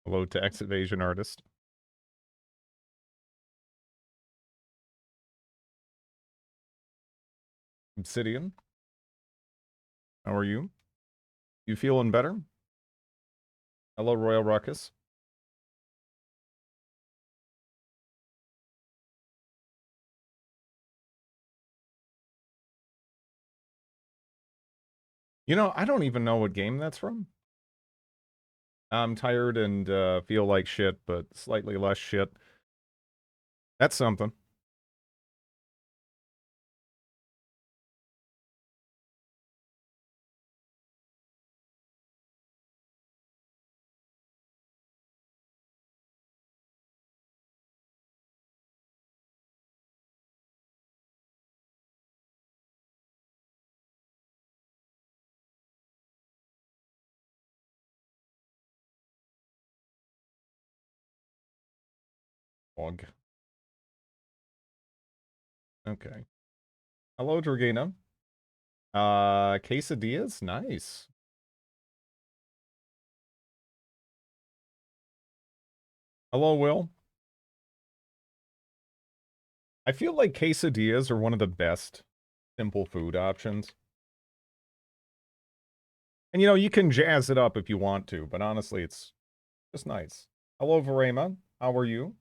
Hello, tax evasion artist. Obsidian. How are you? You feeling better? Hello, Royal Ruckus. You know, I don't even know what game that's from. I'm tired and feel like shit, but slightly less shit. That's something. Bog. Okay. Hello, Dragina. Quesadillas? Nice. Hello, Will. I feel like quesadillas are one of the best simple food options. And, you know, you can jazz it up if you want to, but honestly, it's just nice. Hello, Varema. How are you?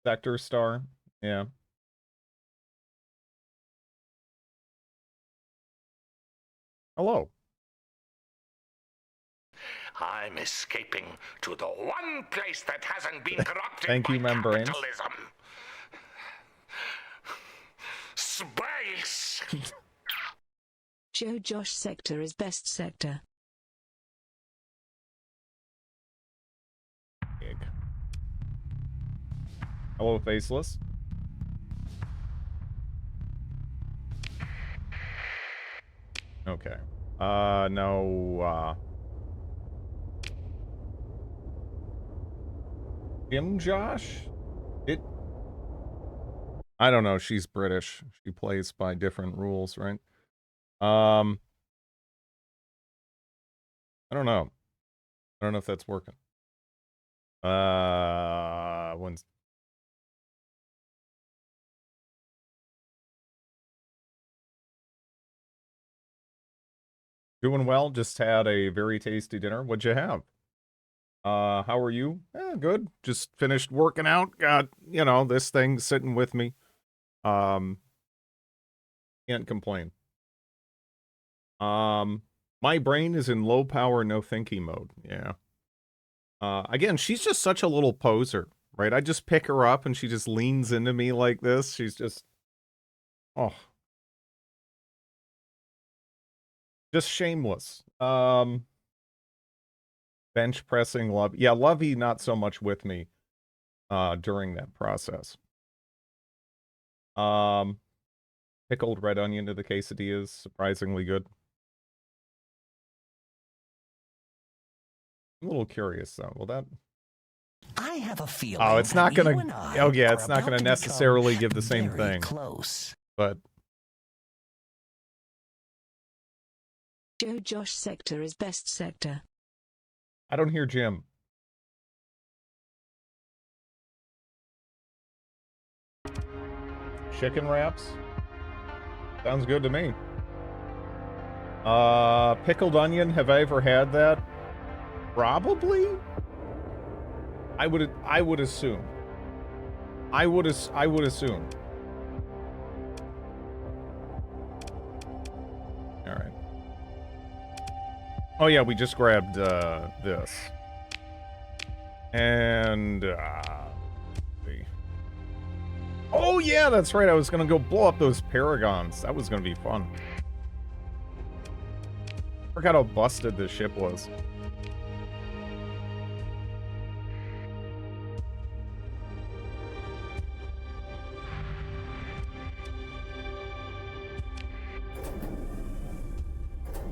Sector Star. Yeah. Hello. I'm escaping to the one place that hasn't been corrupted Thank you, by membranes. capitalism. Space! Josh sector is best sector. Hello, Faceless. Okay. No, Jim Josh? I don't know, she's British. She plays by different rules, right? I don't know. I don't know if that's working. When's... Doing well, just had a very tasty dinner. What'd you have? How are you? Good. Just finished working out. Got, you know, this thing sitting with me. Can't complain. My brain is in low power, no thinking mode. Yeah. Again, she's just such a little poser, right? I just pick her up and she just leans into me like this. She's just, oh, just shameless. Bench pressing Love. Yeah, Lovey not so much with me, during that process. Pickled red onion to the quesadillas, surprisingly good. I'm a little curious though. Will that... I have a feeling. Oh, it's not gonna... Oh yeah, it's not gonna to necessarily give the same very thing. Close. But Josh sector is best sector. I don't hear Jim. Chicken wraps? Sounds good to me. Pickled onion, have I ever had that? Probably? I would assume. I would assume. Alright. Oh yeah, we just grabbed, this. And, oh yeah, that's right, I was gonna go blow up those paragons. That was gonna be fun. Forgot how busted this ship was.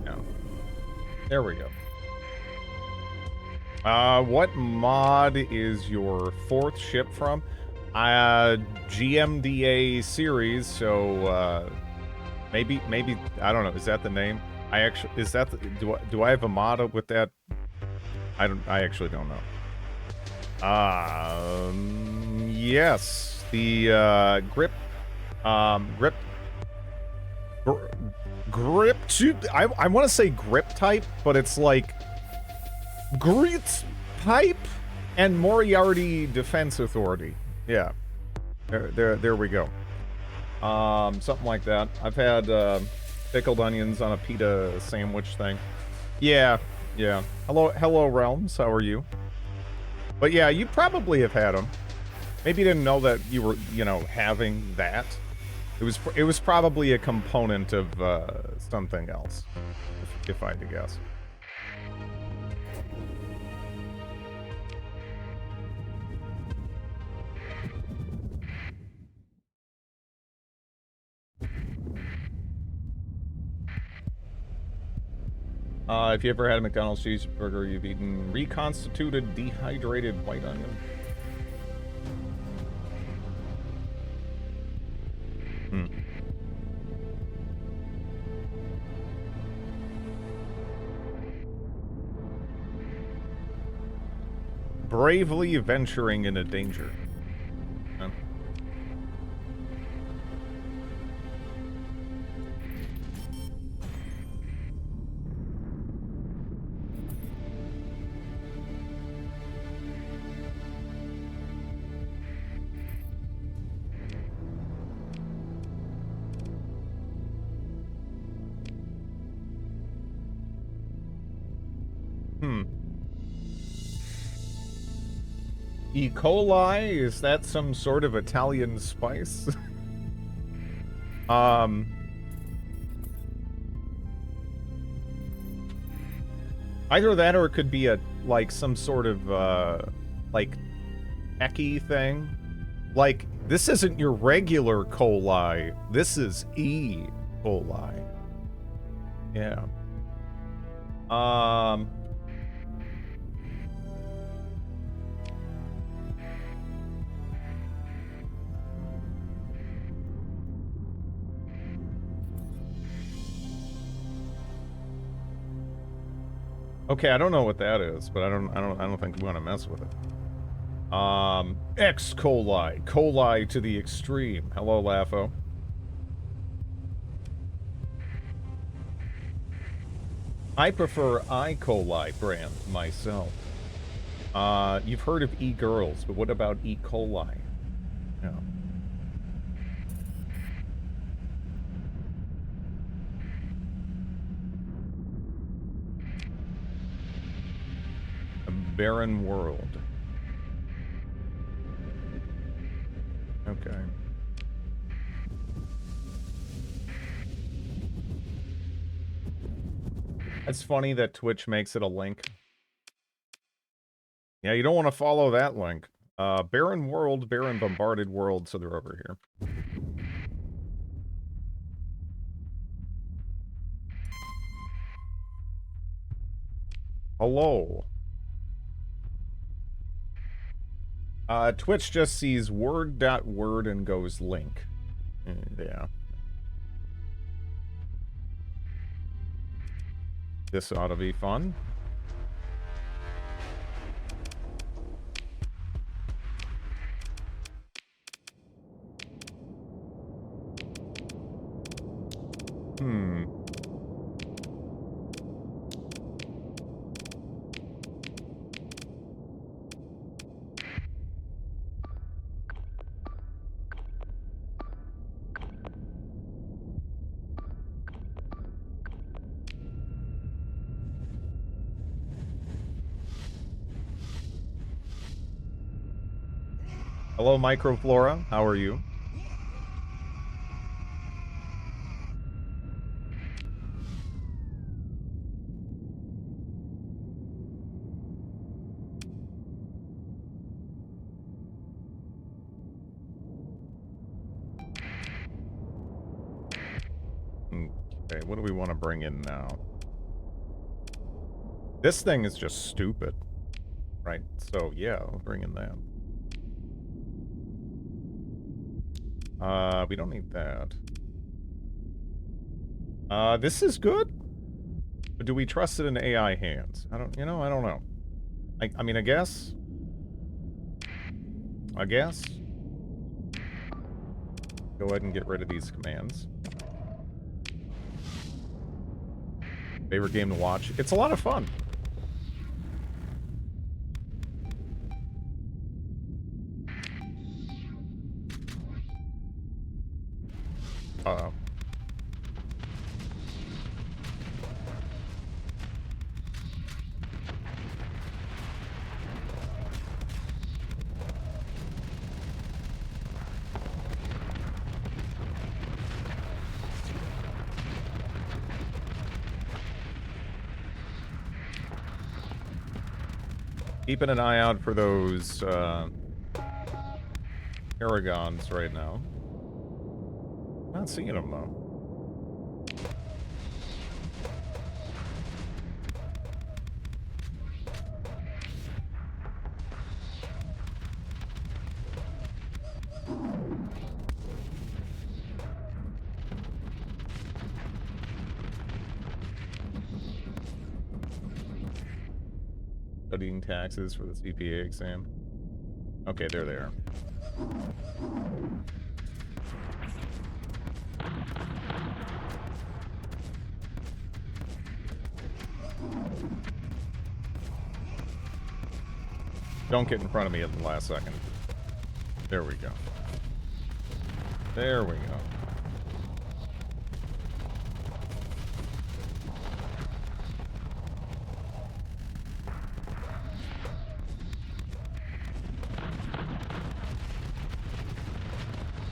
No. There we go. What mod is your fourth ship from? GMDA series, so, maybe, I don't know, is that the name? I actually, is that, do I have a motto with that? I actually don't know. Yes, the, grip, grip, grip, I want to say grip type, but it's like, grit pipe and Moriarty Defense Authority. Yeah. There we go. Something like that. I've had, pickled onions on a pita sandwich thing. Yeah, yeah. Hello, Realms. How are you? But yeah, you probably have had them. Maybe you didn't know that you were, you know, having that. It was probably a component of something else, if I had to guess. If you ever had a McDonald's cheeseburger, you've eaten reconstituted, dehydrated white onion. Hmm. Bravely venturing into danger. Huh? E. coli? Is that some sort of Italian spice? Either that or it could be a, like, some sort of, like, ecky thing. Like, this isn't your regular coli. This is E. coli. Yeah. Okay, I don't know what that is, but I don't think we want to mess with it. X. coli. Coli to the extreme. Hello, Laffo. I prefer I. coli brand myself. You've heard of e-girls, but what about E. coli? Yeah. A barren world. Okay. It's funny that Twitch makes it a link. Yeah, you don't want to follow that link. Barren world, barren bombarded world, so they're over here. Hello. Twitch just sees word.word and goes link. Yeah. This ought to be fun. Hello, Microflora. How are you? Okay, what do we want to bring in now? This thing is just stupid. Right, so yeah, I'll bring in that. We don't need that. This is good. But do we trust it in AI hands? I don't know. I mean, I guess. Go ahead and get rid of these commands. Favorite game to watch? It's a lot of fun. Uh-oh. Keeping an eye out for those, Paragons right now. Not seeing them, though. Studying taxes for the CPA exam. Okay, there they are. Don't get in front of me at the last second. There we go. There we go.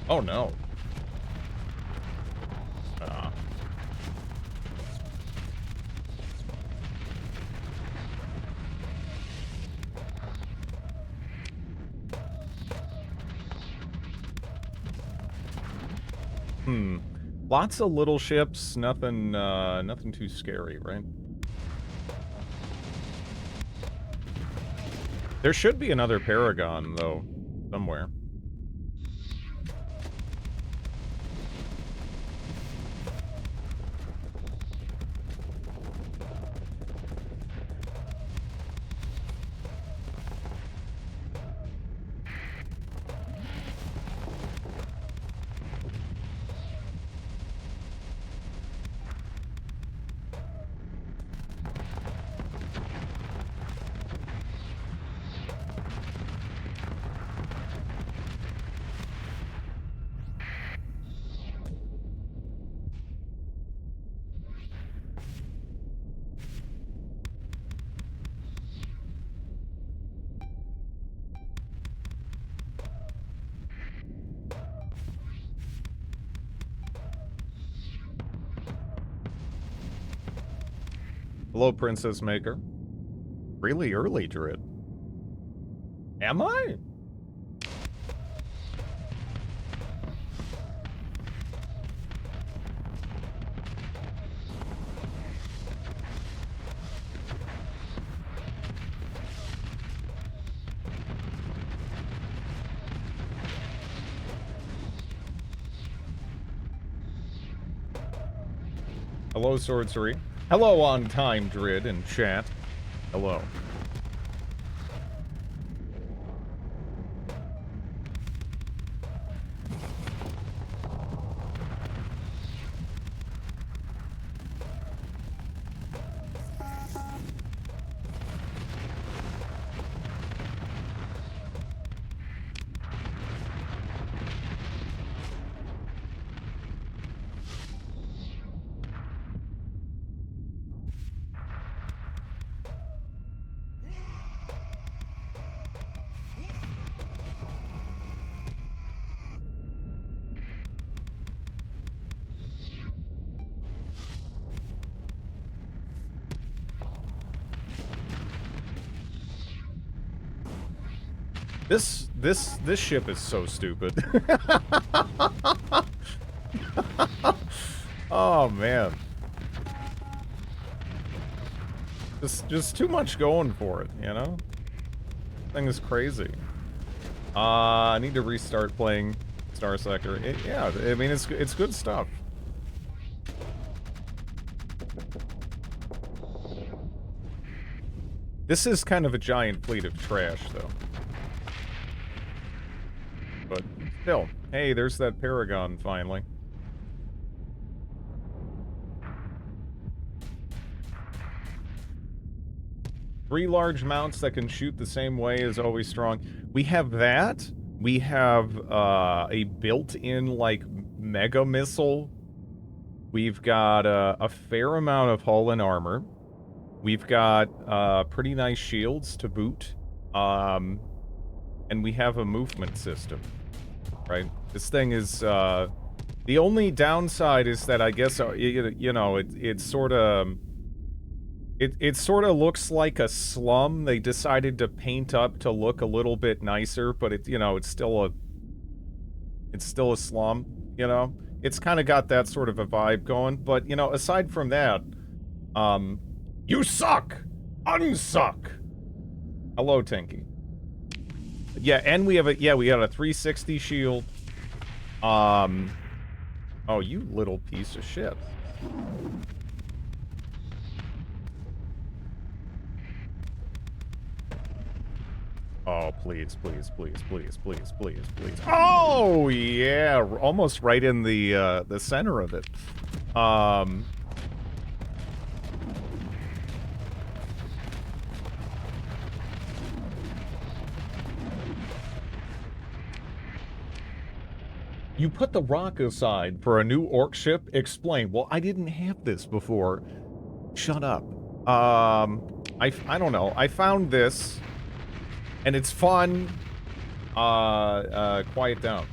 Oh no. Lots of little ships, nothing too scary, right? There should be another Paragon, though, somewhere. Hello, Princess Maker. Really early, Drid. Am I? Hello, Sorcery. Hello, on time, Drid, in chat. Hello. This ship is so stupid. Oh man. Just too much going for it, you know? Thing is crazy. I need to restart playing Starsector. Yeah, I mean it's good stuff. This is kind of a giant fleet of trash, though. But still, hey, there's that Paragon, finally. Three large mounts that can shoot the same way is always strong. We have that. We have a built-in, like, mega missile. We've got a fair amount of hull and armor. We've got pretty nice shields to boot. And we have a movement system, right? This thing is, the only downside is that I guess, you know, it sort of looks like a slum. They decided to paint up to look a little bit nicer, but it, you know, it's still a slum, you know? It's kind of got that sort of a vibe going, but, you know, aside from that, you suck! Unsuck! Hello, Tinky. Yeah, and we have a 360 shield. Oh, you little piece of shit. Oh, please, please, please, please, please, please, please. Oh, yeah, almost right in the center of it. You put the rock aside for a new orc ship? Explain. Well, I didn't have this before. Shut up. I don't know. I found this, and it's fun. Quiet down.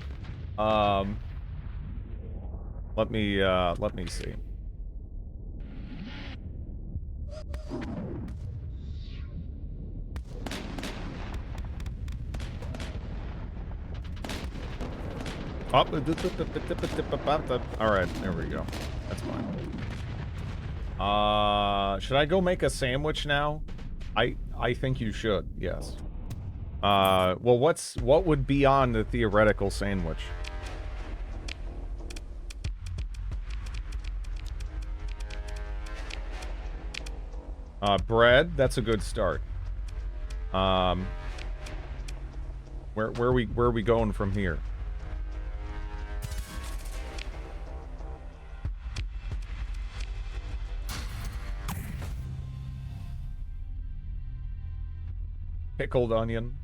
Let me see. Oh, alright, there we go. That's fine. Should I go make a sandwich now? I think you should, yes. Well, what would be on the theoretical sandwich? Bread, that's a good start. Where are we going from here? Pickled onion.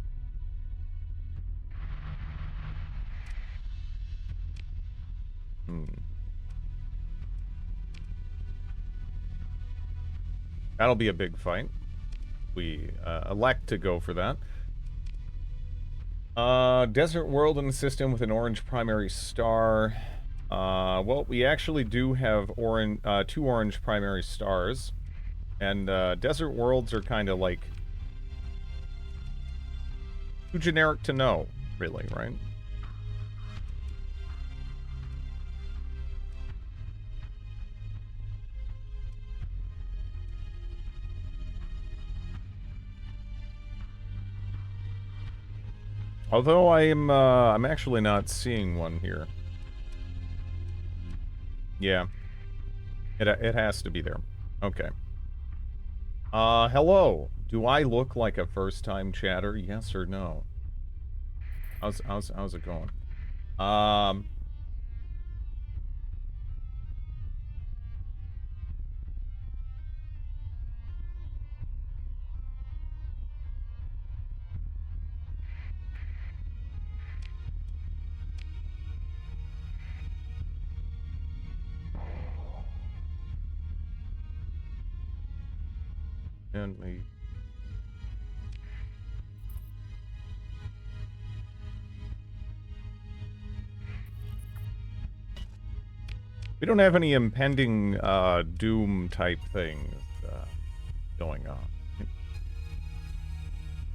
That'll be a big fight. We elect to go for that. Desert world in the system with an orange primary star. Well, we actually do have two orange primary stars. And desert worlds are kind of like too generic to know, really, right? Although I'm actually not seeing one here. Yeah. It has to be there. Okay. Hello. Do I look like a first-time chatter? Yes or no? How's it going? And we... We don't have any impending, doom-type things, going on.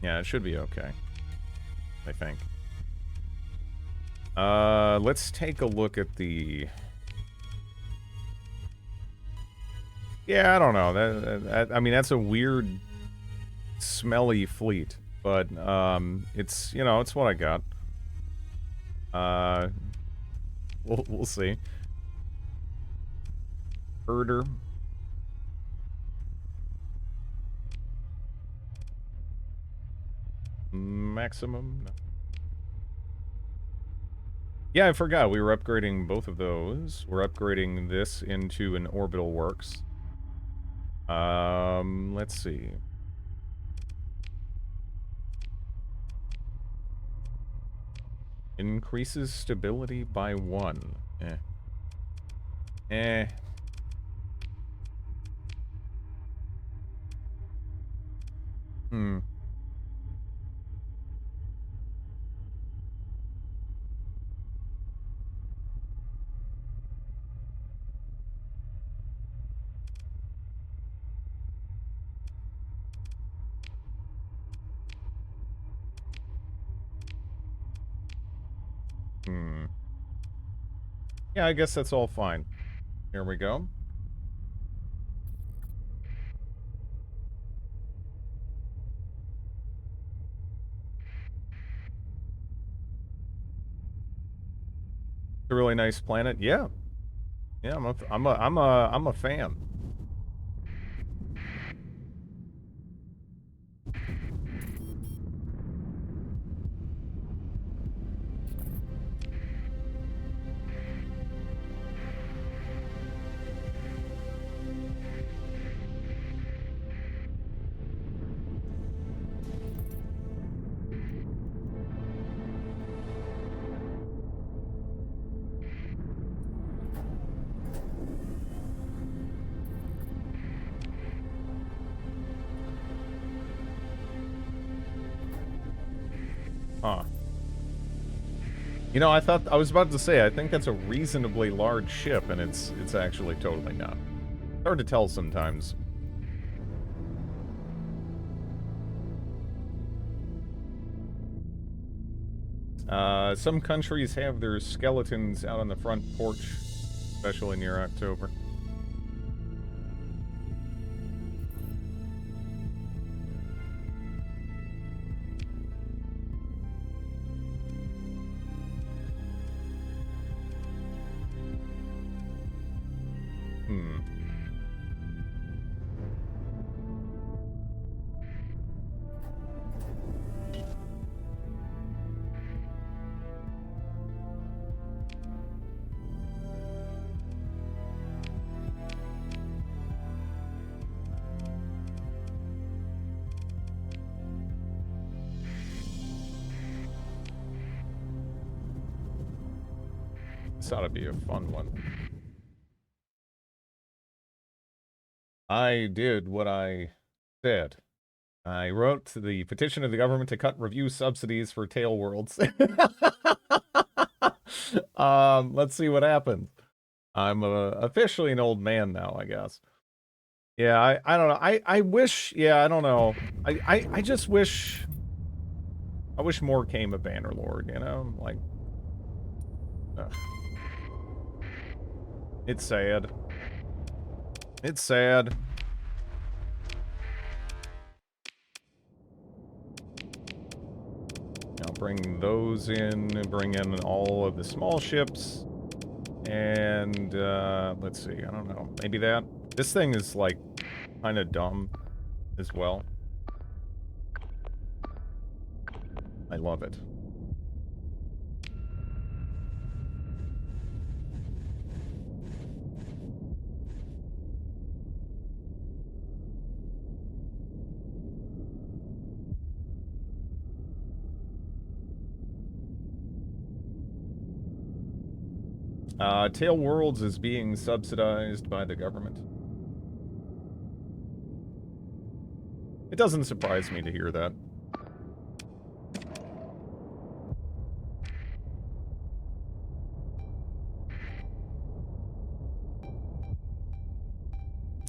Yeah, it should be okay. I think. Let's take a look at the... Yeah, I don't know. I mean, that's a weird, smelly fleet. But, it's, you know, it's what I got. We'll see. Herder. Maximum? No. Yeah, I forgot. We were upgrading both of those. We're upgrading this into an orbital works. Let's see. Increases stability by 1. Eh. Eh. Hmm. Hmm. Yeah, I guess that's all fine. Here we go. It's a really nice planet. Yeah. Yeah, I'm a fan. Huh. You know, I was about to say, I think that's a reasonably large ship, and it's actually totally not. Hard to tell sometimes. Some countries have their skeletons out on the front porch, especially near October. Hmm. This ought to be a fun one. I did what I said. I wrote the petition of the government to cut review subsidies for tail worlds. Let's see what happens. I'm officially an old man now, I guess. Yeah, I don't know. I wish, yeah, I don't know. I just wish, I wish more came of Bannerlord, you know? Like, ugh. It's sad. It's sad. I'll bring those in, bring in all of the small ships, and, let's see, I don't know, maybe that? This thing is, like, kind of dumb as well. I love it. Tail Worlds is being subsidized by the government. It doesn't surprise me to hear that.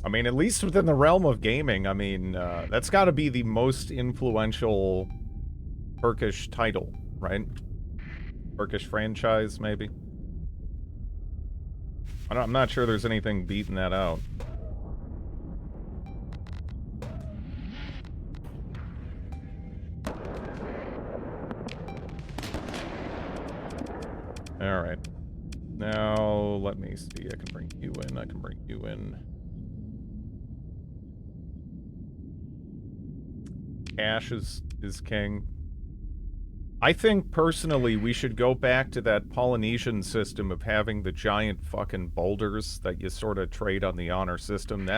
I mean, at least within the realm of gaming, I mean, that's got to be the most influential Turkish title, right? Turkish franchise, maybe? I'm not sure there's anything beating that out. Alright. Now, let me see. I can bring you in. I can bring you in. Cash is king. I think, personally, we should go back to that Polynesian system of having the giant fucking boulders that you sort of trade on the honor system.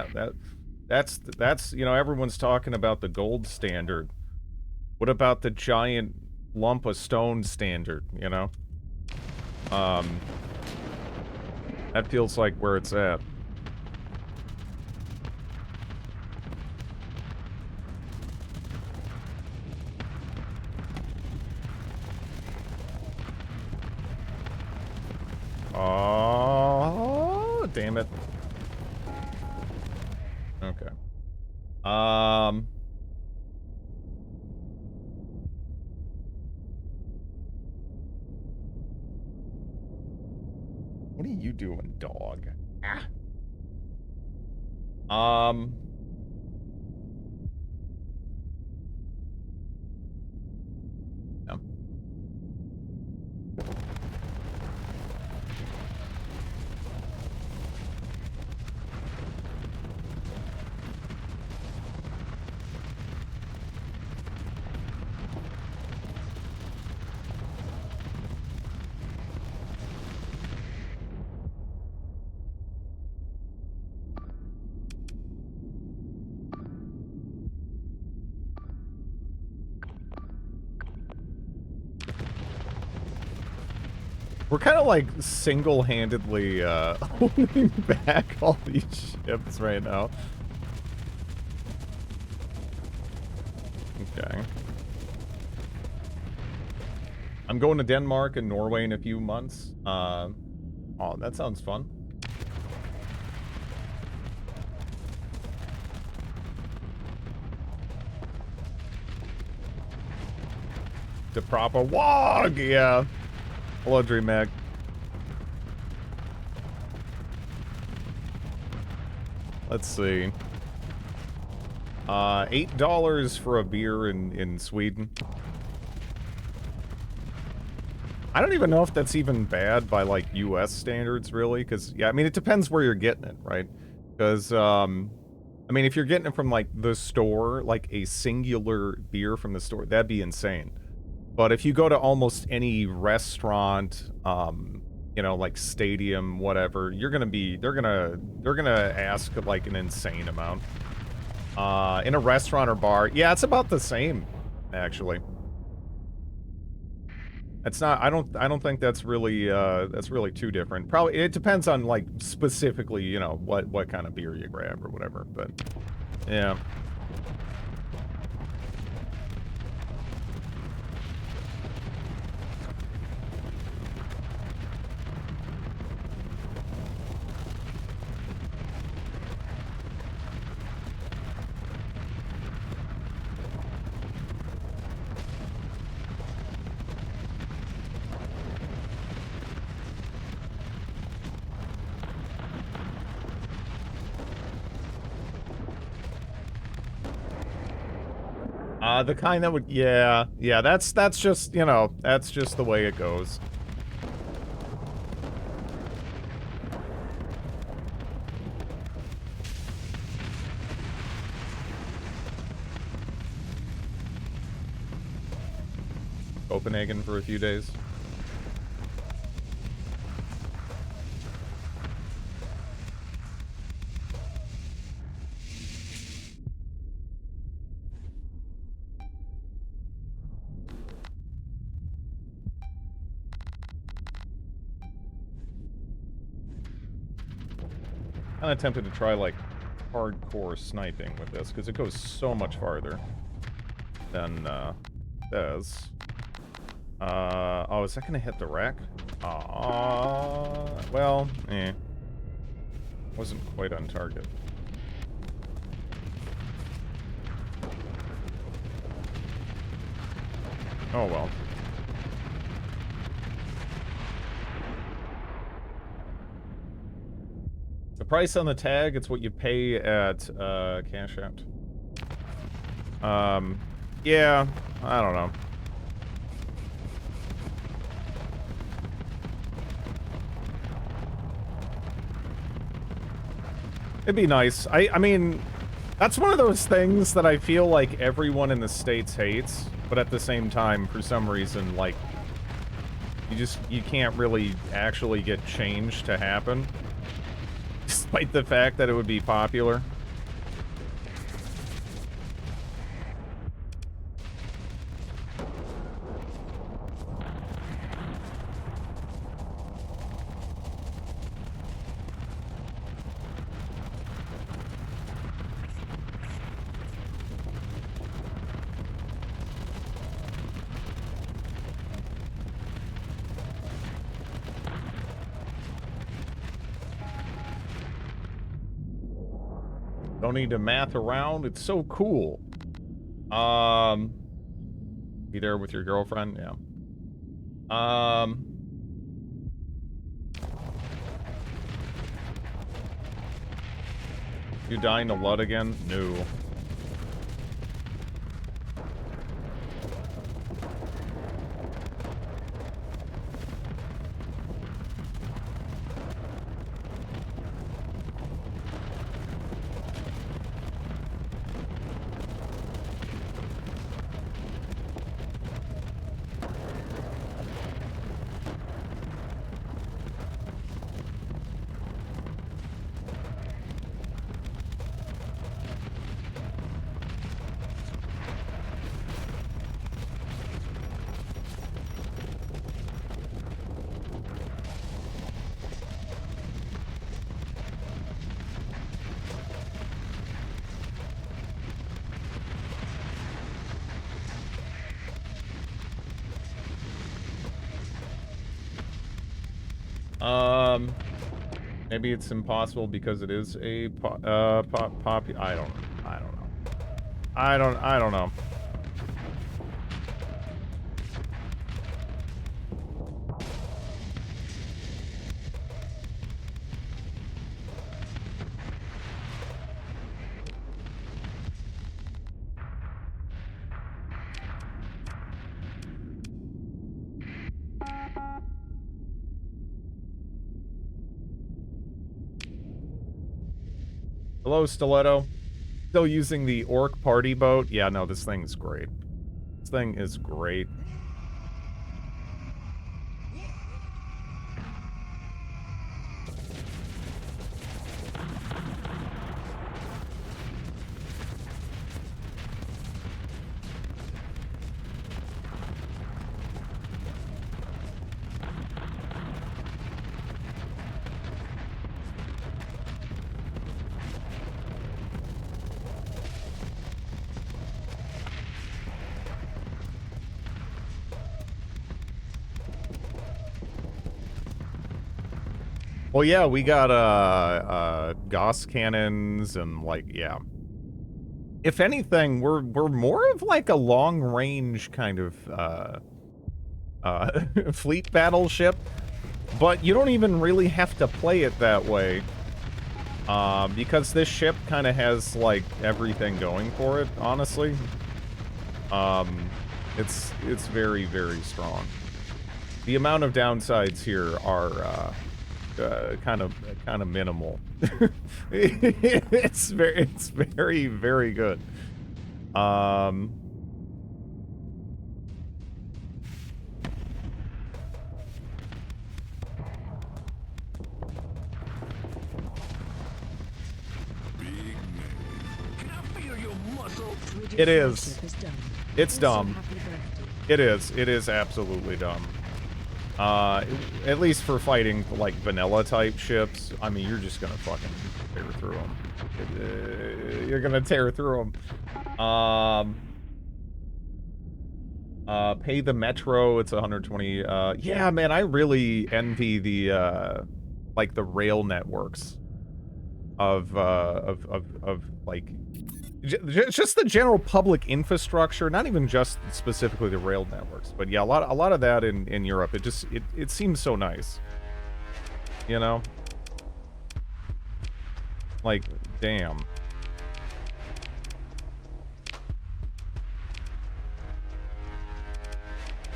That's, you know, everyone's talking about the gold standard. What about the giant lump of stone standard, you know? That feels like where it's at. Oh, damn it. Okay. What are you doing, dog? Ah. Yeah. We're kind of like single-handedly holding back all these ships right now. Okay. I'm going to Denmark and Norway in a few months. Oh, that sounds fun. The proper WOG, yeah. Hello, Dream Mag. Let's see. $8 for a beer in Sweden. I don't even know if that's even bad by, like, US standards, really, because, yeah, I mean, it depends where you're getting it, right? Because, I mean, if you're getting it from, like, the store, like, a singular beer from the store, that'd be insane. But if you go to almost any restaurant, you know, like stadium, whatever, you're gonna be, they're gonna ask, like, an insane amount. In a restaurant or bar, yeah, it's about the same, actually. It's not, I don't think that's really too different. Probably, it depends on, like, specifically, you know, what kind of beer you grab or whatever, but, yeah. The kind that would, yeah, that's just, you know, that's just the way it goes. Copenhagen for a few days. Kind of tempted to try, like, hardcore sniping with this, because it goes so much farther than, does. Oh, is that gonna hit the wreck? Well, wasn't quite on target. Oh, well. The price on the tag, it's what you pay at, Cash Out. Yeah, I don't know. It'd be nice. I mean, that's one of those things that I feel like everyone in the States hates, But at the same time, for some reason, like, you can't really actually get change to happen. Despite the fact that it would be popular. Don't need to math around. It's so cool. Be there with your girlfriend? Yeah. You dying to LUT again? No. Maybe it's impossible because it is a I don't know. Hello, Stiletto. Still using the Orc party boat? Yeah, no, this thing's great. This thing is great. Well, yeah, we got Gauss cannons and like, yeah. If anything, we're more of like a long range kind of fleet battleship, but you don't even really have to play it that way. Because this ship kind of has like everything going for it, honestly. It's very, very strong. The amount of downsides here are kind of minimal. it's very, very good. It is. It's dumb. It is absolutely dumb. At least for fighting, like, vanilla-type ships, I mean, you're just gonna fucking tear through them. You're gonna tear through them. Pay the Metro, it's 120. Yeah, man, I really envy the, like, the rail networks of like, just the general public infrastructure, not even just specifically the rail networks, but yeah, a lot of that in Europe. It seems so nice, you know. Like, damn.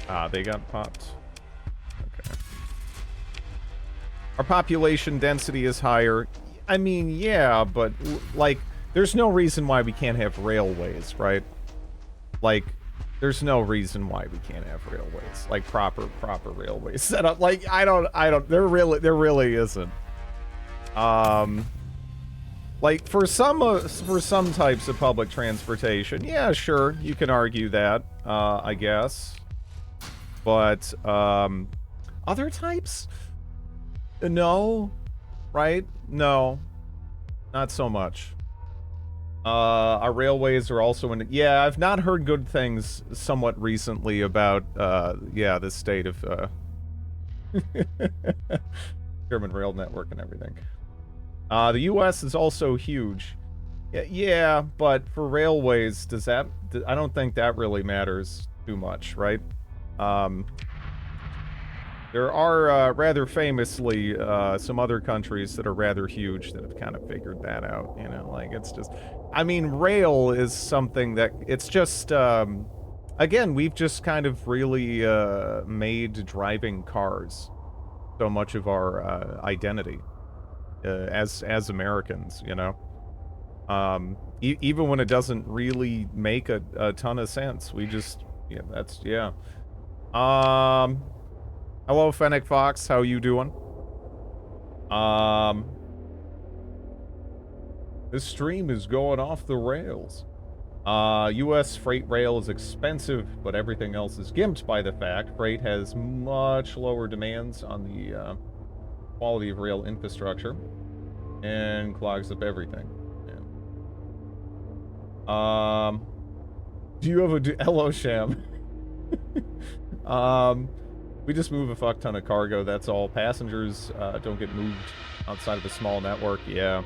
Ah, they got popped. Okay. Our population density is higher. I mean, yeah, but like, there's no reason why we can't have railways, right? Like, There's no reason why we can't have railways, like proper railways set up. Like I don't. There really isn't. Like for some types of public transportation, yeah, sure, you can argue that, I guess. But other types, no, right? No, not so much. Our railways are also in. Yeah, I've not heard good things somewhat recently about yeah, the state of German rail network and everything. The U.S. is also huge. Yeah, but for railways, does that? I don't think that really matters too much, right? There are rather famously some other countries that are rather huge that have kind of figured that out. You know, like it's just. I mean, rail is something that it's just. Again, we've just kind of really made driving cars so much of our identity. As Americans, you know, even when it doesn't really make a ton of sense, we just yeah. Hello, Fennec Fox, how you doing? This stream is going off the rails. U.S. freight rail is expensive, but everything else is gimped by the fact freight has much lower demands on the quality of rail infrastructure and clogs up everything. Yeah. Do you have a hello, Sham? We just move a fuck ton of cargo, that's all. Passengers don't get moved outside of a small network. Yeah.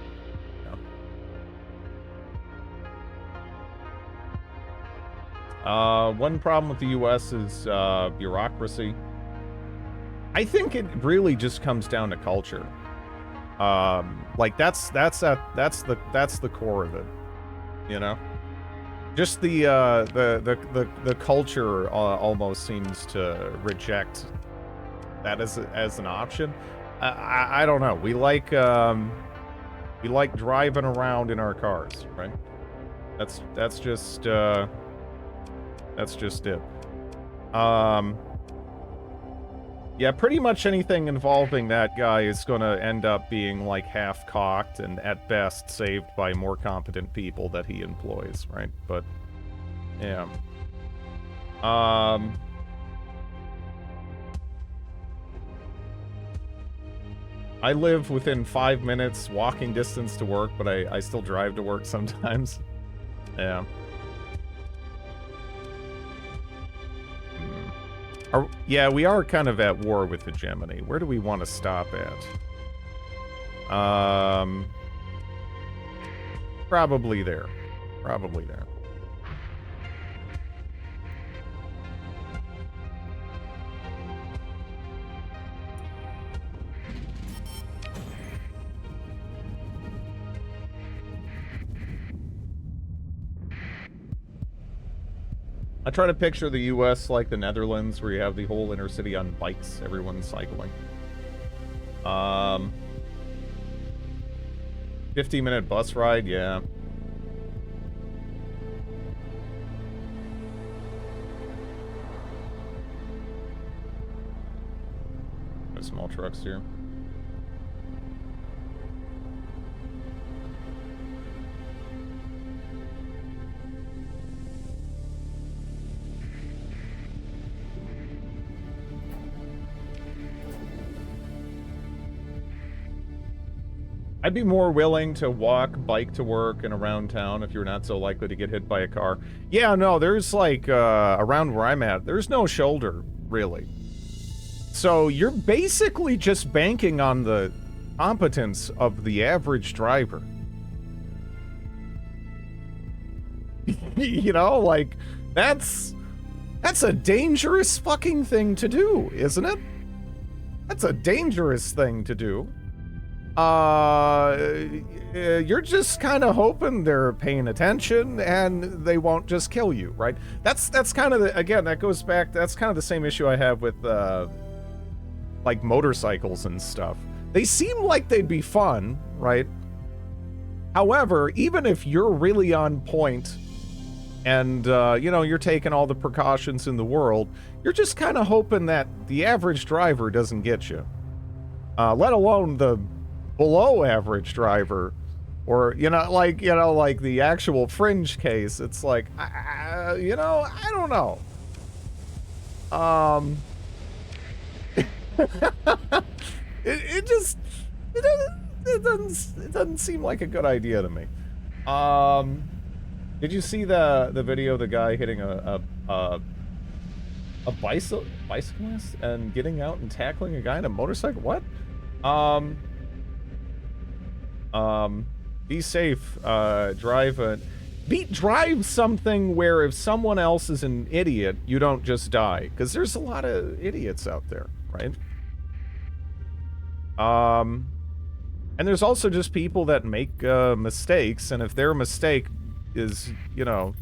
One problem with the US is bureaucracy. I think it really just comes down to culture. Like that's the core of it, you know. Just the culture almost seems to reject that as an option. I don't know. We like driving around in our cars, right? That's just it. Yeah, pretty much anything involving that guy is gonna end up being like half-cocked and at best saved by more competent people that he employs, right? But yeah. I live within 5 minutes walking distance to work, but I still drive to work sometimes. Yeah. Yeah, we are kind of at war with hegemony. Where do we want to stop at? Probably there. Probably there. I try to picture the US like the Netherlands, where you have the whole inner city on bikes, everyone's cycling. 15-minute bus ride, yeah. Small trucks here. I'd be more willing to walk, bike to work, and around town if you're not so likely to get hit by a car. Yeah, no, there's like, around where I'm at, there's no shoulder, really. So you're basically just banking on the competence of the average driver. You know, like, that's a dangerous fucking thing to do, isn't it? That's a dangerous thing to do. You're just kind of hoping they're paying attention and they won't just kill you, right? That's kind of the, again, that goes back, that's kind of the same issue I have with, like motorcycles and stuff. They seem like they'd be fun, right? However, even if you're really on point and you know, you're taking all the precautions in the world, you're just kind of hoping that the average driver doesn't get you. Let alone the below average driver, or you know, like the actual fringe case. It's like, you know, I don't know. It just it doesn't seem like a good idea to me. Did you see the video of the guy hitting a bicyclist and getting out and tackling a guy in a motorcycle? What? Be safe. Drive something where if someone else is an idiot, you don't just die, because there's a lot of idiots out there, right? And there's also just people that make mistakes, and if their mistake is, you know,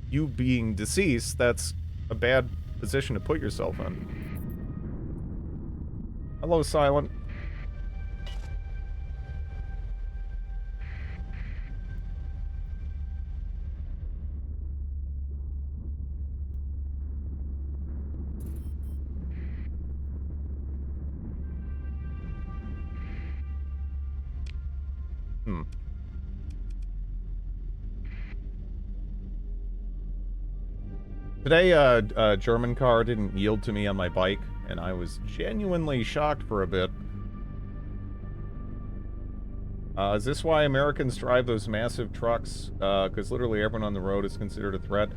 you being deceased, that's a bad position to put yourself in. Hello, Silent. Today, a German car didn't yield to me on my bike, and I was genuinely shocked for a bit. Is this why Americans drive those massive trucks? Because literally everyone on the road is considered a threat.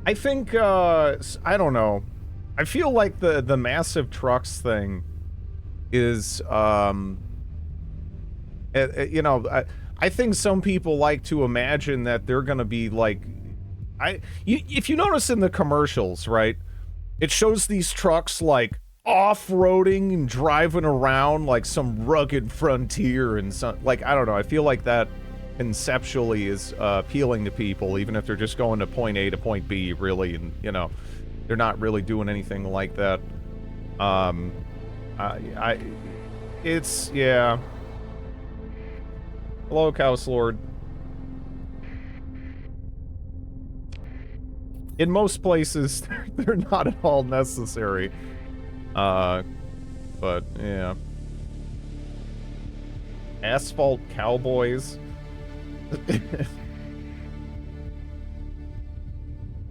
I think, I don't know. I feel like the massive trucks thing is, you know, I think some people like to imagine that they're gonna be like, if you notice in the commercials, right, it shows these trucks like off-roading and driving around like some rugged frontier and some, like, I don't know, I feel like that conceptually is appealing to people, even if they're just going to point A to point B, really, and, you know, they're not really doing anything like that. It's, yeah. Hello, Chaos Lord. In most places, they're not at all necessary. But, yeah. Asphalt cowboys.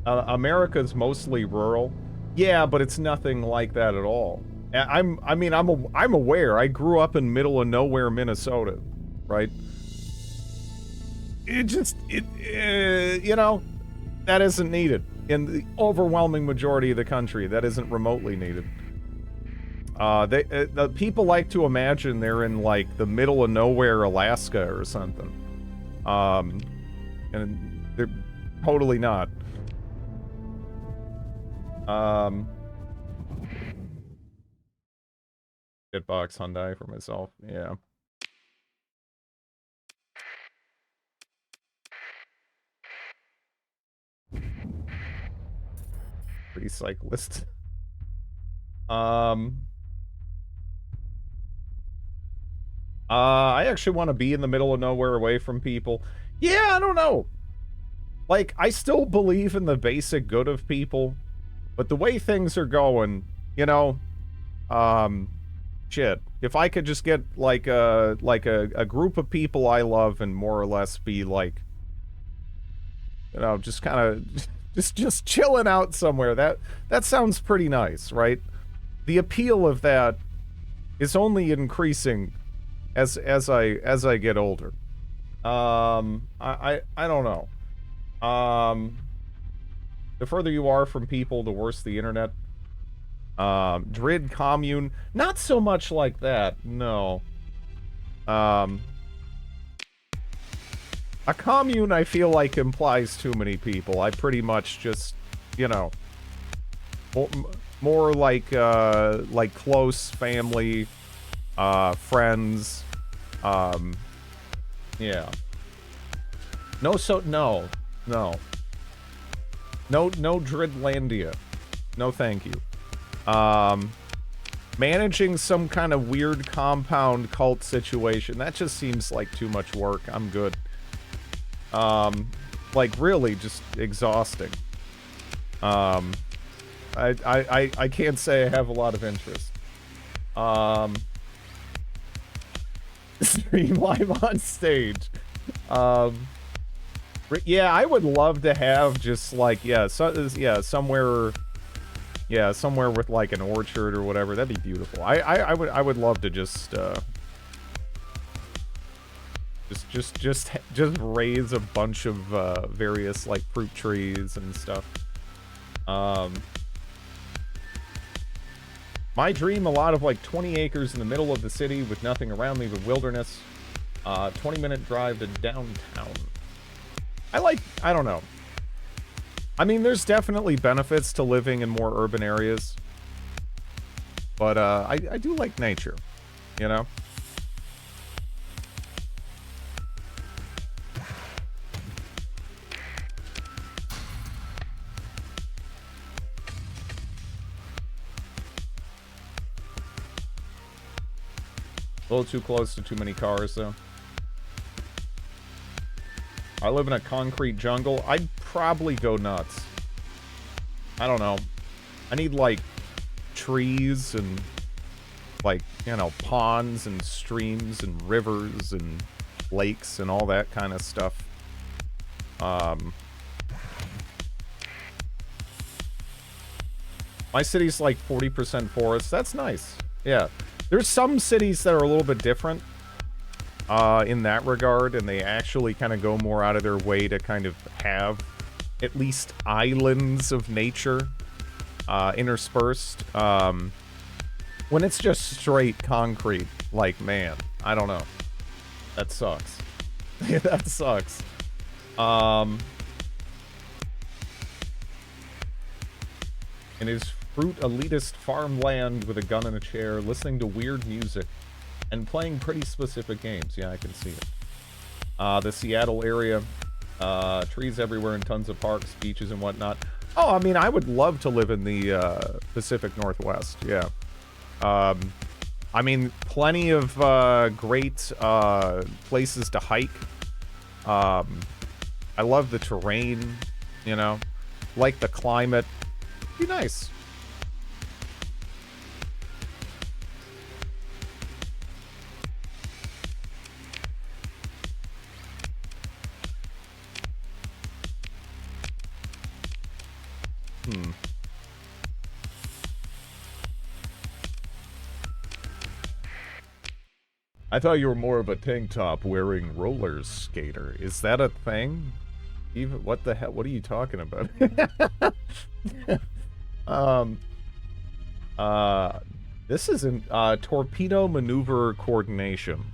America's mostly rural. Yeah, but it's nothing like that at all. I'm aware. I grew up in middle of nowhere, Minnesota, right? You know, that isn't needed. In the overwhelming majority of the country, that isn't remotely needed. The people like to imagine they're in, like, the middle of nowhere, Alaska or something. And they're totally not. Hitbox Hyundai for myself, yeah. Recyclist. I actually want to be in the middle of nowhere away from people. Yeah, I don't know. Like, I still believe in the basic good of people, but the way things are going, you know, shit. If I could just get, like a group of people I love and more or less be, like, you know, just kind of... Just chilling out somewhere. That sounds pretty nice, right? The appeal of that is only increasing as I get older. I don't know. The further you are from people, the worse the internet. Drid commune, not so much like that. No. A commune, I feel like, implies too many people. I pretty much just, you know, more like close family, friends, yeah. No Dridlandia. No thank you. Managing some kind of weird compound cult situation, that just seems like too much work. I'm good. Like, really just exhausting. I can't say I have a lot of interest. Stream live on stage. Yeah, I would love to have just like, yeah, somewhere with like an orchard or whatever. That'd be beautiful. I would love to just raise a bunch of various like fruit trees and stuff. My dream, a lot of like 20 acres in the middle of the city with nothing around me but wilderness. 20-minute drive to downtown. I don't know. I mean, there's definitely benefits to living in more urban areas. But I do like nature, you know? A little too close to too many cars, though. I live in a concrete jungle. I'd probably go nuts. I don't know. I need, like, trees and, like, you know, ponds and streams and rivers and lakes and all that kind of stuff. My city's like 40% forest. That's nice. Yeah. There's some cities that are a little bit different in that regard, and they actually kind of go more out of their way to kind of have at least islands of nature interspersed. When it's just straight concrete, like, man, I don't know. That sucks. That sucks. In his fruit elitist farmland with a gun and a chair, listening to weird music, and playing pretty specific games. Yeah, I can see it. The Seattle area, trees everywhere and tons of parks, beaches, and whatnot. Oh, I mean, I would love to live in the Pacific Northwest, yeah. I mean, plenty of great places to hike. I love the terrain, you know, like the climate. Be nice. I thought you were more of a tank top wearing roller skater. Is that a thing? Even what the hell? What are you talking about? This isn't torpedo maneuver coordination.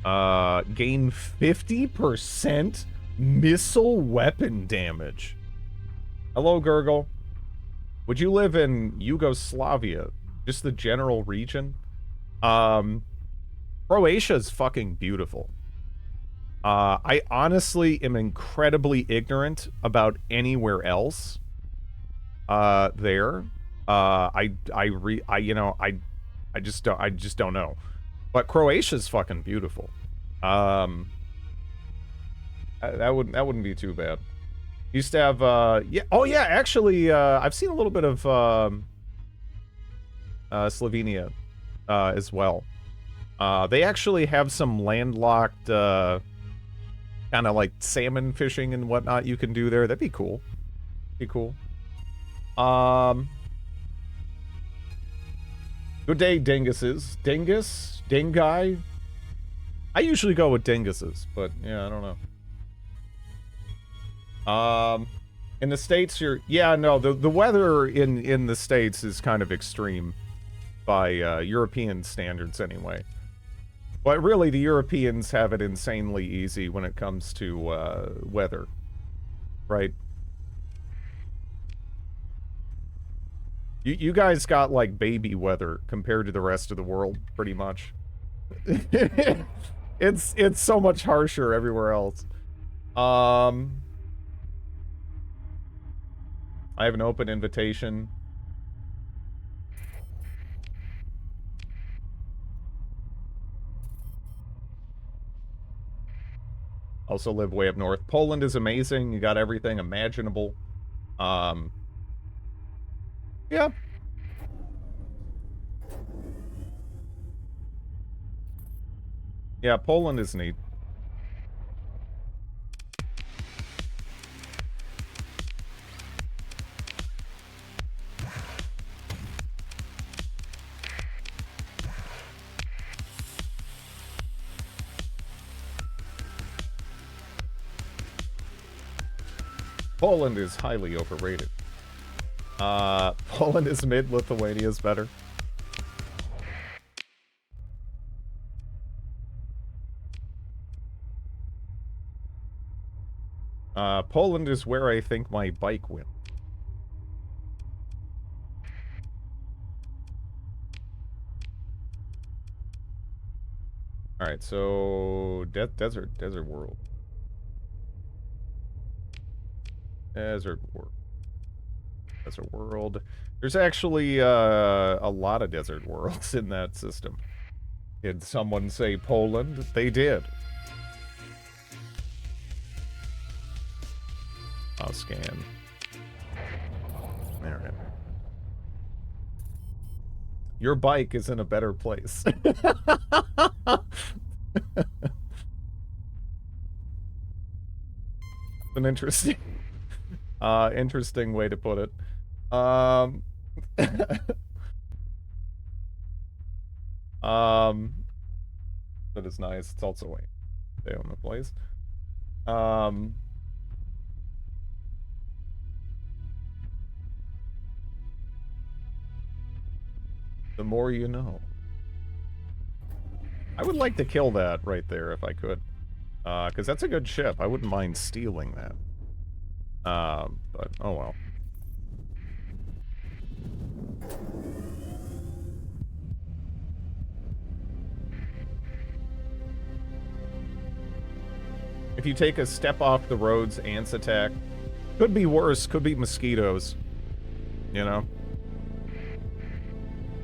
Gain 50% missile weapon damage. Hello, Gurgle. Would you live in Yugoslavia? Just the general region? Croatia's fucking beautiful. I honestly am incredibly ignorant about anywhere else. There. I just don't know. But Croatia's fucking beautiful. That wouldn't be too bad. Used to have yeah, oh yeah, actually I've seen a little bit of Slovenia as well. They actually have some landlocked kind of like salmon fishing and whatnot you can do there. That'd be cool. Be cool. Good day, dinguses. Dingus? Dingai? I usually go with dinguses, but yeah, I don't know. In the States, yeah, no, the weather in the States is kind of extreme by European standards anyway. But really, the Europeans have it insanely easy when it comes to weather, right? You guys got like baby weather compared to the rest of the world, pretty much. It's so much harsher everywhere else. I have an open invitation. Also live way up north. Poland is amazing. You got everything imaginable. Yeah. Yeah, Poland is neat. Poland is highly overrated. Poland is mid, Lithuania is better. Poland is where I think my bike went. Alright, so... Desert World. Desert World. Desert World. There's actually a lot of desert worlds in that system. Did someone say Poland? They did. I'll scan. Alright. Your bike is in a better place. An interesting... interesting way to put it. That is nice. It's also a stay on the place. The more you know. I would like to kill that right there if I could. Because that's a good ship. I wouldn't mind stealing that. But, oh well. If you take a step off the roads, ants attack. Could be worse, could be mosquitoes. You know?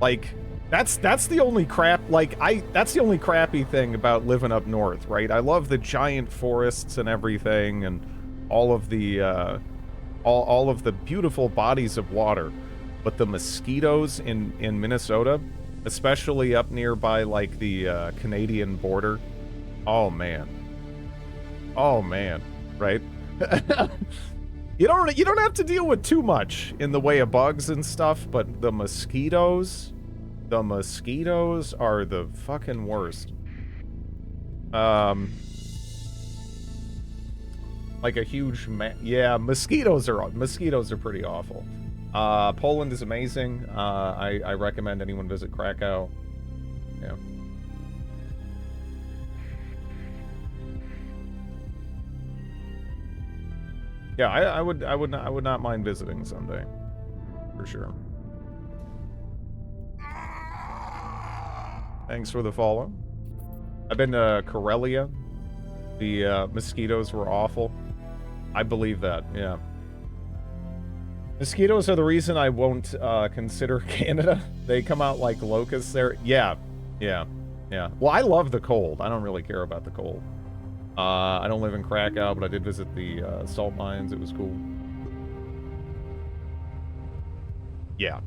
Like, that's the only crap, like, that's the only crappy thing about living up north, right? I love the giant forests and everything, and all of the, all of the beautiful bodies of water. But the mosquitoes in Minnesota, especially up nearby, like, the, Canadian border, oh man. Oh man, right? You don't have to deal with too much in the way of bugs and stuff, but the mosquitoes are the fucking worst. Like a huge yeah, mosquitoes are pretty awful. Poland is amazing. I recommend anyone visit Krakow. Yeah. Yeah, I would not mind visiting someday, for sure. Thanks for the follow. I've been to Karelia. The mosquitoes were awful. I believe that. Yeah. Mosquitoes are the reason I won't consider Canada. They come out like locusts there. Yeah, yeah, yeah. Well, I love the cold. I don't really care about the cold. I don't live in Krakow, but I did visit the salt mines. It was cool. Yeah.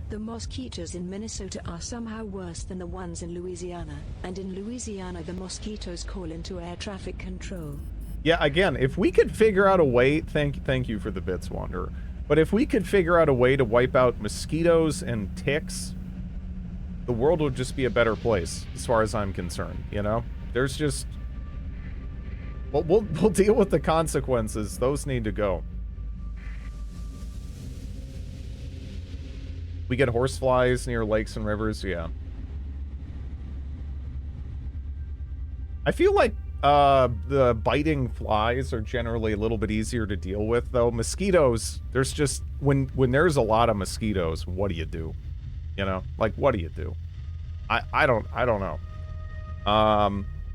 The mosquitoes in Minnesota are somehow worse than the ones in Louisiana, and in Louisiana the mosquitoes call into air traffic control. Yeah, again, if we could figure out a way, thank you for the bits, Wanderer, but if we could figure out a way to wipe out mosquitoes and ticks, the world would just be a better place, as far as I'm concerned, you know? There's just... We'll deal with the consequences. Those need to go. We get horseflies near lakes and rivers, yeah. I feel like the biting flies are generally a little bit easier to deal with, though. Mosquitoes, there's just... When there's a lot of mosquitoes, what do you do? You know? Like, what do you do? I don't know.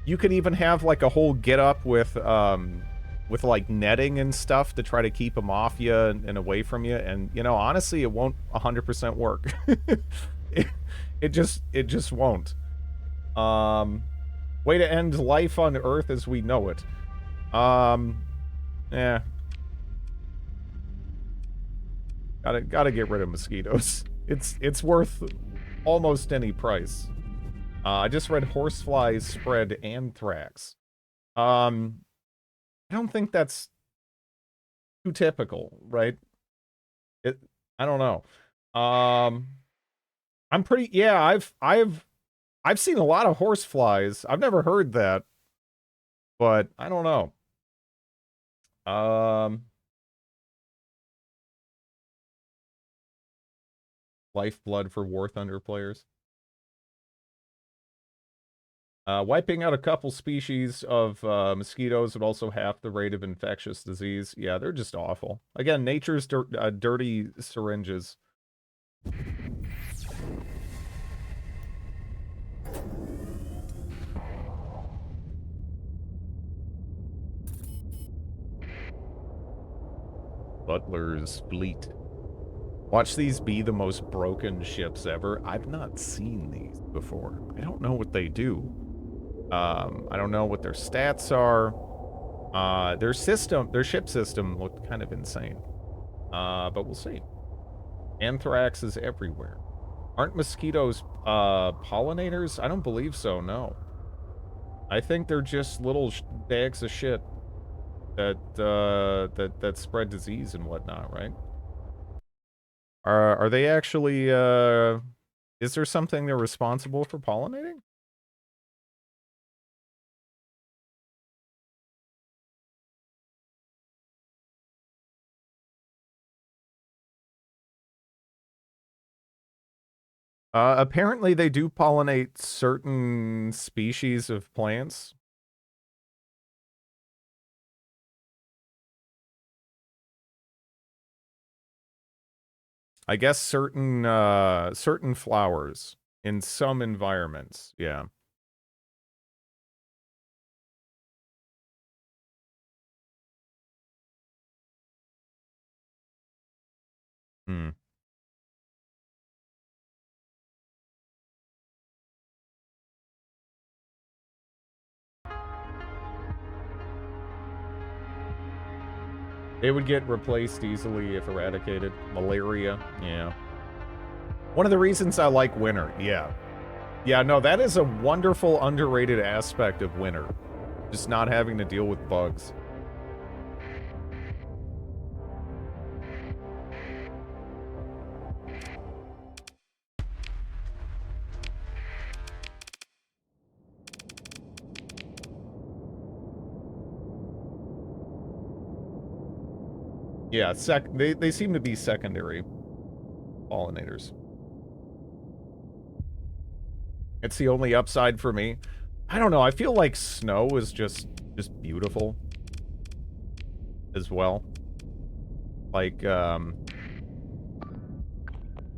You could even have, like, a whole get-up with, like, netting and stuff to try to keep them off you and away from you, and, you know, honestly, it won't 100% work. it just won't. Way to end life on Earth as we know it. Yeah. Gotta get rid of mosquitoes. It's worth almost any price. I just read horseflies spread anthrax. I don't think that's too typical, right? I don't know. I'm pretty, yeah, I've seen a lot of horseflies. I've never heard that, but I don't know. Lifeblood for War Thunder players. Wiping out a couple species of mosquitoes would also half the rate of infectious disease. Yeah, they're just awful. Again, nature's dirty syringes. Butler's Fleet. Watch these be the most broken ships ever. I've not seen these before. I don't know what they do. I don't know what their stats are. Their ship system looked kind of insane. But we'll see. Anthrax is everywhere. Aren't mosquitoes, pollinators? I don't believe so, no. I think they're just little bags of shit that, that spread disease and whatnot, right? Are they actually, is there something they're responsible for pollinating? Apparently they do pollinate certain species of plants. I guess certain flowers in some environments, yeah. Hmm. They would get replaced easily if eradicated. Malaria, yeah. One of the reasons I like winter, yeah. Yeah, no, that is a wonderful, underrated aspect of winter. Just not having to deal with bugs. Yeah, they seem to be secondary pollinators. It's the only upside for me. I don't know, I feel like snow is just beautiful as well. Like,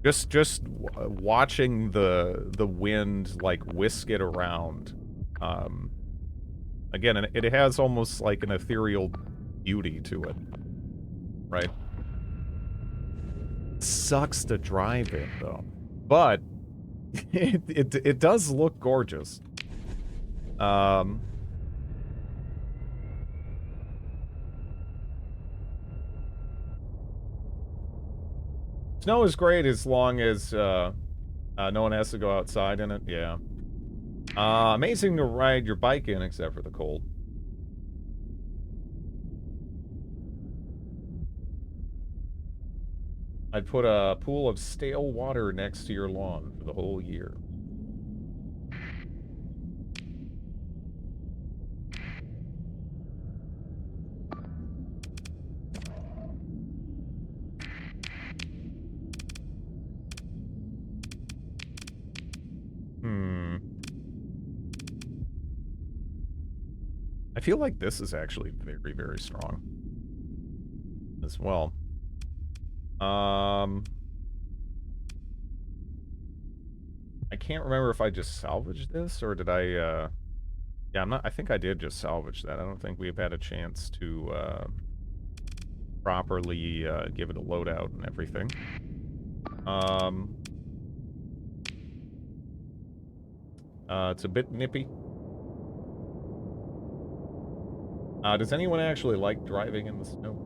just watching the wind, like, whisk it around. Again, it has almost like an ethereal beauty to it. Right? Sucks to drive in, though. But it does look gorgeous. Snow is great as long as no one has to go outside in it. Yeah. Amazing to ride your bike in, except for the cold. I'd put a pool of stale water next to your lawn for the whole year. I feel like this is actually very, very strong as well. I can't remember if I just salvaged this or did I, yeah, I think I did just salvage that. I don't think we've had a chance to, properly, give it a loadout and everything. It's a bit nippy. Does anyone actually like driving in the snow?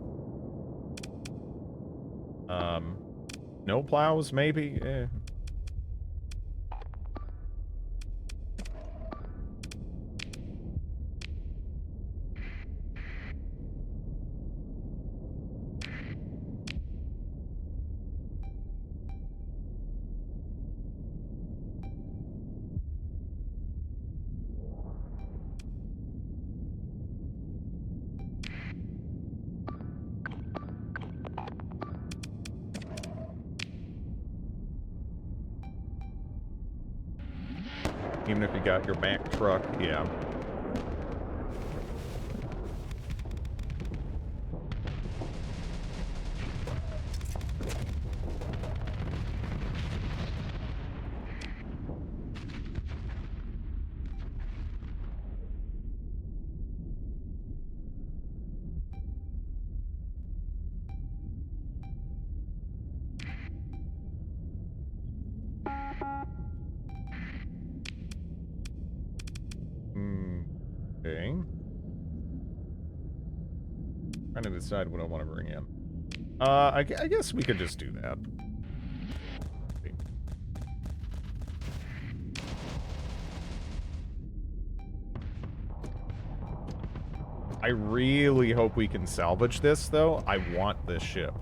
No plows, maybe? Eh. Even if you got your Mack truck, yeah. Okay. Trying to decide what I want to bring in. I guess we could just do that. I really hope we can salvage this, though. I want this ship.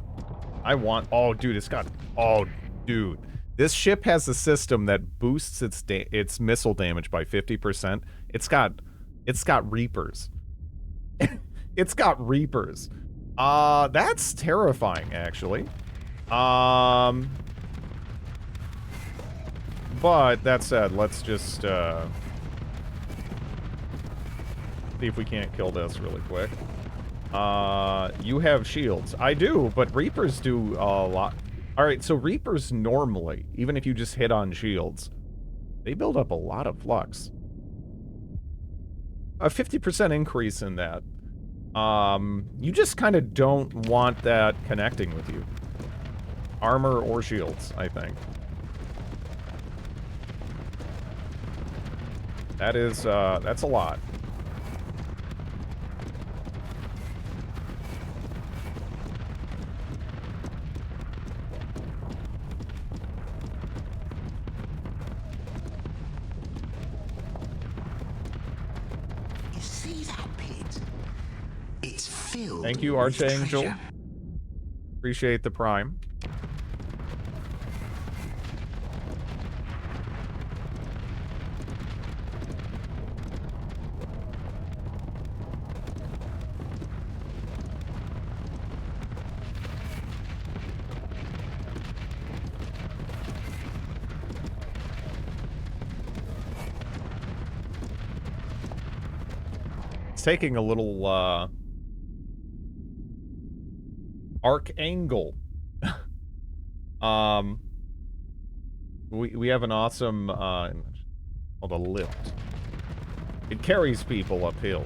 I want... Oh, dude, it's got... Oh, dude. This ship has a system that boosts its missile damage by 50%. It's got Reapers. It's got Reapers. That's terrifying, actually. But that said, let's just, see if we can't kill this really quick. You have shields. I do, but Reapers do a lot. Alright, so Reapers normally, even if you just hit on shields, they build up a lot of flux. A 50% increase in that. You just kind of don't want that connecting with you. Armor or shields, I think. That is, that's a lot. You see that pit? It's filled. Thank you, with Archangel. treasure. Appreciate the prime. It's taking a little, arc angle. We have an awesome, called a lift. It carries people uphill.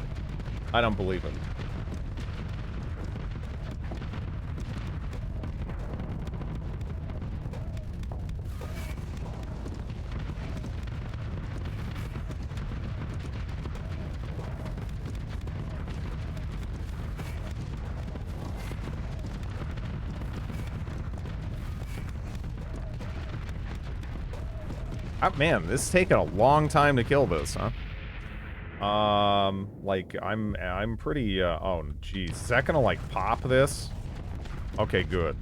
I don't believe it. Man, this is taking a long time to kill this, huh? Like, I'm pretty, oh, geez. Is that gonna, like, pop this? Okay, good.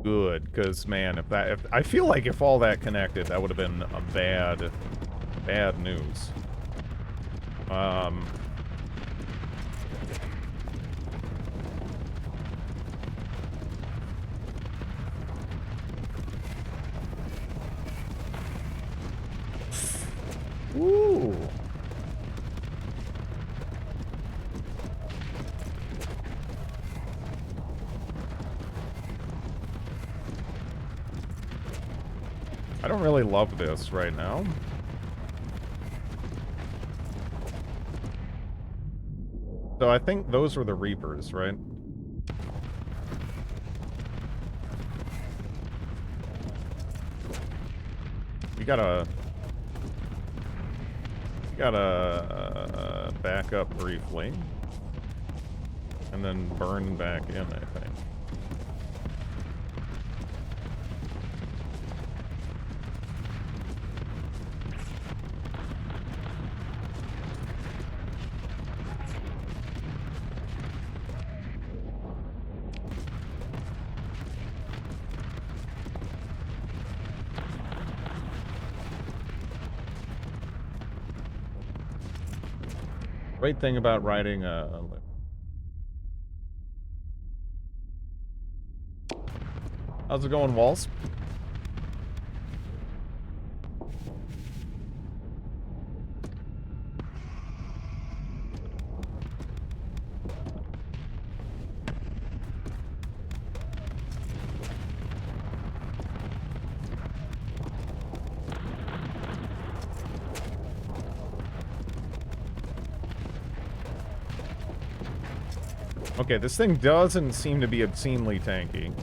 Good, because, man, if I feel like if all that connected, that would have been a bad news. Ooh. I don't really love this right now. So I think those were the Reapers, right? We gotta back up briefly. And then burn back in, I think. Great thing about riding a lift. How's it going, Walls? Okay, this thing doesn't seem to be obscenely tanky.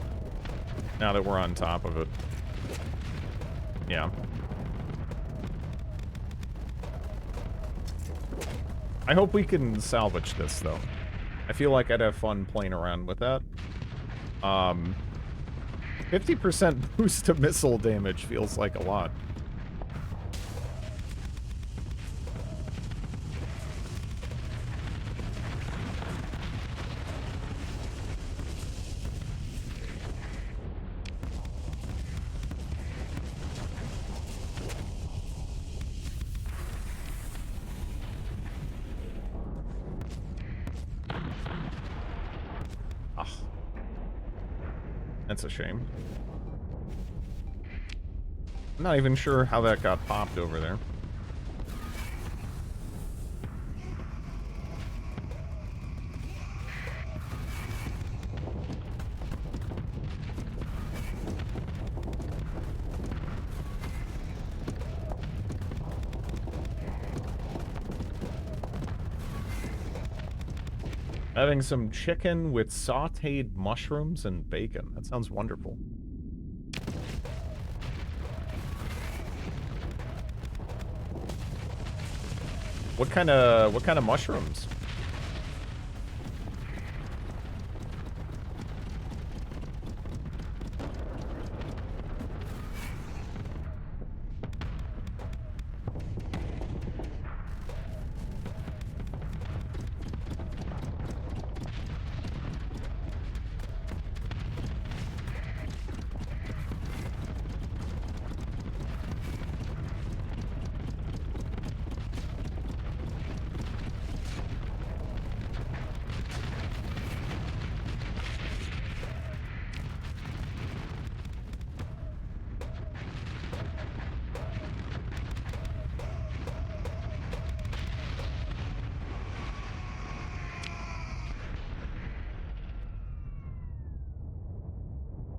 Now that we're on top of it. Yeah. I hope we can salvage this, though. I feel like I'd have fun playing around with that. 50% boost to missile damage feels like a lot. That's a shame. I'm not even sure how that got popped over there. Having some chicken with sauteed mushrooms and bacon. That sounds wonderful. What kind of mushrooms?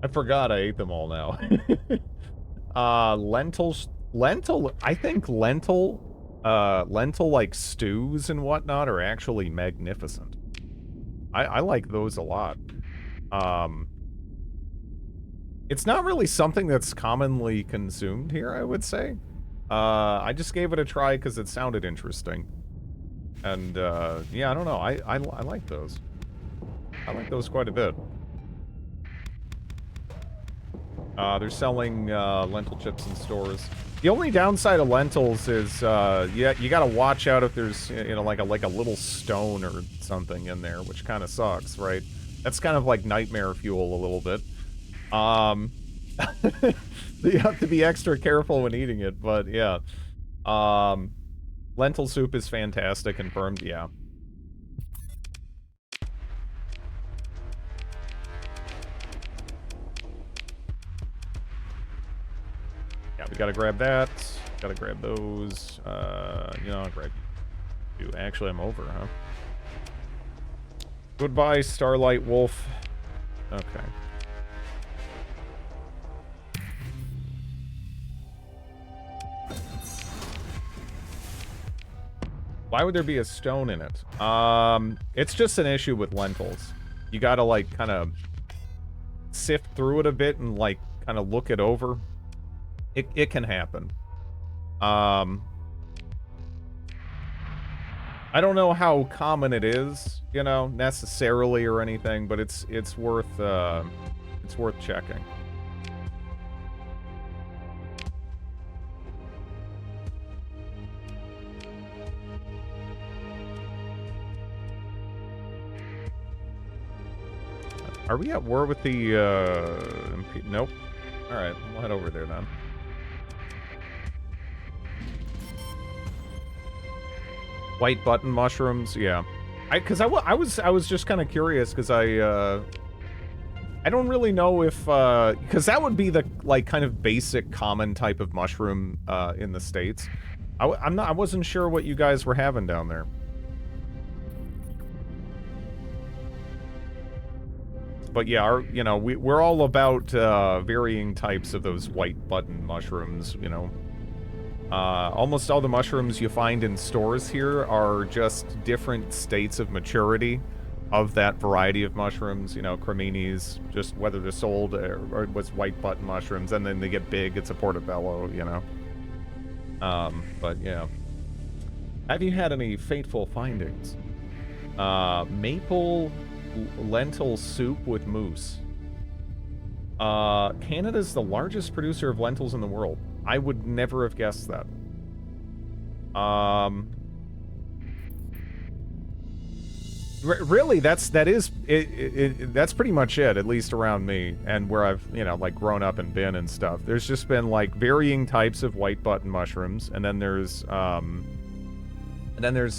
I forgot I ate them all now. Lentils, I think lentil like stews and whatnot are actually magnificent. I like those a lot. It's not really something that's commonly consumed here, I would say. I just gave it a try because it sounded interesting. And, yeah, I don't know. I like those. I like those quite a bit. They're selling lentil chips in stores. The only downside of lentils is, yeah, you gotta watch out if there's, you know, like a little stone or something in there, which kind of sucks, right? That's kind of like nightmare fuel a little bit. You have to be extra careful when eating it, but yeah. Lentil soup is fantastic, confirmed, yeah. Yeah, we gotta grab that. Gotta grab those. You know, I'll grab you. Actually, I'm over, huh? Goodbye, Starlight Wolf. Okay. Why would there be a stone in it? It's just an issue with lentils. You gotta, like, kind of sift through it a bit and, like, kind of look it over. It can happen. I don't know how common it is, you know, necessarily or anything, but it's worth checking. Are we at war with the nope. All right, we'll head over there then. White button mushrooms, yeah. I was just kind of curious because I don't really know if because that would be the like kind of basic common type of mushroom in the States. I wasn't sure what you guys were having down there. But yeah, you know, we're all about varying types of those white button mushrooms, you know. Almost all the mushrooms you find in stores here are just different states of maturity of that variety of mushrooms, you know, creminis, just whether they're sold or what's white button mushrooms, and then they get big, it's a portobello, you know. But yeah. Have you had any fateful findings? Maple lentil soup with mousse. Canada's the largest producer of lentils in the world. I would never have guessed that. Really, that's pretty much it, at least around me, and where I've, you know, like grown up and been and stuff. There's just been like varying types of white button mushrooms, and then there's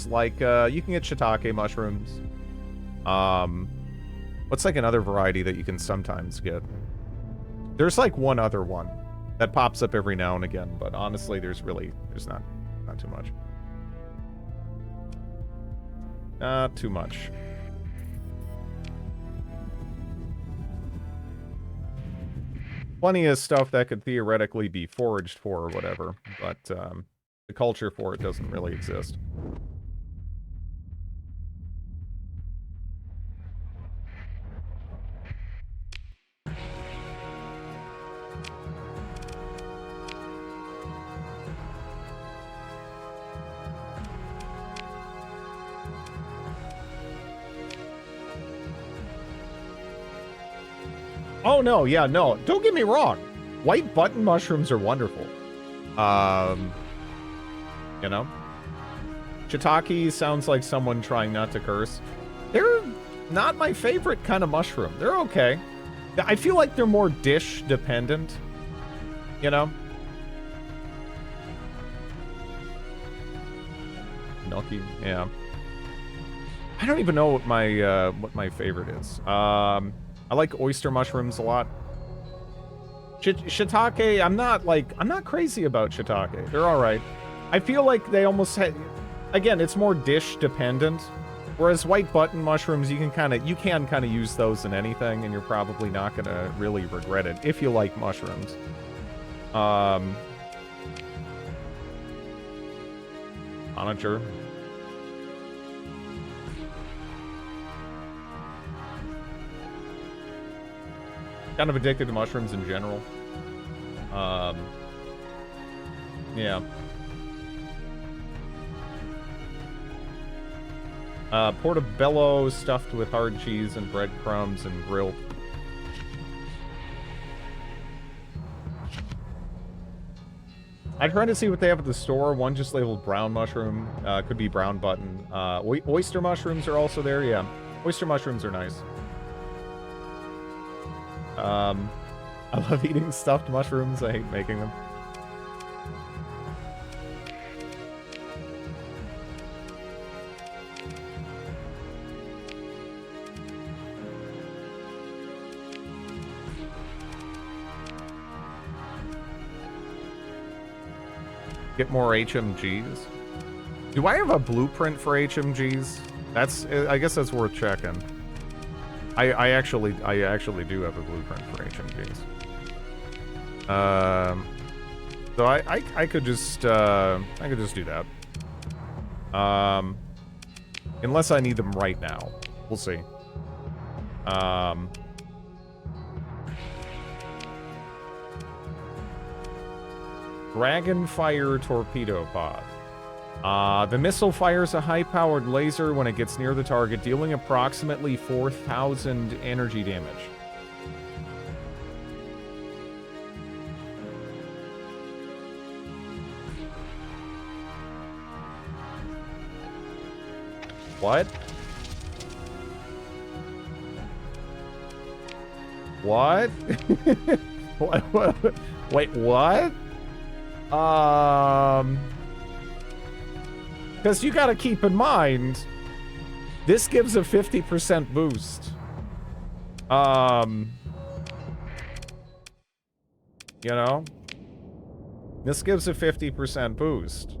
like you can get shiitake mushrooms. What's like another variety that you can sometimes get? There's like one other one that pops up every now and again, but honestly, there's not too much. Not too much. Plenty of stuff that could theoretically be foraged for or whatever, but the culture for it doesn't really exist. Oh, no, yeah, no. Don't get me wrong. White button mushrooms are wonderful. You know? Shiitake sounds like someone trying not to curse. They're not my favorite kind of mushroom. They're okay. I feel like they're more dish dependent. You know? Gnocchi, yeah. I don't even know what my favorite is. I like oyster mushrooms a lot. Shiitake, I'm not crazy about shiitake. They're all right. I feel like they almost again, it's more dish dependent. Whereas white button mushrooms, you can kind of use those in anything, and you're probably not gonna really regret it if you like mushrooms. Onager. Kind of addicted to mushrooms in general. Yeah. Portobello stuffed with hard cheese and breadcrumbs and grilled. I tried to see what they have at the store. One just labeled brown mushroom. Could be brown button. Oyster mushrooms are also there. Yeah. Oyster mushrooms are nice. I love eating stuffed mushrooms. I hate making them. Get more HMGs. Do I have a blueprint for HMGs? I guess that's worth checking. I actually do have a blueprint for HMGs. So I could just do that. Unless I need them right now. We'll see. Dragonfire torpedo pod. The missile fires a high-powered laser when it gets near the target, dealing approximately 4,000 energy damage. What? What? what? Wait, what? Because you gotta keep in mind, this gives a 50% boost. You know? This gives a 50% boost.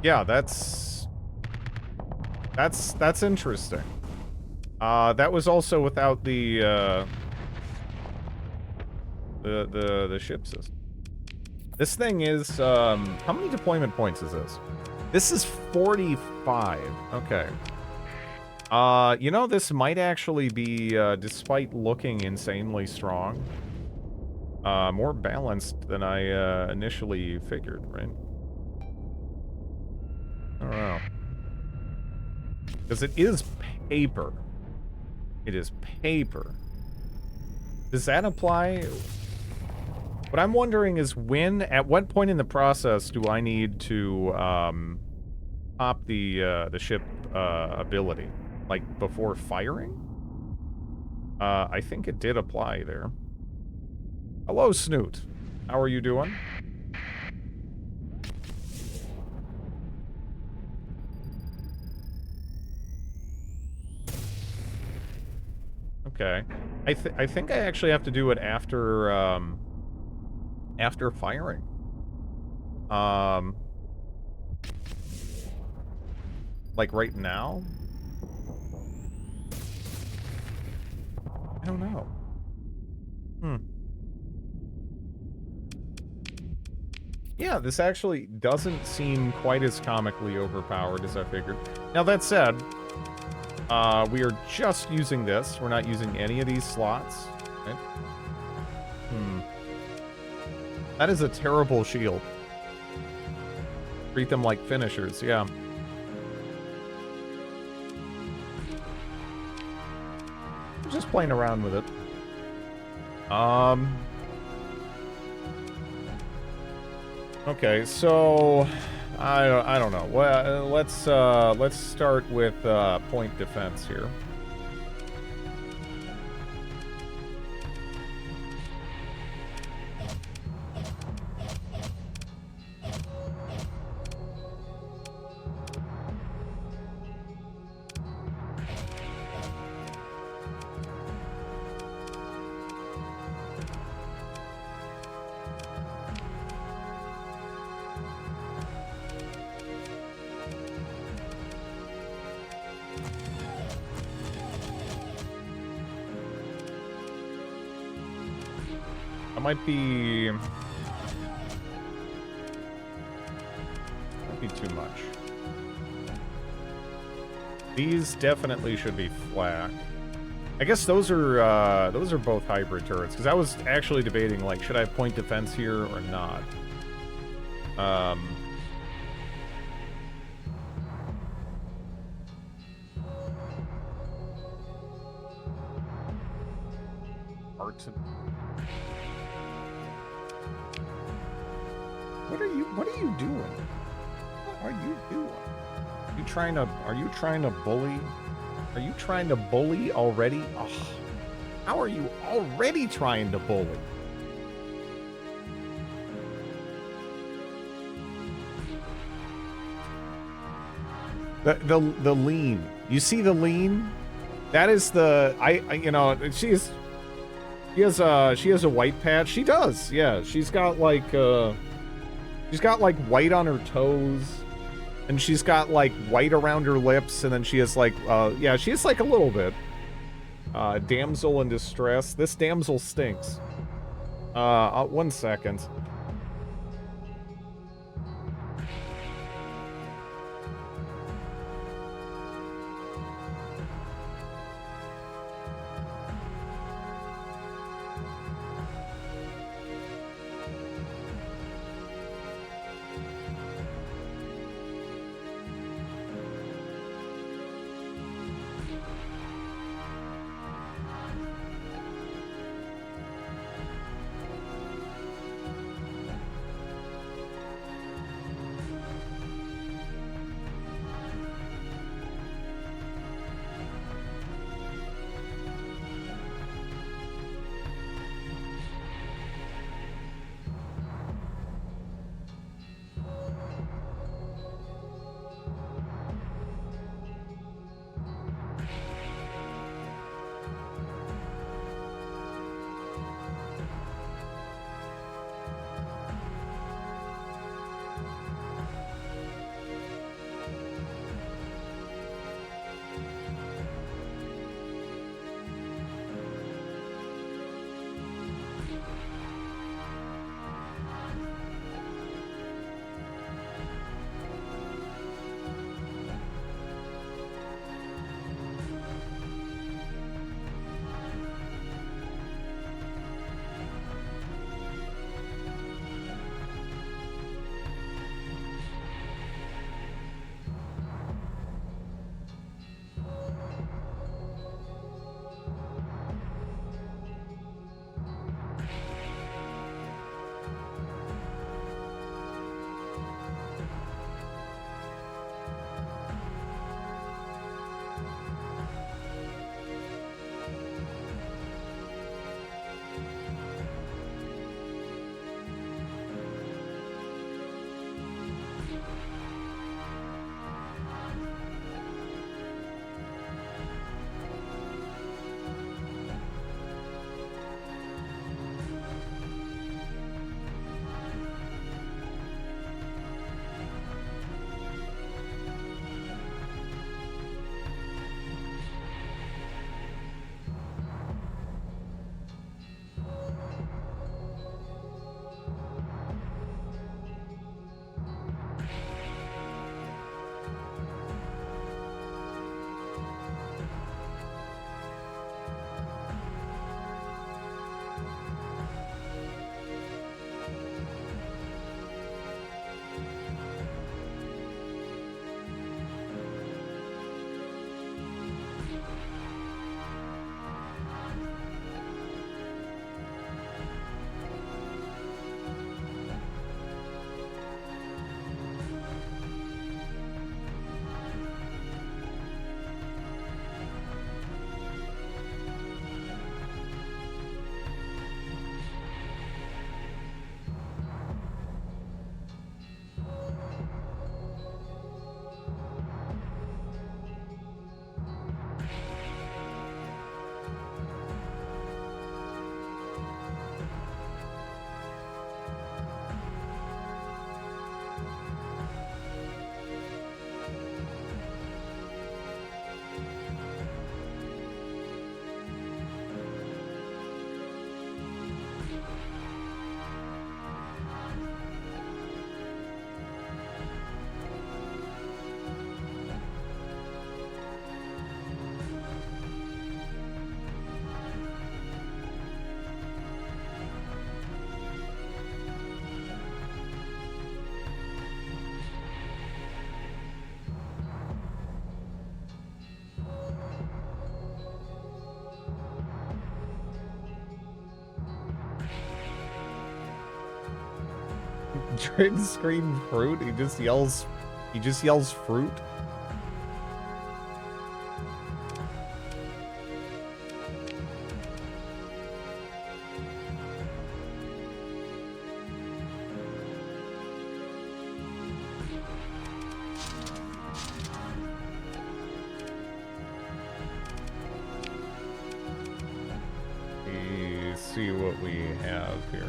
Yeah, that's interesting. That was also without the ship system. This thing is, how many deployment points is this? This is 45. Okay. You know, this might actually be, despite looking insanely strong, more balanced than I, initially figured, right? I don't know. Because it is paper. It is paper. Does that apply? What I'm wondering is at what point in the process do I need to pop the ship ability? Like before firing? I think it did apply there. Hello, Snoot. How are you doing? Okay. I think I actually have to do it after after firing. Like right now? I don't know. Yeah, this actually doesn't seem quite as comically overpowered as I figured. Now, that said, we are just using this. We're not using any of these slots. Right? That is a terrible shield. Treat them like finishers, yeah. I'm just playing around with it. Okay, so I don't know. Well, let's start with point defense here. That might be too much. These definitely should be flat. I guess those are both hybrid turrets, because I was actually debating, like, should I have point defense here or not? What are you doing? What are you doing? Are you trying to bully? Are you trying to bully already? Oh, how are you already trying to bully? The lean. You see the lean? That is the you know, she has a white patch. She does. Yeah, she's got like white on her toes, and she's got like white around her lips, and then she has like yeah, she has like a little bit. Damsel in distress. This damsel stinks. 1 second. Trig screen fruit? He just yells fruit? Let's see what we have here.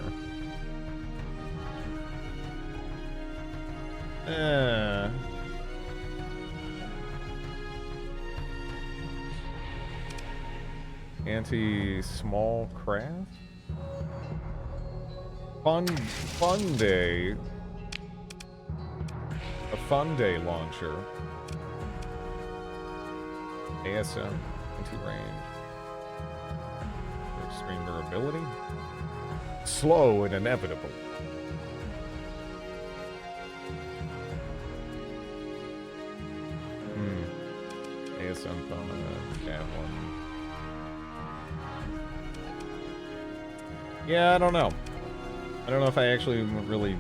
Anti-small craft? Fun day. A fun day launcher. ASM, anti-range. Extreme durability. Slow and inevitable. ASM phone, that one. Yeah, I don't know. I don't know if I actually really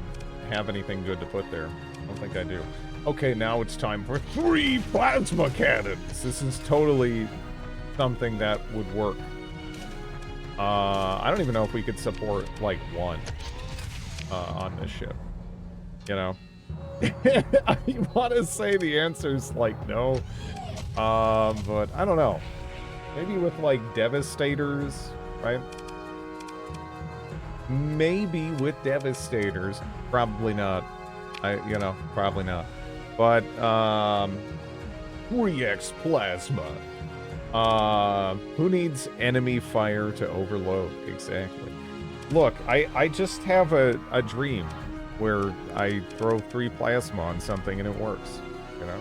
have anything good to put there. I don't think I do. Okay, now it's time for 3 plasma cannons. This is totally something that would work. I don't even know if we could support, like, 1 on this ship. You know? I want to say the answer's, like, no. But I don't know. Maybe with, like, Devastators, right? Maybe with Devastators. Probably not. Probably not. But, 3x plasma. Who needs enemy fire to overload? Exactly. Look, I just have a dream where I throw 3 plasma on something and it works, you know?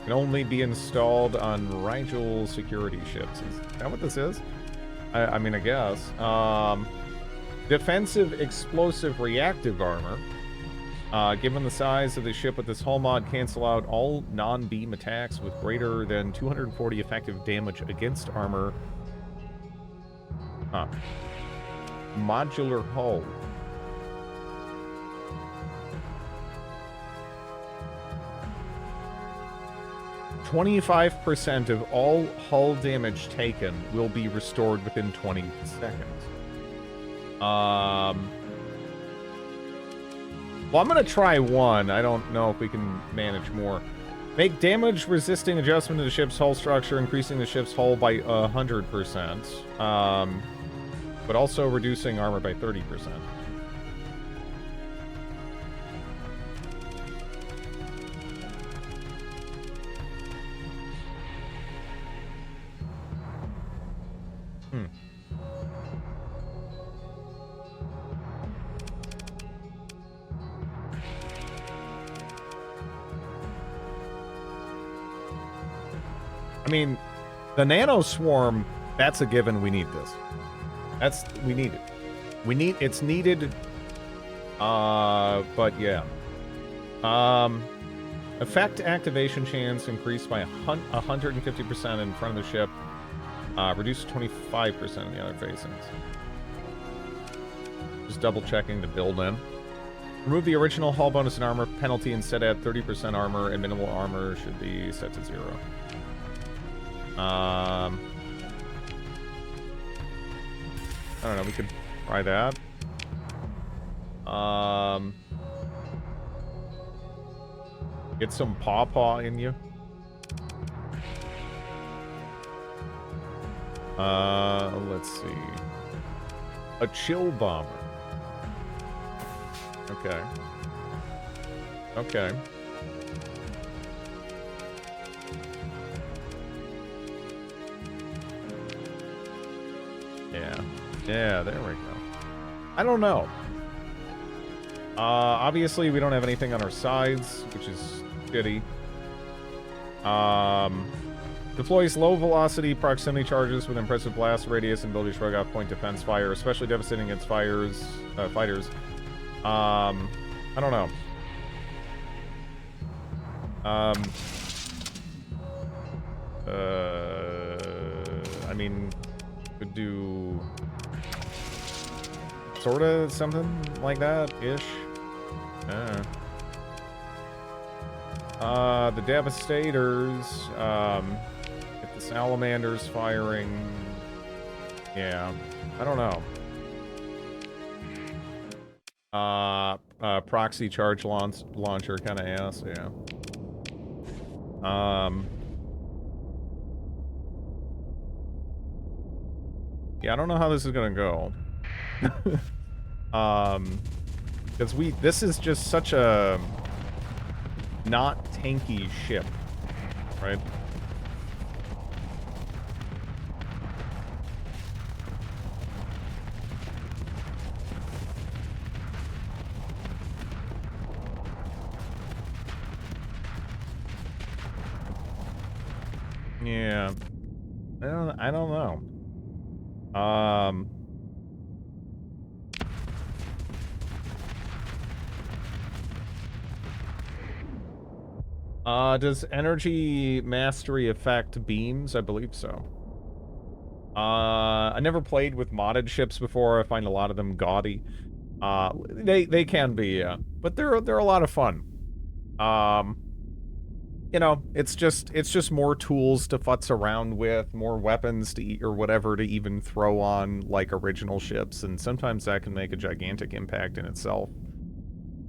Can only be installed on Rigel security ships. Is that what this is? I mean, I guess. Defensive explosive reactive armor. Given the size of the ship with this hull mod, cancel out all non-beam attacks with greater than 240 effective damage against armor. Huh. Modular hull. "25% of all hull damage taken will be restored within 20 seconds. Well, I'm going to try 1. I don't know if we can manage more. Make damage-resisting adjustment to the ship's hull structure, increasing the ship's hull by 100%. But also reducing armor by 30%. I mean, the Nano Swarm, that's a given. We need this. We need it. It's needed. But yeah. Effect activation chance increased by 150% in front of the ship. Reduced to 25% in the other facings. Just double checking the build in. Remove the original hull bonus and armor penalty. Instead add 30% armor, and minimal armor should be set to 0. I don't know, we could try that. Get some pawpaw in you. Let's see. A chill bomber. Okay. Okay. Yeah, there we go. I don't know. Obviously, we don't have anything on our sides, which is shitty. Deploys low-velocity proximity charges with impressive blast radius and ability to shrug off point defense fire, especially devastating against fighters. I don't know. I mean, could do Sorta something like that, ish. The Devastators, get the Salamanders firing. Yeah, I don't know. Proxy charge launcher kind of ass, yeah. Yeah, I don't know how this is gonna go. Because this is just such a not tanky ship, right? Yeah. I don't know. Does energy mastery affect beams? I believe so. I never played with modded ships before. I find a lot of them gaudy. They can be, yeah. But they're a lot of fun. You know, it's just more tools to futz around with, more weapons to or whatever to even throw on like original ships, and sometimes that can make a gigantic impact in itself.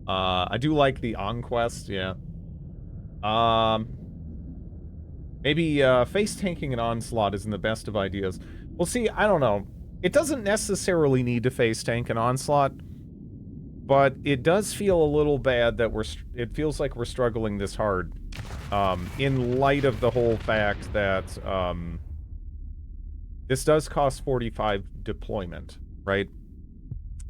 I do like the Onquest, yeah. Maybe face tanking an Onslaught isn't the best of ideas. Well, see, I don't know. It doesn't necessarily need to face tank an Onslaught, but it does feel a little bad that it feels like we're struggling this hard. In light of the whole fact that, this does cost 45 deployment, right?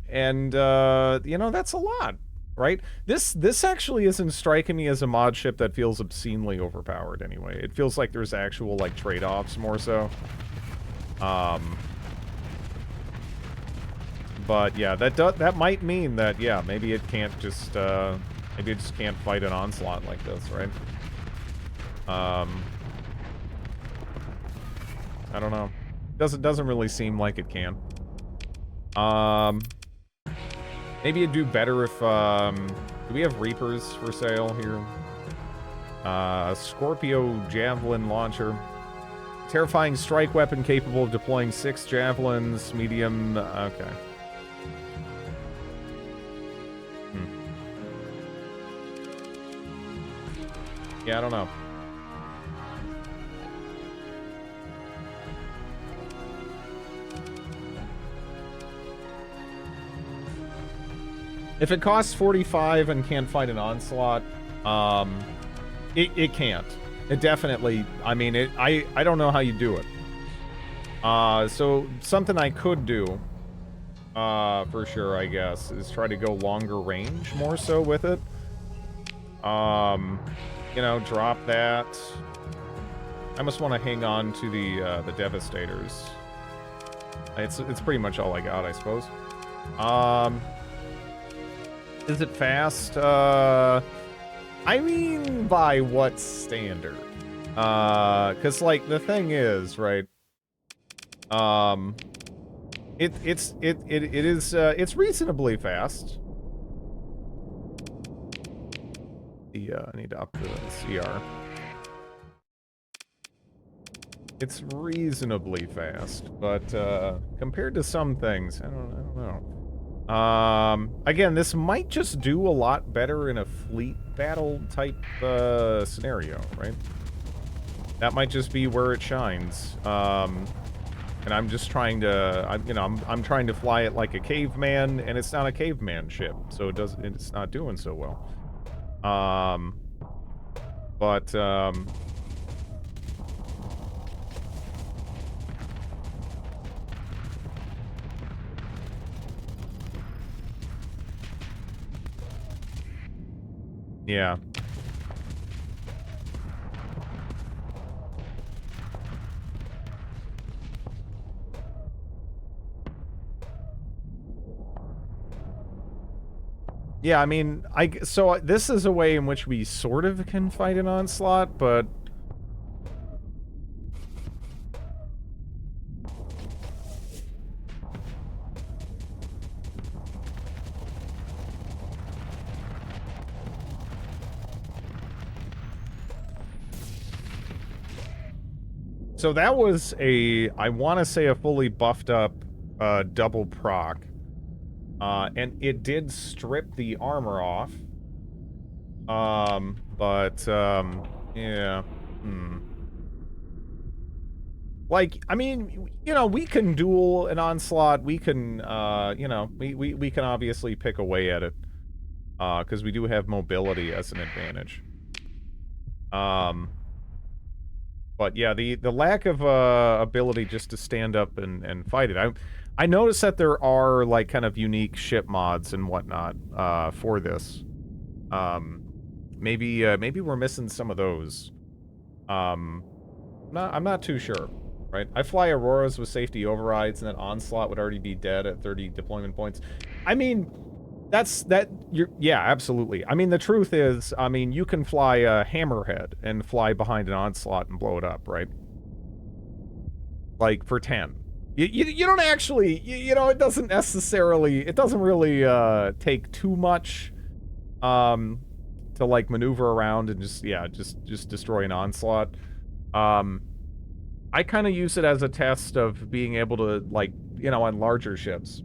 And, you know, that's a lot, right? This actually isn't striking me as a mod ship that feels obscenely overpowered anyway. It feels like there's actual, like, trade-offs more so. But, yeah, that might mean that, yeah, maybe it can't just, maybe it just can't fight an Onslaught like this, right? I don't know. Doesn't really seem like it can. Maybe it'd do better if, do we have Reapers for sale here? Scorpio Javelin Launcher. Terrifying strike weapon capable of deploying 6 javelins, medium, okay. Yeah, I don't know. If it costs 45 and can't fight an Onslaught, it can't. It definitely, I mean, I don't know how you do it. So something I could do, for sure, I guess, is try to go longer range more so with it. You know, drop that. I must want to hang on to the Devastators. It's pretty much all I got, I suppose. Is it fast? I mean, by what standard? Cause like the thing is, right? It's reasonably fast. I need to up the CR. It's reasonably fast, but compared to some things, I don't know. Again, this might just do a lot better in a fleet battle type scenario, right? That might just be where it shines. And I'm just trying to, I'm trying to fly it like a caveman, and it's not a caveman ship, so it's not doing so well. Yeah. Yeah, I mean, so this is a way in which we sort of can fight an Onslaught, but So that was a, I want to say a fully buffed up double proc. And it did strip the armor off. Yeah. Like, I mean, you know, we can duel an onslaught. We can, you know, we can obviously pick away at it. Because we do have mobility as an advantage. But yeah, the lack of ability just to stand up and fight it. I noticed that there are like kind of unique ship mods and whatnot for this. Maybe we're missing some of those. I'm not too sure. Right? I fly Auroras with safety overrides, and that onslaught would already be dead at 30 deployment points. I mean, yeah, absolutely. I mean, the truth is, I mean, you can fly a Hammerhead and fly behind an onslaught and blow it up, right? Like, for 10. You don't actually, you know, it doesn't really take too much, to, like, maneuver around and just destroy an onslaught. I kind of use it as a test of being able to, like, you know, on larger ships.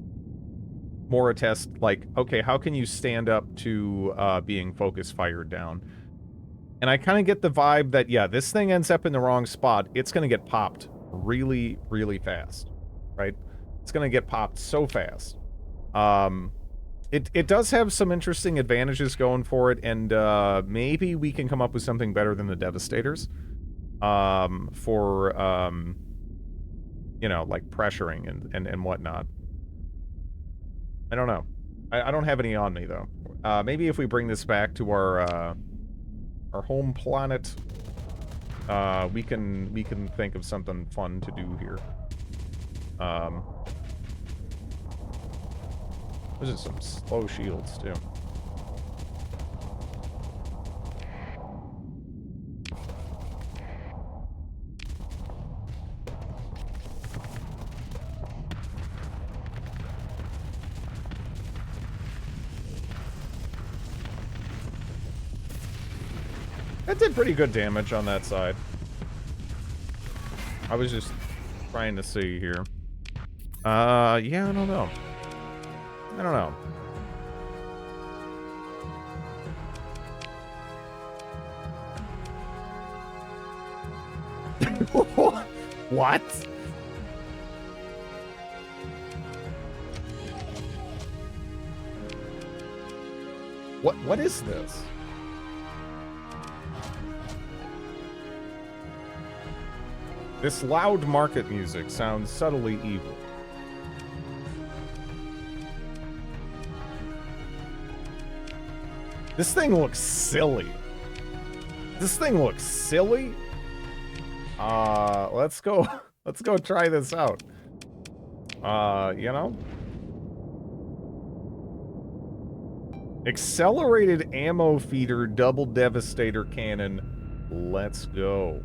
More a test, like, okay, how can you stand up to being focus fired down? And I kind of get the vibe that, yeah, this thing ends up in the wrong spot, it's going to get popped really, really fast, right? It's going to get popped so fast. It does have some interesting advantages going for it, and maybe we can come up with something better than the Devastators. For, you know, like pressuring and whatnot. I don't know. I don't have any on me, though. Maybe if we bring this back to our home planet, we can think of something fun to do here. Those are some slow shields, too. That did pretty good damage on that side. I was just trying to see here. Yeah, I don't know. I don't know. What? What is this? This loud market music sounds subtly evil. This thing looks silly. This thing looks silly? Let's go try this out. You know? Accelerated ammo feeder double devastator cannon. Let's go.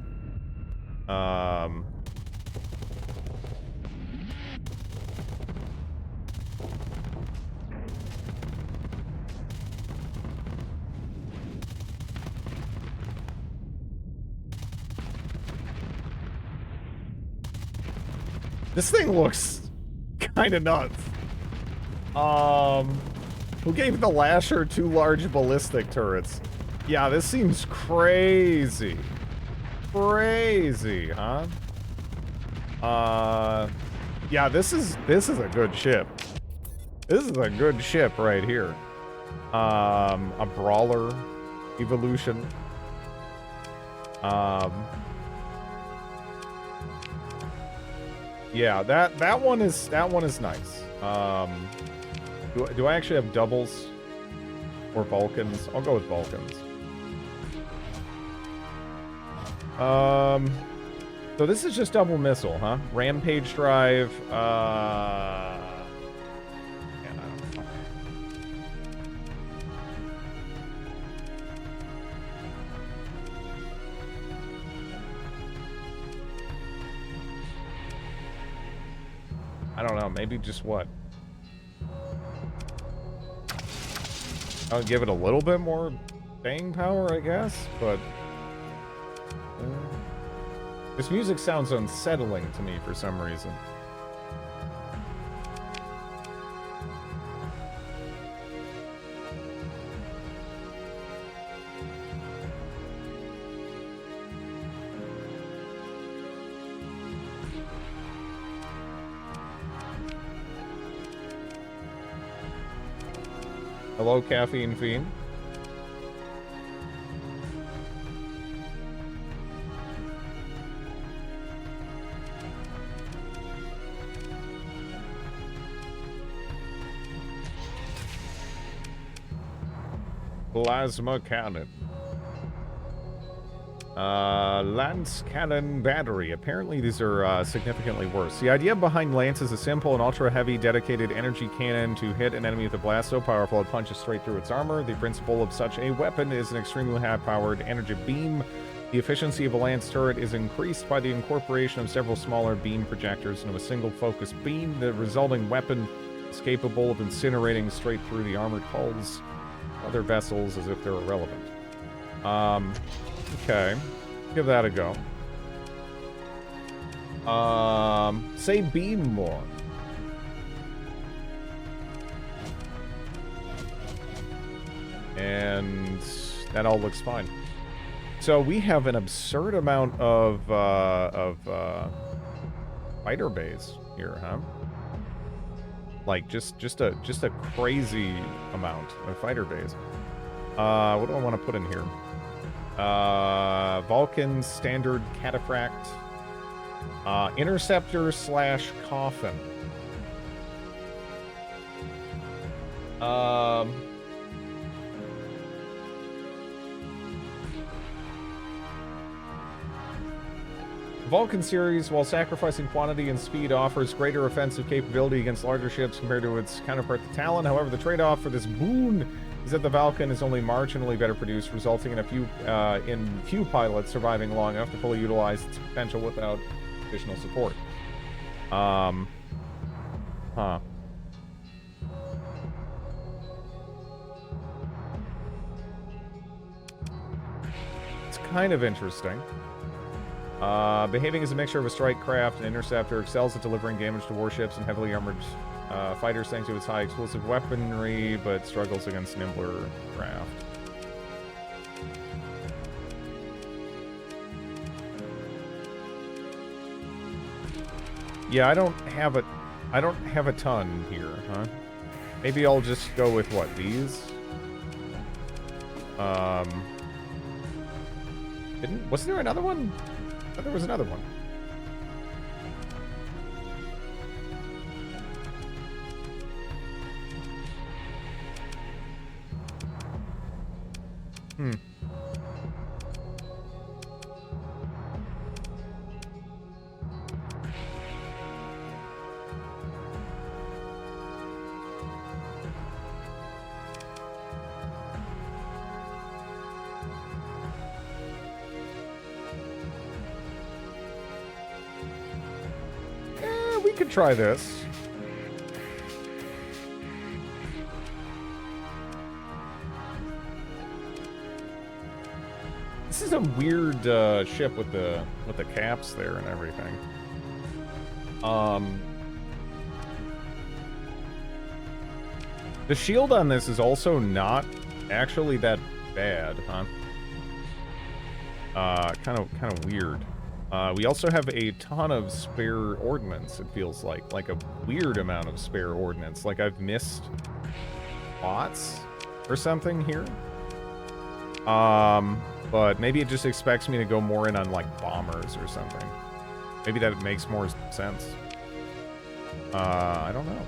This thing looks kind of nuts. Who gave the Lasher 2 large ballistic turrets? Yeah, this seems crazy. Crazy, huh? Yeah, this is a good ship. This is a good ship right here. A brawler evolution. Yeah, that one is nice. Do I actually have doubles or Vulcans? I'll go with Vulcans. So this is just double missile, huh? Rampage drive, yeah, I don't know, maybe just what? I'll give it a little bit more bang power, I guess, but... This music sounds unsettling to me for some reason. Hello, Caffeine Fiend. Plasma cannon. Lance cannon battery. Apparently these are significantly worse. The idea behind Lance is a simple and ultra-heavy dedicated energy cannon to hit an enemy with a blast so powerful it punches straight through its armor. The principle of such a weapon is an extremely high-powered energy beam. The efficiency of a Lance turret is increased by the incorporation of several smaller beam projectors into a single focused beam. The resulting weapon is capable of incinerating straight through the armored hulls of other vessels as if they're irrelevant. Okay. Give that a go. Say beam more. And that all looks fine. So we have an absurd amount of fighter bays here, huh? Like just a crazy amount of fighter bays. What do I want to put in here? Vulcan standard cataphract. Interceptor / coffin. Vulcan series, while sacrificing quantity and speed, offers greater offensive capability against larger ships compared to its counterpart, the Talon. However, the trade-off for this boon is that the Vulcan is only marginally better produced, resulting in few pilots surviving long enough to fully utilize its potential without additional support. It's kind of interesting. Behaving as a mixture of a strike craft and interceptor, excels at delivering damage to warships and heavily armored fighters thanks to its high explosive weaponry, but struggles against nimbler craft. Yeah, I don't have a ton here, huh? Maybe I'll just go with what, these? Wasn't there another one? I thought there was another one. We could try this. This is a weird ship with the caps there and everything. The shield on this is also not actually that bad, huh? Kind of weird. We also have a ton of spare ordnance, it feels like a weird amount of spare ordnance. Like I've missed spots or something here. But maybe it just expects me to go more in on like bombers or something. Maybe that makes more sense. I don't know.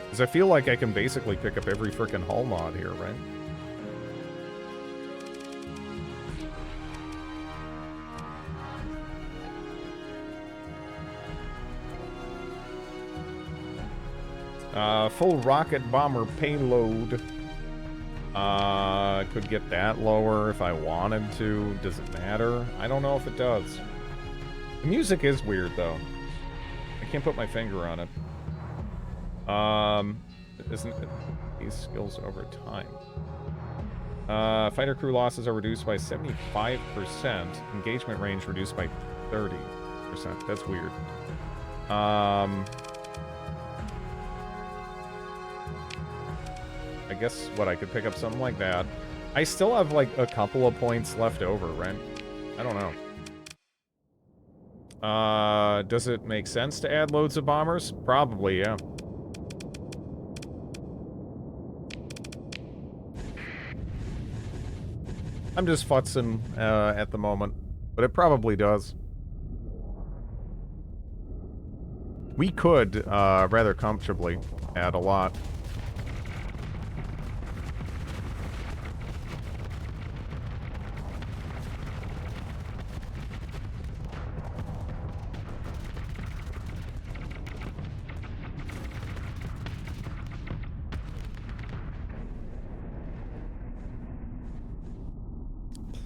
Because I feel like I can basically pick up every frickin' hull mod here, right? Full rocket bomber payload. Could get that lower if I wanted to. Does it matter? I don't know if it does. The music is weird, though. I can't put my finger on it. Isn't it these skills over time? Fighter crew losses are reduced by 75%. Engagement range reduced by 30%. That's weird. I guess, what, I could pick up something like that. I still have, like, a couple of points left over, right? I don't know. Does it make sense to add loads of bombers? Probably, yeah. I'm just futzing, at the moment. But it probably does. We could, rather comfortably add a lot.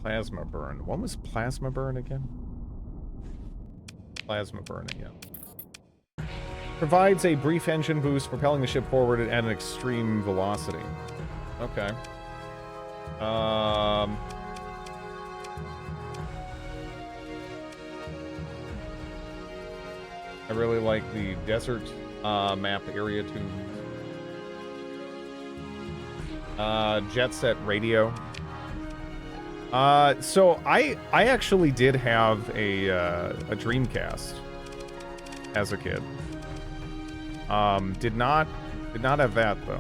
Plasma burn. What was plasma burn again? Plasma burn again. Provides a brief engine boost, propelling the ship forward at an extreme velocity. Okay. I really like the desert map area too. Jet set radio. So I actually did have a Dreamcast as a kid. Did not have that though.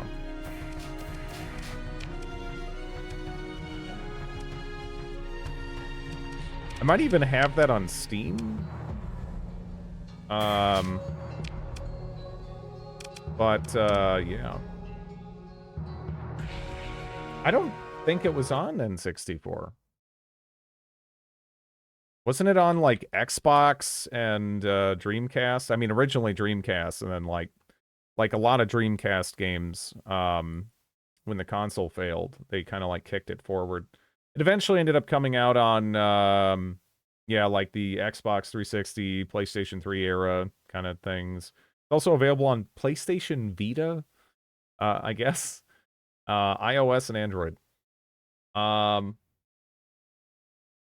I might even have that on Steam. Yeah. I don't think it was on N64. Wasn't it on, like, Xbox and, Dreamcast? I mean, originally Dreamcast, and then, like a lot of Dreamcast games, when the console failed, they kind of, like, kicked it forward. It eventually ended up coming out on, yeah, like, the Xbox 360, PlayStation 3 era kind of things. It's also available on PlayStation Vita, I guess. iOS and Android.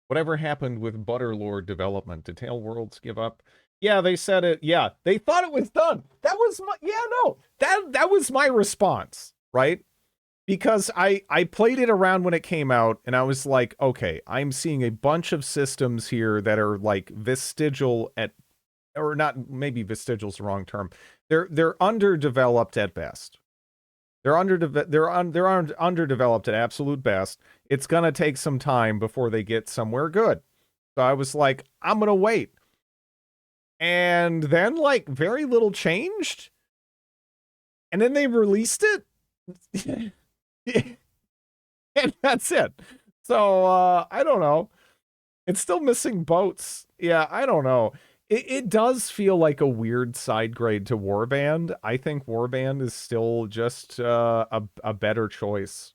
Whatever happened with Butterlord development? Did Tail Worlds give up? Yeah, they said it. Yeah, they thought it was done. That was my, yeah, no. That was my response, right? Because I played it around when it came out, and I was like, okay, I'm seeing a bunch of systems here that are like vestigial at, or not, maybe vestigial's the wrong term. They're underdeveloped at best. They're underdeveloped at absolute best. It's gonna take some time before they get somewhere good. So I was like, I'm gonna wait. And then, like, very little changed. And then they released it. And that's it. So, I don't know. It's still missing boats. Yeah, I don't know. It does feel like a weird side grade to Warband. I think Warband is still just a better choice,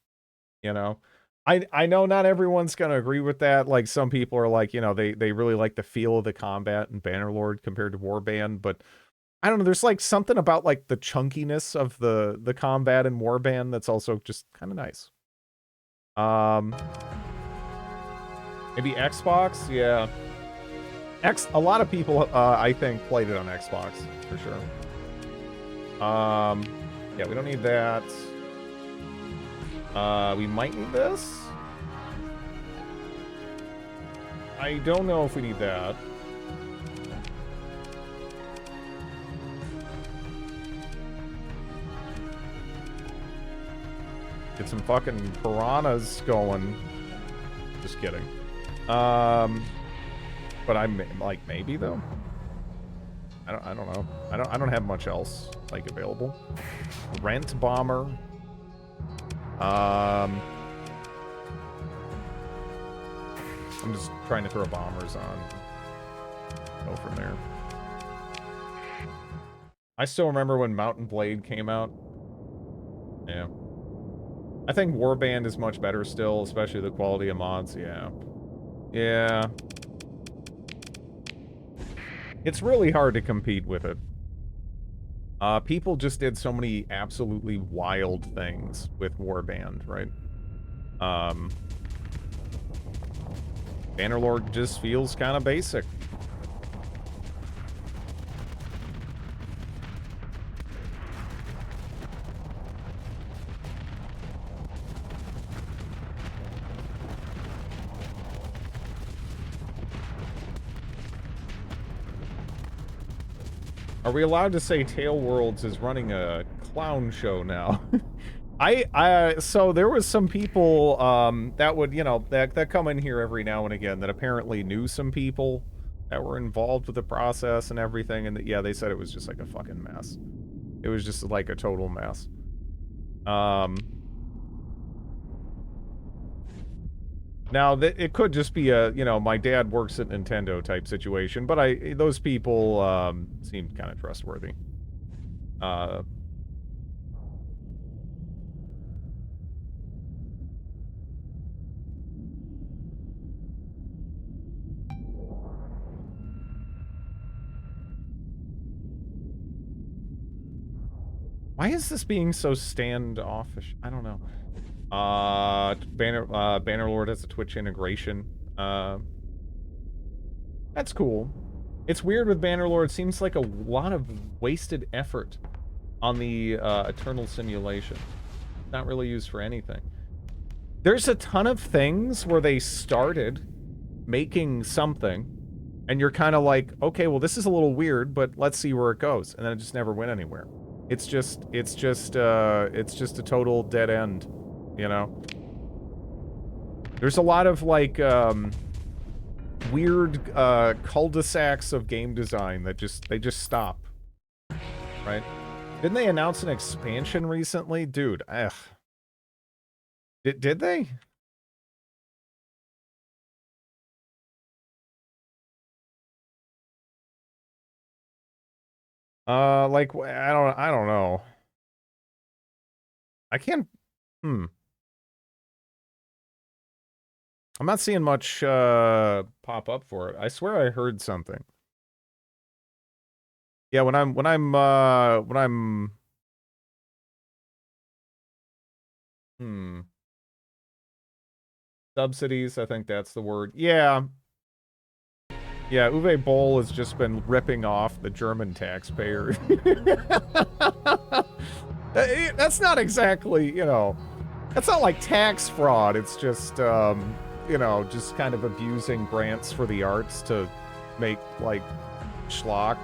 you know? I know not everyone's going to agree with that. Like, some people are like, you know, they really like the feel of the combat in Bannerlord compared to Warband, but I don't know, there's like something about like the chunkiness of the combat in Warband that's also just kind of nice. Maybe Xbox? Yeah. A lot of people, I think, played it on Xbox, for sure. Yeah, we don't need that. We might need this. I don't know if we need that. Get some fucking piranhas going. Just kidding. But I'm like, maybe though. I don't know. I don't have much else like available. Rent bomber. I'm just trying to throw bombers on. Go from there. I still remember when Mountain Blade came out. Yeah. I think Warband is much better still, especially the quality of mods. Yeah. Yeah. It's really hard to compete with it. People just did so many absolutely wild things with Warband, right? Bannerlord just feels kind of basic. Are we allowed to say Tail Worlds is running a clown show now? So there was some people, that would, you know, that come in here every now and again that apparently knew some people that were involved with the process and everything, and yeah, they said it was just like a fucking mess. It was just like a total mess. Now, it could just be a, you know, my dad works at Nintendo type situation, but those people, seemed kind of trustworthy. Why is this being so standoffish? I don't know. Bannerlord has a Twitch integration. That's cool. It's weird with Bannerlord. It seems like a lot of wasted effort on the Eternal Simulation. Not really used for anything. There's a ton of things where they started making something, and you're kind of like, okay, well, this is a little weird, but let's see where it goes. And then it just never went anywhere. It's just a total dead end, you know? There's a lot of, like, weird, cul-de-sacs of game design that they just stop. Right? Didn't they announce an expansion recently? Dude, ugh. Did they? Like, I don't know. I can't, I'm not seeing much, pop up for it. I swear I heard something. Yeah, when I'm, subsidies, I think that's the word. Yeah. Yeah, Uwe Boll has just been ripping off the German taxpayer. That's not exactly, you know, that's not like tax fraud. It's just, you know, just kind of abusing grants for the arts to make, like, schlock.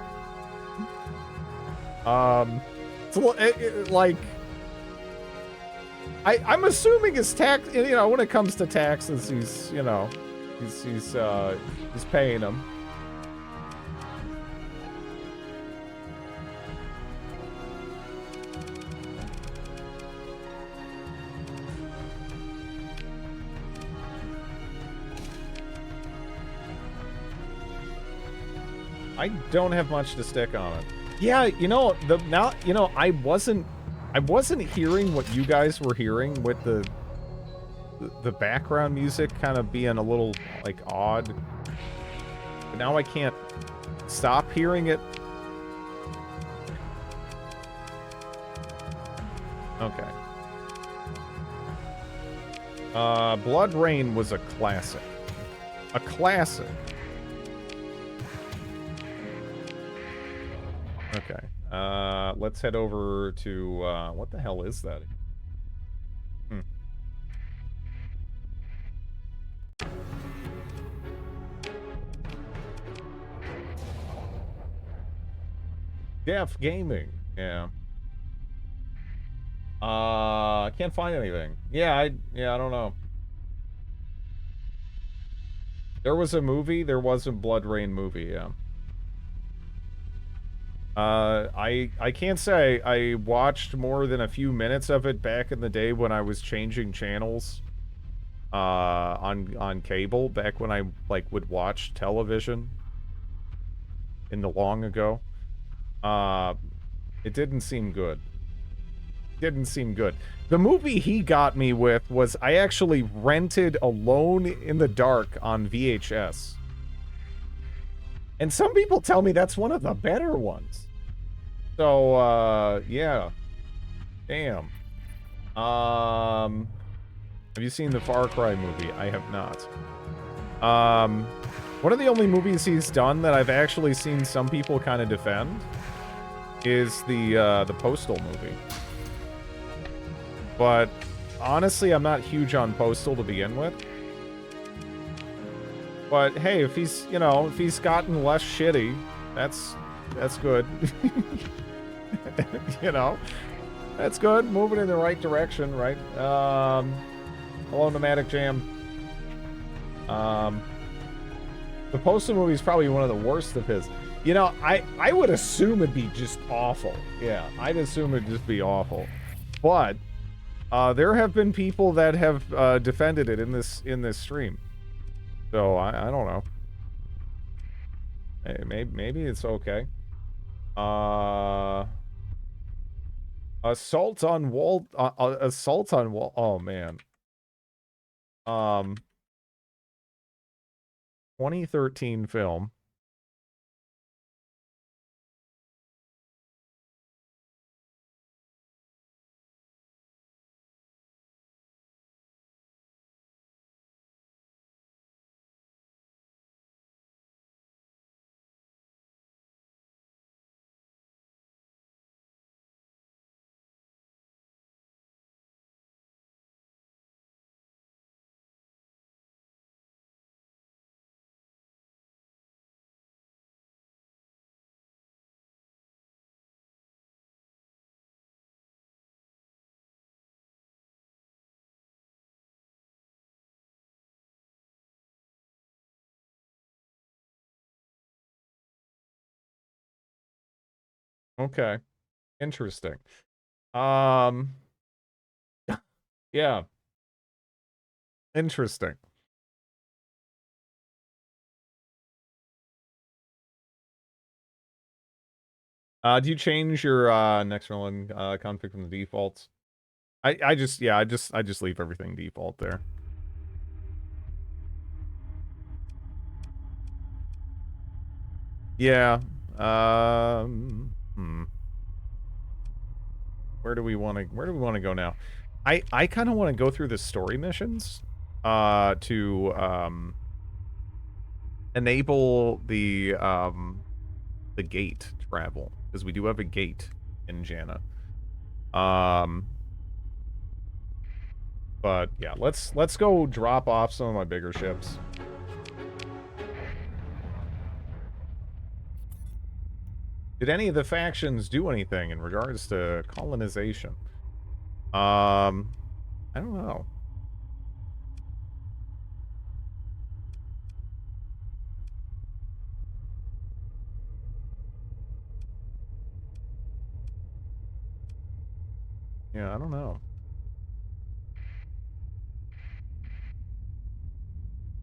Like, I'm assuming his tax, you know, when it comes to taxes, he's, you know, he's paying them. I don't have much to stick on it. Yeah, you know, I wasn't hearing what you guys were hearing with the background music kind of being a little, like, odd. But now I can't stop hearing it. Okay. Blood Rain was a classic. A classic. Okay. Let's head over to, what the hell is that? Def Gaming. Yeah. I can't find anything. Yeah, I don't know. There was a movie, there was a Blood Rain movie, yeah. I can't say I watched more than a few minutes of it back in the day when I was changing channels on cable, back when I, like, would watch television in the long ago. It didn't seem good. Didn't seem good. The movie he got me with was I actually rented Alone in the Dark on VHS. And some people tell me that's one of the better ones. So, yeah. Damn. Have you seen the Far Cry movie? I have not. One of the only movies he's done that I've actually seen some people kind of defend is the Postal movie. But honestly, I'm not huge on Postal to begin with. But hey, if he's, you know, if he's gotten less shitty, that's That's good. You know, that's good. Moving in the right direction, right? Hello, Nomadic Jam. The Postal movie is probably one of the worst of his. You know, I would assume it'd be just awful. Yeah, I'd assume it'd just be awful. But there have been people that have defended it in this stream. So I don't know. Hey, maybe it's okay. Assault on Wall. Assault on Wall. Oh man. 2013 film. Okay. Interesting. Yeah. Interesting. Do you change your next run config from the defaults? I just I just leave everything default there. Yeah. Where do we want to go now? I kind of want to go through the story missions to enable the gate travel, because we do have a gate in Jana. But yeah, let's go drop off some of my bigger ships. Did any of the factions do anything in regards to colonization? I don't know. Yeah, I don't know.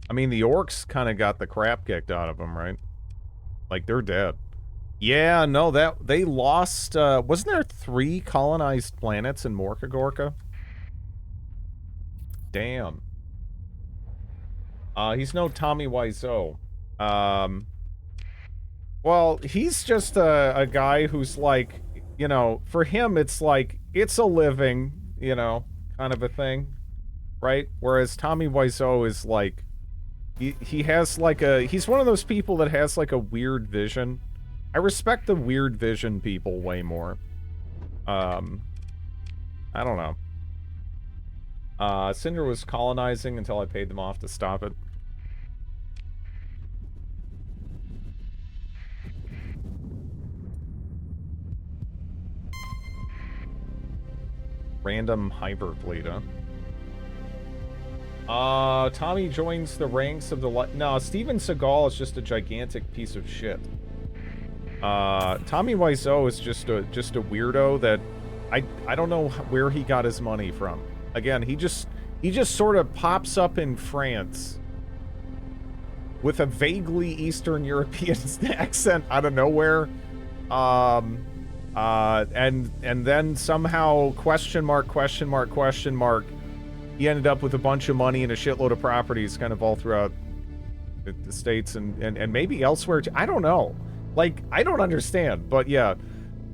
I mean, the orcs kind of got the crap kicked out of them, right? Like, they're dead. Yeah, no, that they lost, wasn't there 3 colonized planets in Morkagorka? Damn. He's no Tommy Wiseau. Well, he's just a guy who's like, you know, for him, it's like, it's a living, you know, kind of a thing, right? Whereas Tommy Wiseau is like, he has like he's one of those people that has like a weird vision. I respect the weird vision people way more. I don't know. Cinder was colonizing until I paid them off to stop it. Random hyper fleet, huh? Tommy joins the ranks of the... No, Steven Seagal is just a gigantic piece of shit. Tommy Wiseau is just a weirdo that... I don't know where he got his money from. Again, he just sort of pops up in France with a vaguely Eastern European accent out of nowhere. And then somehow question mark, he ended up with a bunch of money and a shitload of properties kind of all throughout the States and maybe elsewhere too. I don't know. Like, I don't understand. But yeah,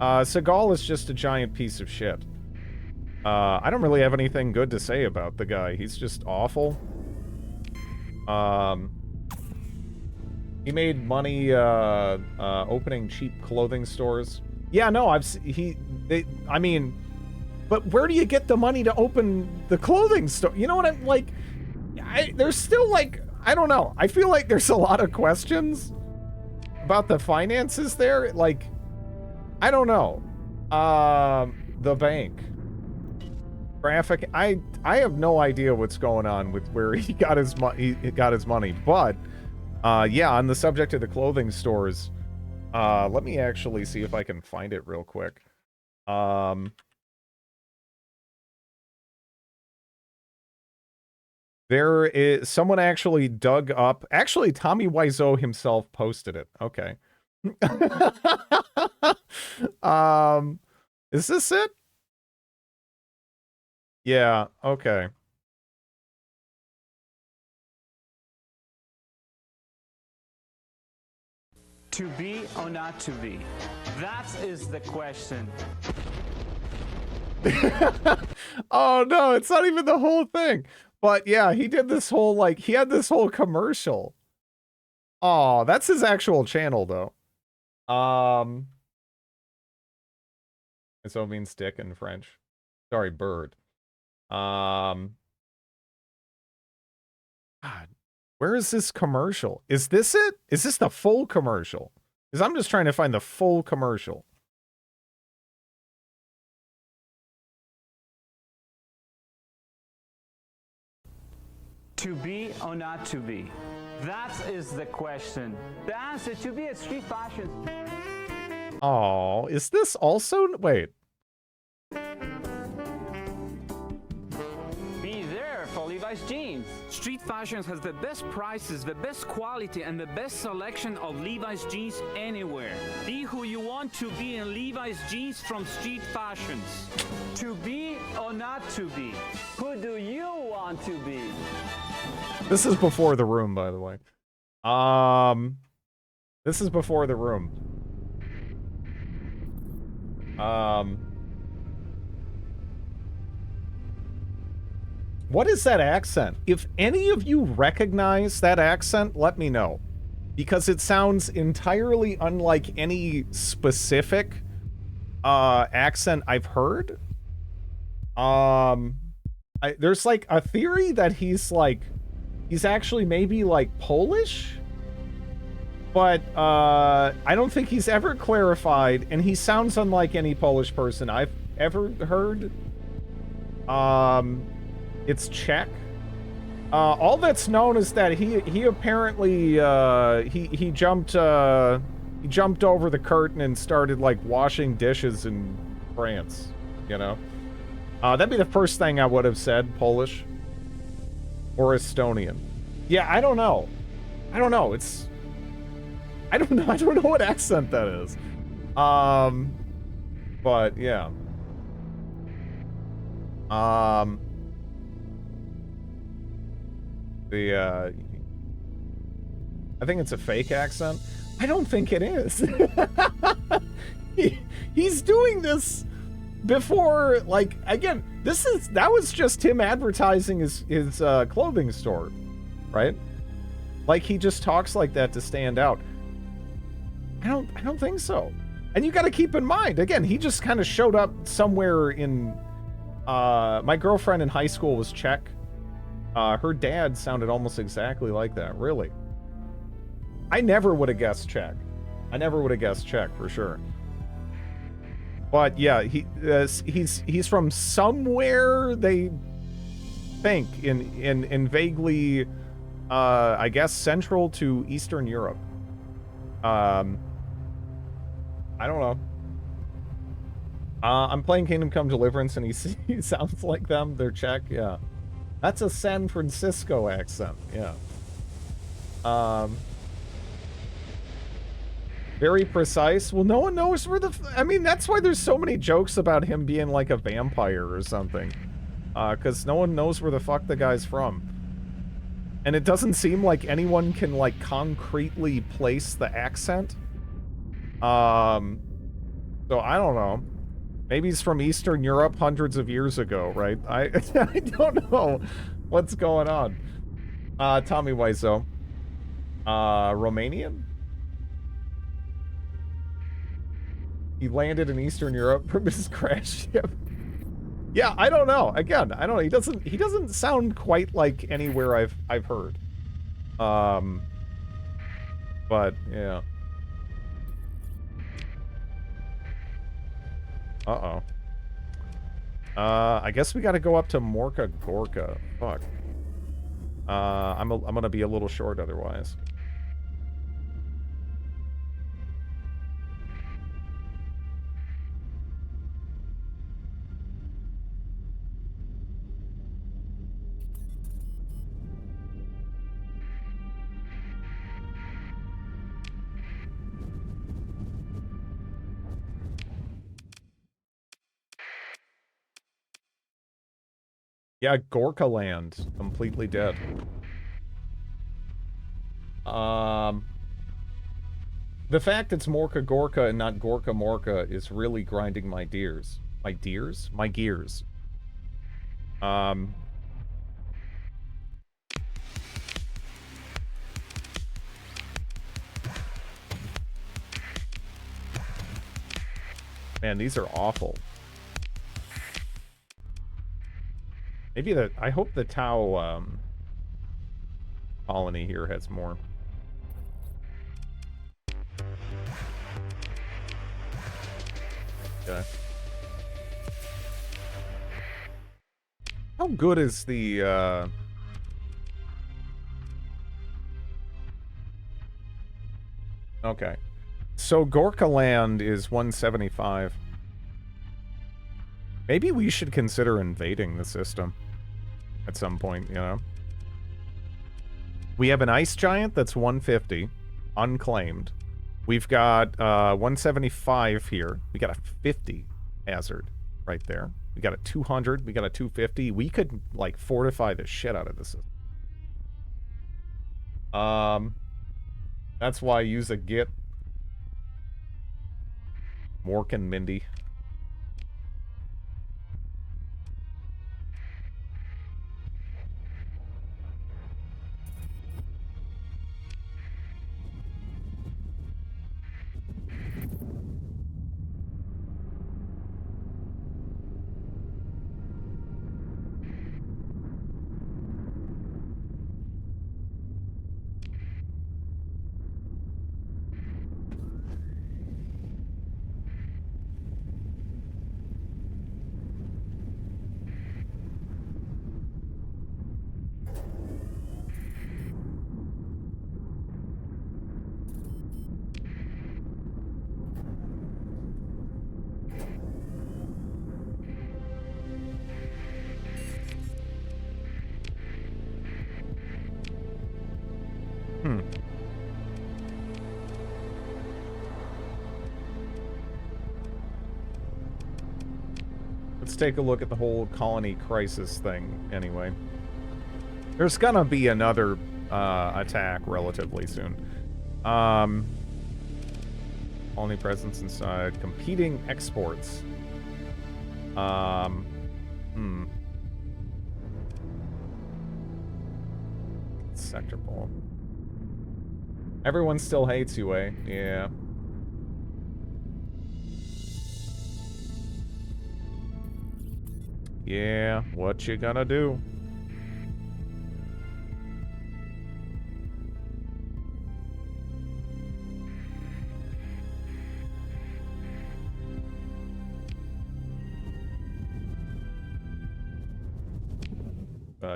Seagal is just a giant piece of shit. I don't really have anything good to say about the guy. He's just awful. He made money opening cheap clothing stores. Yeah, no, I mean, but where do you get the money to open the clothing store? You know what I'm like? There's still like, I don't know. I feel like there's a lot of questions about the finances there, like, I don't know. The bank. Graphic. I have no idea what's going on with where he got his money, but yeah, on the subject of the clothing stores, let me actually see if I can find it real quick. There is someone actually dug up. Actually, Tommy Wiseau himself posted it. Okay. Is this it? Yeah, okay. To be or not to be? That is the question. Oh no, it's not even the whole thing. But yeah, he did this whole, like, he had this whole commercial. Oh, that's his actual channel though. And so it means dick in French. Sorry, bird. God, where is this commercial? Is this it? Is this the full commercial? Because I'm just trying to find the full commercial. To be or not to be? That is the question. The answer to be a street fashion. Oh, is this also? Wait. Be there for Levi's jeans. Street Fashions has the best prices, the best quality, and the best selection of Levi's jeans anywhere. Be who you want to be in Levi's jeans from Street Fashions. To be or not to be? Who do you want to be? This is before the room, by the way. This is before the room. What is that accent? If any of you recognize that accent, let me know. Because it sounds entirely unlike any specific accent I've heard. There's like a theory that he's actually maybe like Polish, but I don't think he's ever clarified, and he sounds unlike any Polish person I've ever heard. It's Czech. All that's known is that he apparently he jumped over the curtain and started like washing dishes in France, you know. That'd be the first thing I would have said, Polish or Estonian. Yeah, I don't know. I don't know. I don't know what accent that is. But yeah. I think it's a fake accent. I don't think it is. He's doing this before, like, again, that was just him advertising his clothing store, right? Like, he just talks like that to stand out. I don't think so. And you got to keep in mind, again, he just kind of showed up somewhere in my girlfriend in high school was Czech. Her dad sounded almost exactly like that. Really, I never would have guessed Czech. I never would have guessed Czech for sure. But yeah, he's from somewhere, they think, in vaguely I guess Central to Eastern Europe. I don't know. I'm playing Kingdom Come Deliverance, and he sounds like them. They're Czech, yeah. That's a San Francisco accent, yeah. Very precise. Well, no one knows where I mean, that's why there's so many jokes about him being like a vampire or something. Because no one knows where the fuck the guy's from. And it doesn't seem like anyone can, like, concretely place the accent. So I don't know. Maybe he's from Eastern Europe hundreds of years ago, right? I don't know what's going on. Tommy Wiseau. Romanian? He landed in Eastern Europe from his crash ship. Yeah, I don't know. Again, I don't know. He doesn't sound quite like anywhere I've heard. But yeah. Uh-oh. I guess we gotta go up to Morka Gorka. Fuck. I'm gonna be a little short otherwise. Yeah, Gorka Land. Completely dead. The fact it's Morka Gorka and not Gorka Morka is really grinding my gears. My gears? My gears. Man, these are awful. Maybe I hope the Tau, colony here has more. Okay. How good is the, Okay. So Gorka Land is 175. Maybe we should consider invading the system at some point, you know? We have an ice giant that's 150, unclaimed. We've got 175 here. We got a 50 hazard right there. We got a 200. We got a 250. We could, like, fortify the shit out of this. That's why I use a Git. Mork and Mindy. Let's take a look at the whole colony crisis thing, anyway. There's gonna be another attack relatively soon. Colony presence inside. Competing exports. Sector ball. Everyone still hates you, eh? Yeah. Yeah, what you gonna do?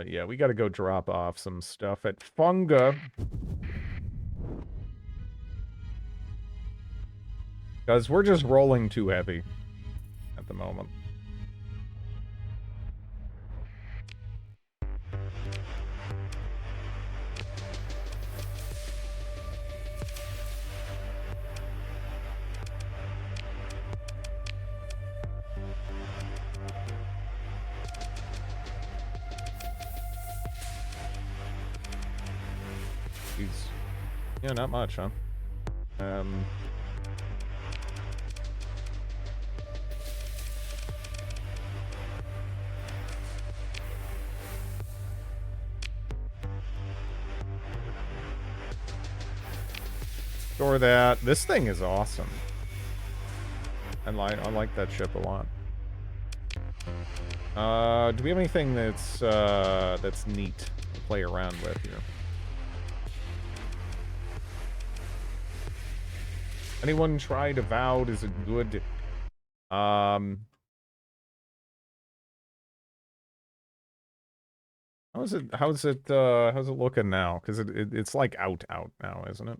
Yeah, we gotta go drop off some stuff at Funga. Because we're just rolling too heavy at the moment. Yeah, not much, huh? Store that. This thing is awesome. I like that ship a lot. Do we have anything that's neat to play around with here? Anyone tried Avowed is a good How's it looking now? Because it's like out now, isn't it?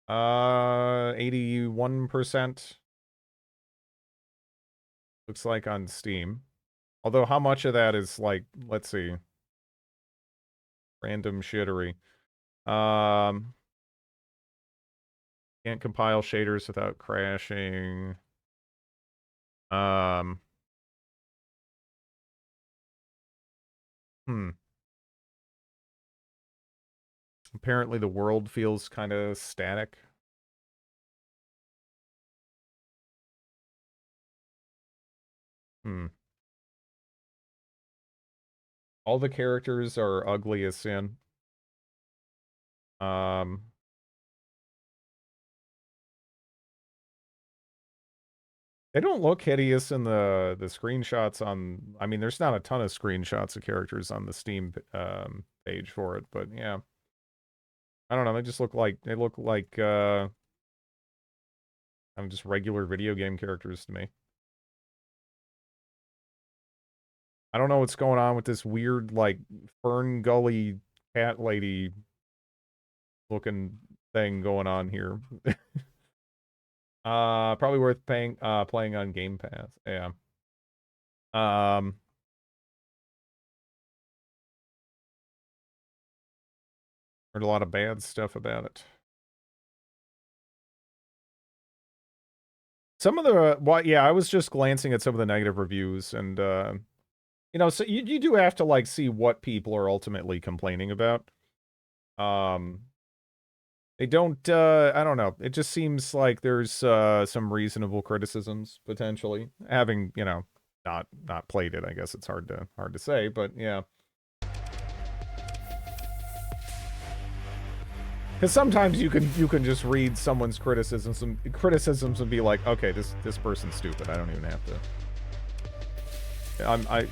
81%. Looks like on Steam. Although how much of that is like, let's see. Random shittery. Can't compile shaders without crashing. Apparently the world feels kind of static. All the characters are ugly as sin. They don't look hideous in the screenshots on... I mean, there's not a ton of screenshots of characters on the Steam page for it, but yeah. I don't know, they just look like... They look like, just regular video game characters to me. I don't know what's going on with this weird, like, Fern Gully cat lady looking thing going on here. Probably worth playing on Game Pass. Yeah. Heard a lot of bad stuff about it. Some of the, well, yeah, I was just glancing at some of the negative reviews, and you know, so you do have to like see what people are ultimately complaining about. They don't, I don't know. It just seems like there's some reasonable criticisms potentially. Having, you know, not played it, I guess it's hard to say, but yeah. Because sometimes you can just read someone's criticisms and be like, okay, this person's stupid. I don't even have to.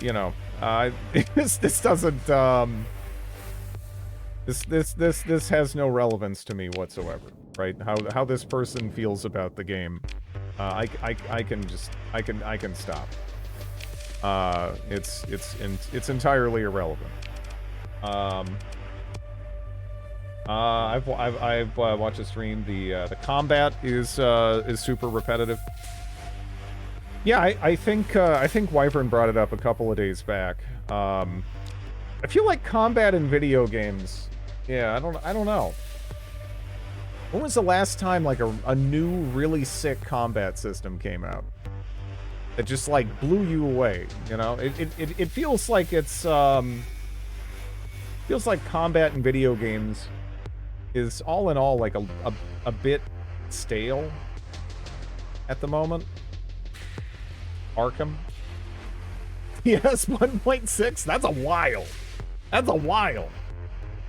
You know, this doesn't this has no relevance to me whatsoever, right? How this person feels about the game, I can stop. It's entirely irrelevant. I've watched a stream. The combat is super repetitive. Yeah, I think Wyvern brought it up a couple of days back. I feel like combat in video games. Yeah, I don't know. When was the last time like a new really sick combat system came out that just like blew you away? You know, it feels like it's feels like combat in video games is all in all like a bit stale at the moment. Arkham. Yes, 1.6. That's a while. That's a while.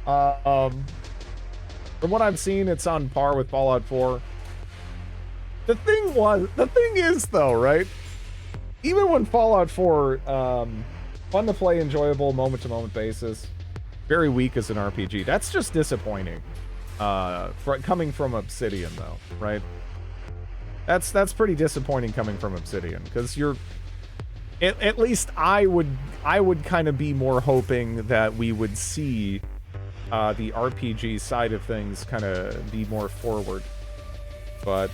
From what I've seen, it's on par with Fallout 4. The thing is though, right? Even when Fallout 4, fun to play, enjoyable, moment-to-moment basis, very weak as an RPG. That's just disappointing. Coming from Obsidian, though, right? That's pretty disappointing coming from Obsidian, because you're... At least I would kind of be more hoping that we would see the RPG side of things kind of be more forward. But,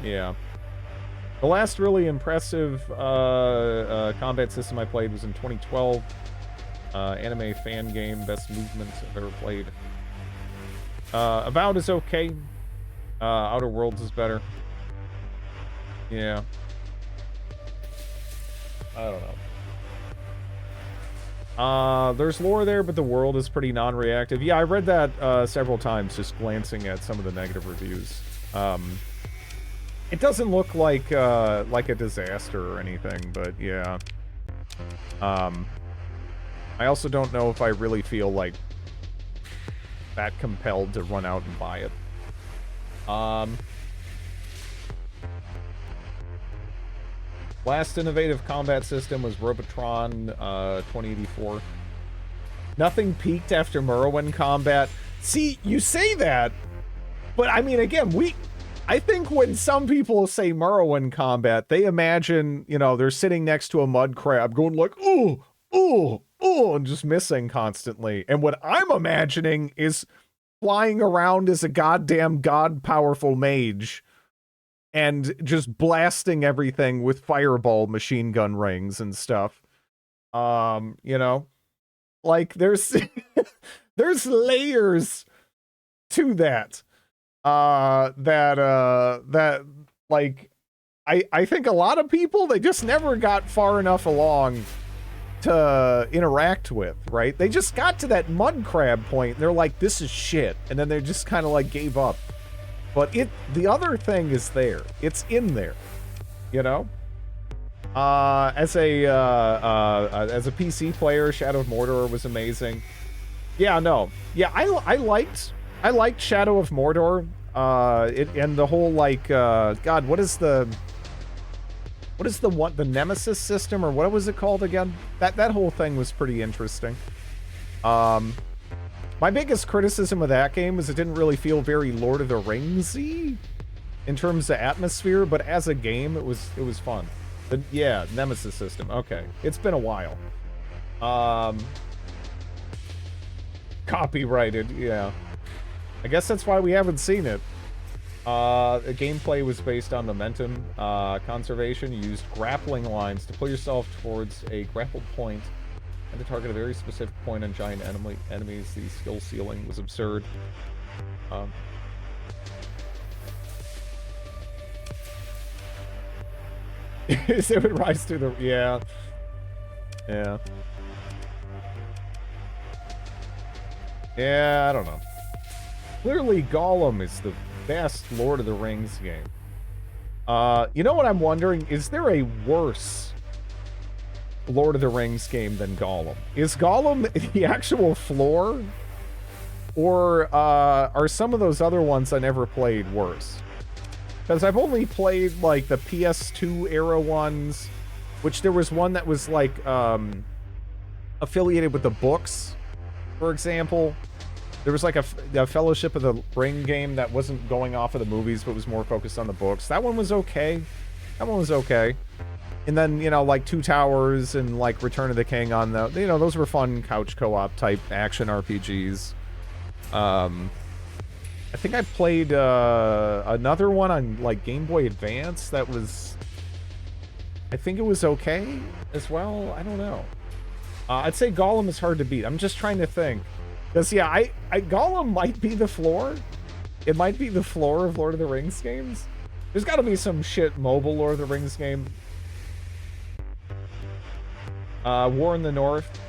yeah. The last really impressive combat system I played was in 2012. Anime fan game, best movement I've ever played. Avowed is okay. Outer Worlds is better. Yeah. I don't know. There's lore there, but the world is pretty non-reactive. Yeah, I read that several times, just glancing at some of the negative reviews. It doesn't look like a disaster or anything, but yeah. I also don't know if I really feel like that compelled to run out and buy it. Last innovative combat system was Robotron 2084. Nothing peaked after Morrowind combat. See, you say that, but I mean, again, I think when some people say Morrowind combat, they imagine, you know, they're sitting next to a mud crab going like, ooh, ooh, ooh, and just missing constantly. And what I'm imagining is flying around as a goddamn god-powerful mage and just blasting everything with fireball machine gun rings and stuff. You know, like there's there's layers to that. That like I think a lot of people, they just never got far enough along to interact with, right? They just got to that mud crab point and they're like, this is shit, and then they just kind of like gave up. But the other thing is there. It's in there, you know? As a PC player, Shadow of Mordor was amazing. Yeah, no. Yeah, I liked Shadow of Mordor. And the whole like God, what is the Nemesis system, or what was it called again? That whole thing was pretty interesting. My biggest criticism of that game was it didn't really feel very Lord of the Ringsy in terms of atmosphere, but as a game, it was fun. But yeah, Nemesis system. Okay, it's been a while. Copyrighted, yeah. I guess that's why we haven't seen it. The gameplay was based on momentum conservation. You used grappling lines to pull yourself towards a grappled point and to target a very specific point on giant enemies. The skill ceiling was absurd. It would rise to the... Yeah. Yeah. Yeah, I don't know. Clearly, Gollum is the best Lord of the Rings game. You know what I'm wondering? Is there a worse Lord of the Rings game than Gollum? Is Gollum the actual floor? Or are some of those other ones I never played worse? Because I've only played, like, the PS2 era ones, which there was one that was, like, affiliated with the books, for example. There was, like, a Fellowship of the Ring game that wasn't going off of the movies, but was more focused on the books. That one was okay. And then, you know, like, Two Towers and, like, Return of the King on the... You know, those were fun couch co-op type action RPGs. I think I played another one on, like, Game Boy Advance that was... I think it was okay as well. I don't know. I'd say Gollum is hard to beat. I'm just trying to think. Because, yeah, I Gollum might be the floor. It might be the floor of Lord of the Rings games. There's got to be some shit mobile Lord of the Rings game. War in the North.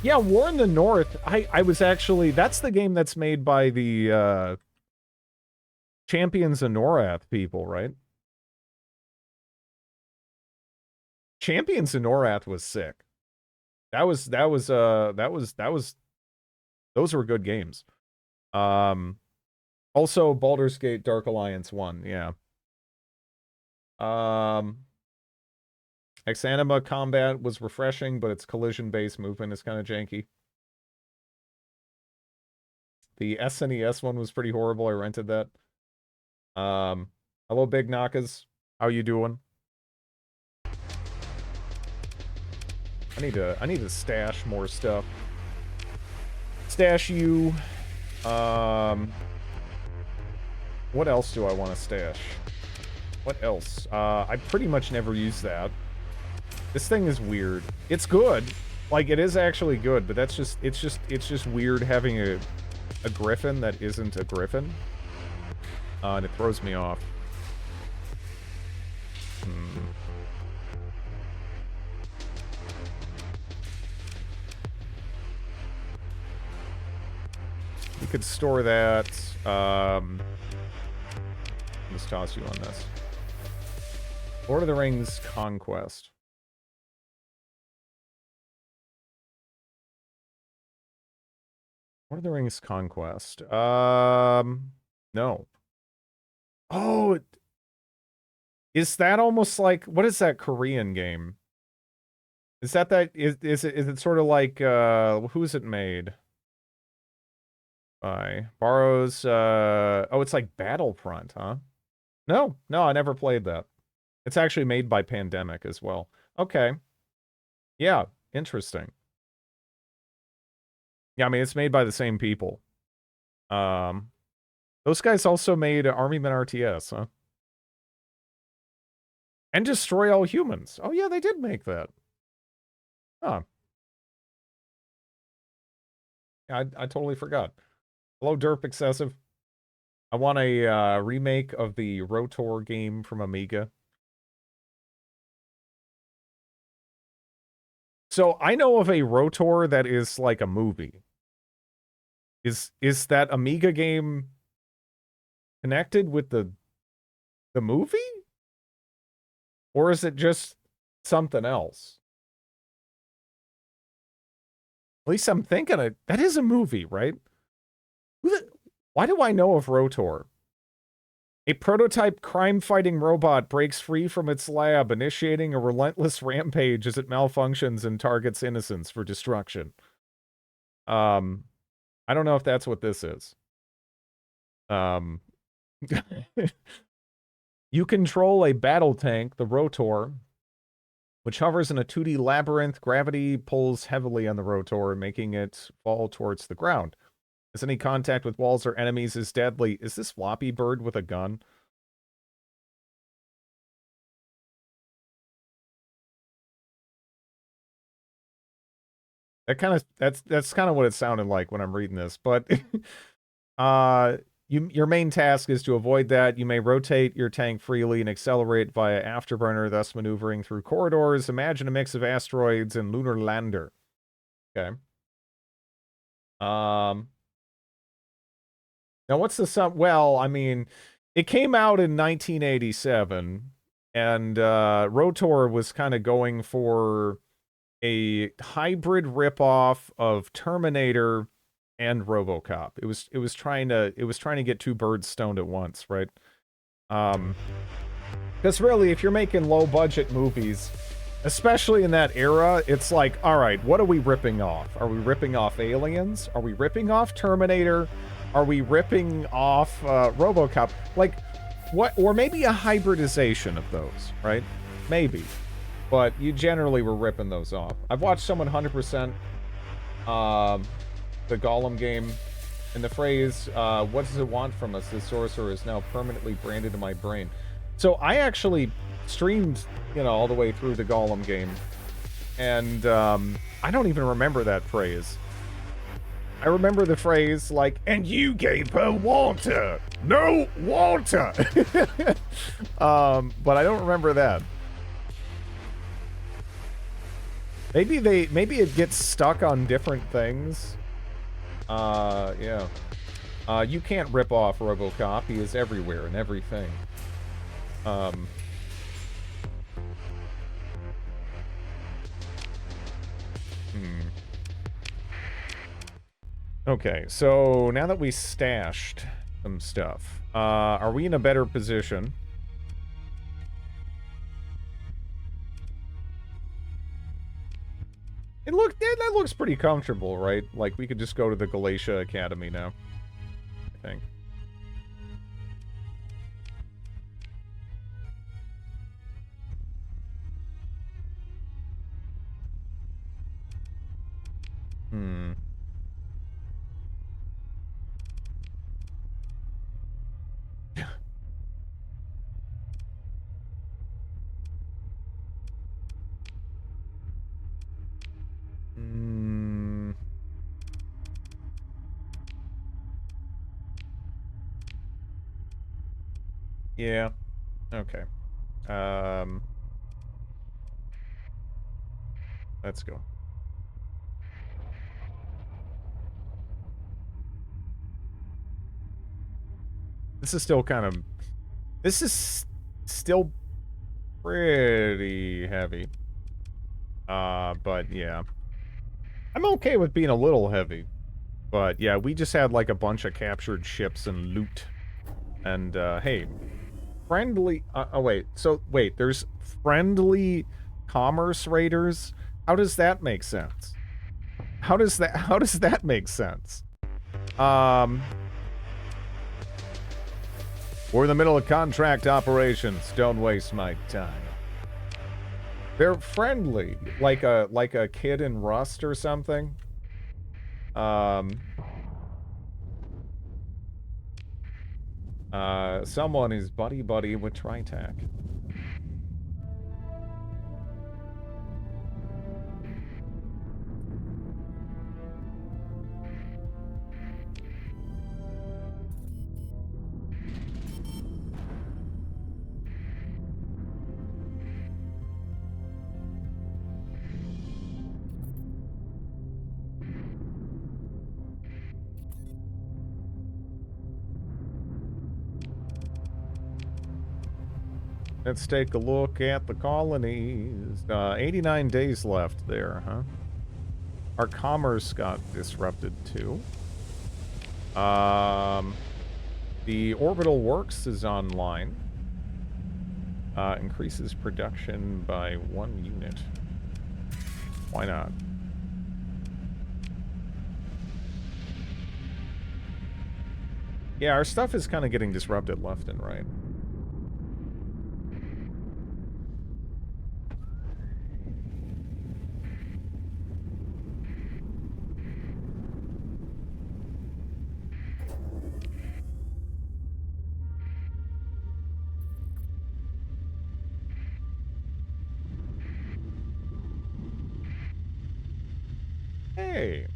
Yeah, War in the North. I was actually... That's the game that's made by the Champions of Norath people, right? Champions of Norath was sick. Those were good games. Also Baldur's Gate Dark Alliance 1, yeah. Exanima combat was refreshing, but its collision-based movement is kind of janky. The SNES one was pretty horrible. I rented that. Hello, Big Nakas. How you doing? I need to stash more stuff. Stash you. What else do I want to stash? What else? I pretty much never use that. This thing is weird. It's good. Like, it is actually good, but that's just... It's just weird having a griffin that isn't a griffin. And it throws me off. You could store that. I'll just toss you on this. Lord of the Rings Conquest. Lord of the Rings Conquest. No. Oh, is that almost like, what is that Korean game? Is it sort of like, who is it made by? Borrows, oh, it's like Battlefront, huh? No, I never played that. It's actually made by Pandemic as well. Okay. Yeah, interesting. Yeah, I mean, it's made by the same people. Those guys also made Army Men RTS, huh? And Destroy All Humans. Oh, yeah, they did make that. Huh. Yeah, I totally forgot. Hello, Derp Excessive. I want a remake of the Rotor game from Amiga. So I know of a Rotor that is like a movie. Is that Amiga game connected with the movie? Or is it just something else? At least I'm thinking it. That is a movie, right? Why do I know of Rotor? A prototype crime-fighting robot breaks free from its lab, initiating a relentless rampage as it malfunctions and targets innocents for destruction. I don't know if that's what this is. You control a battle tank, the Rotor, which hovers in a 2D labyrinth. Gravity pulls heavily on the Rotor, making it fall towards the ground. As any contact with walls or enemies is deadly. Is this Floppy Bird with a gun? That's kind of what it sounded like when I'm reading this, but your main task is to avoid that. You may rotate your tank freely and accelerate via afterburner, thus maneuvering through corridors. Imagine a mix of asteroids and lunar lander. Okay. Now what's the sum? Well, I mean, it came out in 1987, and Rotor was kind of going for a hybrid ripoff of Terminator and RoboCop. It was trying to get two birds stoned at once, right? Because really, if you're making low budget movies, especially in that era, it's like, all right, what are we ripping off? Are we ripping off Aliens? Are we ripping off Terminator? Are we ripping off RoboCop? Like, what? Or maybe a hybridization of those, right? Maybe. But you generally were ripping those off. I've watched someone 100% the Gollum game, and the phrase, what does it want from us? This sorcerer is now permanently branded in my brain. So I actually streamed, all the way through the Gollum game, and I don't even remember that phrase. I remember the phrase, like, and you gave her water! No water! But I don't remember that. Maybe it gets stuck on different things. Yeah. You can't rip off RoboCop. He is everywhere and everything. Okay, so now that we stashed some stuff, are we in a better position? That looks pretty comfortable, right? Like, we could just go to the Galatia Academy now, I think. Yeah. Okay. Let's go. This is still kind of... This is still pretty heavy. But yeah. I'm okay with being a little heavy. But yeah, we just had like a bunch of captured ships and loot. And, hey... Friendly... oh, wait. So, wait. There's friendly commerce raiders? How does that make sense? How does that make sense? We're in the middle of contract operations. Don't waste my time. They're friendly, like a kid in Rust or something. Someone is buddy with Tritech. Let's take a look at the colonies. 89 days left there, huh? Our commerce got disrupted too. The orbital works is online. Increases production by 1 unit. Why not? Yeah, our stuff is kind of getting disrupted left and right. Hey.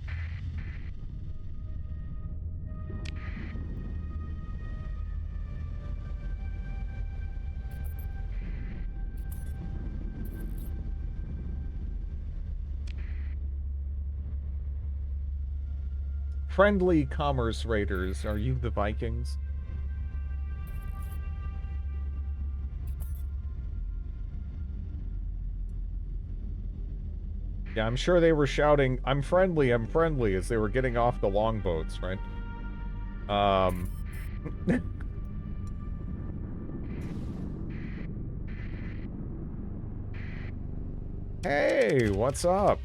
Friendly commerce raiders, are you the Vikings? Yeah, I'm sure they were shouting, I'm friendly, as they were getting off the longboats, right? Hey, what's up?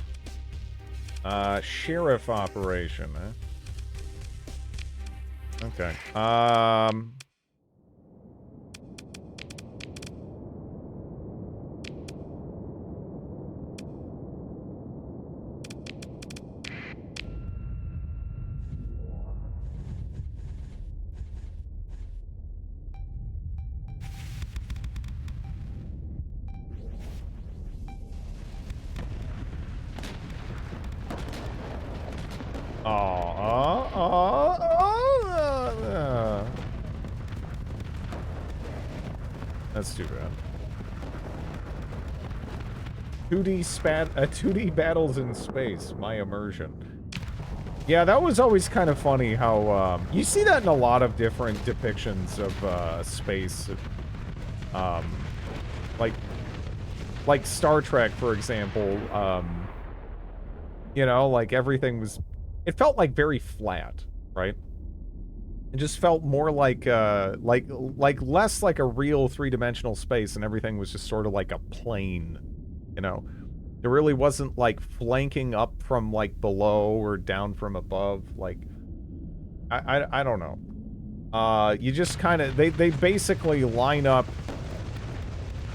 Sheriff operation, huh? Okay. That's too bad. 2D battles in space, my immersion. Yeah, that was always kind of funny how, you see that in a lot of different depictions of, space. Like Star Trek, for example, you know, like everything was, it felt like very flat, right? It just felt more like less like a real three-dimensional space, and everything was just sort of like a plane, you know? It really wasn't like flanking up from like below or down from above, like, I don't know. You just kind of, they basically line up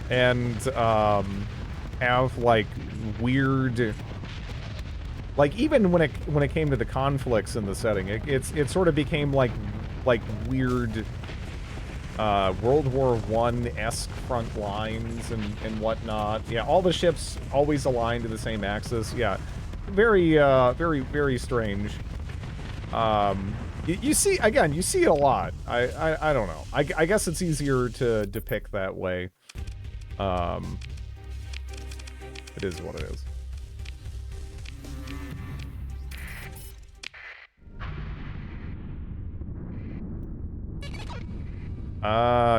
and, have like weird, like even when it came to the conflicts in the setting, it sort of became like weird World War I-esque front lines and whatnot. Yeah, all the ships always aligned to the same axis. Yeah, very very strange. You see, again, you see it a lot. I don't know. I guess it's easier to depict that way. It is what it is.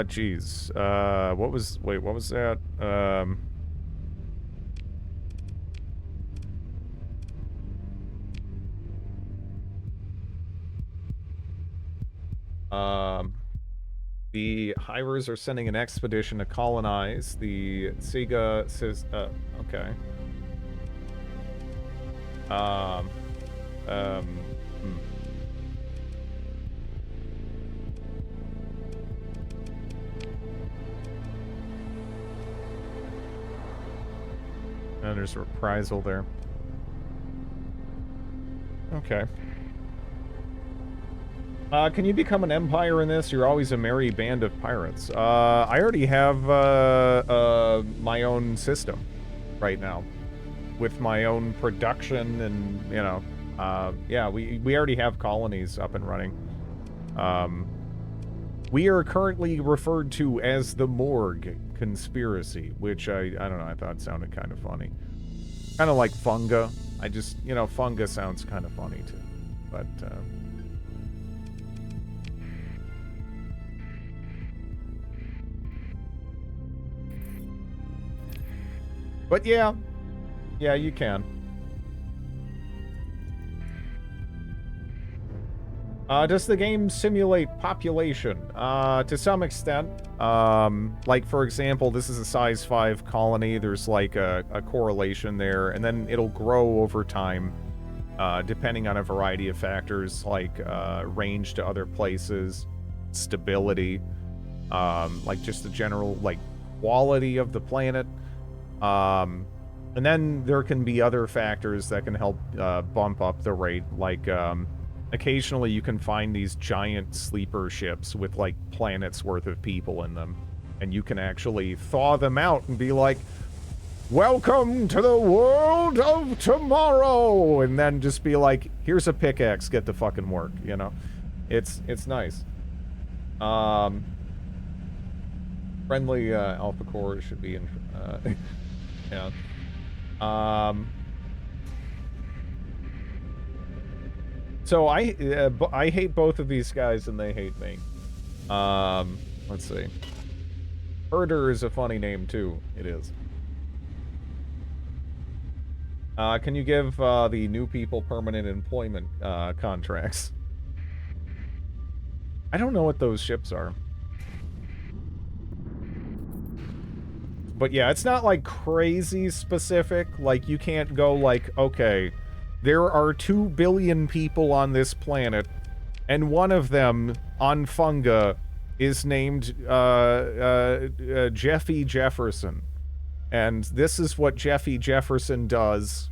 Geez. What was that? The Hivers are sending an expedition to colonize the Sega says, okay. there's a reprisal there. Okay. Can you become an empire in this? You're always a merry band of pirates. I already have my own system right now, with my own production and, you know, yeah, we already have colonies up and running. We are currently referred to as the Morgue Conspiracy, which I don't know, I thought sounded kind of funny. Kind of like Funga. I just, you know, Funga sounds kind of funny too. But yeah. Yeah, you can. Does the game simulate population? To some extent. Like, for example, this is a size 5 colony. There's, like, a correlation there. And then it'll grow over time, depending on a variety of factors, like range to other places, stability, like, just the general, like, quality of the planet. And then there can be other factors that can help bump up the rate, like, occasionally you can find these giant sleeper ships with, like, planets worth of people in them. And you can actually thaw them out and be like, welcome to the world of tomorrow! And then just be like, here's a pickaxe, get to fucking work, you know? It's nice. Friendly Alpha Core should be in... yeah. So I hate both of these guys and they hate me. Let's see. Herder is a funny name too. It is. Can you give the new people permanent employment contracts? I don't know what those ships are. But yeah, it's not like crazy specific. Like, you can't go like, okay, there are 2 billion people on this planet, and one of them on Funga is named Jeffy Jefferson. And this is what Jeffy Jefferson does,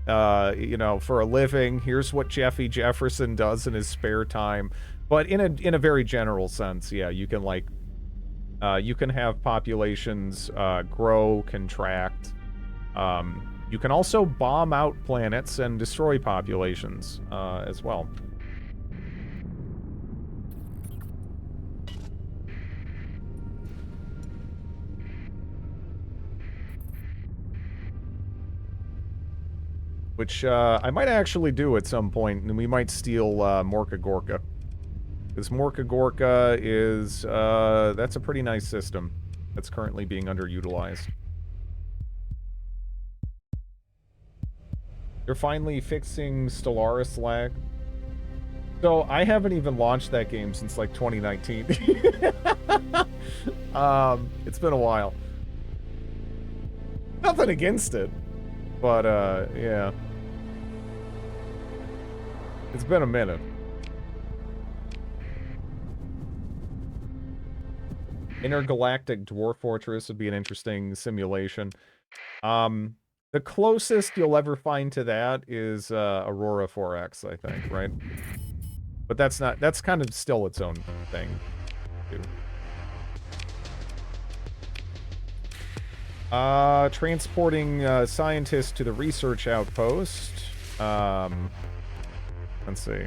you know, for a living. Here's what Jeffy Jefferson does in his spare time. But in a very general sense, yeah, you can, like, you can have populations grow, contract. You can also bomb out planets and destroy populations as well. Which I might actually do at some point, and we might steal Morka Gorka. Because Morka Gorka is, that's a pretty nice system that's currently being underutilized. You're finally fixing Stellaris lag? So, I haven't even launched that game since, like, 2019. It's been a while. Nothing against it. But, yeah. It's been a minute. Intergalactic Dwarf Fortress would be an interesting simulation. The closest you'll ever find to that is Aurora 4X, I think, right? But that's not, that's kind of still its own thing, too. Transporting scientists to the research outpost. Let's see.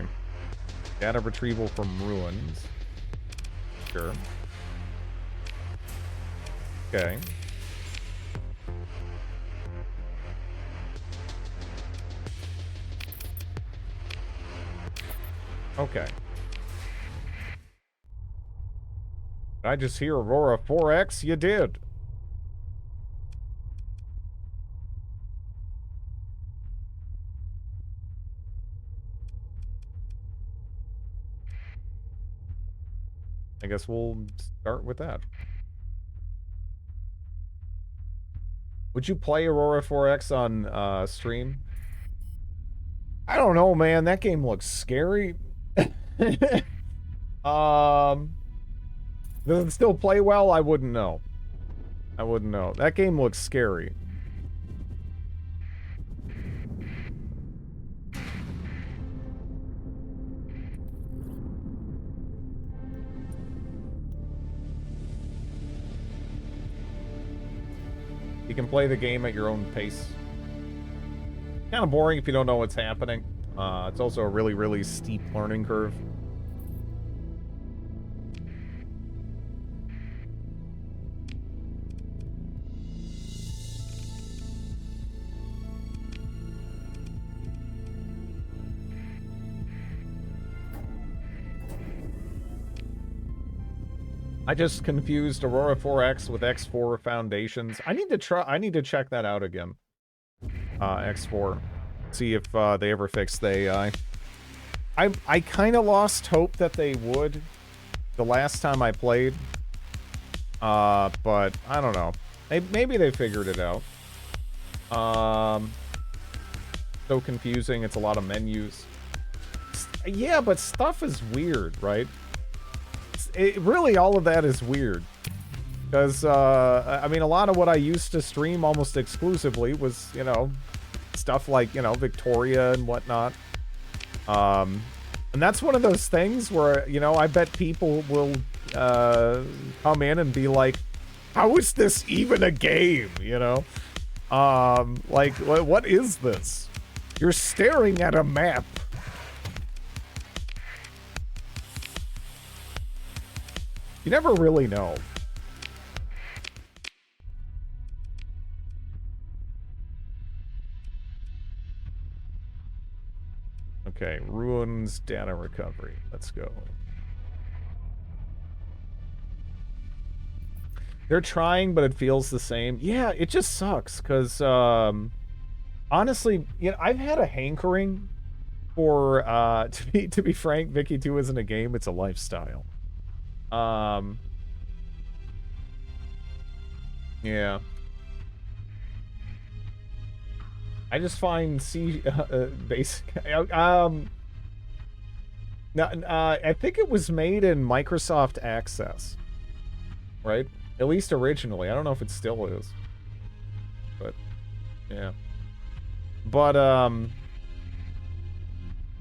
Data retrieval from ruins. Sure. Okay. Okay. Did I just hear Aurora 4X? You did. I guess we'll start with that. Would you play Aurora 4X on stream? I don't know, man. That game looks scary. Does it still play well? I wouldn't know. I wouldn't know. That game looks scary. You can play the game at your own pace. Kind of boring if you don't know what's happening. It's also a really, really steep learning curve. I just confused Aurora 4X with X4 Foundations. I need to check that out again. X4. See if they ever fix the AI. I kind of lost hope that they would the last time I played. But I don't know. Maybe they figured it out. So confusing. It's a lot of menus. Yeah, but stuff is weird, right? Really, all of that is weird. Because, I mean, a lot of what I used to stream almost exclusively was, you know, stuff like, you know, Victoria and whatnot. And that's one of those things where, you know, I bet people will come in and be like, how is this even a game, you know? Like, what is this? You're staring at a map. You never really know. Okay, ruins data recovery. Let's go. They're trying, but it feels the same. Yeah, it just sucks, because, honestly, you know, I've had a hankering for, to be frank, Vicky 2 isn't a game, it's a lifestyle. Yeah. I just find basic. I think it was made in Microsoft Access, right? At least originally. I don't know if it still is, but yeah. But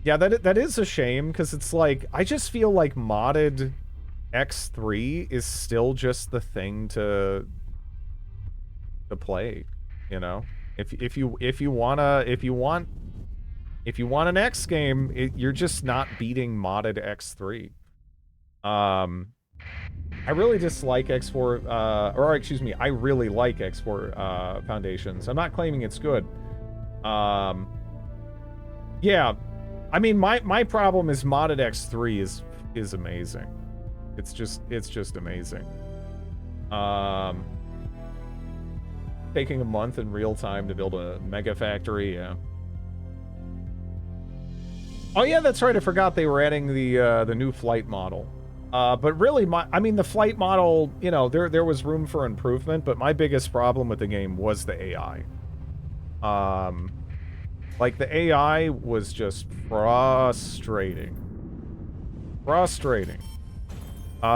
yeah, that is a shame because it's like I just feel like modded X3 is still just the thing to play, you know. If you want an X game, you're just not beating modded X3. I really dislike X4, or excuse me, I really like X4 Foundations. I'm not claiming it's good. Yeah, I mean my problem is modded X3 is amazing. It's just amazing. Taking a month in real time to build a mega factory, yeah. Oh yeah, that's right. I forgot they were adding the new flight model. But really, I mean, the flight model, you know, there was room for improvement. But my biggest problem with the game was the AI. Like the AI was just frustrating. Frustrating.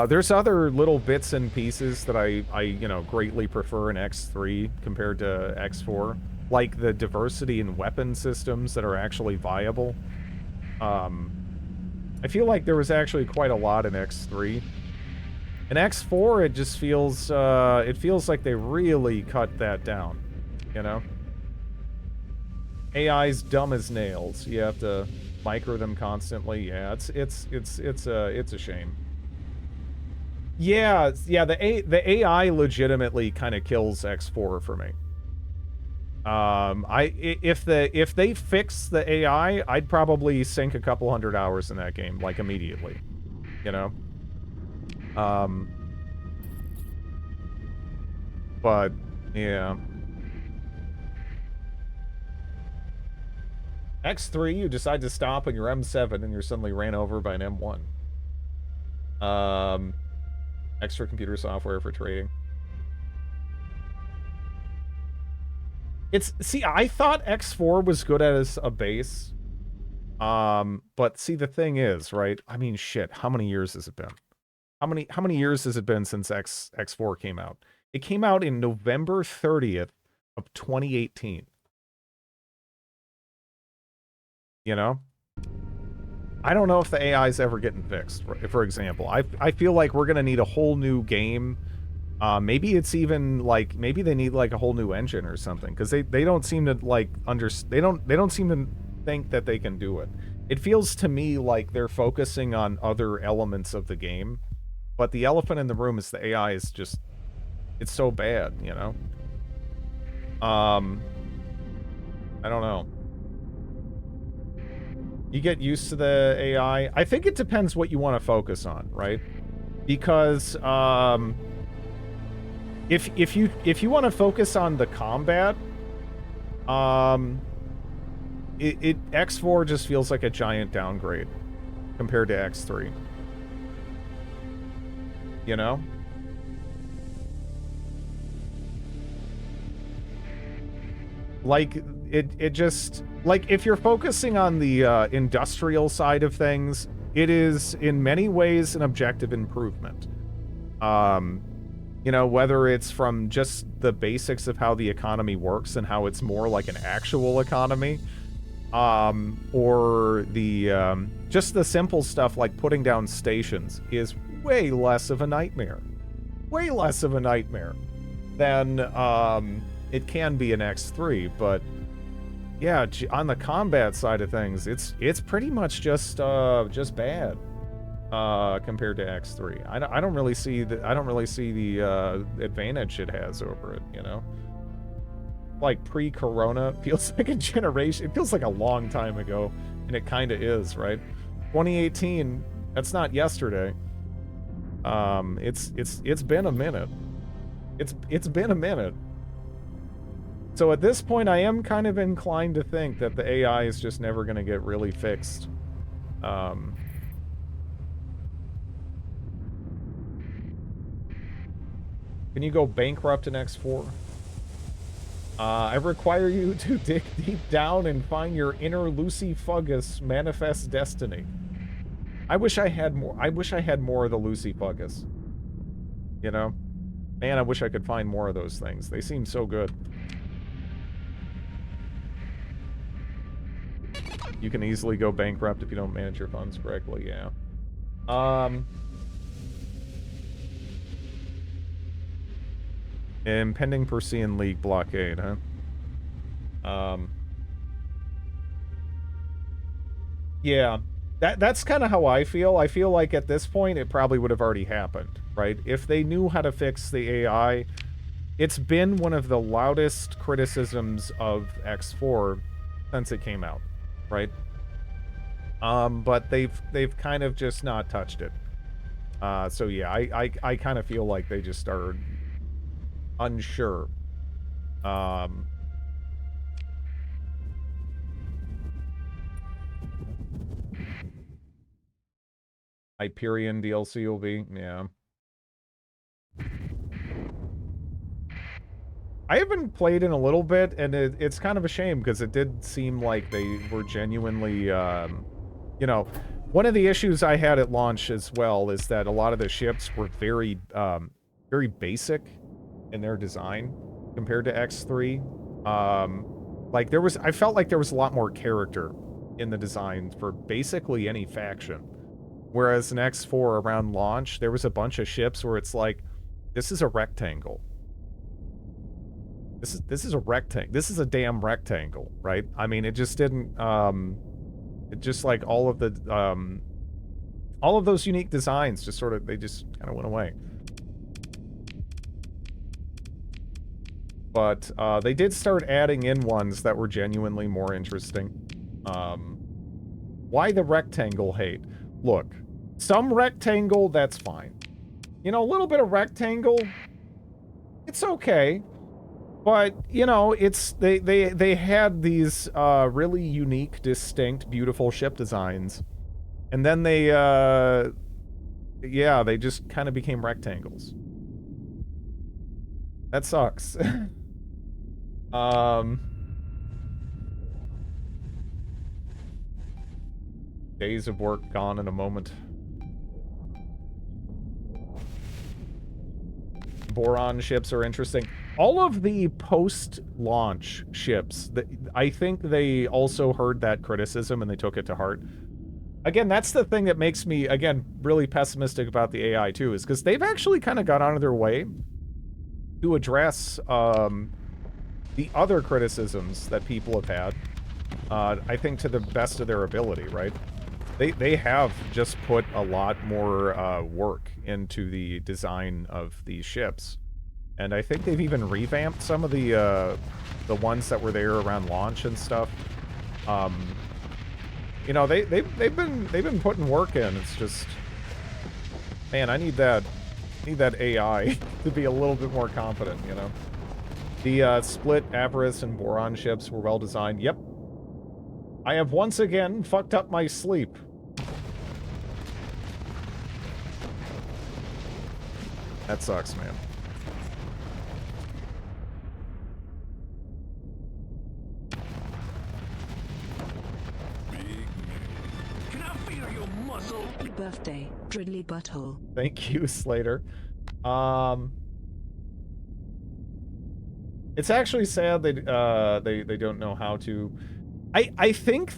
There's other little bits and pieces that I you know, greatly prefer in X3 compared to X4. Like the diversity in weapon systems that are actually viable. I feel like there was actually quite a lot in X3. In X4, it just feels, it feels like they really cut that down, you know? AI's dumb as nails. You have to micro them constantly. Yeah, it's a shame. Yeah, the AI legitimately kind of kills X4 for me. If they fix the AI, I'd probably sink a couple hundred hours in that game, like immediately. You know? But yeah. X3, you decide to stop on your M7 and you're suddenly ran over by an M1. Extra computer software for trading. See, I thought X4 was good as a base. But see, the thing is, right? I mean, shit, how many years has it been? How many years has it been since X4 came out? It came out in November 30th of 2018. You know? I don't know if the AI is ever getting fixed, for example. I feel like we're going to need a whole new game Maybe it's even like maybe they need like a whole new engine or something because they don't seem to like they don't seem to think that they can do it. It feels to me like they're focusing on other elements of the game, but the elephant in the room is the AI is just it's so bad, you know. I don't know. You get used to the AI. I think it depends what you want to focus on, right? Because if you want to focus on the combat, X4 just feels like a giant downgrade compared to X3. You know? Like it just like if you're focusing on the industrial side of things, it is in many ways an objective improvement. You know, whether it's from just the basics of how the economy works and how it's more like an actual economy, or the just the simple stuff like putting down stations is way less of a nightmare. Way less of a nightmare than it can be in X3, but yeah, on the combat side of things, it's pretty much just bad compared to X3. I don't really see the advantage it has over it, you know. Like pre-corona feels like a generation. It feels like a long time ago, and it kind of is, right? 2018. That's not yesterday. It's been a minute. It's been a minute. So at this point, I am kind of inclined to think that the AI is just never going to get really fixed. Can you go bankrupt in X4? I require you to dig deep down and find your inner Lucifugus manifest destiny. I wish I had more. I wish I had more of the Lucifugus. You know? Man, I wish I could find more of those things. They seem so good. You can easily go bankrupt if you don't manage your funds correctly, yeah. Impending Persean League blockade, huh? Yeah. That's kind of how I feel. I feel like at this point it probably would have already happened, right? If they knew how to fix the AI, it's been one of the loudest criticisms of X4 since it came out, right? But they've kind of just not touched it. So yeah, I kind of feel like they just are unsure. Hyperion DLC will be, yeah. I haven't played in a little bit, and it's kind of a shame, because it did seem like they were genuinely, you know, one of the issues I had at launch as well is that a lot of the ships were very, very basic in their design compared to X3. Like, I felt like there was a lot more character in the design for basically any faction. Whereas in X4 around launch, there was a bunch of ships where it's like, this is a rectangle. This is a rectangle. This is a damn rectangle, right? I mean, it just didn't, it just like all of those unique designs just sort of, they just kind of went away. But, they did start adding in ones that were genuinely more interesting. Why the rectangle hate? Look, some rectangle, that's fine. You know, a little bit of rectangle, it's okay. But, you know, it's, they had these, really unique, distinct, beautiful ship designs. And then they, yeah, they just kind of became rectangles. That sucks. Days of work gone in a moment. Boron ships are interesting. All of the post-launch ships, I think they also heard that criticism and they took it to heart. Again, that's the thing that makes me, again, really pessimistic about the AI too, is because they've actually kind of got out of their way to address the other criticisms that people have had. I think to the best of their ability, right? They have just put a lot more work into the design of these ships, and I think they've even revamped some of the ones that were there around launch and stuff. You know, they've been putting work in. It's just, man, I need that AI to be a little bit more competent. You know, the split Avarice and Boron ships were well designed. Yep, I have once again fucked up my sleep. That sucks, man. Can I feel your muzzle? Happy birthday, Dridley Butthole. Thank you, Slater. It's actually sad they don't know how to. I think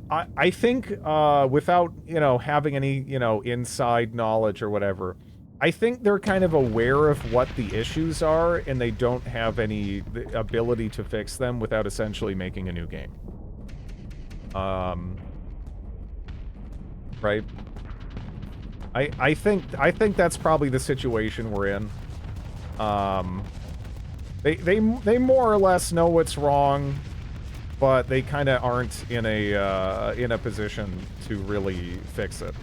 I think without, you know, having any, you know, inside knowledge or whatever, I think they're kind of aware of what the issues are, and they don't have any ability to fix them without essentially making a new game. Right? I think that's probably the situation we're in. They more or less know what's wrong, but they kind of aren't in a position to really fix it.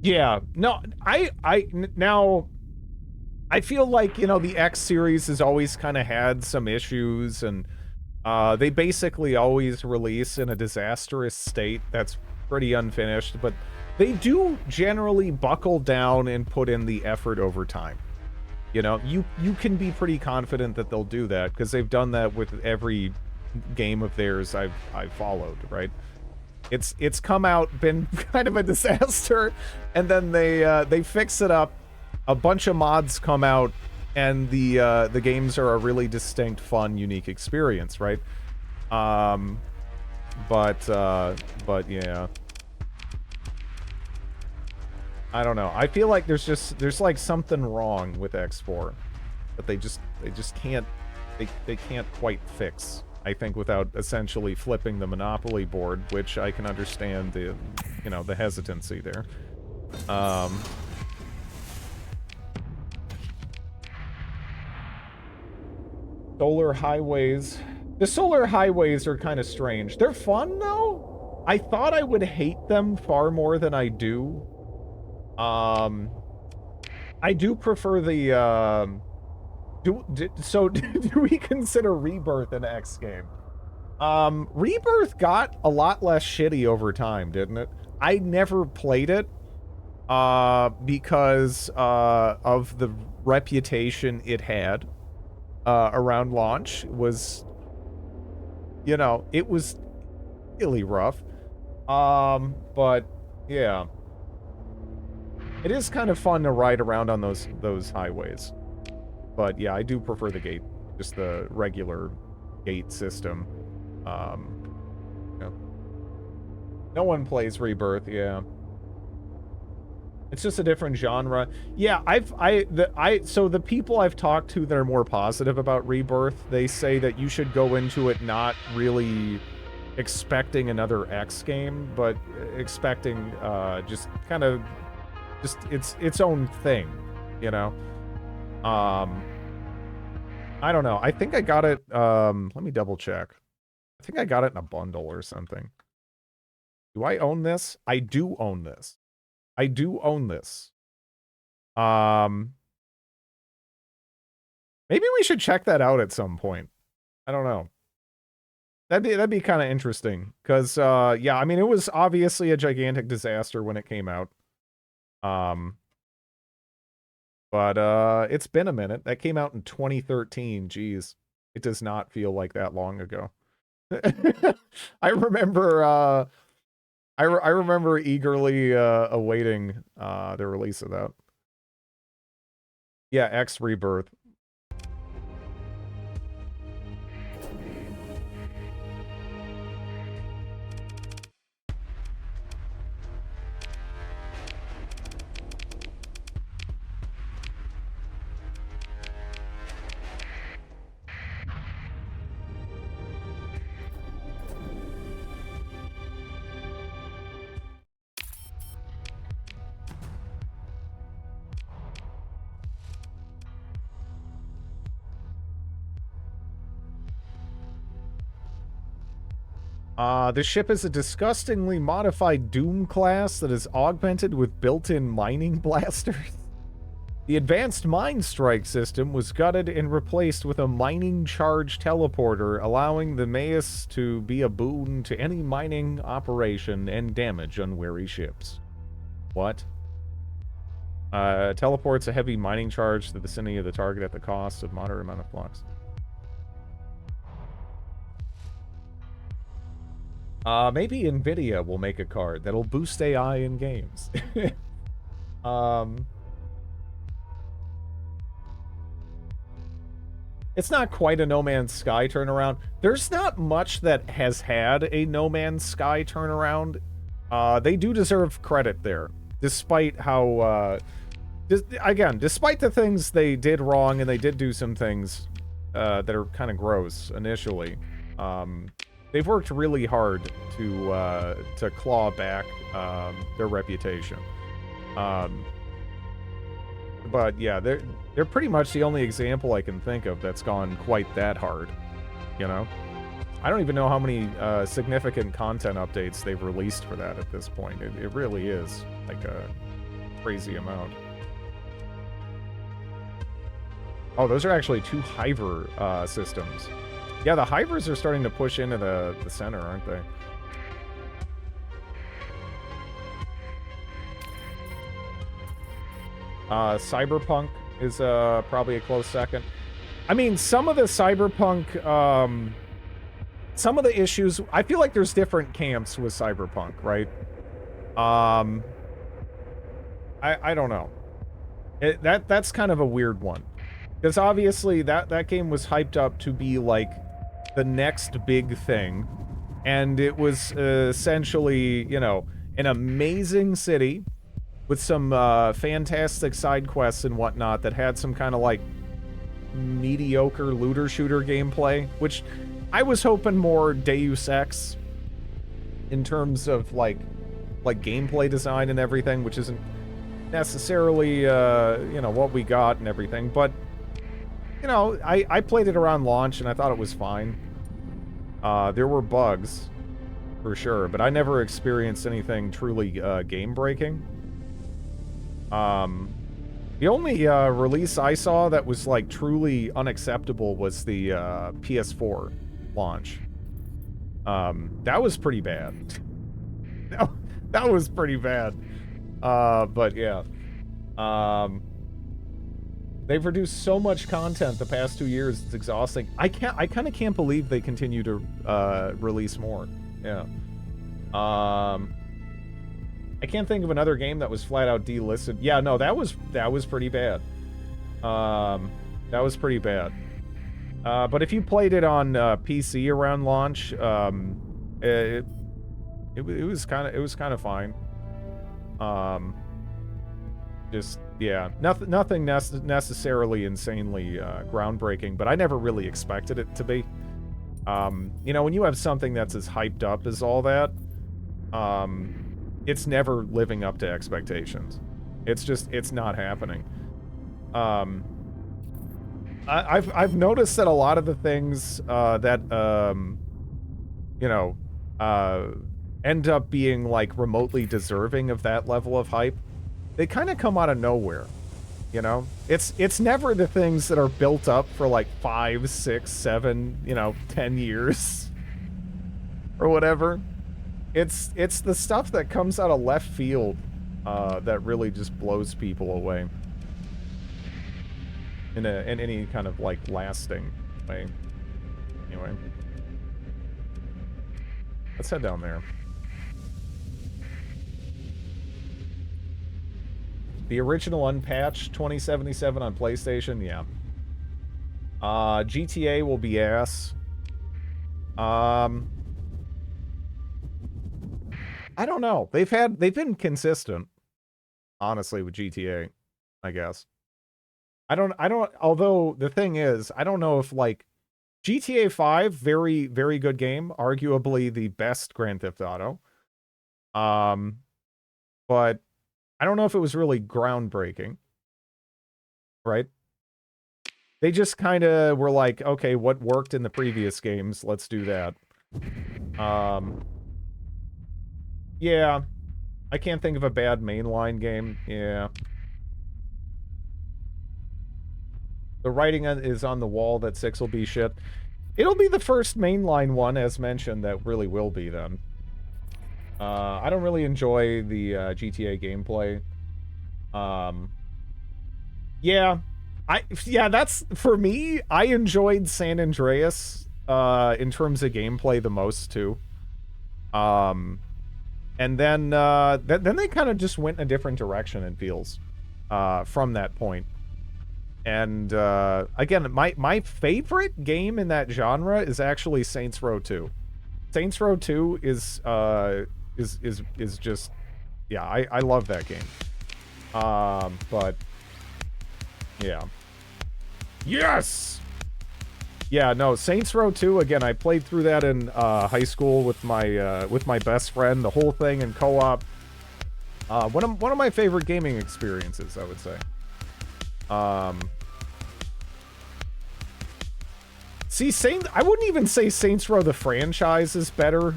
Yeah, no, now, I feel like, you know, the X series has always kind of had some issues, and they basically always release in a disastrous state that's pretty unfinished, but they do generally buckle down and put in the effort over time. You know, you can be pretty confident that they'll do that, because they've done that with every game of theirs I've followed, right? It's come out, been kind of a disaster, and then they fix it up. A bunch of mods come out, and the games are a really distinct, fun, unique experience, right? But yeah, I don't know. I feel like there's like something wrong with X4 that they just can't they can't quite fix. I think without essentially flipping the Monopoly board, which I can understand the, you know, the hesitancy there. Solar highways. The solar highways are kind of strange. They're fun though. I thought I would hate them far more than I do. I do prefer the do we consider Rebirth an X game? Rebirth got a lot less shitty over time, didn't it? I never played it because of the reputation it had around launch. Was, you know, it was really rough. But yeah, it is kind of fun to ride around on those highways. But yeah, I do prefer the gate, just the regular gate system. You know, no one plays Rebirth, yeah. It's just a different genre. Yeah, so the people I've talked to that are more positive about Rebirth, they say that you should go into it not really expecting another X game, but expecting just kind of just its own thing, you know. I don't know. I think I got it, let me double check. I think I got it in a bundle or something. Do I own this? I do own this. I do own this. Maybe we should check that out at some point. I don't know. That'd be kind of interesting, because yeah, I mean, it was obviously a gigantic disaster when it came out. But it's been a minute. That came out in 2013. Jeez. It does not feel like that long ago. I remember I remember eagerly awaiting the release of that. Yeah, X Rebirth. The ship is a disgustingly modified Doom class that is augmented with built-in mining blasters. The advanced mine strike system was gutted and replaced with a mining charge teleporter, allowing the Maus to be a boon to any mining operation and damage unwary ships. What? Teleports a heavy mining charge to the vicinity of the target at the cost of moderate amount of flux. Maybe NVIDIA will make a card that'll boost AI in games. It's not quite a No Man's Sky turnaround. There's not much that has had a No Man's Sky turnaround. They do deserve credit there, despite how, again, despite the things they did wrong, and they did do some things that are kind of gross initially. They've worked really hard to claw back their reputation. But yeah, they're pretty much the only example I can think of that's gone quite that hard, you know? I don't even know how many significant content updates they've released for that at this point. It really is like a crazy amount. Oh, those are actually 2 Hiver systems. Yeah, the Hivers are starting to push into the center, aren't they? Cyberpunk is probably a close second. I mean, some of the Cyberpunk, some of the issues, I feel like there's different camps with Cyberpunk, right? I don't know. That's kind of a weird one. Because obviously that game was hyped up to be like the next big thing. And it was essentially, you know, an amazing city with some fantastic side quests and whatnot that had some kind of like mediocre looter shooter gameplay, which I was hoping more Deus Ex in terms of like gameplay design and everything, which isn't necessarily you know, what we got and everything, but you know, I played it around launch and I thought it was fine. There were bugs for sure, but I never experienced anything truly game breaking. The only release I saw that was like truly unacceptable was the PS4 launch. That was pretty bad. that was pretty bad. But yeah. They've produced so much content the past 2 years, it's exhausting. I kind of can't believe they continue to release more. Yeah. I can't think of another game that was flat out delisted. Yeah, no, that was pretty bad. That was pretty bad. But if you played it on PC around launch, it was kind of fine. Just yeah, nothing necessarily insanely groundbreaking, but I never really expected it to be. You know, when you have something that's as hyped up as all that, it's never living up to expectations. It's not happening. I've noticed that a lot of the things that you know end up being like remotely deserving of that level of hype, they kind of come out of nowhere. You know, it's never the things that are built up for like 5, 6, 7, you know, 10 years or whatever. It's the stuff that comes out of left field that really just blows people away in any kind of like lasting way. Anyway, let's head down there. The original unpatched 2077 on PlayStation, yeah. GTA will be ass. I don't know. They've been consistent, honestly, with GTA, I guess. Although the thing is, I don't know if, like, GTA 5, very, very good game, arguably the best Grand Theft Auto. But I don't know if it was really groundbreaking, right? They just kind of were like, okay, what worked in the previous games, let's do that. Yeah, I can't think of a bad mainline game, yeah. The writing is on the wall that 6 will be shit. It'll be the first mainline one, as mentioned, that really will be, then. I don't really enjoy the GTA gameplay. Yeah, that's, for me, I enjoyed San Andreas in terms of gameplay the most, too. And then they kind of just went in a different direction, it feels, from that point. And again, my favorite game in that genre is actually Saints Row 2. Saints Row 2 is just, yeah, I love that game. But yeah. Yes. Yeah, no, Saints Row 2, again, I played through that in high school with my best friend, the whole thing in co-op. One of my favorite gaming experiences, I would say. See, I wouldn't even say Saints Row the franchise is better.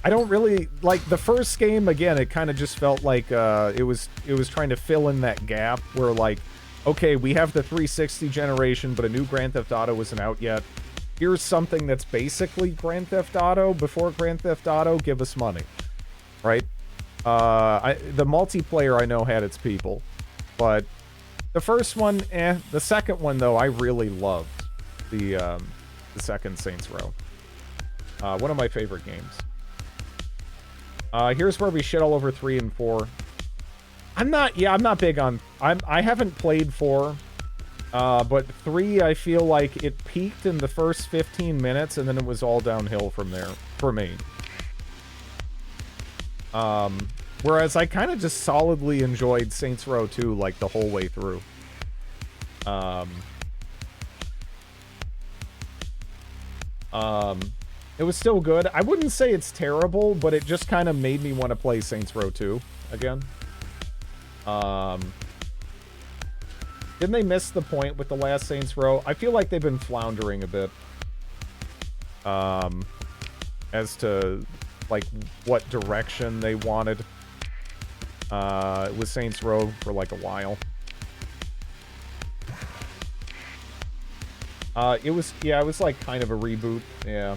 I don't really like the first game. Again, it kind of just felt like it was trying to fill in that gap where, like, okay, we have the 360 generation, but a new Grand Theft Auto isn't out yet. Here's something that's basically Grand Theft Auto before Grand Theft Auto. Give us money, right? The multiplayer I know had its people, but the first one, eh. The second one, though, I really loved the second Saints Row. One of my favorite games. Here's where we shit all over 3 and 4. I'm not big on... I haven't played 4. But 3, I feel like it peaked in the first 15 minutes, and then it was all downhill from there, for me. Whereas I kind of just solidly enjoyed Saints Row 2, like, the whole way through. It was still good. I wouldn't say it's terrible, but it just kind of made me want to play Saints Row 2 again. Didn't they miss the point with the last Saints Row? I feel like they've been floundering a bit. As to, like, what direction they wanted. With Saints Row for, like, a while. It was like kind of a reboot, yeah.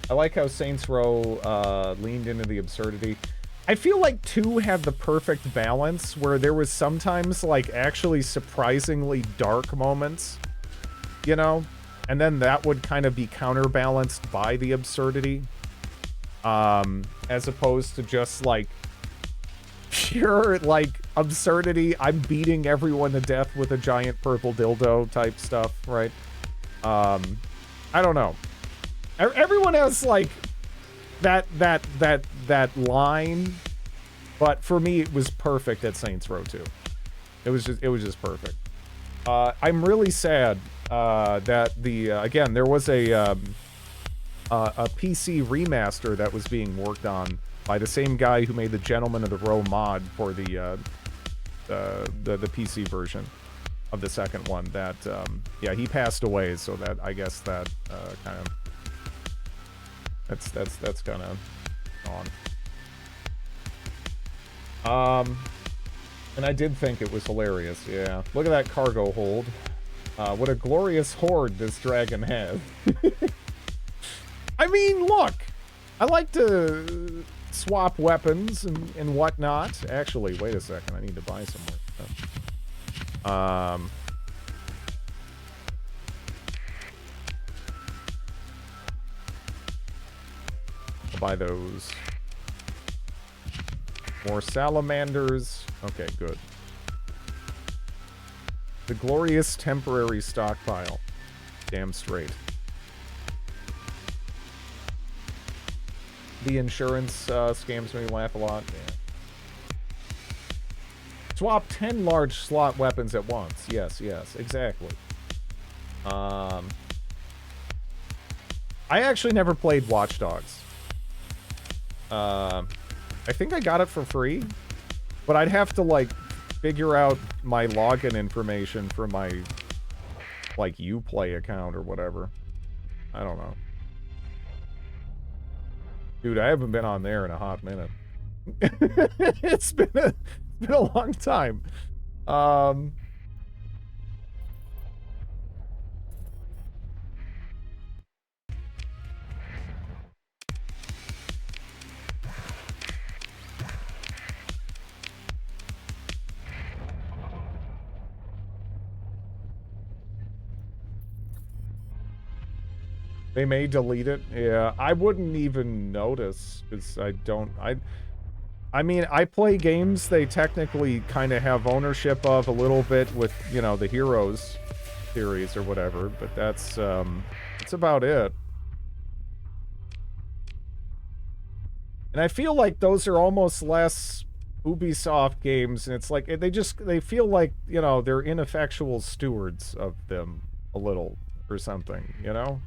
I like how Saints Row leaned into the absurdity. I feel like 2 had the perfect balance where there was sometimes, like, actually surprisingly dark moments, you know? And then that would kind of be counterbalanced by the absurdity. As opposed to just, like, pure, like, absurdity. I'm beating everyone to death with a giant purple dildo type stuff, right? I don't know. Everyone has, like, that line, but for me, it was perfect at Saints Row 2. It was just perfect. I'm really sad that again, there was a PC remaster that was being worked on by the same guy who made the Gentleman of the Row mod for the PC version of the second one. That yeah, he passed away, so that I guess that kind of that's kind of gone. And I did think it was hilarious. Yeah, look at that cargo hold. What a glorious horde this dragon has. I mean, look, I like to swap weapons and whatnot. Actually, wait a second, I need to buy some more. I'll buy those. More salamanders. Okay, good. The glorious temporary stockpile. Damn straight. The insurance scams me laugh a lot. Yeah. Swap 10 large slot weapons at once. Yes, exactly. I actually never played Watch Dogs. I think I got it for free, but I'd have to, like, figure out my login information for my, like, Uplay account or whatever. I don't know. Dude, I haven't been on there in a hot minute. It's been a long time. They may delete it. Yeah, I wouldn't even notice because I mean, I play games they technically kind of have ownership of a little bit with, you know, the Heroes series or whatever, but that's about it. And I feel like those are almost less Ubisoft games, and it's like they feel like, you know, they're ineffectual stewards of them a little or something, you know?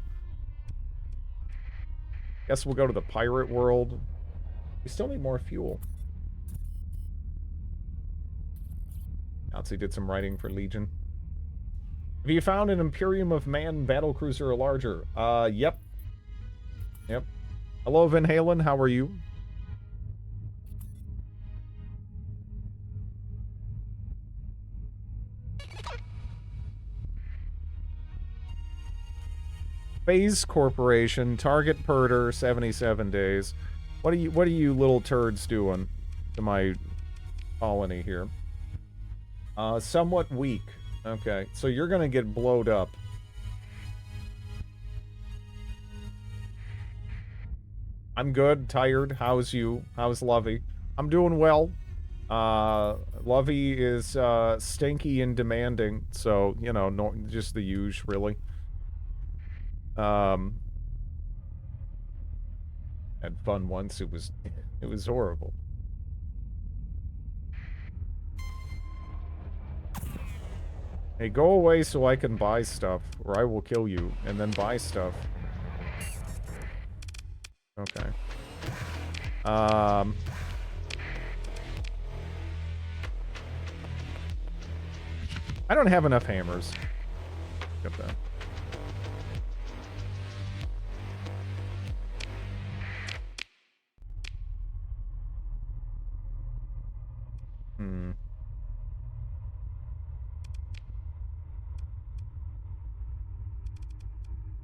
Guess we'll go to the pirate world. We still need more fuel. Nazi did some writing for Legion. Have you found an Imperium of Man battlecruiser or larger? Yep. Yep. Hello, Van Halen. How are you? Phase Corporation, Target Perder, 77 days. What are you little turds doing to my colony here? Somewhat weak. Okay, so you're gonna get blowed up. I'm good, tired. How's you? How's Lovey? I'm doing well. Lovey is stinky and demanding, so, you know, no, just the usual, really. Had fun once. It was horrible. Hey, go away so I can buy stuff, or I will kill you, and then buy stuff. Okay. I don't have enough hammers. Get that.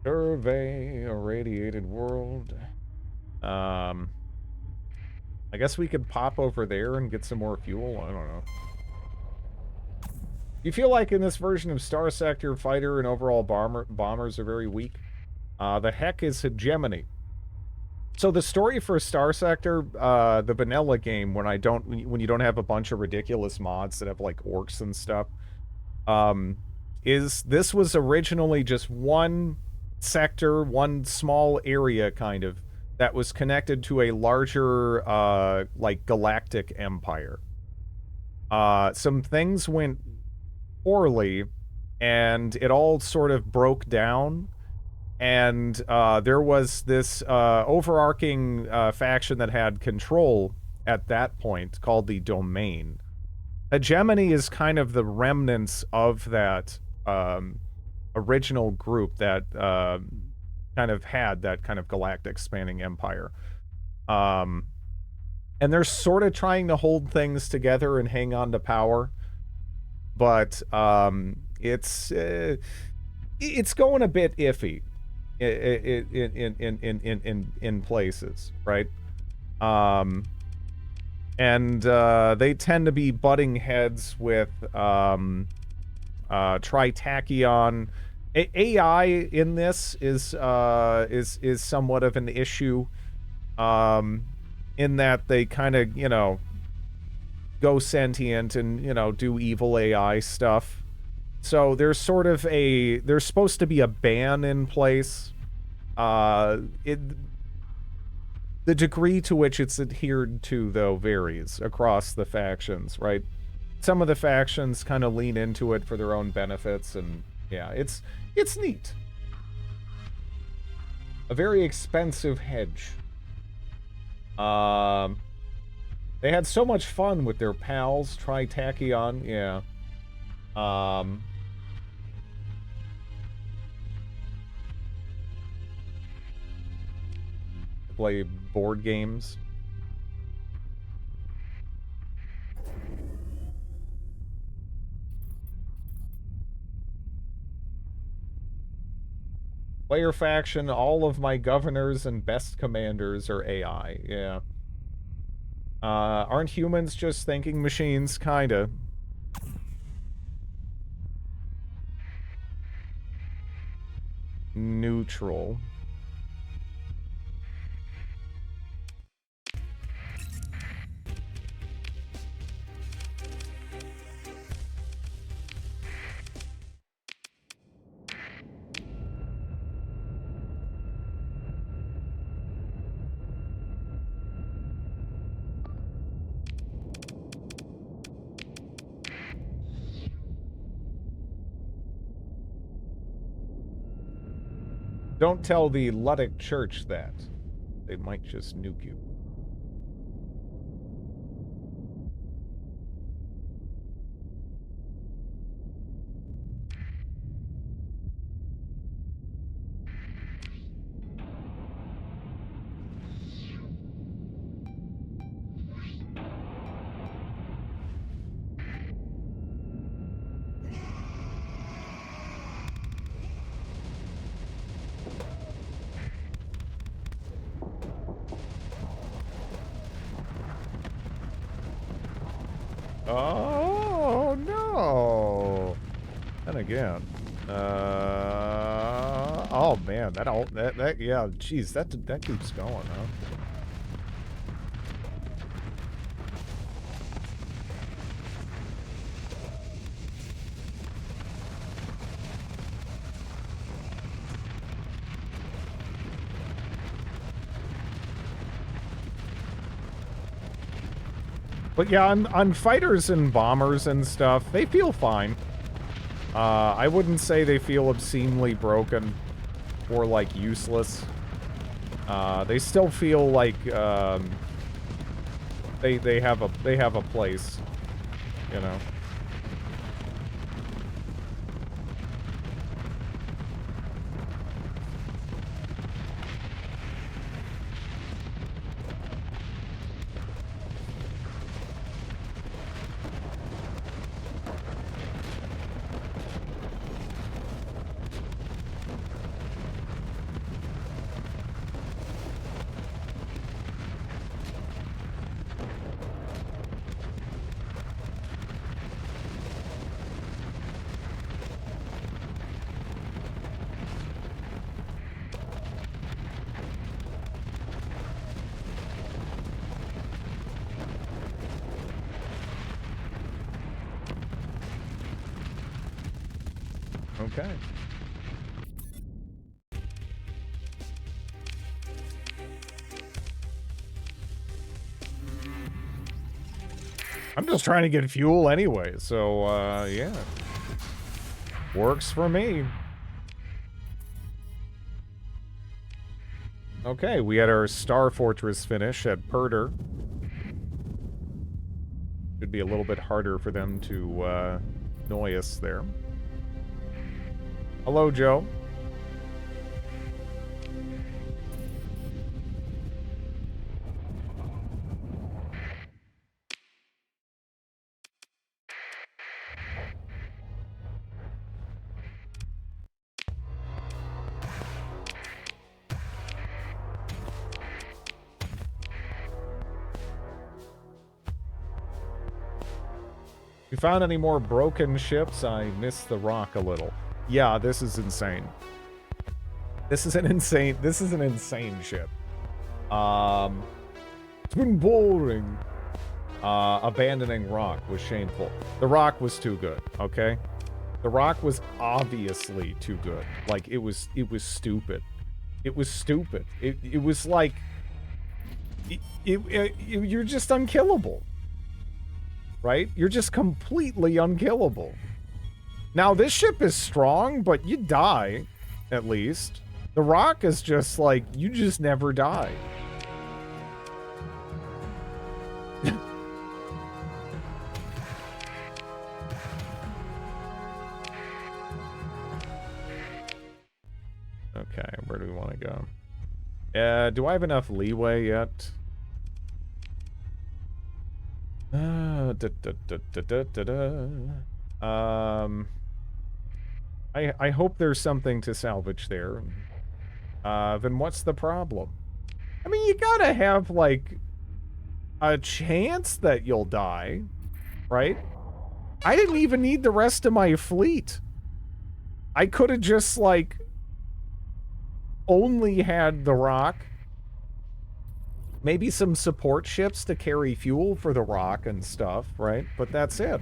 Survey a radiated world. I guess we could pop over there and get some more fuel. I don't know. You feel like in this version of Starsector, fighter and overall bombers are very weak? The heck is hegemony. So the story for Starsector, the vanilla game, when you don't have a bunch of ridiculous mods that have like orcs and stuff, this was originally just one sector, one small area kind of, that was connected to a larger like galactic empire. Some things went poorly and it all sort of broke down, and there was this overarching faction that had control at that point called the Domain. Hegemony is kind of the remnants of that original group that kind of had that kind of galactic spanning empire. And they're sort of trying to hold things together and hang on to power. But it's going a bit iffy in places, right? And they tend to be butting heads with Tritachyon. AI in this is somewhat of an issue. In that they kind of, you know, go sentient and, you know, do evil AI stuff. So there's sort of there's supposed to be a ban in place. The degree to which it's adhered to, though, varies across the factions, right? Some of the factions kind of lean into it for their own benefits, and yeah, it's neat. A very expensive hedge. They had so much fun with their pals, Tritachyon, yeah. Play board games. Player faction, all of my governors and best commanders are AI, yeah. Aren't humans just thinking machines? Kinda. Neutral. Don't tell the Ludic Church that. They might just nuke you. Oh no! And again, oh man, that yeah, geez, that keeps going, huh? But yeah, on fighters and bombers and stuff, they feel fine. I wouldn't say they feel obscenely broken or, like, useless. They still feel like, they have a place, you know? Okay. I'm just trying to get fuel anyway, so, yeah. Works for me. Okay, we had our Star Fortress finish at Purder. Should be a little bit harder for them to, annoy us there. Hello, Joe. You found any more broken ships? I missed the rock a little. Yeah, this is insane. This is an insane ship. It's been boring. Abandoning Rock was shameful. The Rock was too good, okay? The Rock was obviously too good. Like, it was stupid. It was stupid. It was like... you're just unkillable. Right? You're just completely unkillable. Now, this ship is strong, but you die, at least. The Rock is just like, you just never die. Okay, where do we want to go? Do I have enough leeway yet? I hope there's something to salvage there. Then what's the problem? I mean, you gotta have, like, a chance that you'll die, right? I didn't even need the rest of my fleet. I could have just, like, only had the Rock. Maybe some support ships to carry fuel for the Rock and stuff, right? But that's it.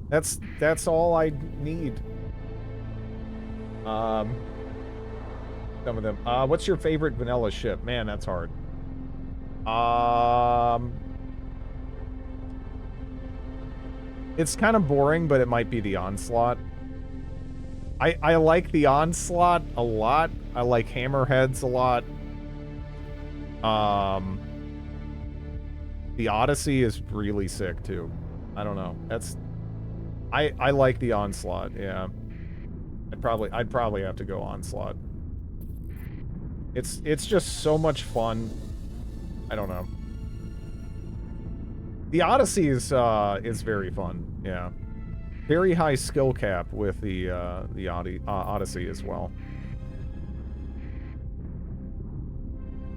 That's all I need. Some of them. What's your favorite vanilla ship? Man, that's hard. It's kind of boring, but it might be the Onslaught. I like the Onslaught a lot. I like Hammerheads a lot. The Odyssey is really sick too. I don't know. I like the Onslaught, yeah. I'd probably have to go Onslaught. It's just so much fun. I don't know. The Odyssey is very fun, yeah. Very high skill cap with the Odyssey as well.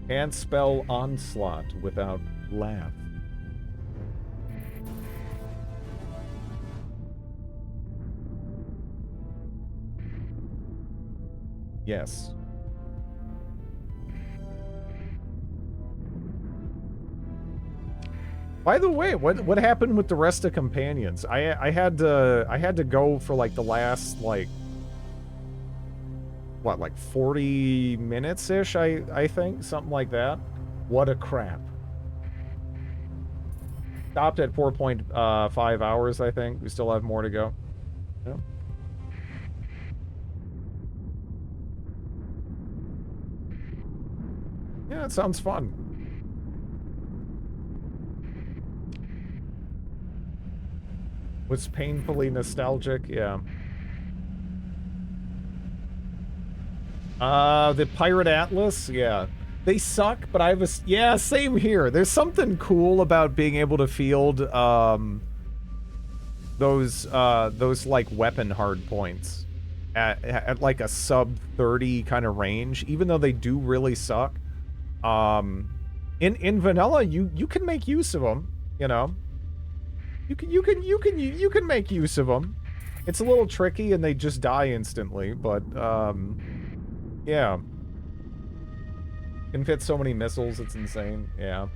Can't spell Onslaught without laugh. Yes. By the way, what happened with the rest of companions? I had to go for like the last like what, like 40 minutes ish, I think, something like that. What a crap. Stopped at 4.5 hours, I think. We still have more to go. Yeah. Yeah, it sounds fun. Was painfully nostalgic, yeah. The Pirate Atlas, yeah. They suck, but I was, yeah, same here. There's something cool about being able to field, those like weapon hard points at like a sub 30 kind of range, even though they do really suck. In vanilla, you can make use of them, you know. You can make use of them. It's a little tricky and they just die instantly, but yeah. Can fit so many missiles, it's insane. Yeah.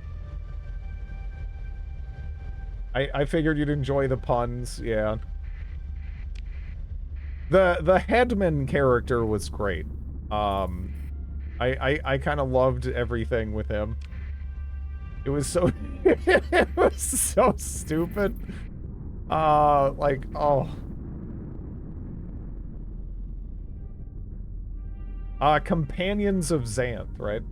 I figured you'd enjoy the puns, yeah. The Headman character was great. I kind of loved everything with him. It was so it was so stupid. Like, oh. Companions of Xanth, right?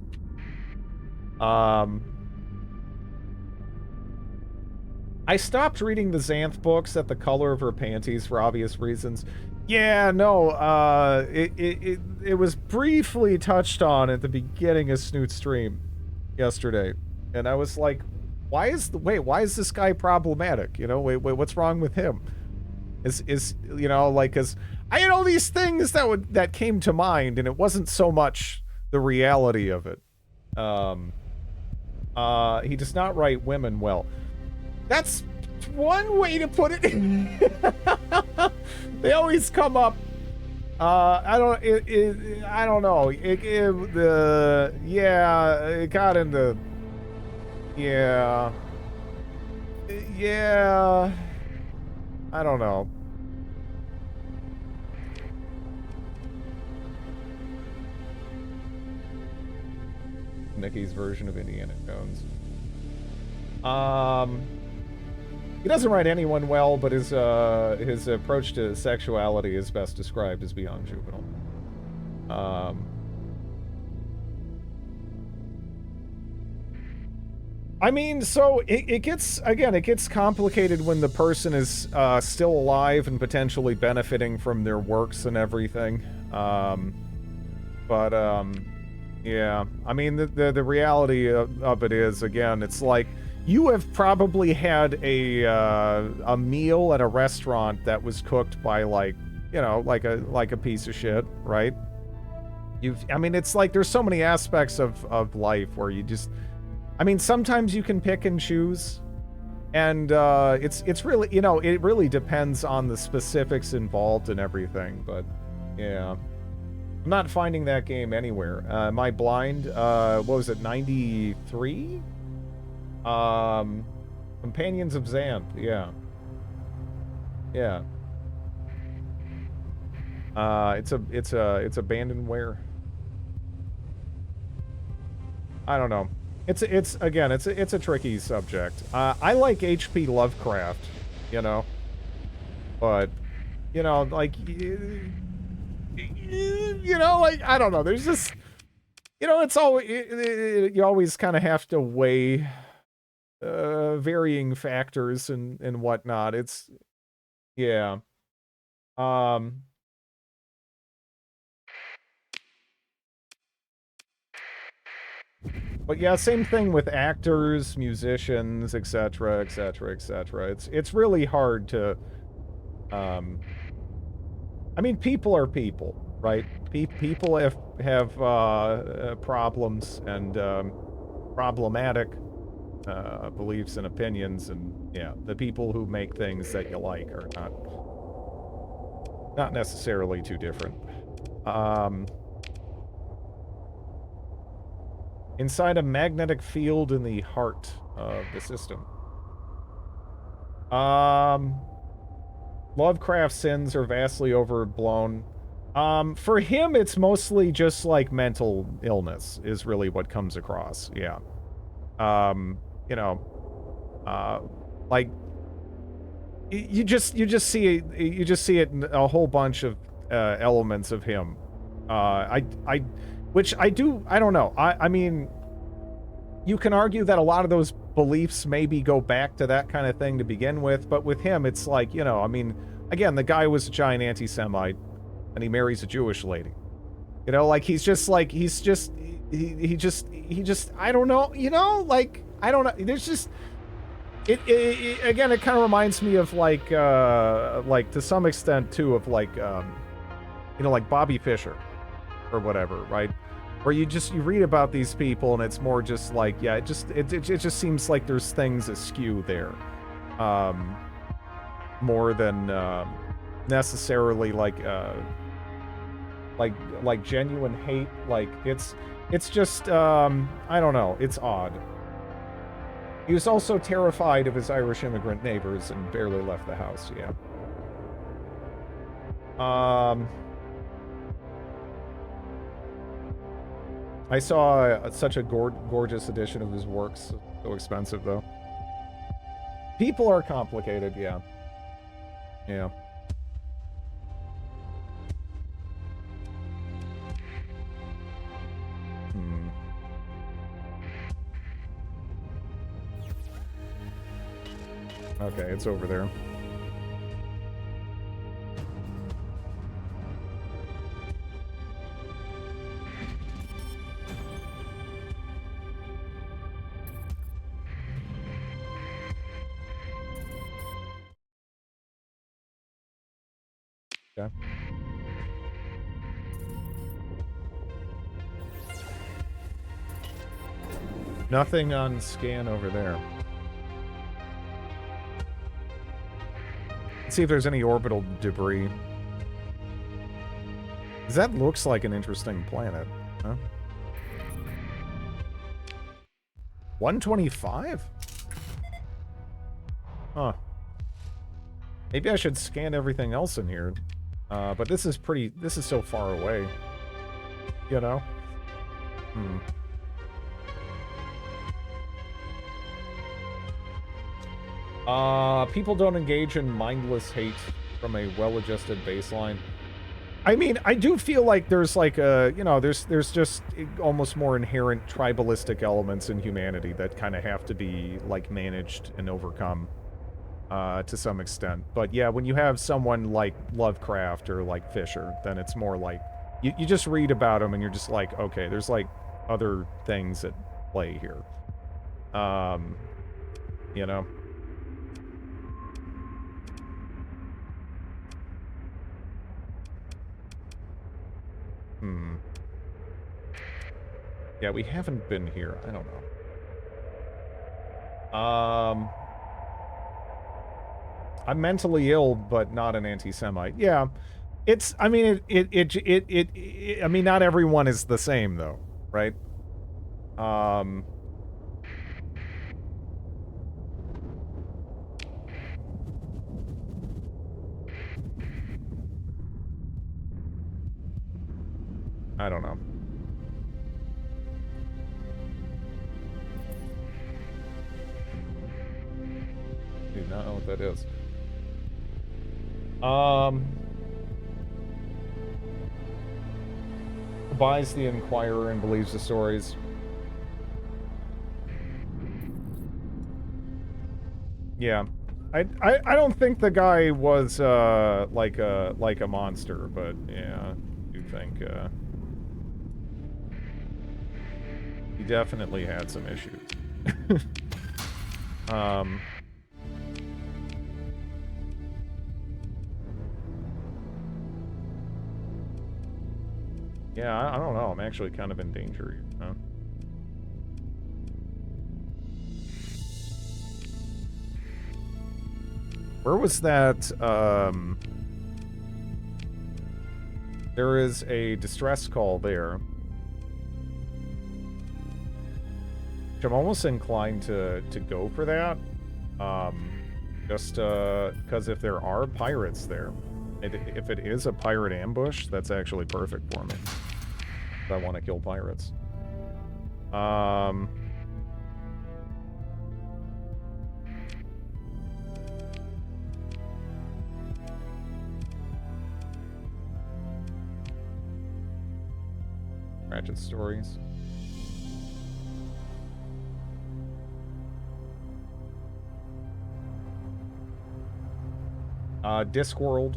I stopped reading the Xanth books at the color of her panties for obvious reasons. Yeah, no, it was briefly touched on at the beginning of Snoot's stream yesterday. And I was like, why is this guy problematic? You know, wait, what's wrong with him? Is you know, like, cause I had all these things that came to mind, and it wasn't so much the reality of it. He does not write women well. That's one way to put it. They always come up I don't. I don't know. Yeah. It got into. Yeah. Yeah. I don't know. Mickey's version of Indiana Jones. He doesn't write anyone well, but his approach to sexuality is best described as beyond juvenile. I mean, so it gets, again, it gets complicated when the person is still alive and potentially benefiting from their works and everything. Yeah. I mean, the reality of it is, again, it's like, you have probably had a meal at a restaurant that was cooked by, like, you know, like a piece of shit, right? I mean, it's like there's so many aspects of life where you just, I mean, sometimes you can pick and choose, and it's really, you know, it really depends on the specifics involved and everything, but yeah. I'm not finding that game anywhere. Am I blind? What was it, 93? Companions of Xanth, yeah. Yeah. It's abandonware. I don't know. It's a tricky subject. I like H.P. Lovecraft, you know, but, you know, like, you know, like, I don't know. There's just, you know, it's always, you always kind of have to weigh varying factors and whatnot. It's, yeah. But yeah, same thing with actors, musicians, etc., etc., etc. It's really hard to, I mean, people are people, right? People have problems and problematic beliefs and opinions, and yeah, the people who make things that you like are not necessarily too different. Inside a magnetic field in the heart of the system. Lovecraft's sins are vastly overblown. For him, it's mostly just like mental illness is really what comes across. Yeah. You know, like you just see it in a whole bunch of elements of him. Which I don't know. I mean, you can argue that a lot of those beliefs maybe go back to that kind of thing to begin with, but with him, it's like, you know, I mean, again, the guy was a giant anti-Semite, and he marries a Jewish lady. You know, like, he's just, like, he just, I don't know, you know, like, I don't know, there's just, again, it kind of reminds me of, like, to some extent, too, of, like, you know, like Bobby Fischer, or whatever, right? Where you read about these people and it's more just like, yeah, it just seems like there's things askew there. More than necessarily like genuine hate. Like it's just I don't know, it's odd. He was also terrified of his Irish immigrant neighbors and barely left the house, yeah. I saw such a gorgeous edition of his works. So expensive, though. People are complicated, yeah. Yeah. Okay, it's over there. Okay. Nothing on scan over there. Let's see if there's any orbital debris. 'Cause that looks like an interesting planet, huh? 125? Huh. Maybe I should scan everything else in here. But this is so far away. You know? Hmm. People don't engage in mindless hate from a well-adjusted baseline. I mean, I do feel like there's like a, you know, there's just almost more inherent tribalistic elements in humanity that kind of have to be like managed and overcome to some extent. But yeah, when you have someone like Lovecraft or like Fisher, then it's more like you just read about them and you're just like, okay, there's like other things at play here. You know. Hmm. Yeah, we haven't been here. I don't know. I'm mentally ill, but not an anti-Semite. Yeah, it's. I mean, I mean, not everyone is the same, though, right? I don't know. Do not know what that is. Buys the Inquirer and believes the stories. Yeah. I don't think the guy was like a monster, but yeah, I do think he definitely had some issues. Yeah, I don't know. I'm actually kind of in danger, you know? Where was that, there is a distress call there. Which I'm almost inclined to go for that. Just, because if there are pirates there, if it is a pirate ambush, that's actually perfect for me. I want to kill pirates. Ratchet stories. Discworld.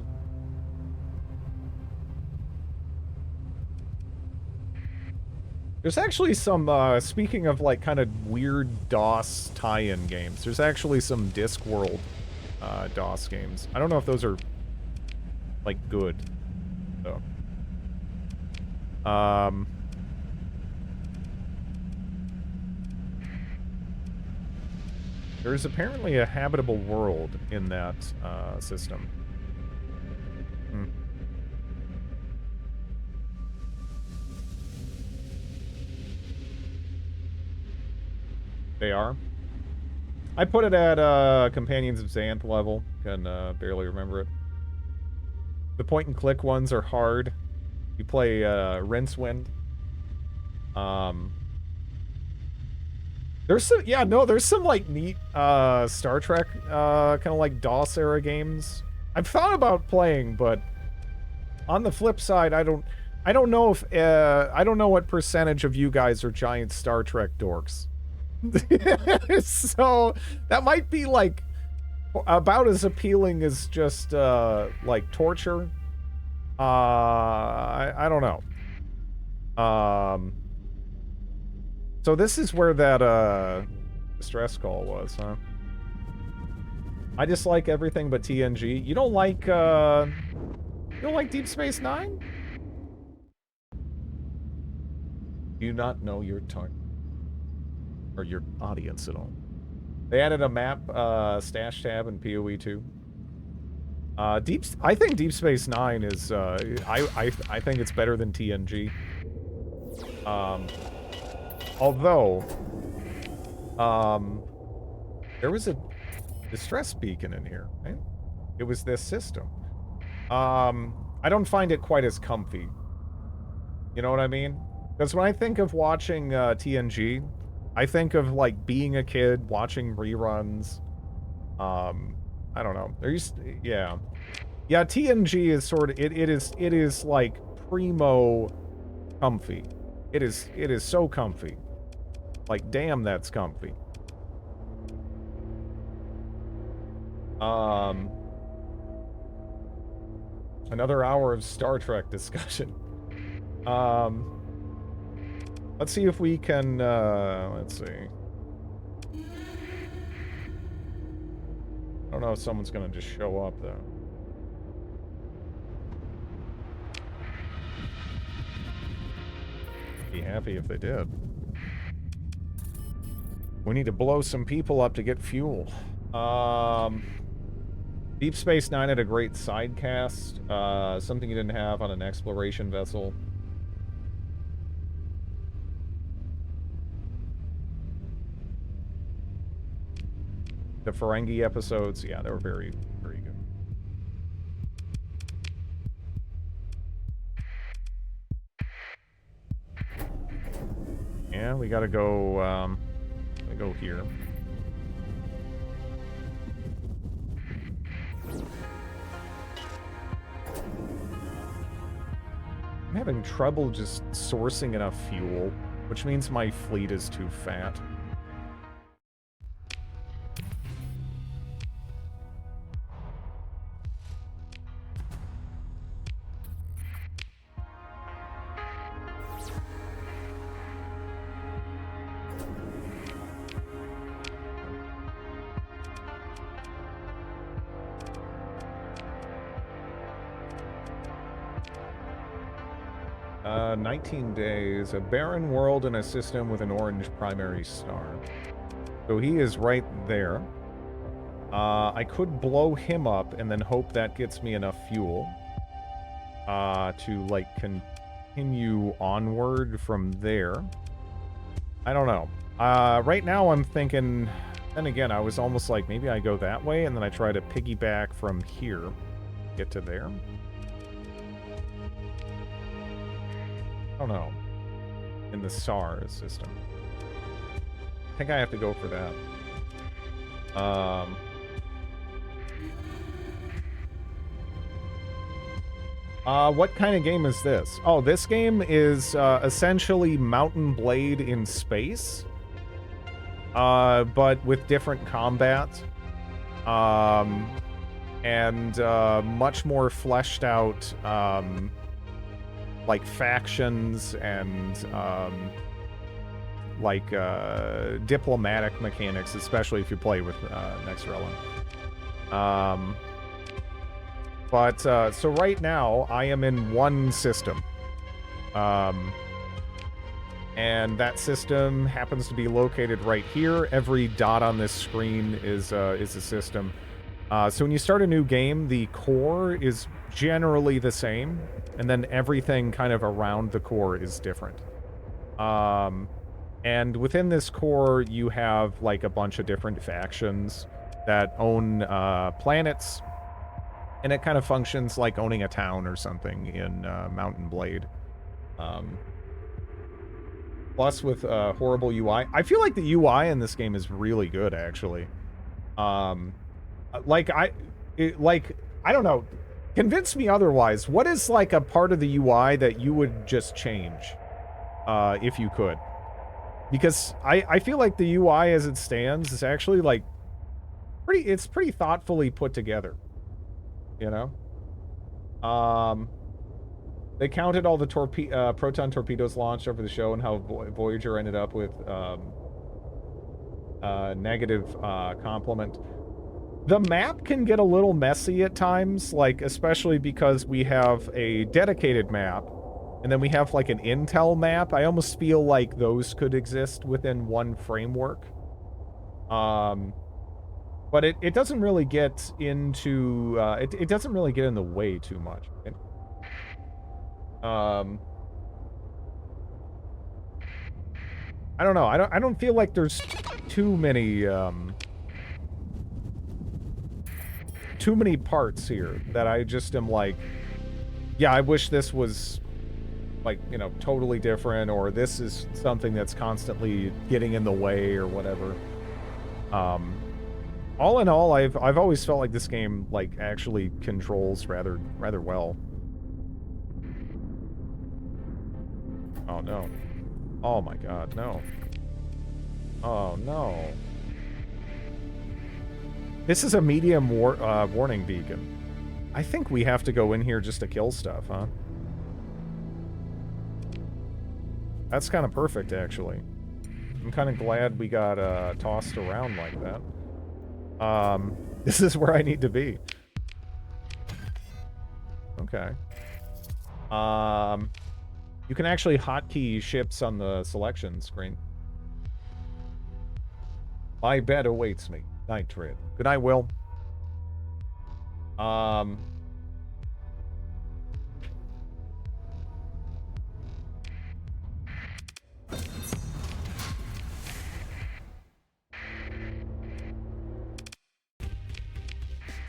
There's actually some, speaking of, like, kind of weird DOS tie-in games, there's actually some Discworld, DOS games. I don't know if those are, like, good, though. There's apparently a habitable world in that, system. Hmm. They are. I put it at Companions of Xanth level. Can barely remember it. The point-and-click ones are hard. You play Rincewind. There's some, yeah, no, there's some like neat Star Trek kind of like DOS era games. I've thought about playing, but on the flip side, I don't know if I don't know what percentage of you guys are giant Star Trek dorks. So that might be like about as appealing as just like torture. I don't know. So this is where that distress call was, huh? I dislike everything but TNG. You don't like Deep Space Nine? Do you not know your target or your audience at all? They added a map stash tab in PoE 2. I think Deep Space Nine is, I think it's better than TNG. Although, there was a distress beacon in here, right? It was this system. I don't find it quite as comfy. You know what I mean? Because when I think of watching TNG, I think of like being a kid watching reruns. I don't know. Yeah. Yeah, TNG is sort of it is like primo comfy. It is so comfy. Like damn, that's comfy. Another hour of Star Trek discussion. Let's see if we can, let's see. I don't know if someone's gonna just show up, though. Be happy if they did. We need to blow some people up to get fuel. Deep Space Nine had a great side cast. Something you didn't have on an exploration vessel. The Ferengi episodes, yeah, they were very, very good. Yeah, we gotta go, here. I'm having trouble just sourcing enough fuel, which means my fleet is too fat. Uh, 19 days, a barren world in a system with an orange primary star. So he is right there. I could blow him up and then hope that gets me enough fuel to, like, continue onward from there. I don't know. Right now I'm thinking... Then again, I was almost like, maybe I go that way, and then I try to piggyback from here. Get to there. I don't know. In the SAR system. I think I have to go for that. What kind of game is this? Oh, this game is essentially Mountain Blade in space. But with different combat. And much more fleshed out like factions and like diplomatic mechanics, especially if you play with Next Relin. But so right now I am in one system, and that system happens to be located right here. Every dot on this screen is a system. So when you start a new game, the core is generally the same, and then everything kind of around the core is different. And within this core, you have like a bunch of different factions that own planets, and it kind of functions like owning a town or something in Mountain Blade. Plus with horrible UI. I feel like the UI in this game is really good, actually. Like, I don't know. Convince me otherwise. What is, like, a part of the UI that you would just change? If you could. Because I feel like the UI as it stands is actually, like, it's pretty thoughtfully put together. You know? They counted all the proton torpedoes launched over the show and how Voyager ended up with negative complement. The map can get a little messy at times, like, especially because we have a dedicated map, and then we have, like, an intel map. I almost feel like those could exist within one framework. But But it doesn't really get into, it doesn't really get in the way too much. Right? I don't know. I don't feel like there's too many parts here that I just am like, yeah, I wish this was like, you know, totally different, or this is something that's constantly getting in the way or whatever. All in all, I've always felt like this game like actually controls rather well. Oh no. Oh my god, no. Oh no. This is a medium warning beacon. I think we have to go in here just to kill stuff, huh? That's kind of perfect, actually. I'm kind of glad we got tossed around like that. This is where I need to be. Okay. You can actually hotkey ships on the selection screen. My bed awaits me. Night trip. Good night, Will.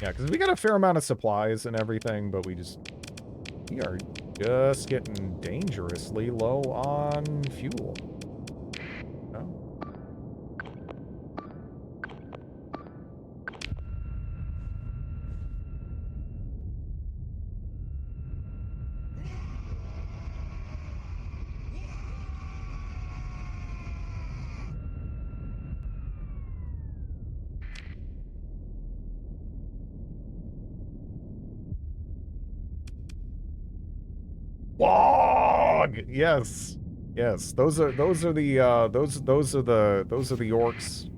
Yeah, because we got a fair amount of supplies and everything, but we are just getting dangerously low on fuel. No? Wog! Yes. Yes. Those are the orcs.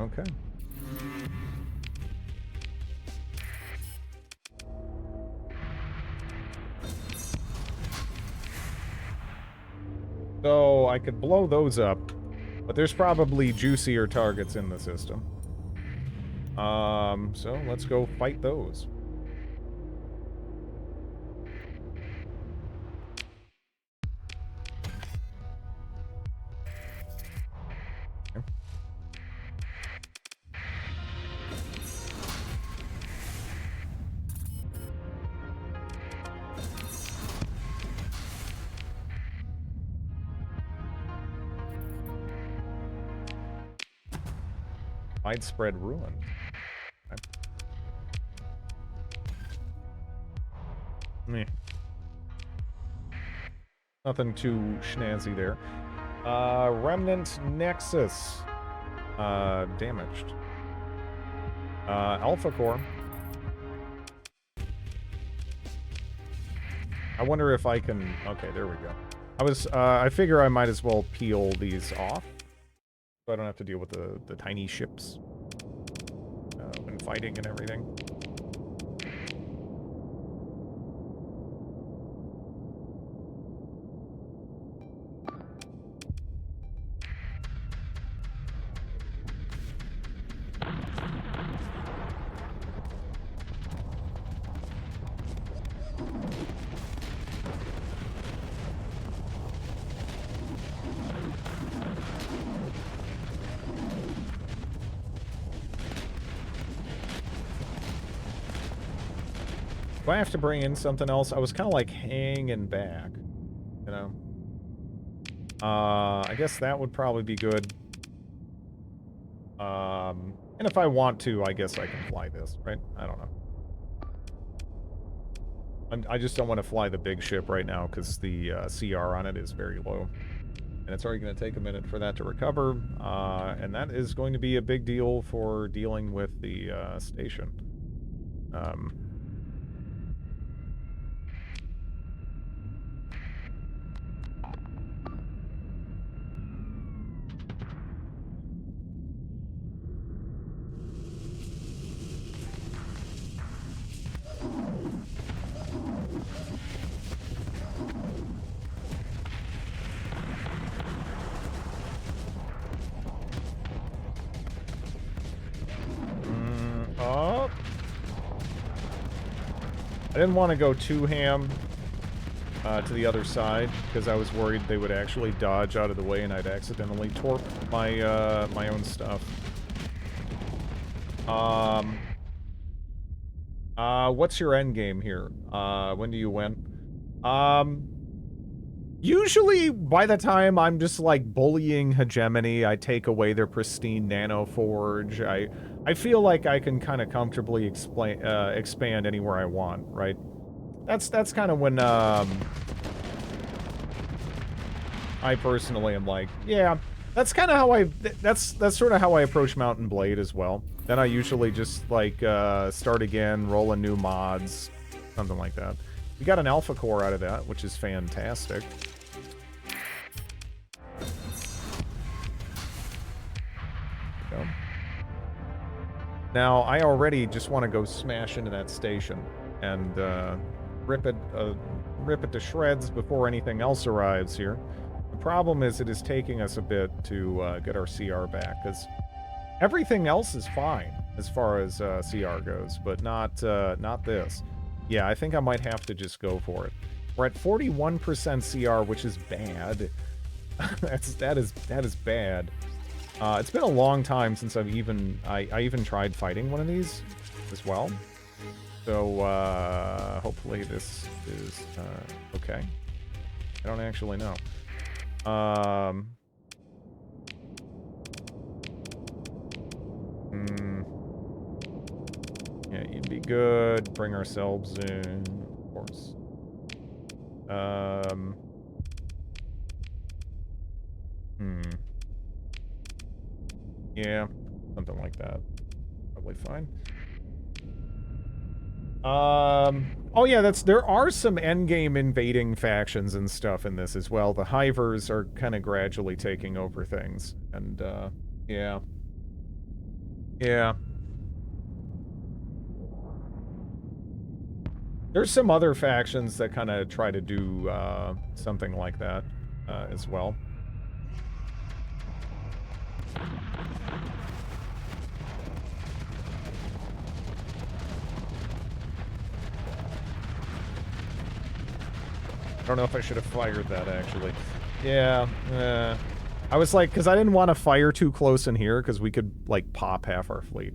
Okay. So I could blow those up, but there's probably juicier targets in the system. So let's go fight those. Okay. Widespread ruin. Okay. Meh. Nothing too snazzy there. Remnant Nexus. Damaged. Alpha Core. I wonder if I can... Okay, there we go. I figure I might as well peel these off, so I don't have to deal with the tiny ships when fighting and everything. Do I have to bring in something else? I was kind of like hanging back, you know? I guess that would probably be good. And if I want to, I guess I can fly this, right? I don't know. I just don't want to fly the big ship right now because the CR on it is very low. And it's already going to take a minute for that to recover. And that is going to be a big deal for dealing with the station. Oh. I didn't want to go too ham to the other side because I was worried they would actually dodge out of the way and I'd accidentally torp my my own stuff. What's your end game here? When do you win? Usually by the time I'm just like bullying hegemony, I take away their pristine nano forge. I feel like I can kind of comfortably expand anywhere I want, right? That's kind of when I personally am like, yeah, that's kind of how that's sort of how I approach Mountain Blade as well. Then I usually just like start again, roll in new mods, something like that. We got an alpha core out of that, which is fantastic. Go. Now, I already just want to go smash into that station and rip it to shreds before anything else arrives here. The problem is it is taking us a bit to get our CR back, because everything else is fine as far as CR goes, but not this. Yeah, I think I might have to just go for it. We're at 41% CR, which is bad. that is bad. It's been a long time since I even tried fighting one of these as well. So hopefully this is okay. I don't actually know. Yeah, you'd be good. Bring ourselves in, of course. Yeah, something like that. Probably fine. Oh yeah, there are some endgame invading factions and stuff in this as well. The Hivers are kind of gradually taking over things, and yeah. Yeah. There's some other factions that kind of try to do something like that as well. I don't know if I should have fired that, actually. Yeah, I was like, because I didn't want to fire too close in here, because we could, like, pop half our fleet.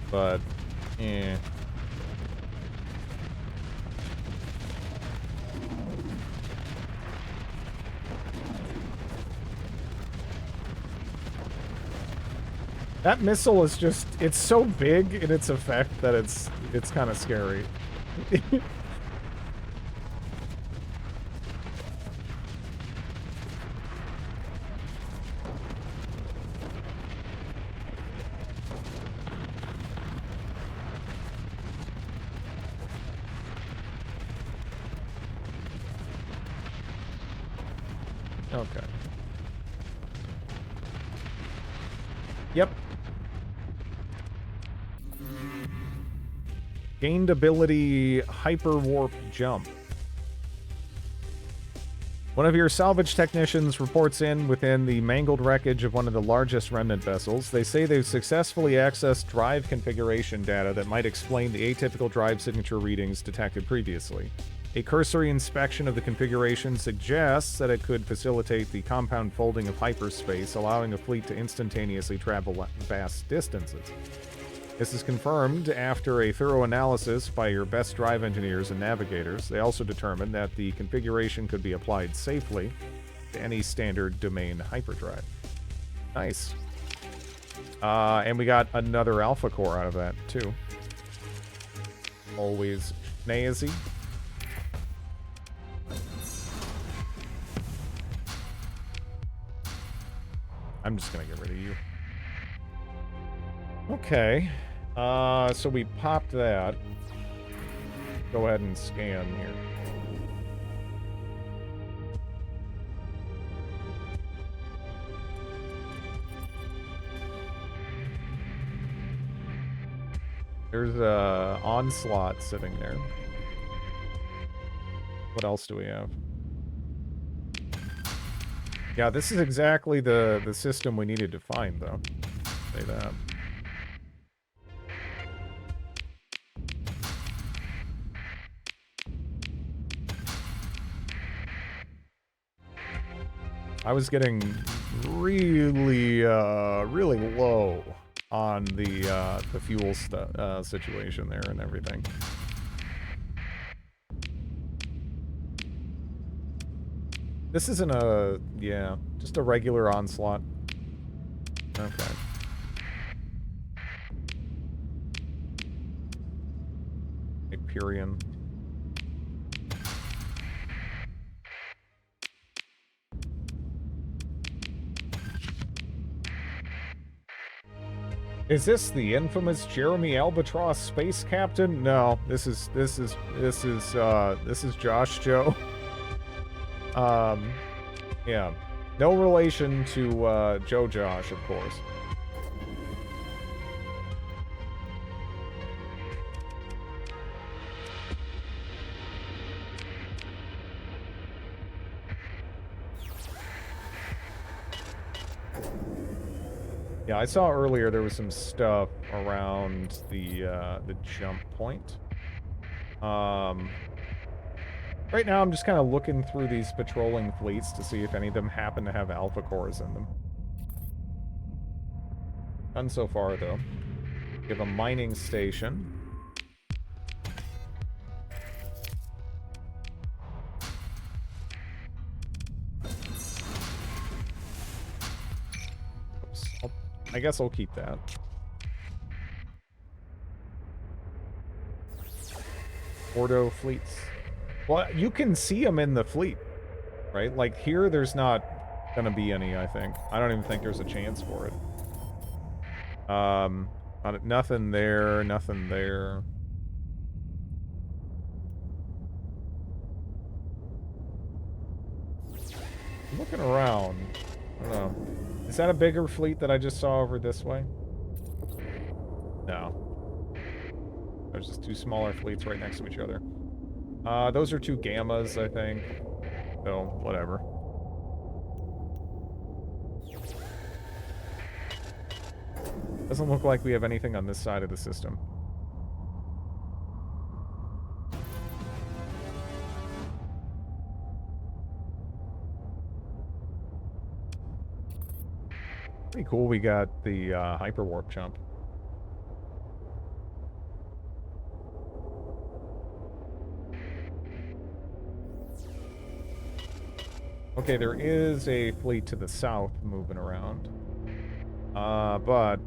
But, eh. That missile is just, it's so big in its effect that it's kind of scary. Okay. Yep. Gained ability hyper warp jump. One of your salvage technicians reports in within the mangled wreckage of one of the largest remnant vessels. They say they've successfully accessed drive configuration data that might explain the atypical drive signature readings detected previously. A cursory inspection of the configuration suggests that it could facilitate the compound folding of hyperspace, allowing a fleet to instantaneously travel vast distances. This is confirmed after a thorough analysis by your best drive engineers and navigators. They also determined that the configuration could be applied safely to any standard domain hyperdrive. Nice. And we got another alpha core out of that, too. Always nazy. I'm just gonna get rid of you. Okay. So we popped that. Go ahead and scan here. There's a onslaught sitting there. What else do we have? Yeah, this is exactly the system we needed to find, though. Say that. I was getting really, really low on the fuel situation there and everything. This isn't a, yeah, just a regular onslaught. Okay. Hyperion. Is this the infamous Jeremy Albatross space captain? No, this is Josh Joe. Yeah. No relation to Joe Josh, of course. Yeah, I saw earlier there was some stuff around the jump point. Right now I'm just kind of looking through these patrolling fleets to see if any of them happen to have alpha cores in them. None so far, though. We have a mining station. Oops. I guess I'll keep that. Ordo fleets. Well, you can see them in the fleet, right? Like here, there's not gonna be any, I think. I don't even think there's a chance for it. Nothing there, nothing there. I'm looking around. I don't know. Is that a bigger fleet that I just saw over this way? No. There's just two smaller fleets right next to each other. Those are two gammas, I think. So, whatever. Doesn't look like we have anything on this side of the system. Pretty cool we got the hyperwarp jump. Okay, there is a fleet to the south moving around. But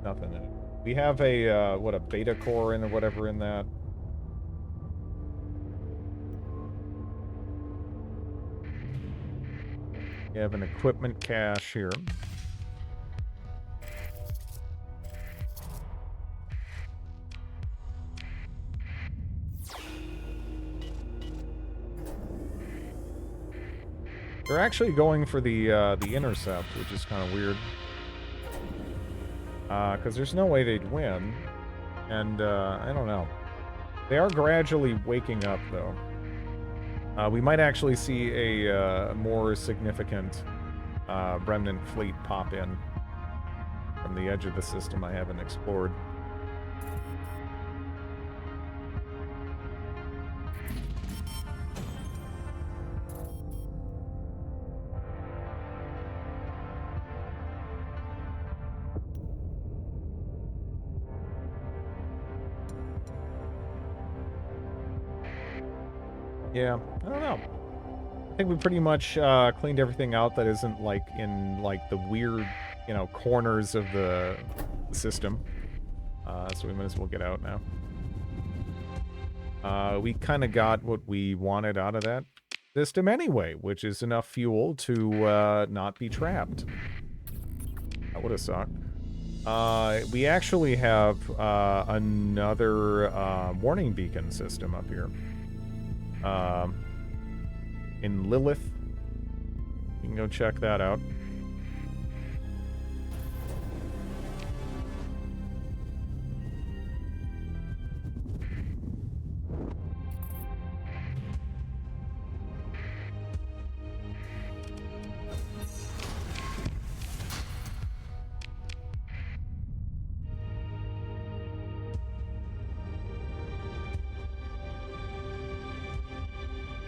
nothing in it. We have a, what, a beta core in or whatever in that. We have an equipment cache here. They're actually going for the intercept, which is kind of weird. Because there's no way they'd win. And, I don't know. They are gradually waking up, though. We might actually see a more significant remnant fleet pop in from the edge of the system I haven't explored. Yeah, I don't know. I think we pretty much cleaned everything out that isn't like in like the weird, you know, corners of the system. So we might as well get out now. We kind of got what we wanted out of that system anyway, which is enough fuel to not be trapped. That would have sucked. We actually have another warning beacon system up here. In Lilith. You can go check that out.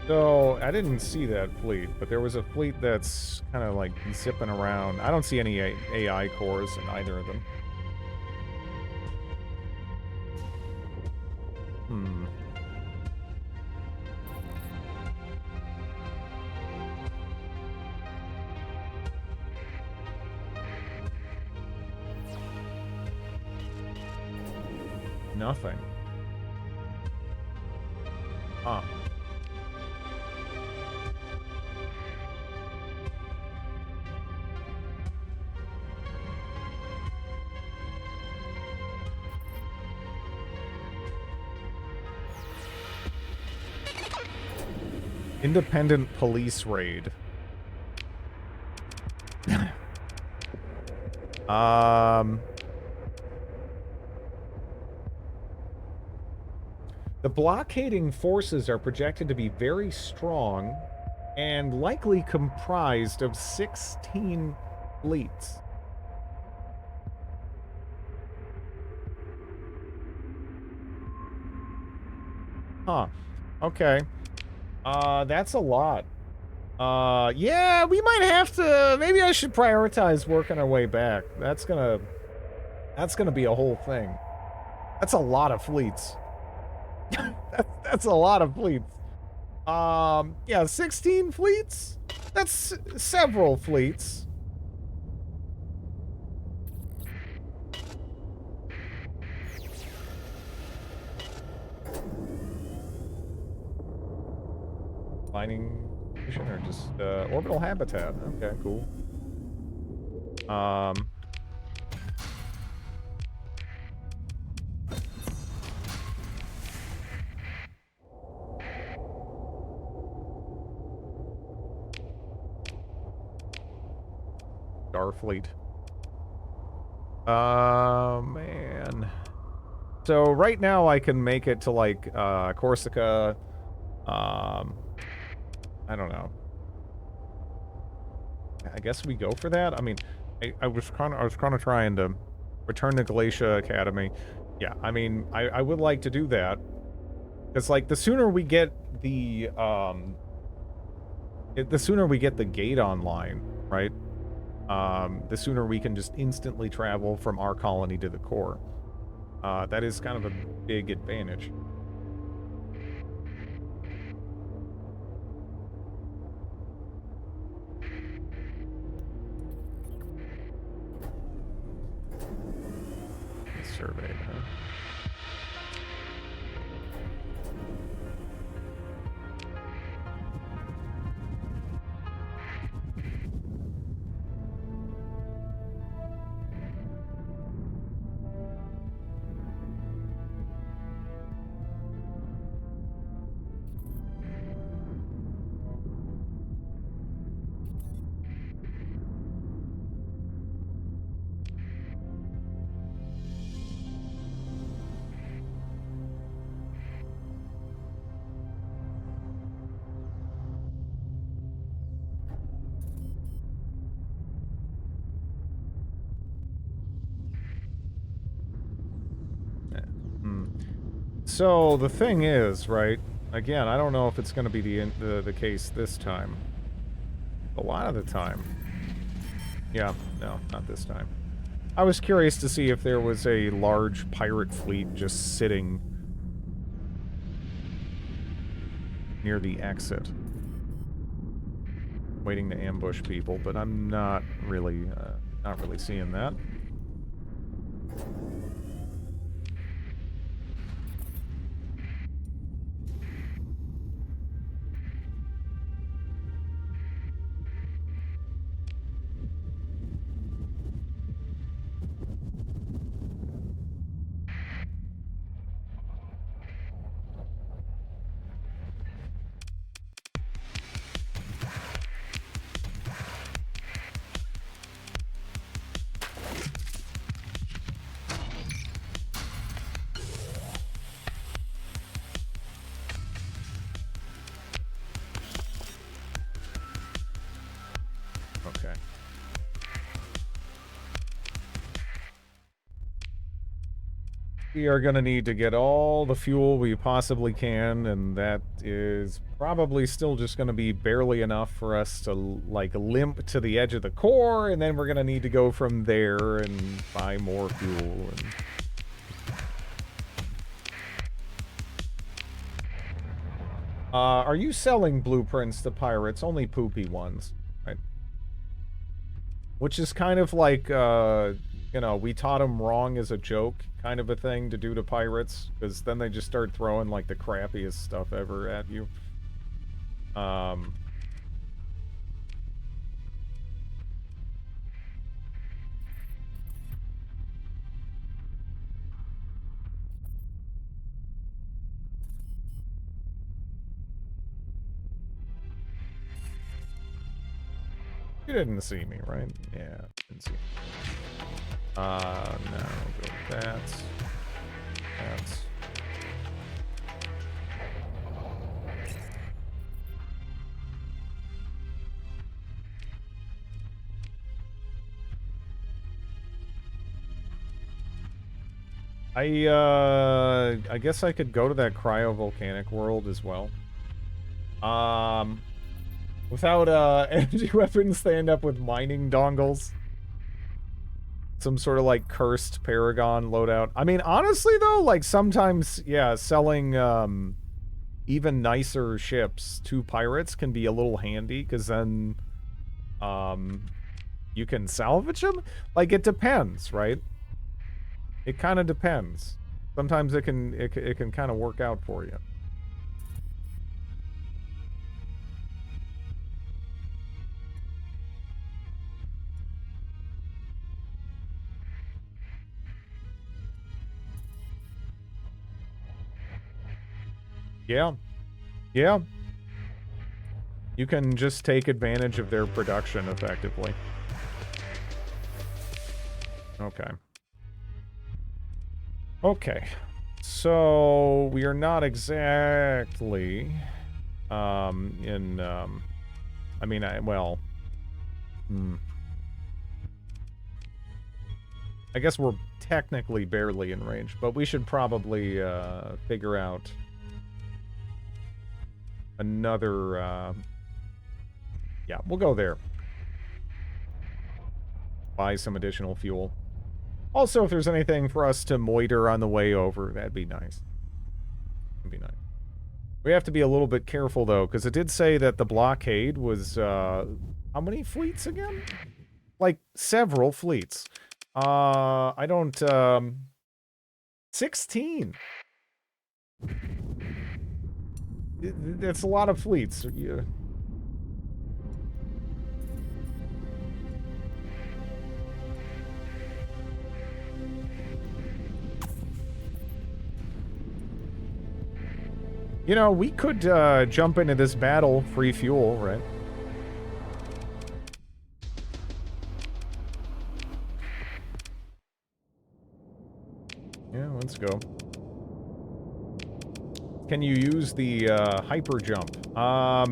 So, I didn't see that fleet, but there was a fleet that's kind of like zipping around. I don't see any AI cores in either of them. Hmm. Nothing. Huh. Independent police raid. The blockading forces are projected to be very strong and likely comprised of 16 fleets. Huh. Okay. That's a lot. Yeah, we might have to, maybe I should prioritize working our way back. That's gonna be a whole thing. That's a lot of fleets. That's a lot of fleets. Yeah, 16 fleets? That's several fleets. Mining mission or just orbital habitat. Okay, cool. Starfleet. Man. So right now I can make it to like Corsica. I don't know. I guess we go for that. I mean, I was kind of trying to return to Glacia Academy. Yeah, I mean, I would like to do that because like the sooner we get the gate online, right? The sooner we can just instantly travel from our colony to the core. That is kind of a big advantage. Survey, huh? So the thing is, right? Again, I don't know if it's going to be the case this time. A lot of the time. Yeah, no, not this time. I was curious to see if there was a large pirate fleet just sitting near the exit. Waiting to ambush people, but I'm not really seeing that. Okay. We are going to need to get all the fuel we possibly can, and that is probably still just going to be barely enough for us to, like, limp to the edge of the core, and then we're going to need to go from there and buy more fuel. And... are you selling blueprints to pirates? Only poopy ones, right? Which is kind of like, you know, we taught them wrong as a joke kind of a thing to do to pirates, because then they just start throwing, like, the crappiest stuff ever at you. You didn't see me, right? Yeah, didn't see me. No, go with that. That's... I guess I could go to that cryovolcanic world as well. Without, energy weapons, they end up with mining dongles. Some sort of, like, cursed Paragon loadout. I mean, honestly, though, like, sometimes, yeah, selling, even nicer ships to pirates can be a little handy, because then, you can salvage them? Like, it depends, right? It kind of depends. Sometimes it can kind of work out for you. Yeah. Yeah. You can just take advantage of their production effectively. Okay. Okay. So, we are not exactly, I mean, I guess we're technically barely in range, but we should probably, figure out another, yeah, we'll go there. Buy some additional fuel. Also, if there's anything for us to moiter on the way over, that'd be nice. That'd be nice. We have to be a little bit careful, though, because it did say that the blockade was, how many fleets again? Like, several fleets. I don't, 16! That's a lot of fleets. Yeah. You know, we could jump into this battle free fuel, right? Yeah, let's go. Can you use the hyper jump? I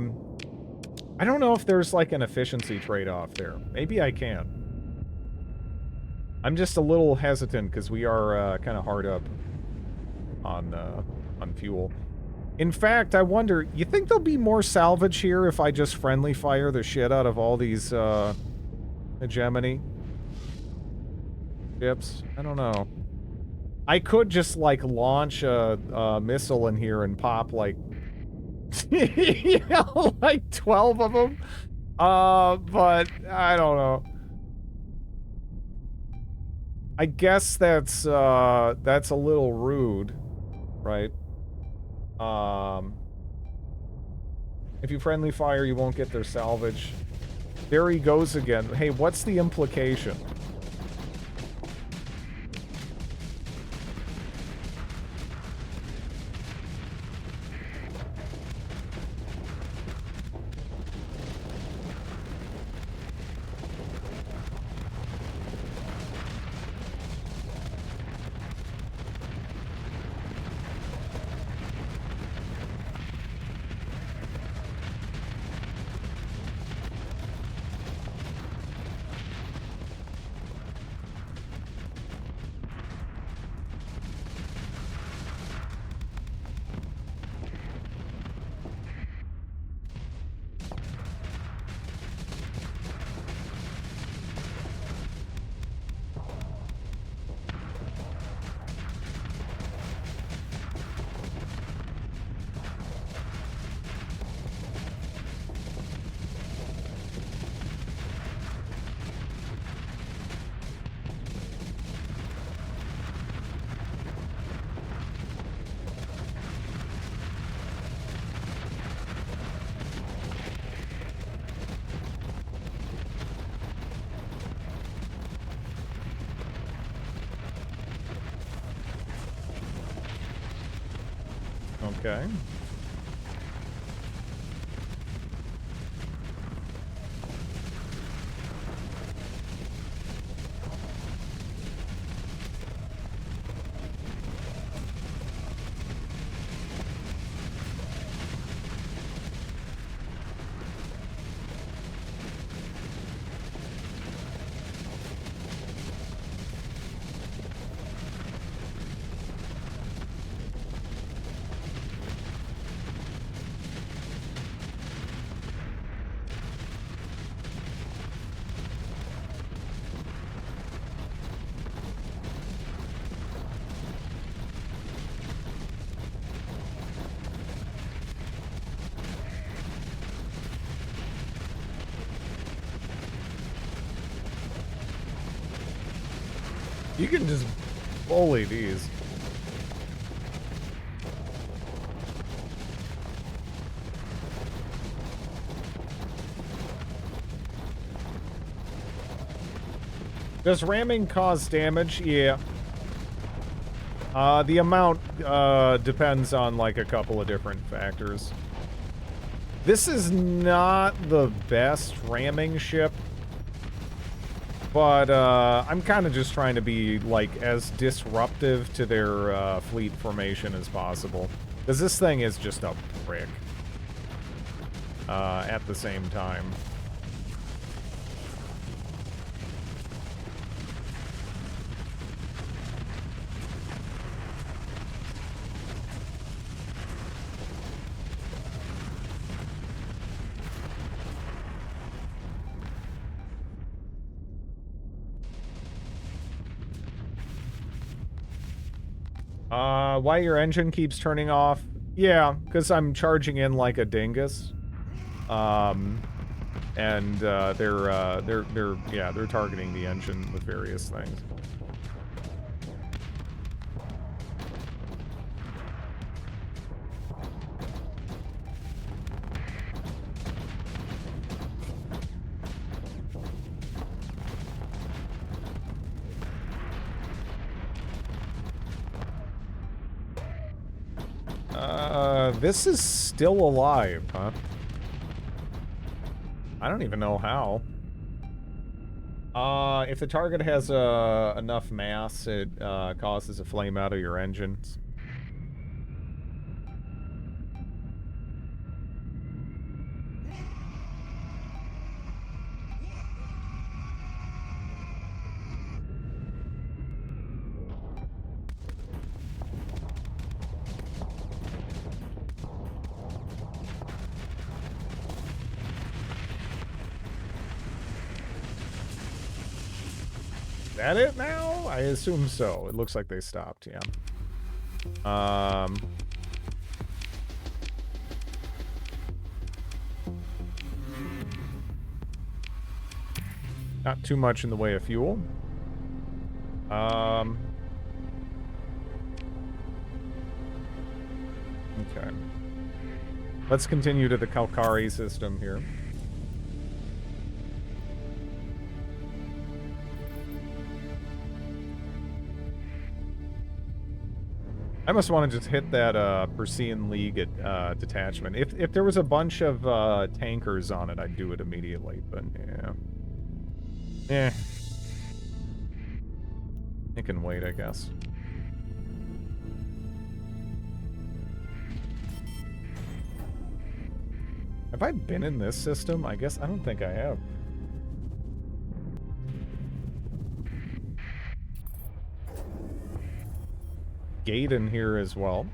don't know if there's like an efficiency trade-off there. Maybe I can. I'm just a little hesitant because we are kind of hard up on fuel. In fact, I wonder, you think there'll be more salvage here if I just friendly fire the shit out of all these hegemony ships? I don't know. I could just, like, launch a missile in here and pop, like, Yeah, like 12 of them. But I don't know. I guess that's a little rude, right? If you friendly fire, you won't get their salvage. There he goes again. Hey, what's the implication? Okay. You can just bully these. Does ramming cause damage? Yeah. The amount depends on like a couple of different factors. This is not the best ramming ship, but I'm kind of just trying to be like as disruptive to their fleet formation as possible, because this thing is just a prick at the same time. Why your engine keeps turning off? Yeah, because I'm charging in like a dingus. And they're targeting the engine with various things. This is still alive, huh? I don't even know how. If the target has enough mass, it causes a flame out of your engines. That it now? I assume so. It looks like they stopped, yeah. Not too much in the way of fuel. Okay. Let's continue to the Kalkari system here. I must want to just hit that Persean League detachment. If there was a bunch of tankers on it, I'd do it immediately, but yeah. Eh. It can wait, I guess. Have I been in this system? I guess I don't think I have. Gate in here as well.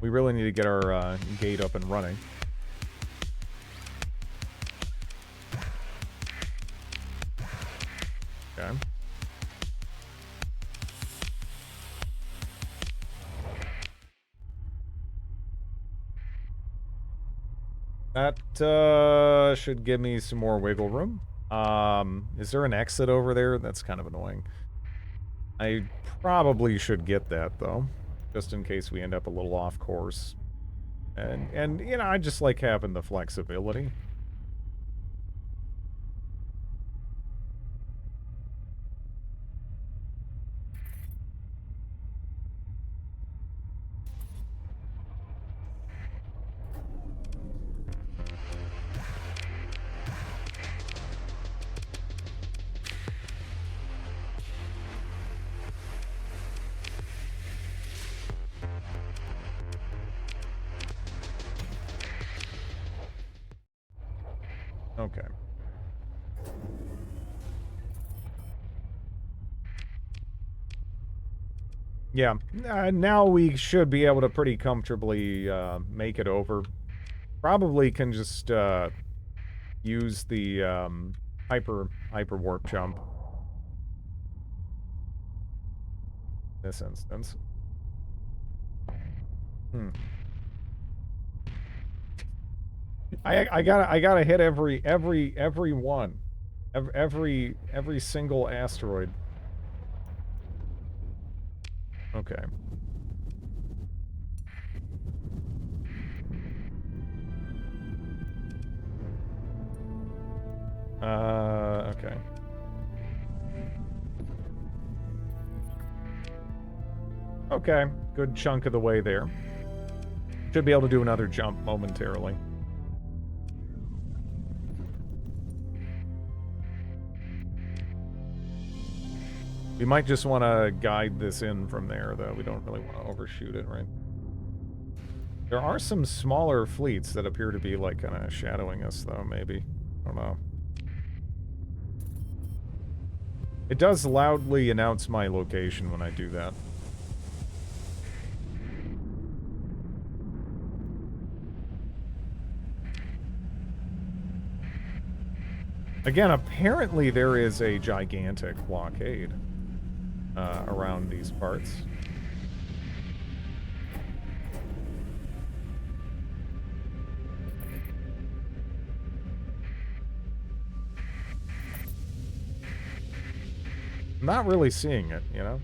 We really need to get our gate up and running. Okay. That should give me some more wiggle room. Is there an exit over there? That's kind of annoying. I probably should get that, though, just in case we end up a little off course. And you know, I just like having the flexibility. Okay. Yeah, now we should be able to pretty comfortably make it over. Probably can just use the hyper warp jump. In this instance. I gotta hit every one. Every single asteroid. Okay. Okay. Okay, good chunk of the way there. Should be able to do another jump momentarily. We might just want to guide this in from there, though. We don't really want to overshoot it, right? There are some smaller fleets that appear to be, like, kind of shadowing us, though, maybe. I don't know. It does loudly announce my location when I do that. Again, apparently there is a gigantic blockade around these parts. I'm not really seeing it, you know?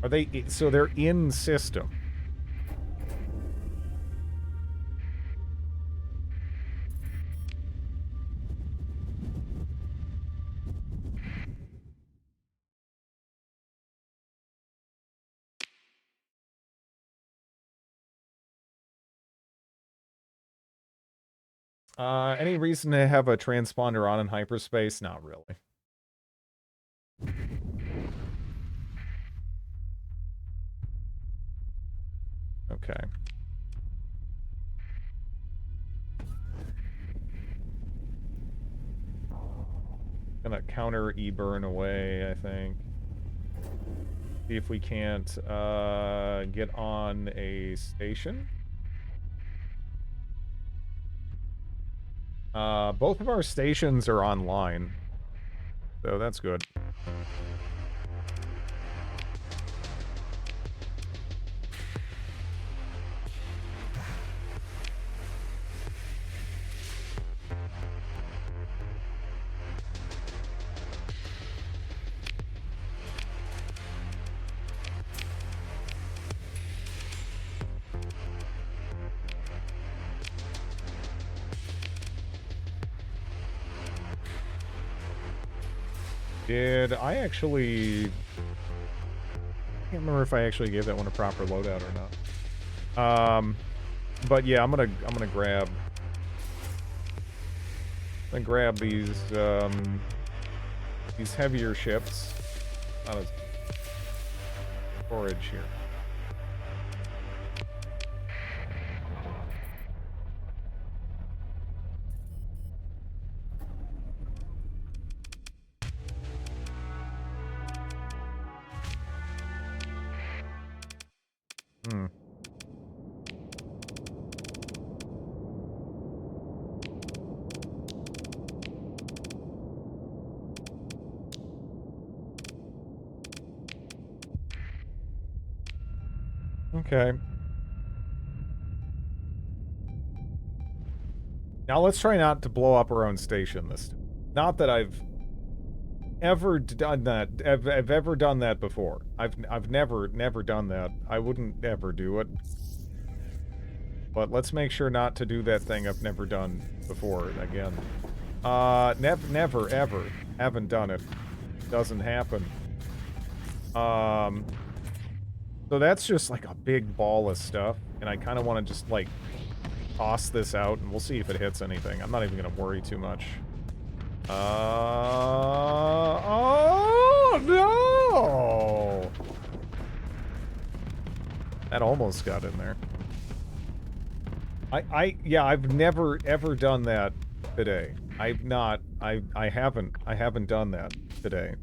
Are they... So they're in system. Any reason to have a transponder on in hyperspace? Not really. Okay. Gonna counter E-burn away, I think. See if we can't get on a station. Both of our stations are online, so that's good. Did I actually... I can't remember if I actually gave that one a proper loadout or not. But yeah, I'm gonna grab... I'm gonna grab these heavier ships. Not as storage here. Hmm. Okay. Now let's try not to blow up our own station this time. Not that I've ever done that. I've ever done that before. I've never done that. I wouldn't ever do it. But let's make sure not to do that thing I've never done before again. Never ever. Haven't done it. Doesn't happen. So that's just like a big ball of stuff, and I kind of want to just like toss this out, and we'll see if it hits anything. I'm not even gonna worry too much. Oh no! That almost got in there. Yeah, I've never ever done that today. I haven't done that today.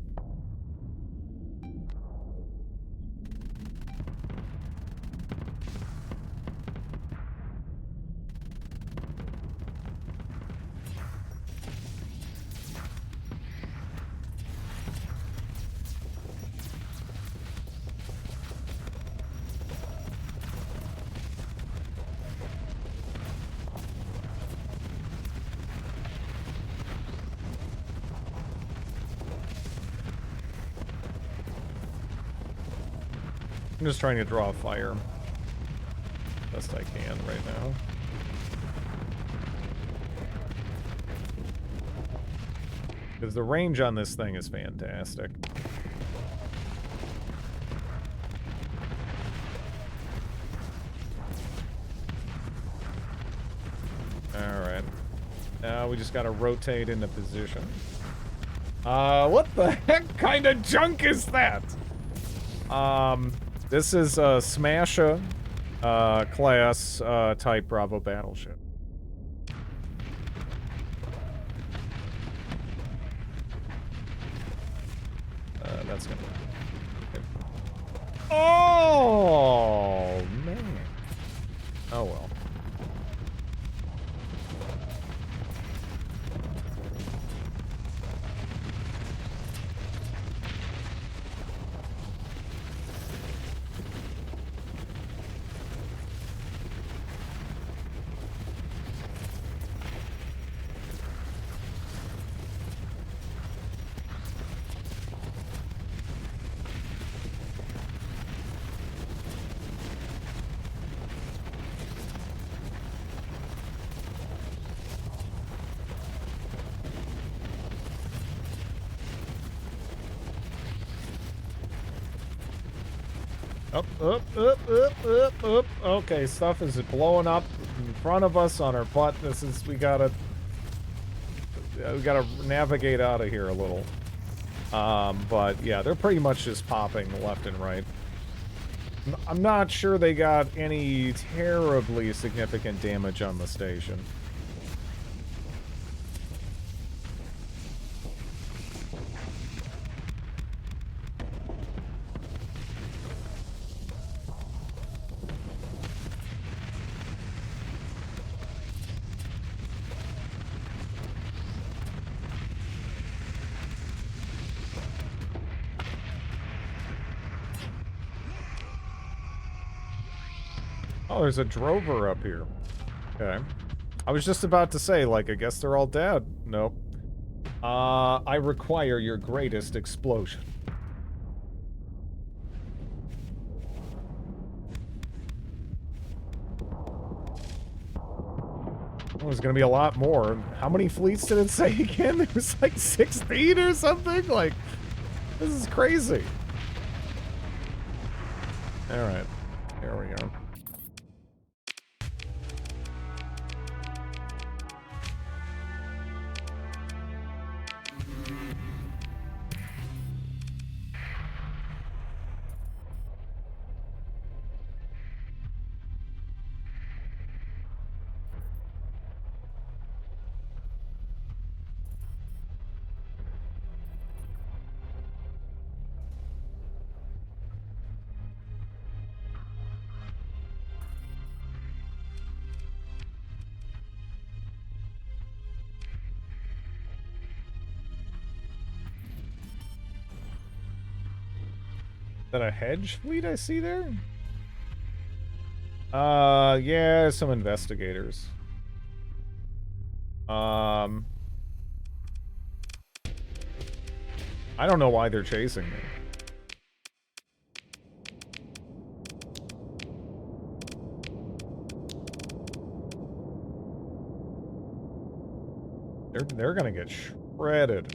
I'm just trying to draw a fire best I can right now. Because the range on this thing is fantastic. Alright. Now we just gotta rotate into position. What the heck kind of junk is that? This is a Smasha class type Bravo battleship. That's gonna... Oh, man. Oh, well. Up. Okay, stuff is blowing up in front of us on our butt. We gotta navigate out of here a little. But yeah, they're pretty much just popping left and right. I'm not sure they got any terribly significant damage on the station. Oh, there's a drover up here. Okay. I was just about to say, like, I guess they're all dead. Nope. I require your greatest explosion. Oh, there's gonna be a lot more. How many fleets did it say again? It was like 16 or something? Like, This is crazy. Alright. Here we go. Is that a hedge fleet I see there? Yeah, some investigators. I don't know why they're chasing me. They're gonna get shredded.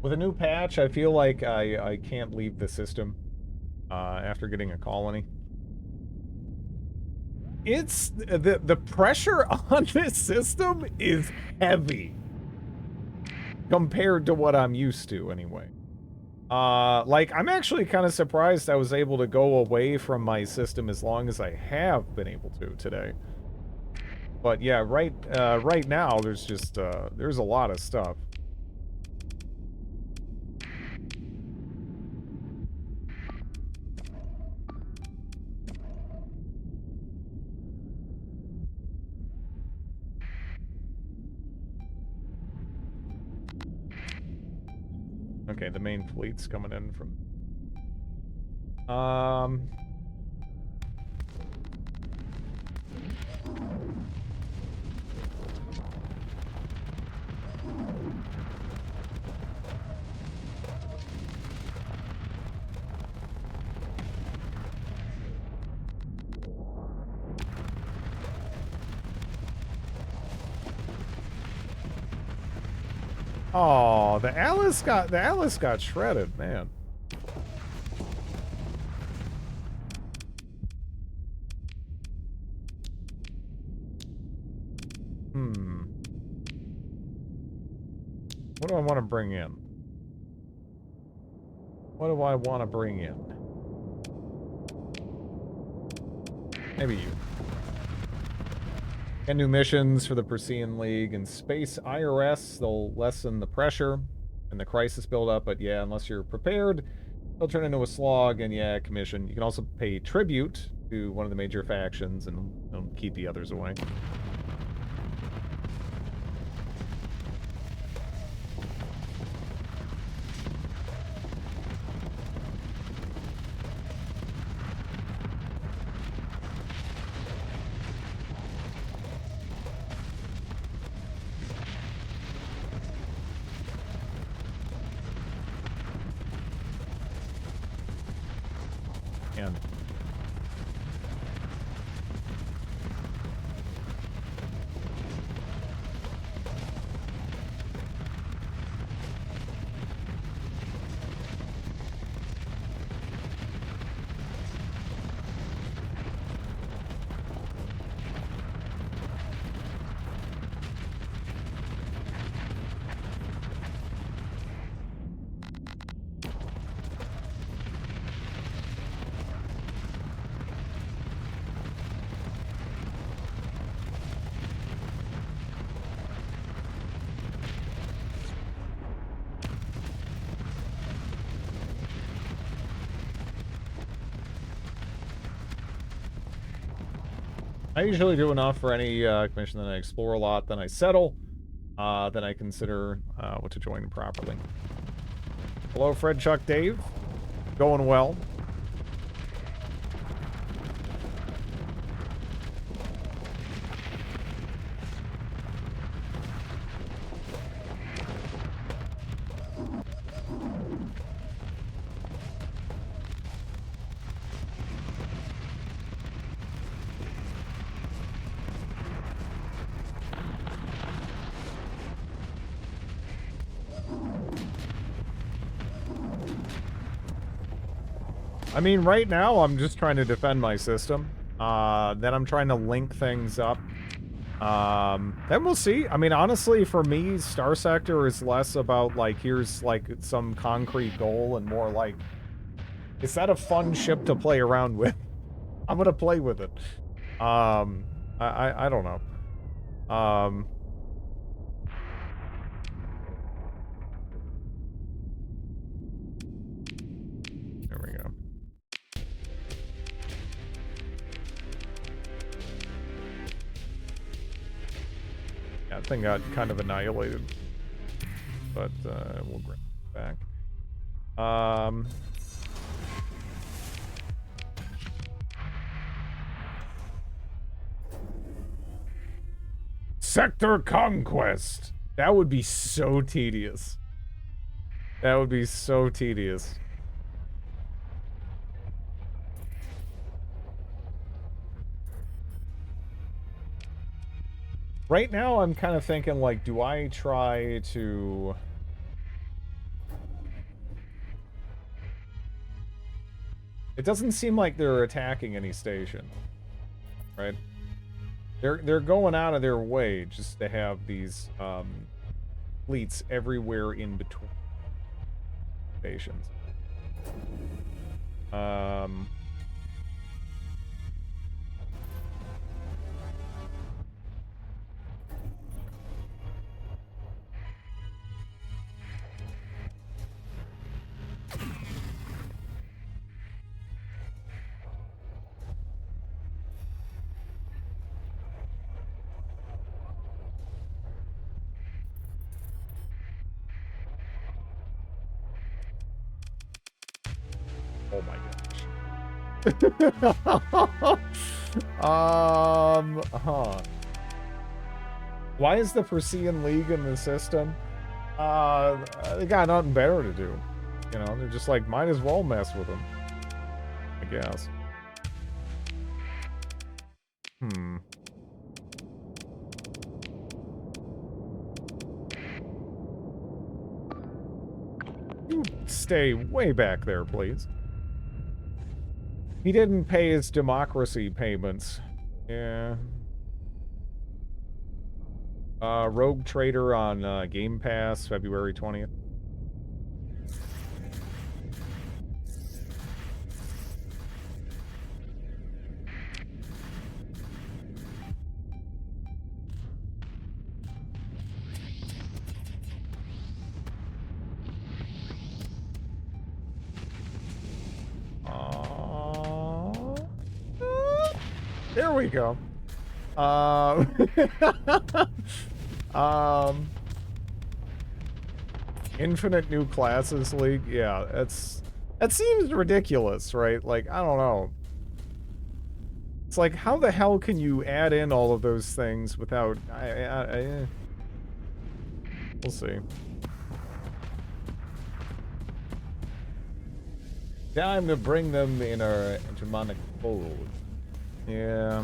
With a new patch, I feel like I can't leave the system after getting a colony. It's the pressure on this system is heavy compared to what I'm used to anyway. Like I'm actually kind of surprised I was able to go away from my system as long as I have been able to today. But yeah, right now there's just there's a lot of stuff. Okay, the main fleet's coming in from... Oh, the Alice got shredded, man. What do I want to bring in? What do I want to bring in? Maybe you. And new missions for the Persean League and Space IRS. They'll lessen the pressure and the crisis buildup, but yeah, unless you're prepared, they'll turn into a slog, and yeah, commission. You can also pay tribute to one of the major factions and keep the others away. I usually do enough for any commission, then I explore a lot, then I settle, then I consider what to join properly. Hello, Fred, Chuck, Dave. Going well. I mean, right now, I'm just trying to defend my system. Then I'm trying to link things up. Then we'll see. I mean, honestly, for me, Starsector is less about, like, here's, like, some concrete goal and more like, is that a fun ship to play around with? I'm gonna play with it. I don't know. There we go. Yeah, that thing got kind of annihilated. But, we'll grab it back. Sector Conquest! That would be so tedious. That would be so tedious. Right now, I'm kind of thinking, like, do I try to... It doesn't seem like they're attacking any station, right? They're going out of their way just to have these fleets everywhere in between stations. Oh my gosh. Why is the Persean League in the system? They got nothing better to do. You know, they're just like, might as well mess with them. I guess. You stay way back there, please. He didn't pay his democracy payments. Yeah. Rogue Trader on Game Pass, February 20th. There we go. Infinite new classes league. Yeah, that seems ridiculous, right? Like, I don't know. It's like, how the hell can you add in all of those things without? We'll see. Time to bring them in our hegemonic fold. Yeah.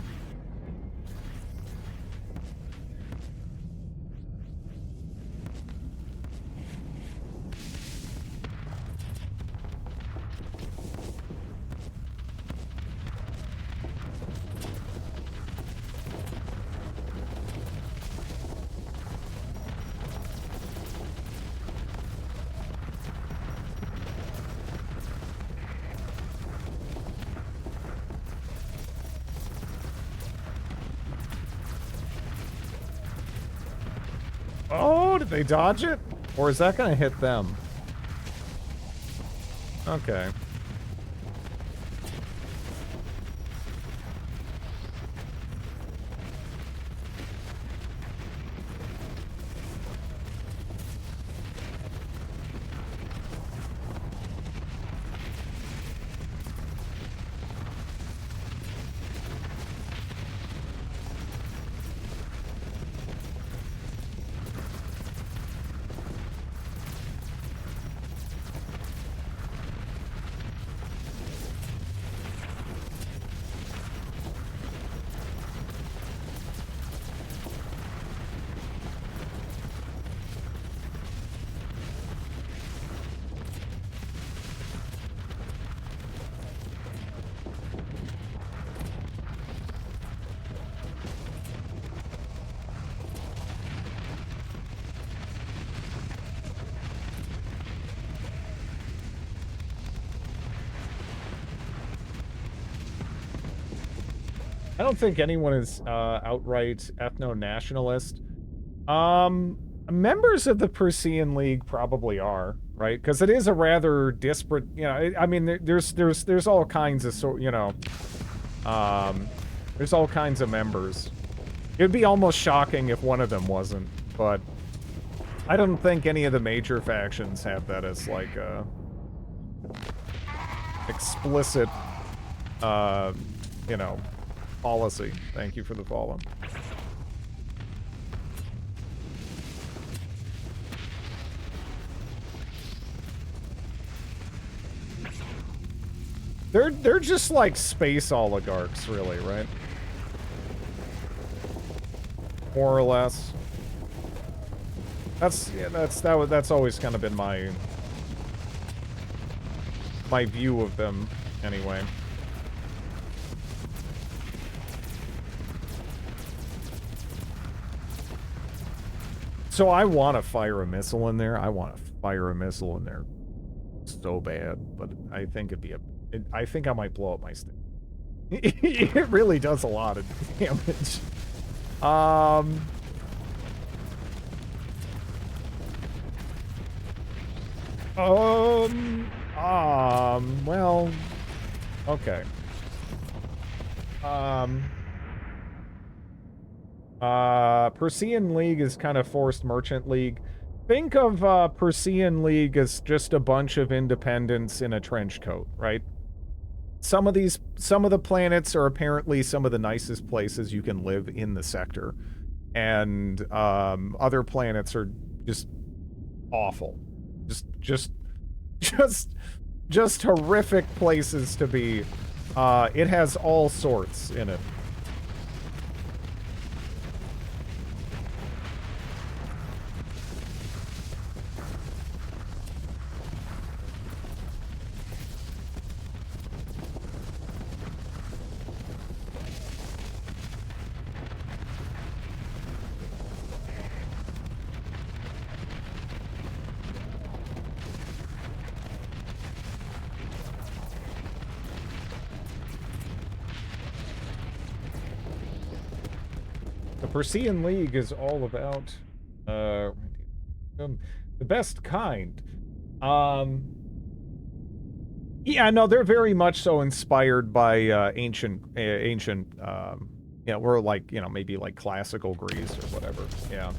Oh, did they dodge it? Or is that gonna hit them? Okay. I don't think anyone is outright ethno-nationalist. Members of the Persean League probably are, right? Because it is a rather disparate, you know. I mean, there's all kinds of there's all kinds of members. It'd be almost shocking if one of them wasn't, but I don't think any of the major factions have that as like a explicit, you know, policy. Thank you for the follow. They're just like space oligarchs, really, right? More or less. That's always kind of been my view of them, anyway. So I want to fire a missile in there. I want to fire a missile in there so bad, but I think I think I might blow up my stick. It really does a lot of damage. Well, okay. Persean League is kind of forced merchant league. Think of Persean League as just a bunch of independents in a trench coat, right? Some of the planets are apparently some of the nicest places you can live in the sector. And other planets are just awful. Just horrific places to be. It has all sorts in it. Persean League is all about the best kind. Yeah, no, they're very much so inspired by ancient yeah, we're like, you know, maybe like classical Greece or whatever. Yeah.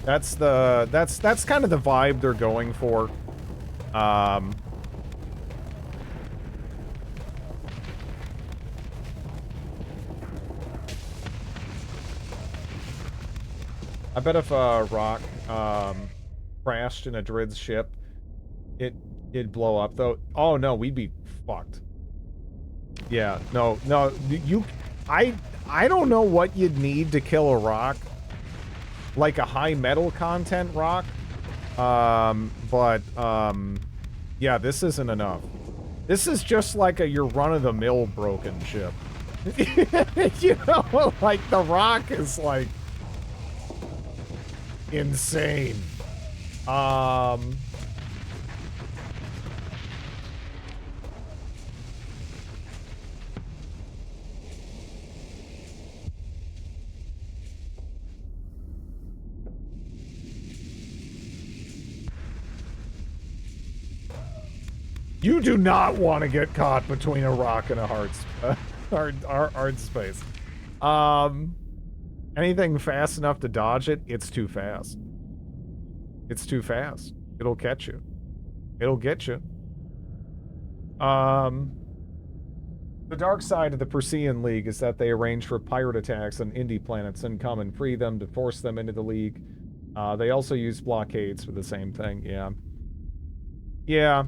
That's kind of the vibe they're going for. I bet if Rock crashed in a Drid's ship, it'd blow up though. Oh no, we'd be fucked. Yeah, no, I don't know what you'd need to kill a rock, like a high metal content rock. Yeah, this isn't enough. This is just like your run-of-the-mill broken ship. You know, like the rock is like insane. You do not want to get caught between a rock and a hard space. Anything fast enough to dodge it, it's too fast. It's too fast. It'll catch you. It'll get you. The dark side of the Persean League is that they arrange for pirate attacks on indie planets and come and free them to force them into the League. They also use blockades for the same thing, yeah. Yeah.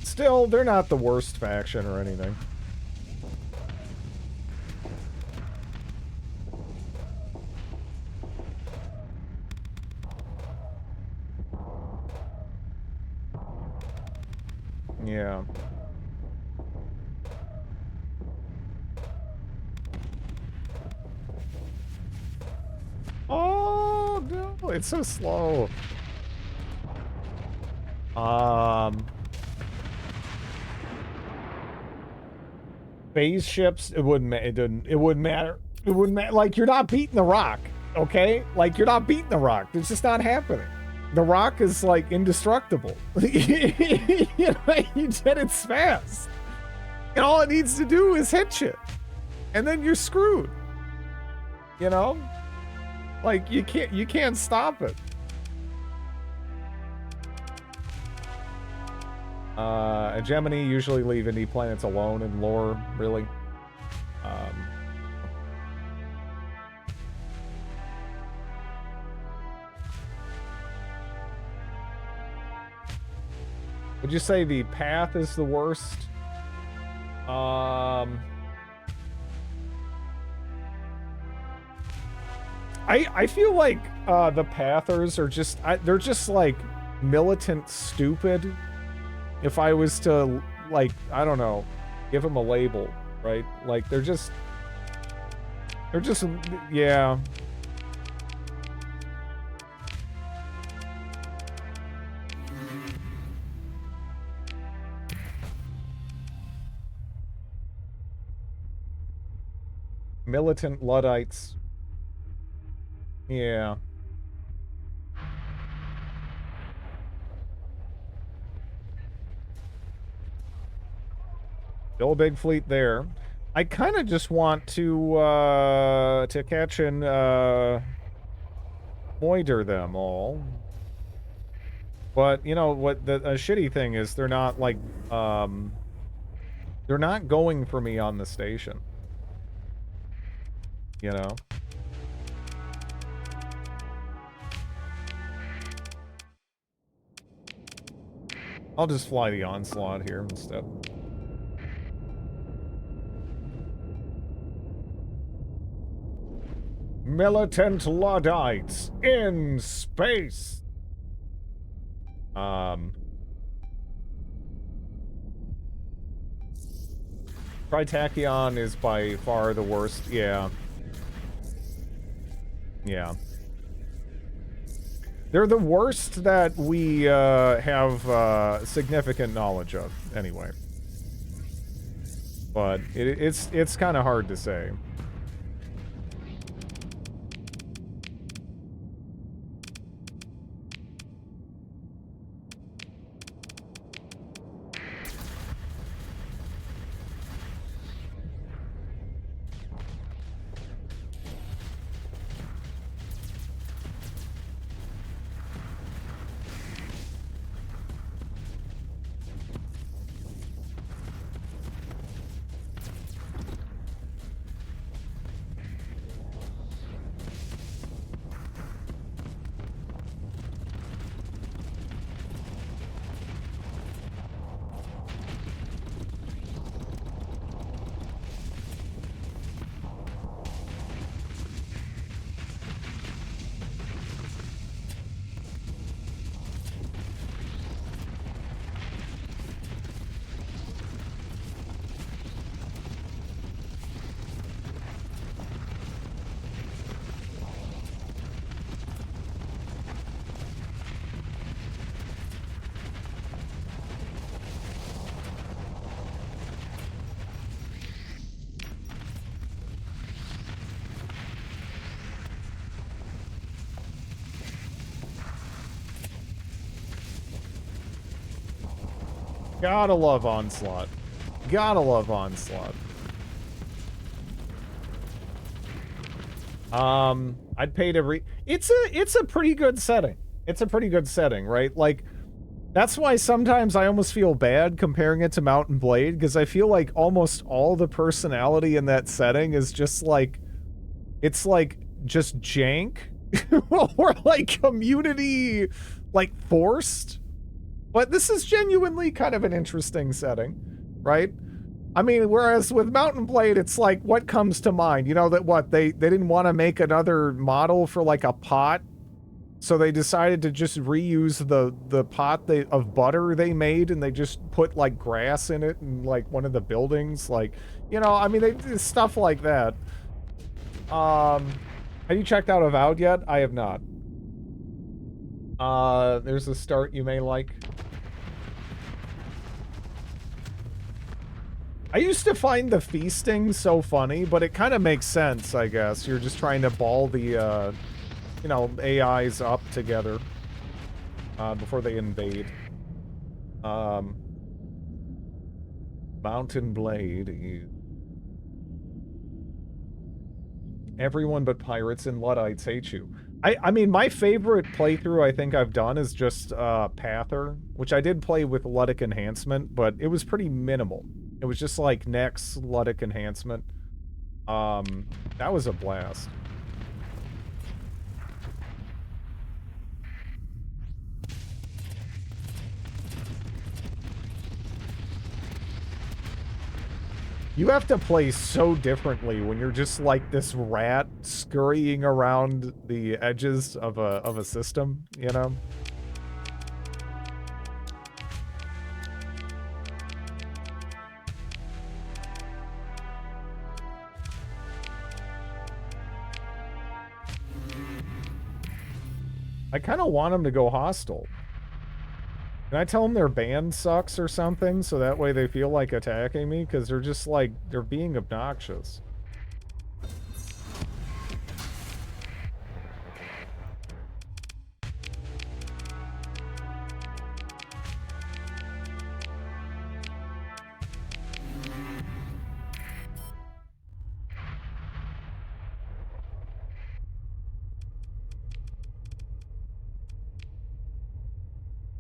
Still, they're not the worst faction or anything. Yeah. Oh, no, it's so slow. spaceships, it wouldn't matter. It wouldn't matter. Like, you're not beating the Rock, okay? Like, you're not beating the Rock. It's just not happening. The Rock is, like, indestructible. You know, you get it fast. And all it needs to do is hit you. And then you're screwed. You know? Like, you can't stop it. Gemini usually leave indie planets alone in lore, really. Would you say the path is the worst? I feel like the Pathers are just they're just like militant stupid. If I was to, like, I don't know, give them a label, right? Like, they're just, yeah. Militant Luddites. Yeah. Still a big fleet there. I kind of just want to catch and moiter them all. But you know what? The shitty thing is they're not like they're not going for me on the station. You know. I'll just fly the onslaught here instead. Militant Luddites in space. Tritachyon is by far the worst. Yeah. Yeah. They're the worst that we have significant knowledge of, anyway. But it's kind of hard to say. Gotta love Onslaught. Gotta love Onslaught. I'd pay to it's a pretty good setting. It's a pretty good setting, right? Like, that's why sometimes I almost feel bad comparing it to Mount and Blade, because I feel like almost all the personality in that setting is just like, it's like just jank or like community like forced. But this is genuinely kind of an interesting setting, right? I mean, whereas with Mount and Blade, it's like, what comes to mind? You know, that what, they didn't want to make another model for like a pot, so they decided to just reuse the pot of butter they made, and they just put like grass in it and like one of the buildings, like, you know, I mean, they did stuff like that. Have you checked out Avowed yet? I have not. There's a start you may like. I used to find the feasting so funny, but it kind of makes sense, I guess. You're just trying to ball the, you know, AIs up together before they invade. Mountain Blade. Everyone but pirates and Luddites hate you. I mean, my favorite playthrough I think I've done is just Pather, which I did play with Luddic Enhancement, but it was pretty minimal. It was just like Nex Luddic Enhancement. That was a blast. You have to play so differently when you're just like this rat scurrying around the edges of a system, you know? I kind of want them to go hostile. Can I tell them their band sucks or something so that way they feel like attacking me? Because they're just like, they're being obnoxious.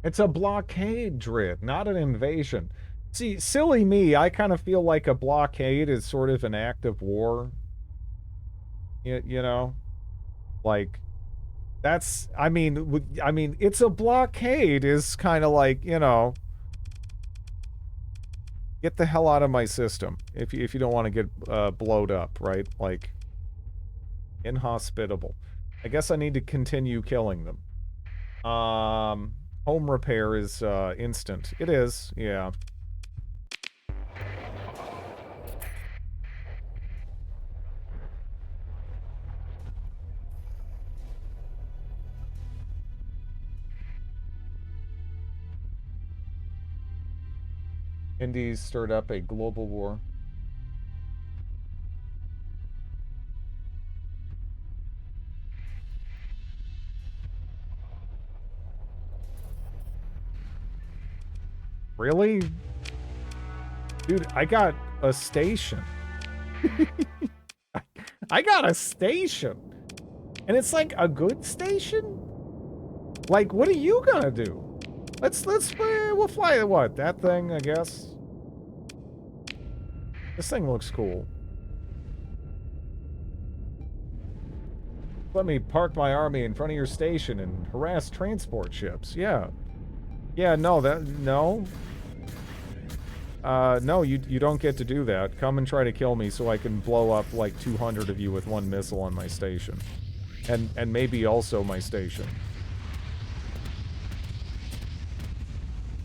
It's a blockade, Drid, not an invasion. See, silly me, I kind of feel like a blockade is sort of an act of war. You know? Like, that's, I mean, it's a blockade is kind of like, you know, get the hell out of my system if you don't want to get blowed up, right? Like, inhospitable. I guess I need to continue killing them. Home repair is instant. It is, yeah. Indies stirred up a global war. Really? Dude, I got a station. I got a station. And it's like a good station? Like, what are you gonna do? We'll fly, what, that thing, I guess? This thing looks cool. Let me park my army in front of your station and harass transport ships. Yeah. Yeah, no, no. No, you don't get to do that. Come and try to kill me so I can blow up like 200 of you with one missile on my station. And maybe also my station.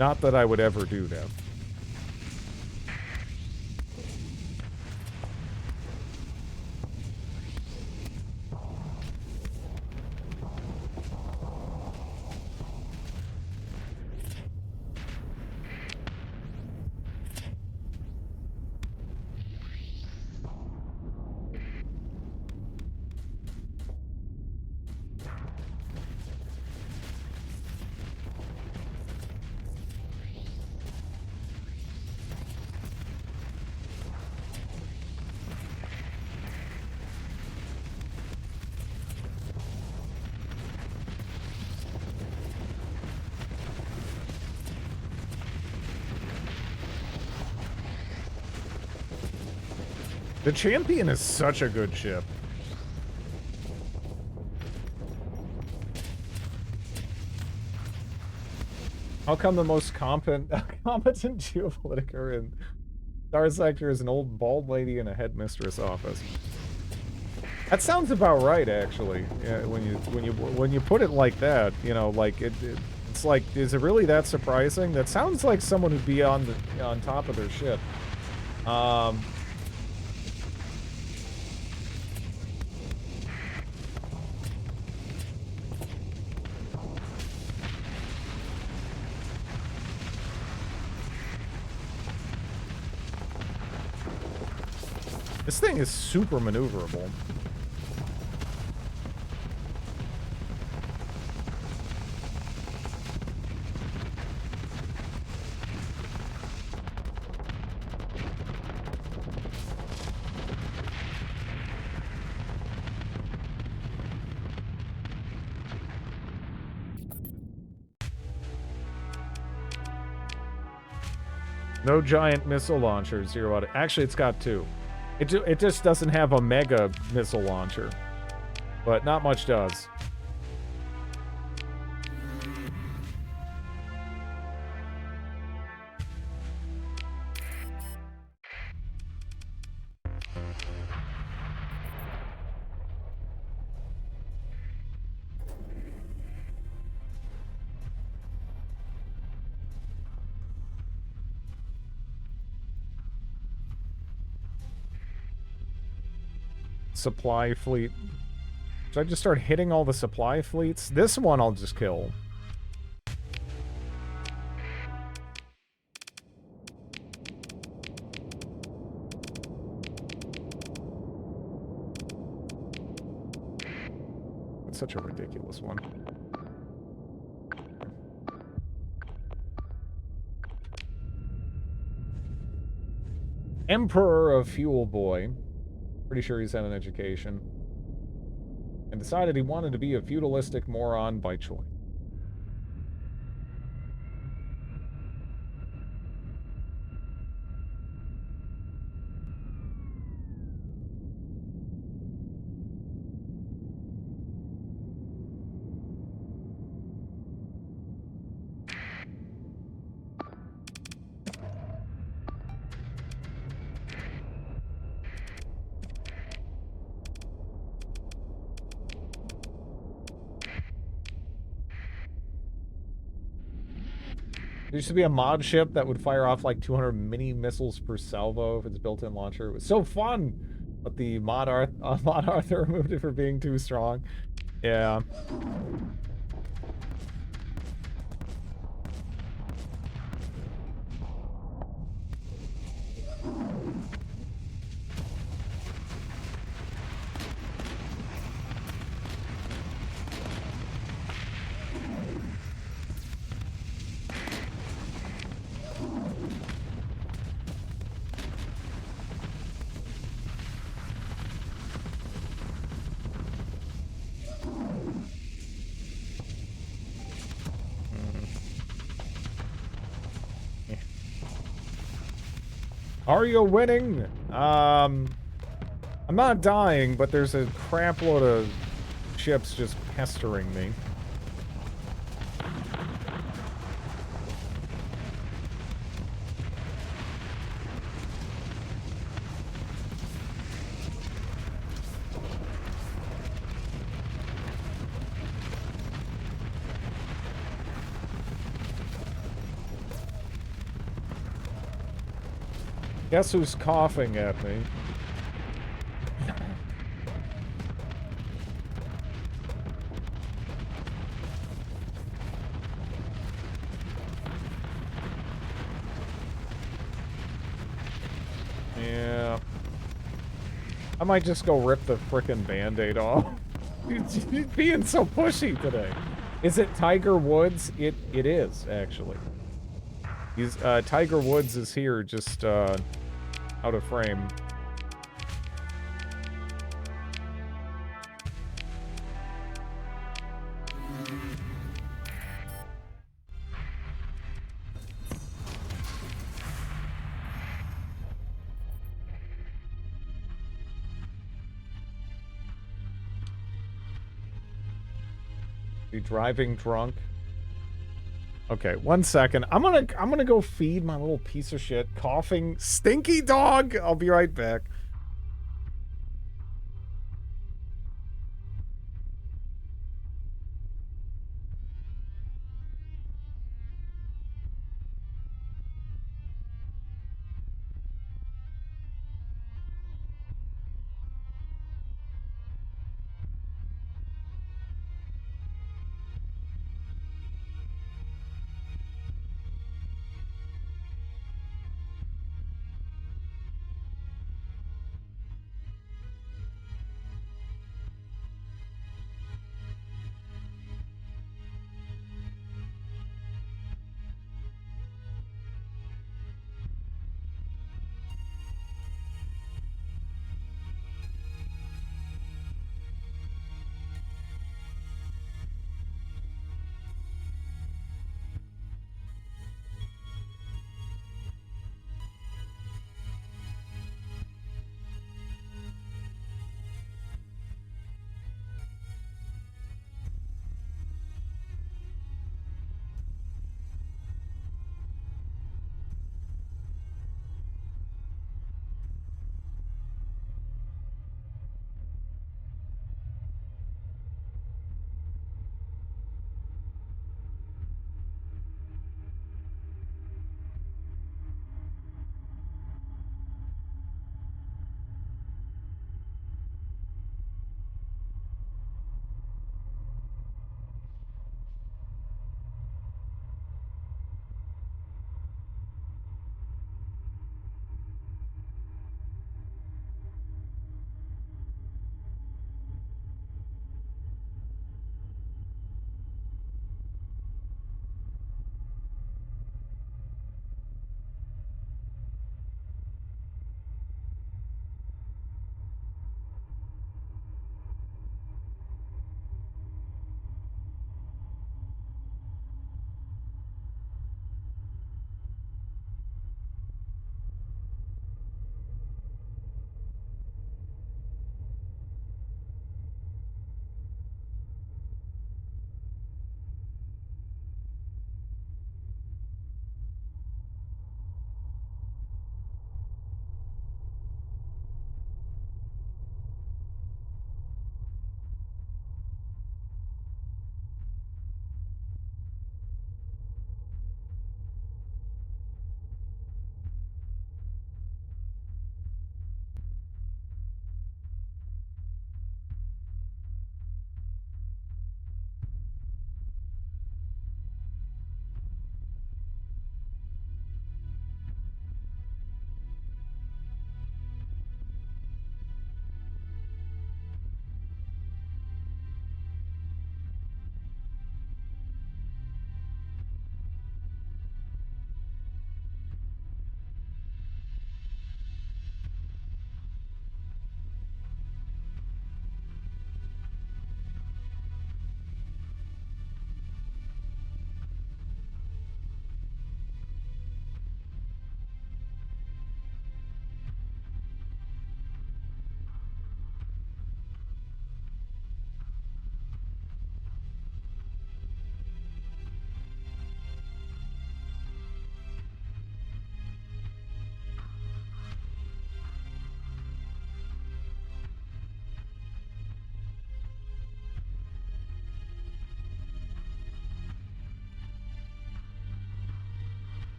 Not that I would ever do that. The Champion is such a good ship. How come the most competent geopolitiker in Starsector is an old bald lady in a headmistress office? That sounds about right, actually. Yeah, when you put it like that, you know, like it's like, is it really that surprising? That sounds like someone who'd be on top of their shit. This thing is super maneuverable. No giant missile launcher, 0 out of... Actually, it's got 2. It just doesn't have a mega missile launcher. But not much does. Supply fleet. Should I just start hitting all the supply fleets? This one I'll just kill. That's such a ridiculous one. Emperor of Fuel Boy. Pretty sure he's had an education. And decided he wanted to be a feudalistic moron by choice. There used to be a mod ship that would fire off like 200 mini missiles per salvo if it's built-in launcher. It was so fun, but the mod Arthur removed it for being too strong. Yeah. Are you winning? I'm not dying, but there's a crap load of ships just pestering me. Guess who's coughing at me? Yeah. I might just go rip the frickin' Band-Aid off. He's being so pushy today. Is it Tiger Woods? It is, actually. He's, Tiger Woods is here, just, out of frame. Be driving drunk. Okay, 1 second. I'm gonna go feed my little piece of shit coughing stinky dog. I'll be right back.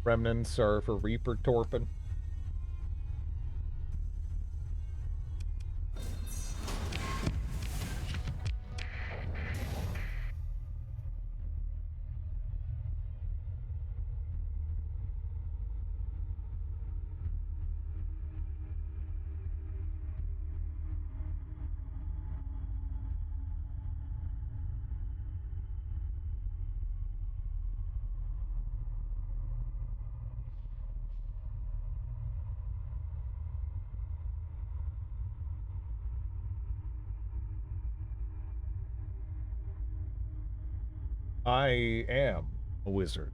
Remnants are for Reaper Torpin. I am a wizard.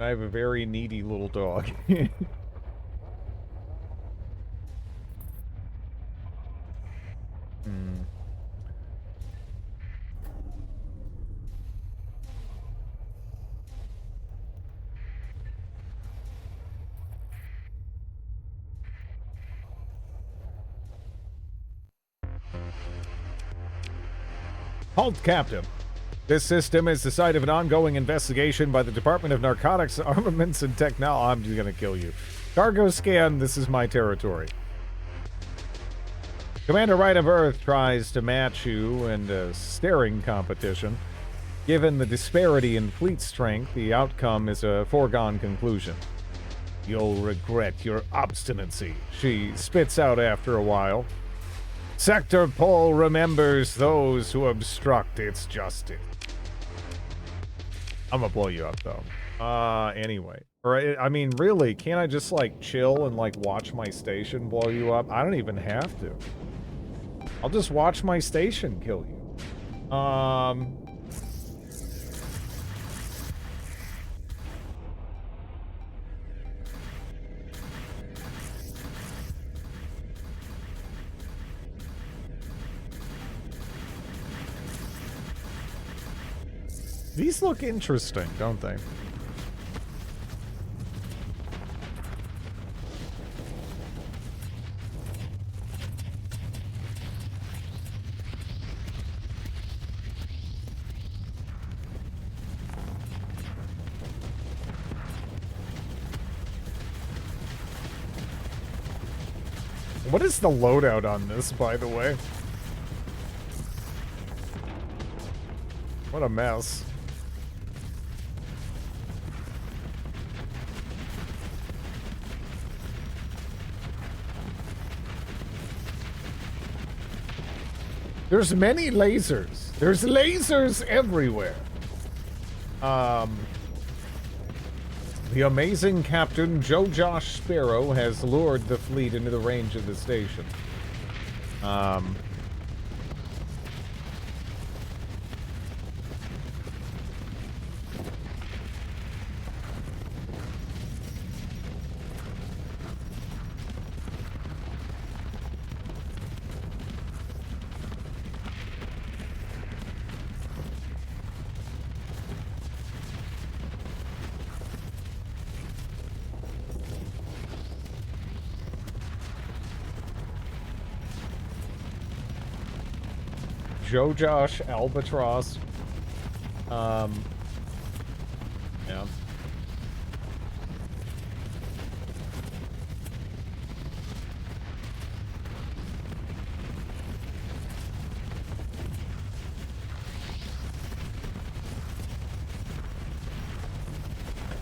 I have a very needy little dog. Hmm. Halt, Captain. This system is the site of an ongoing investigation by the Department of Narcotics, Armaments, and Technology. I'm just gonna kill you. Cargo scan, this is my territory. Commander Right of Earth tries to match you in a staring competition. Given the disparity in fleet strength, the outcome is a foregone conclusion. You'll regret your obstinacy, she spits out after a while. Sector Pole remembers those who obstruct its justice. I'm gonna blow you up, though. Anyway. Or, I mean, really, can't I just, like, chill and, like, watch my station blow you up? I don't even have to. I'll just watch my station kill you. These look interesting, don't they? What is the loadout on this, by the way? What a mess. There's many lasers. There's lasers everywhere. The amazing Captain Joe Josh Sparrow has lured the fleet into the range of the station. Joe Josh Albatross. Yeah.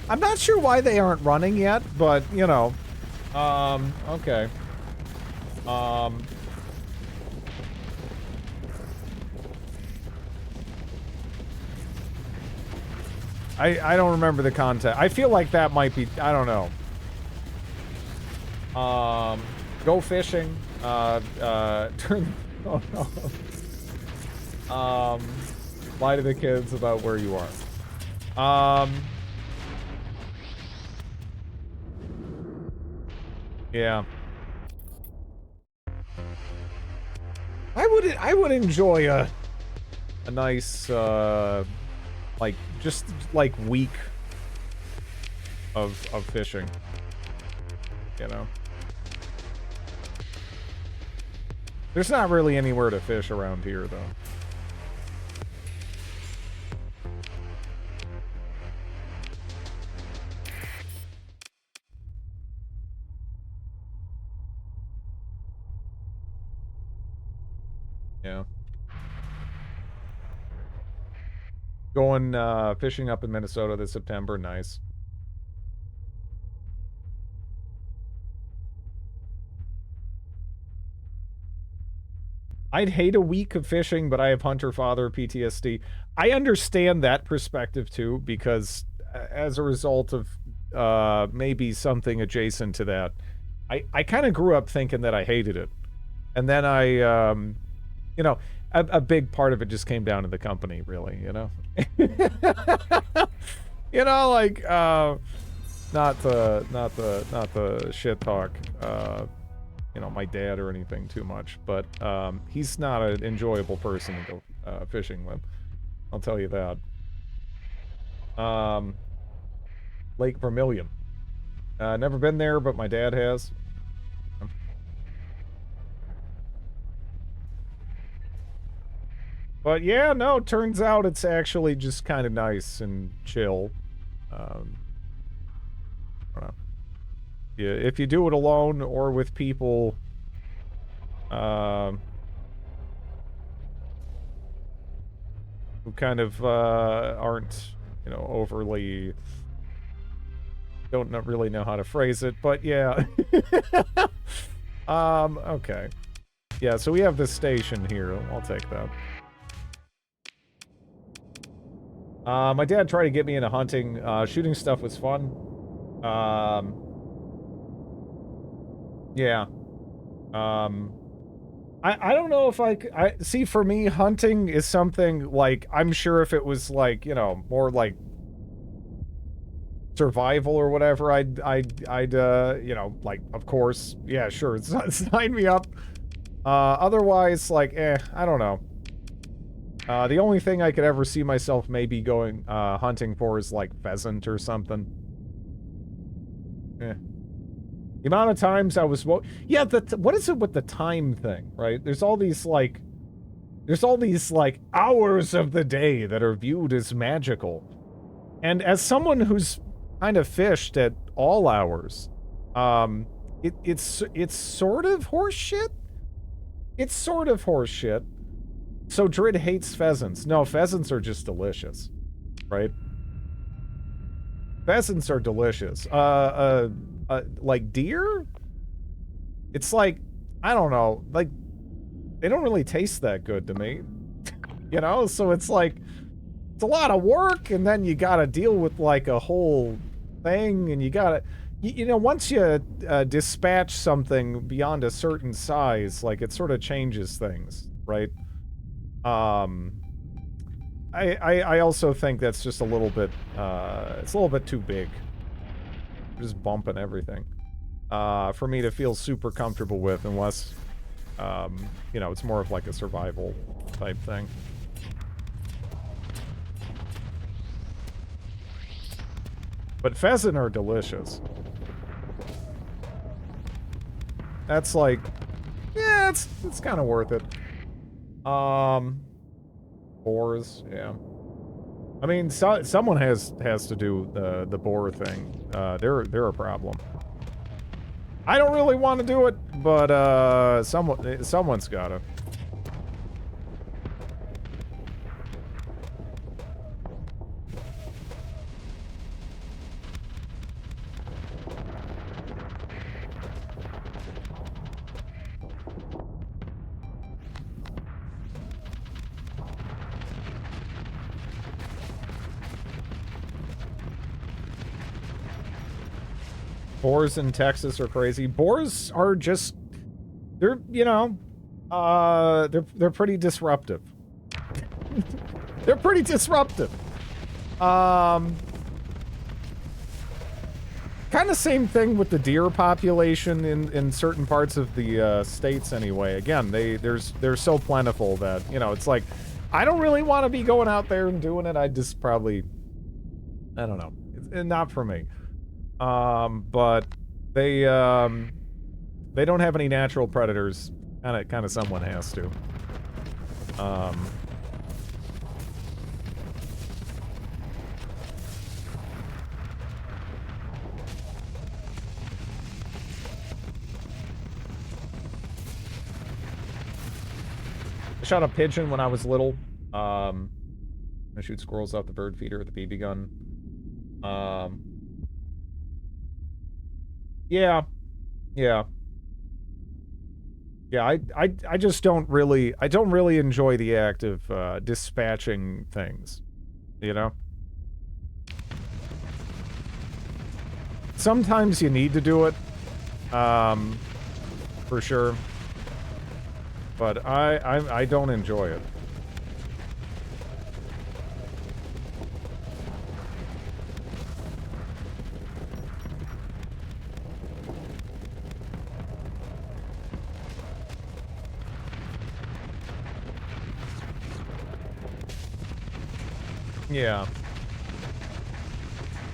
I'm not sure why they aren't running yet, but, you know. Okay. I don't remember the content. I feel like that might be, I don't know. Go fishing. Turn, oh no. Lie to the kids about where you are. Yeah. I would enjoy a nice, like, just, like, week of fishing, you know? There's not really anywhere to fish around here, though. Yeah. Going fishing up in Minnesota this September. Nice. I'd hate a week of fishing, but I have hunter father PTSD. I understand that perspective too, because as a result of maybe something adjacent to that, I kind of grew up thinking that I hated it. And then you know, a big part of it just came down to the company, really, you know? You know, like, not the shit talk, you know, my dad or anything too much, but he's not an enjoyable person to go fishing with. I'll tell you that. Lake Vermilion. Never been there, but my dad has. But yeah, no, turns out it's actually just kind of nice and chill. I don't know. Yeah, if you do it alone or with people, who kind of aren't, you know, overly, don't really know how to phrase it, but yeah. Okay. Yeah, so we have this station here. I'll take that. My dad tried to get me into hunting. Shooting stuff was fun. Yeah. I don't know if I see, for me, hunting is something, like, I'm sure if it was, like, you know, more like survival or whatever, I'd you know, like, of course, yeah, sure, sign me up. Otherwise, like, I don't know. The only thing I could ever see myself maybe going, hunting for is, like, pheasant or something. The amount of times I was, yeah, what is it with the time thing, right? There's all these, like, hours of the day that are viewed as magical. And as someone who's kind of fished at all hours, it's sort of horseshit. It's sort of horseshit. So Drid hates pheasants. No, pheasants are just delicious, right? Pheasants are delicious. Like deer? It's like, I don't know, like, they don't really taste that good to me. You know, so it's like, it's a lot of work, and then you gotta deal with, like, a whole thing, and you gotta, you know, once you dispatch something beyond a certain size, like, it sort of changes things, right? I also think that's just a little bit, it's a little bit too big. Just bumping everything. For me to feel super comfortable with, unless, you know, it's more of like a survival type thing. But pheasant are delicious. That's like, yeah, it's kind of worth it. Boars, yeah. I mean, someone has to do the boar thing. They're a problem. I don't really want to do it, but someone's gotta. Boars in Texas are crazy. Boars are just, they're, you know, they're pretty disruptive. They're pretty disruptive. Kind of same thing with the deer population in certain parts of the states anyway. Again, they're so plentiful that, you know, it's like, I don't really want to be going out there and doing it. I just probably, I don't know. It's not for me. But they don't have any natural predators Kind of someone has to. I shot a pigeon when I was little. I shoot squirrels out the bird feeder with a BB gun. Yeah. Yeah. Yeah, I just don't really enjoy the act of dispatching things, you know? Sometimes you need to do it, for sure. But I don't enjoy it. Yeah.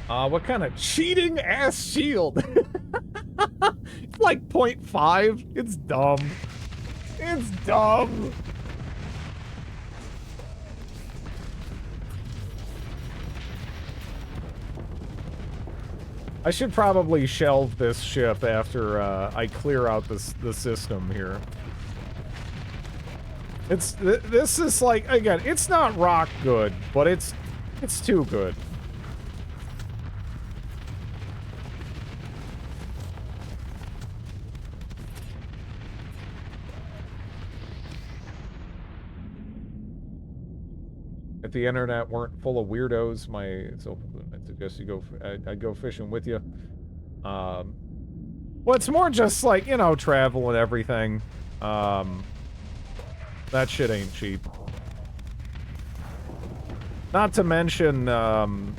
What kind of cheating ass shield? It's like 0.5. It's dumb. It's dumb. I should probably shelve this ship after I clear out the system here. This is like, again, it's not rock good, but it's too good. If the internet weren't full of weirdos, I'd suggest you go. I'd go fishing with you. Well, it's more just like, you know, travel and everything. That shit ain't cheap. Not to mention, one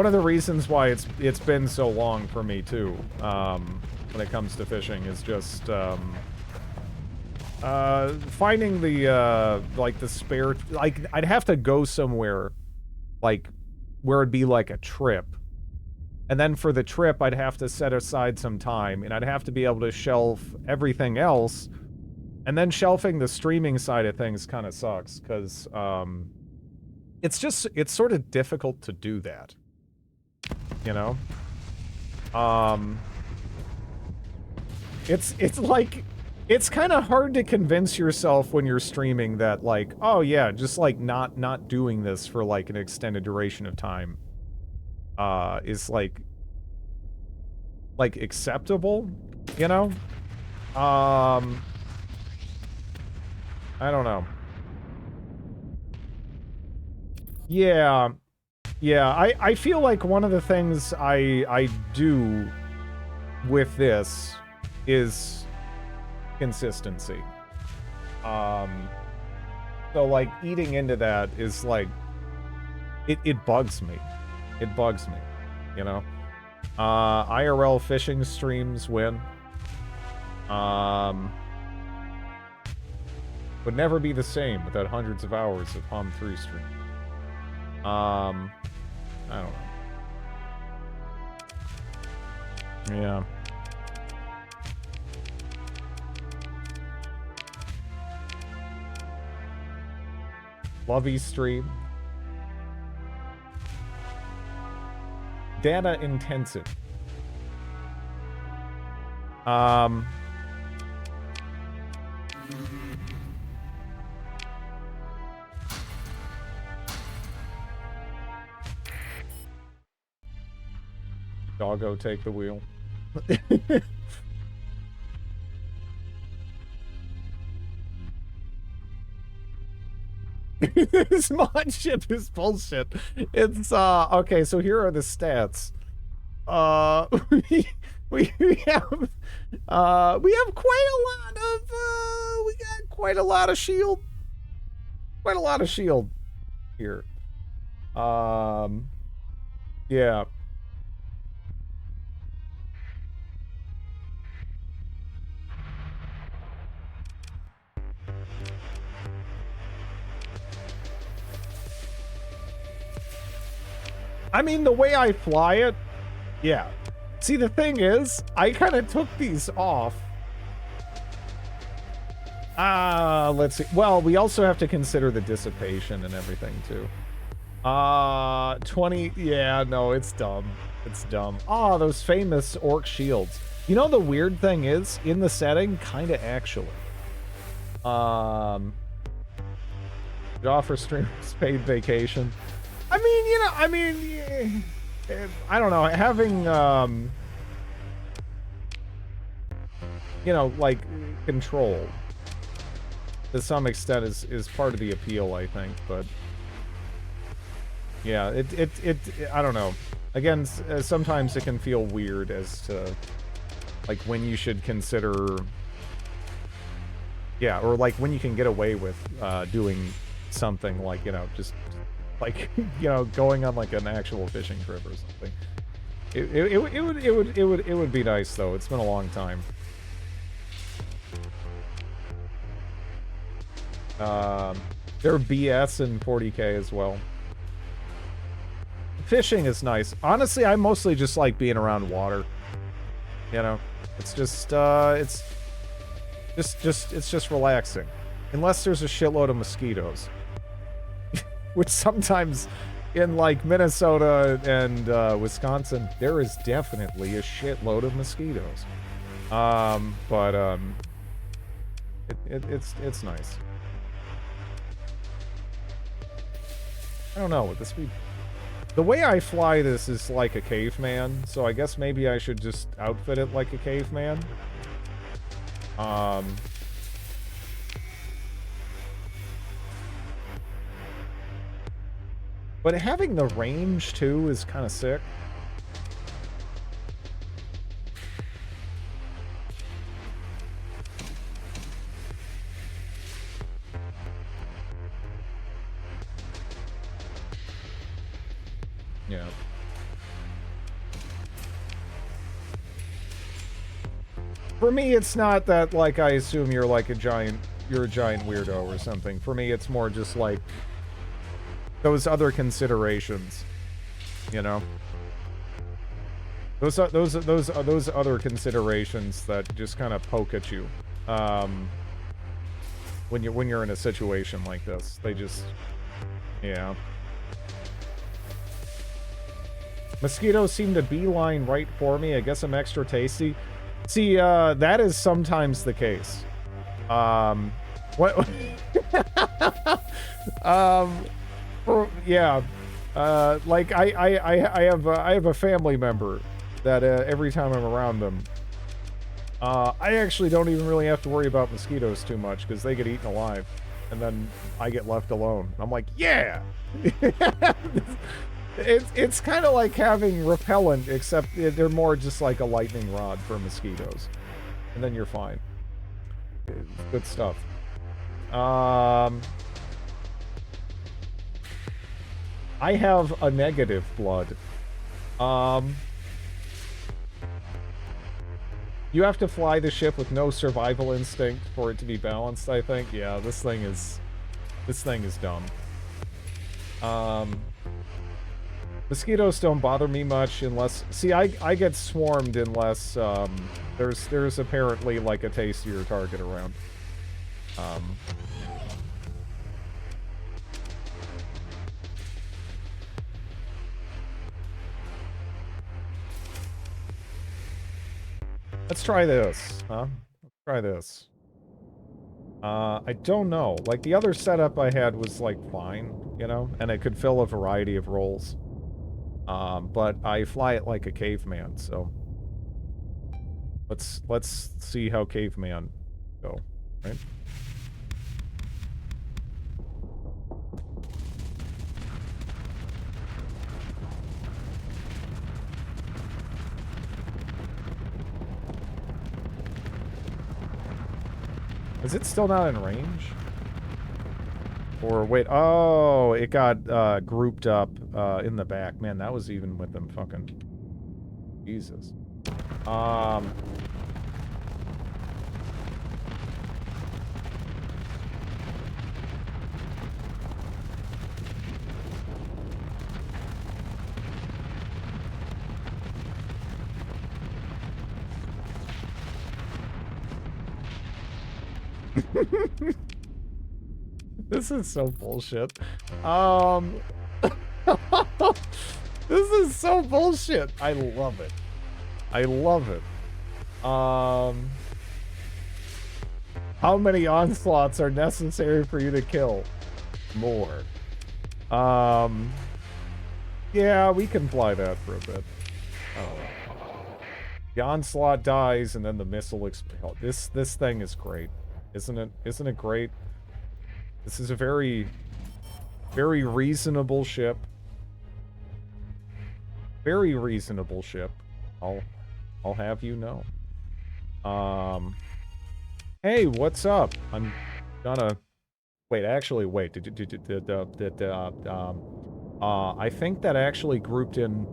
of the reasons why it's been so long for me too, when it comes to fishing, is just finding the like the spare, like I'd have to go somewhere like where it'd be like a trip, and then for the trip I'd have to set aside some time, and I'd have to be able to shelf everything else, and then shelving the streaming side of things kind of sucks, because it's sort of difficult to do that, you know? It's like, it's kind of hard to convince yourself when you're streaming that, like, oh yeah, just like not doing this for like an extended duration of time is like acceptable, you know? I don't know. Yeah. Yeah, I feel like one of the things I do with this is consistency. So like eating into that is like, it bugs me. It bugs me, you know? IRL fishing streams win. Would never be the same without hundreds of hours of Palm 3 stream. I don't know. Yeah. Lovey stream. Data intensive. Doggo take the wheel. This mod ship is bullshit. It's okay, so here are the stats. We have quite a lot of we got quite a lot of shield. Quite a lot of shield here. Yeah. I mean, the way I fly it, yeah. See, the thing is, I kind of took these off Let's see. Well, we also have to consider the dissipation and everything, too. 20... Yeah, no, it's dumb. It's dumb. Oh, those famous orc shields. You know, the weird thing is, in the setting, kind of actually. It offers streamers paid vacation. I mean, you know, I don't know. Having, you know, like, control to some extent is part of the appeal, I think, but yeah, it I don't know. Again, sometimes it can feel weird as to like when you should consider, yeah, or like when you can get away with doing something like, you know, just like, you know, going on like an actual fishing trip or something. It would be nice though. It's been a long time. They're BS in 40K as well. Fishing is nice. Honestly, I mostly just like being around water. You know, it's just it's just relaxing. Unless there's a shitload of mosquitoes. Which sometimes in like Minnesota and Wisconsin, there is definitely a shitload of mosquitoes. It's nice. I don't know, would this be... The way I fly this is like a caveman, so I guess maybe I should just outfit it like a caveman. But having the range, too, is kind of sick. Yeah. For me, it's not that, like, I assume you're like a giant weirdo or something. For me, it's more just like those other considerations, you know? Those other considerations that just kind of poke at you. When you're in a situation like this. They just, yeah. Mosquitoes seem to beeline right for me. I guess I'm extra tasty. See, that is sometimes the case. What? Yeah. Like I have a family member that every time I'm around them, I actually don't even really have to worry about mosquitoes too much because they get eaten alive, and then I get left alone. I'm like, yeah. It's kind of like having repellent, except they're more just like a lightning rod for mosquitoes. And then you're fine. Good stuff. I have a negative blood. You have to fly the ship with no survival instinct for it to be balanced, I think. Yeah, this thing is dumb. Mosquitoes don't bother me much unless... See, I get swarmed unless there's apparently like a tastier target around. Let's try this, huh? Let's try this. I don't know. Like, the other setup I had was, like, fine, you know? And it could fill a variety of roles. But I fly it like a caveman, so... Let's see how caveman go, right? Is it still not in range? Or wait, oh, it got grouped up in the back. Man, that was even with them fucking... Jesus. This is so bullshit. This is so bullshit. I love it. I love it. How many onslaughts are necessary for you to kill? More. Yeah, we can fly that for a bit. The onslaught dies and then the missile explodes. This thing is great. Isn't it? Isn't it great? This is a very reasonable ship. Very reasonable ship. I'll have you know. Hey, what's up? I'm gonna wait. Actually, wait. I think that actually grouped in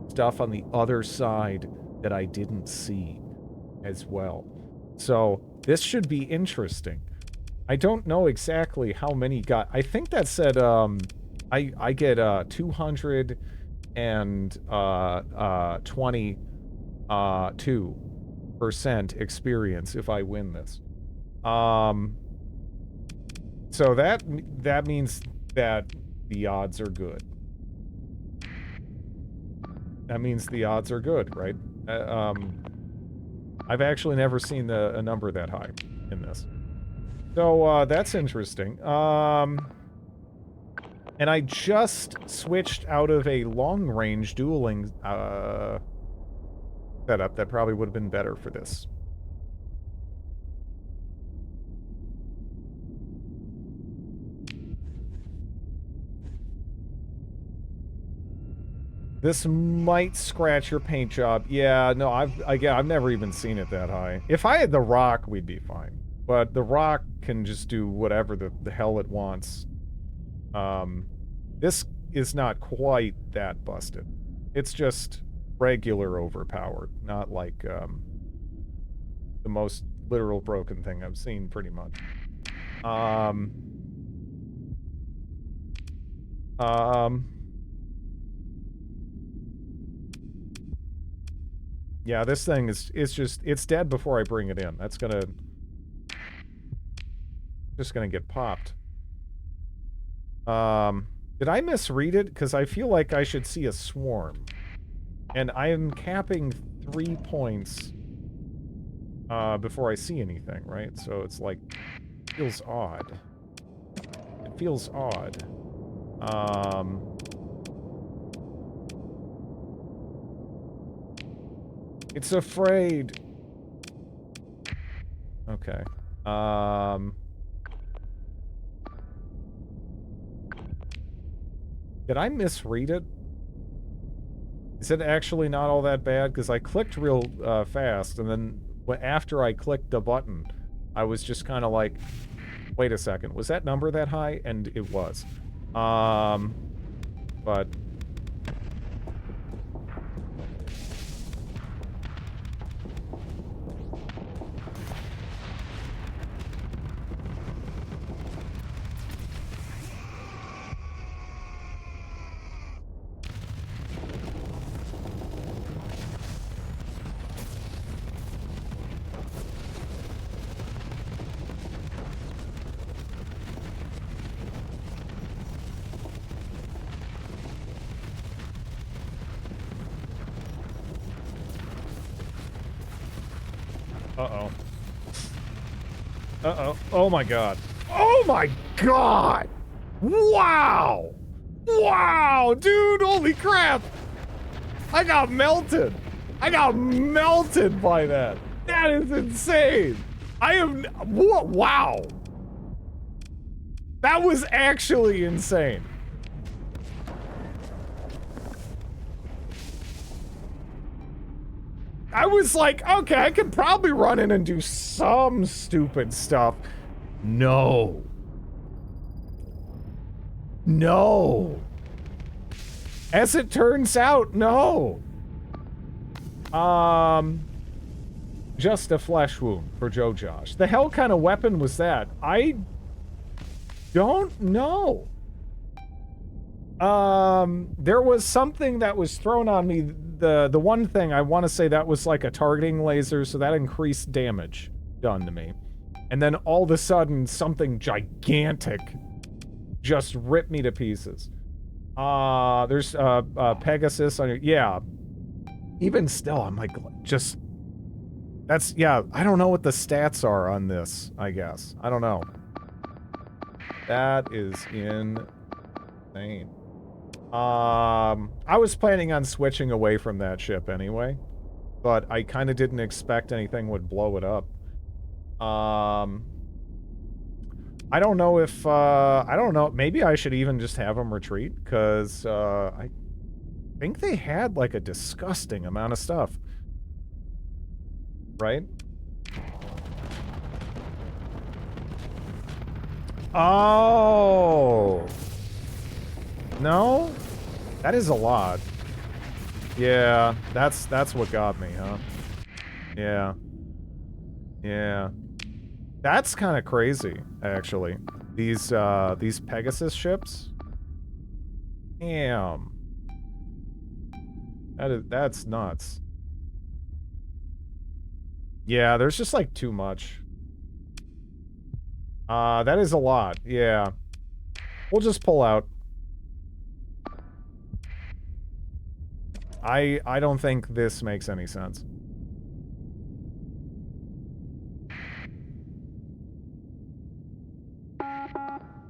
stuff on the other side that I didn't see as well. So this should be interesting. I don't know exactly how many got. I think that said I get 222% experience if I win this. So that means that the odds are good. That means the odds are good, right? I've actually never seen a number that high in this. So, that's interesting. And I just switched out of a long-range dueling, setup that probably would have been better for this. This might scratch your paint job. Yeah, no, I've never even seen it that high. If I had the Rock, we'd be fine. But the Rock can just do whatever the hell it wants. This is not quite that busted. It's just regular overpowered, not like the most literal broken thing I've seen, pretty much. Yeah, this thing it's dead before I bring it in. That's just gonna get popped. Did I misread it? Because I feel like I should see a swarm. And I am capping 3 points before I see anything, right? So it's like, feels odd. It feels odd. It's afraid. Okay. Did I misread it? Is it actually not all that bad? Because I clicked real fast, and then after I clicked the button, I was just kind of like, wait a second, was that number that high? And it was. But... Uh-oh. Uh-oh. Oh my god. Oh my god! Wow! Wow, dude, holy crap! I got melted! I got melted by that! That is insane! I am... What? Wow! That was actually insane. I was like, okay, I could probably run in and do some stupid stuff. No. No. As it turns out, no. Just a flesh wound for Joe Josh. The hell kind of weapon was that? I don't know. There was something that was thrown on me. The one thing I want to say that was like a targeting laser, so that increased damage done to me. And then all of a sudden, something gigantic just ripped me to pieces. There's Pegasus on your... Yeah. Even still, I'm like, just... That's... Yeah, I don't know what the stats are on this, I guess. I don't know. That is insane. I was planning on switching away from that ship anyway, but I kind of didn't expect anything would blow it up. I don't know if, I don't know, maybe I should even just have them retreat, because, I think they had, like, a disgusting amount of stuff. Right? Oh! No? That is a lot. Yeah, that's what got me, huh? Yeah. Yeah. That's kind of crazy, actually. These Pegasus ships? Damn. That's nuts. Yeah, there's just, like, too much. That is a lot, yeah. We'll just pull out. I don't think this makes any sense.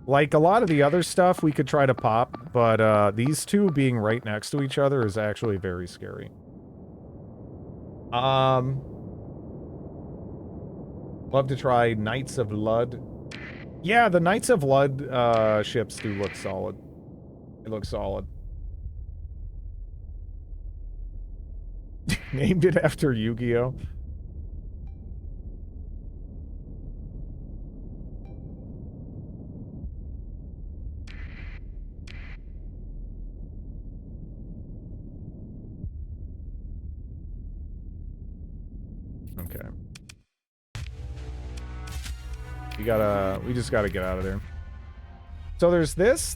Like, a lot of the other stuff we could try to pop, but, these two being right next to each other is actually very scary. Love to try Knights of Lud. Yeah, the Knights of Lud, ships do look solid. They look solid. Named it after Yu-Gi-Oh! Okay. We just gotta get out of there. So there's this,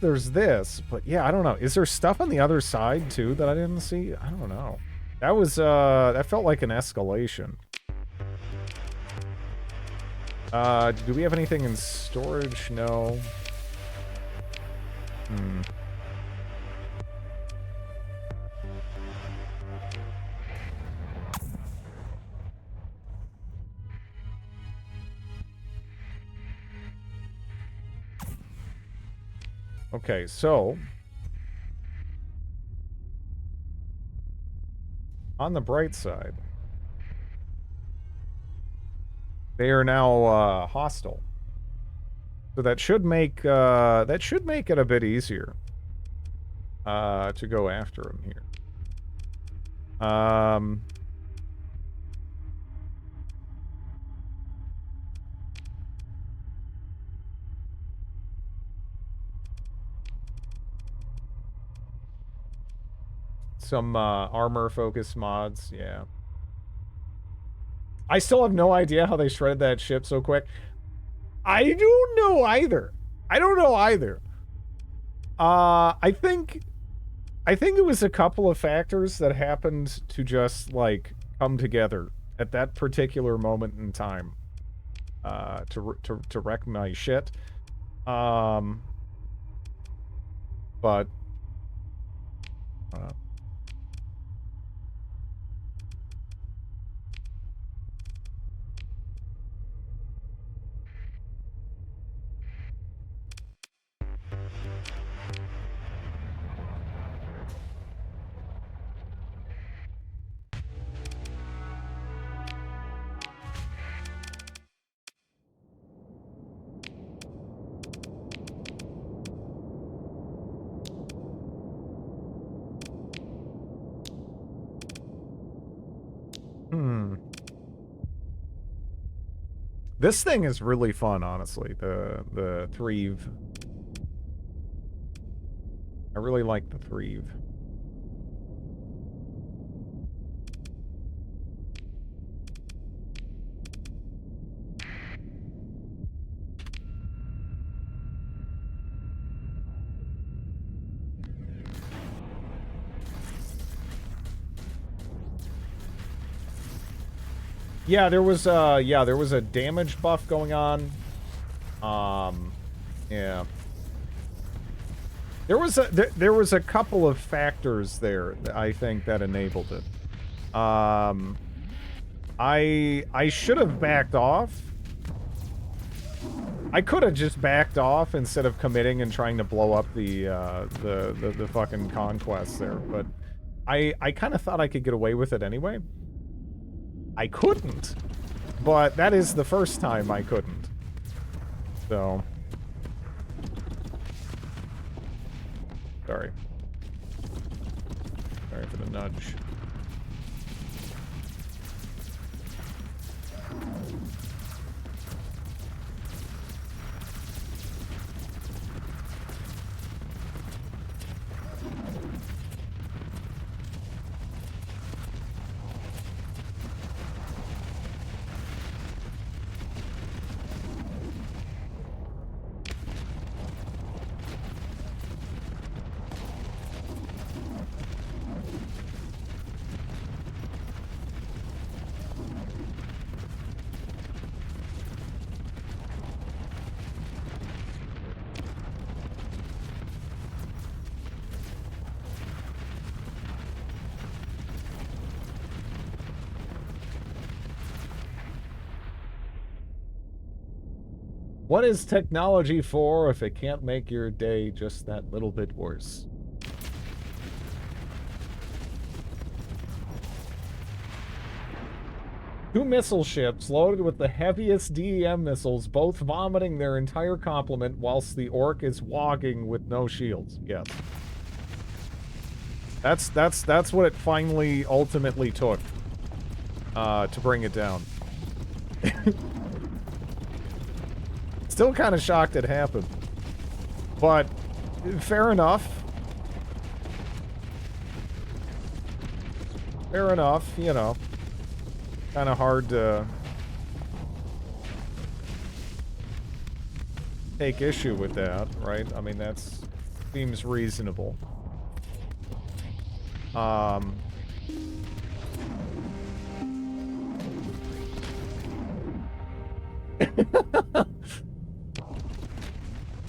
but yeah, I don't know. Is there stuff on the other side, too, that I didn't see? I don't know. That was, that felt like an escalation. Do we have anything in storage? No. Okay, so... on the bright side... they are now, hostile. So that should make it a bit easier. To go after him here. Some, armor-focused mods, yeah. I still have no idea how they shredded that ship so quick. I don't know either. I think it was a couple of factors that happened to just, like, come together at that particular moment in time. To wreck my shit. But... This thing is really fun, honestly. The Thrieve. I really like the Thrieve. Yeah, there was a damage buff going on. Yeah. There was a couple of factors there, I think, that enabled it. I should have backed off. I could have just backed off instead of committing and trying to blow up the fucking conquest there, but I kind of thought I could get away with it anyway. I couldn't, but that is the first time I couldn't. So, sorry. Sorry for the nudge. What is technology for if it can't make your day just that little bit worse? Two missile ships loaded with the heaviest DEM missiles, both vomiting their entire complement whilst the orc is walking with no shields. Yes. That's what it finally ultimately took to bring it down. Still kind of shocked it happened. But, fair enough. Fair enough, you know. Kind of hard to take issue with that, right? I mean, that's seems reasonable.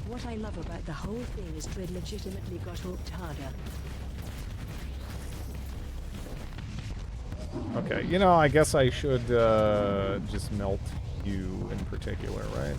What I love about the whole thing is Dred legitimately got hooked harder. Okay, you know, I guess I should just melt you in particular, right?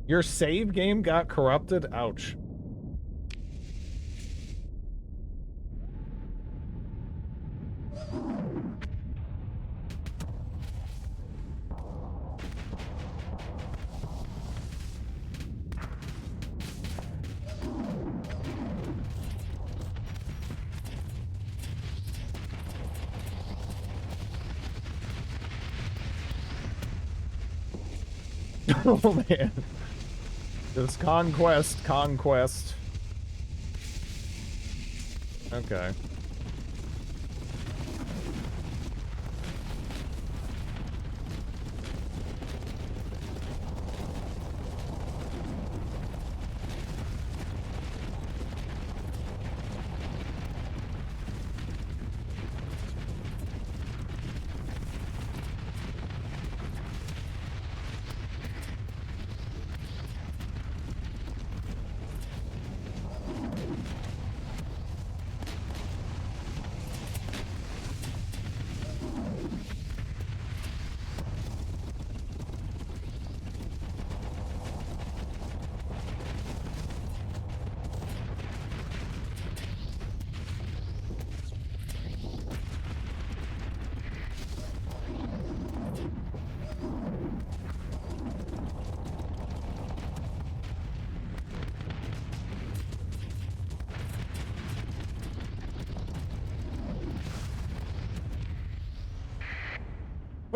Your save game got corrupted? Ouch. Oh man. Just conquest. Okay.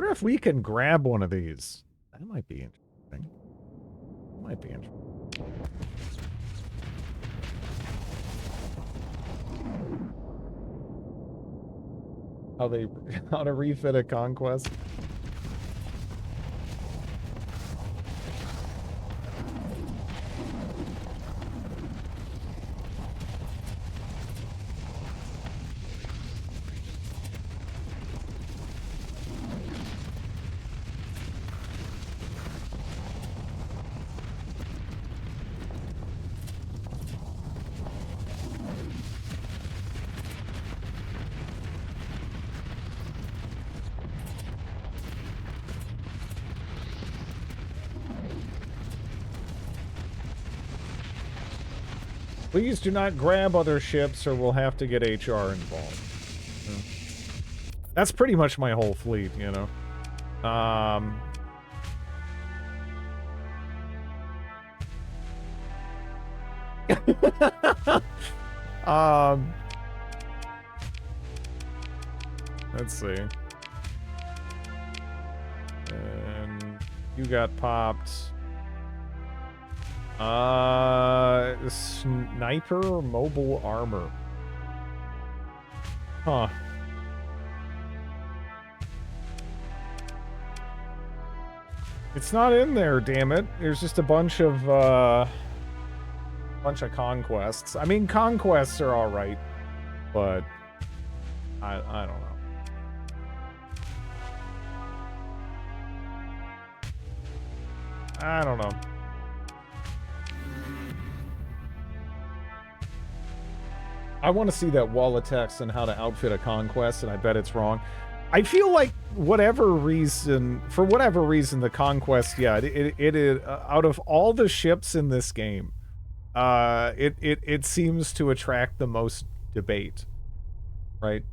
Wonder if we can grab one of these. That might be interesting. Might be interesting. How to refit a conquest. Please do not grab other ships or we'll have to get HR involved. That's pretty much my whole fleet, you know. Let's see. And you got popped. Sniper mobile armor. Huh. It's not in there, damn it. There's just a bunch of conquests. I mean, conquests are all right, but I don't know. I don't know. I want to see that wall of text on how to outfit a conquest, and I bet it's wrong. I feel like for whatever reason, the conquest, yeah, it is out of all the ships in this game, it seems to attract the most debate, right?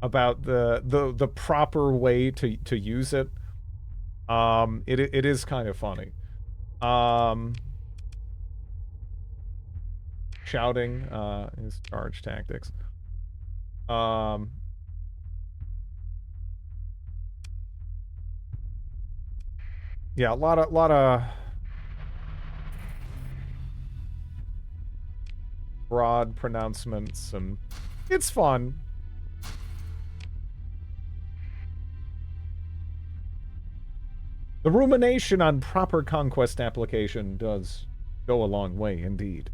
About the proper way to use it. It is kind of funny. Shouting his charge tactics. Yeah, a lot of broad pronouncements, and it's fun. The rumination on proper conquest application does go a long way indeed.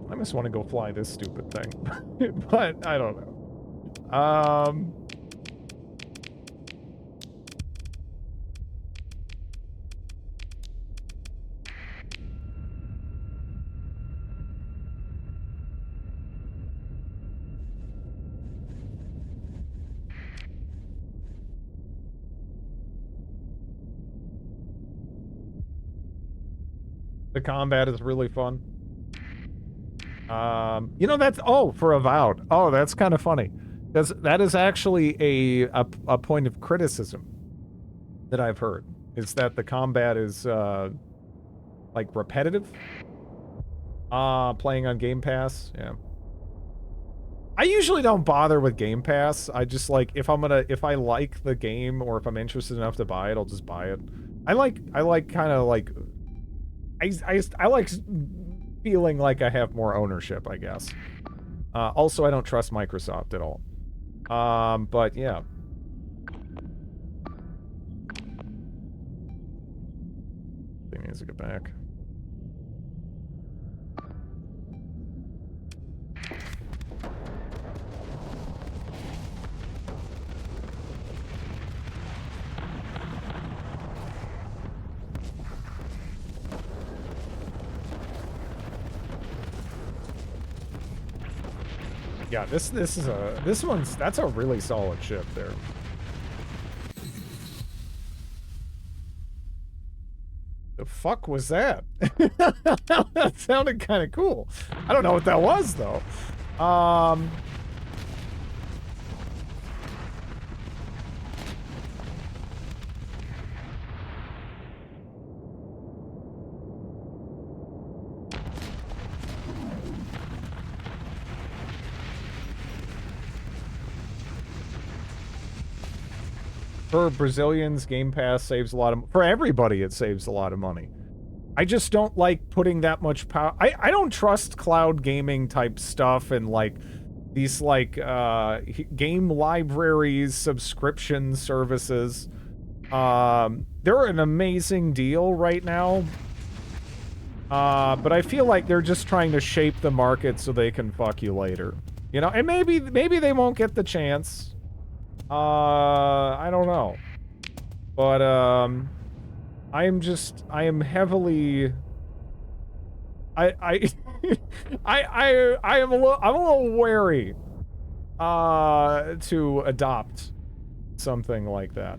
I just want to go fly this stupid thing, but I don't know. The combat is really fun. You know, that's, for Avowed. Oh, that's kind of funny. Because that is actually a point of criticism that I've heard. Is that the combat is, like, repetitive? Playing on Game Pass, yeah. I usually don't bother with Game Pass. I just, like, if I like the game, or if I'm interested enough to buy it, I'll just buy it. I like kind of, like, I like feeling like I have more ownership, I guess. Also, I don't trust Microsoft at all. But yeah. Thing needs to get back. Yeah, that's a really solid ship there. The fuck was that? That sounded kind of cool. I don't know what that was though. For Brazilians, Game Pass saves a lot of... For everybody, it saves a lot of money. I just don't like putting that much power... I don't trust cloud gaming type stuff and, like, these, like, game libraries, subscription services. They're an amazing deal right now. But I feel like they're just trying to shape the market so they can fuck you later. You know, and maybe they won't get the chance. I don't know. But, I am heavily... I'm a little wary, to adopt something like that.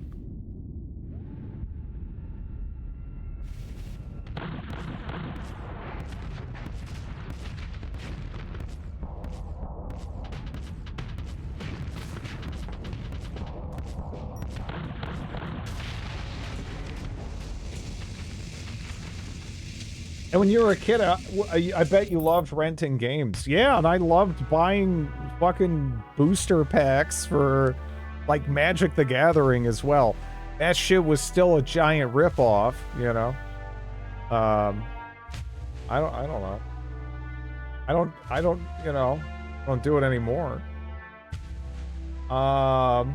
And when you were a kid, I bet you loved renting games. Yeah, and I loved buying fucking booster packs for, like, Magic the Gathering as well. That shit was still a giant ripoff, you know? I don't know. I don't, you know, don't do it anymore. I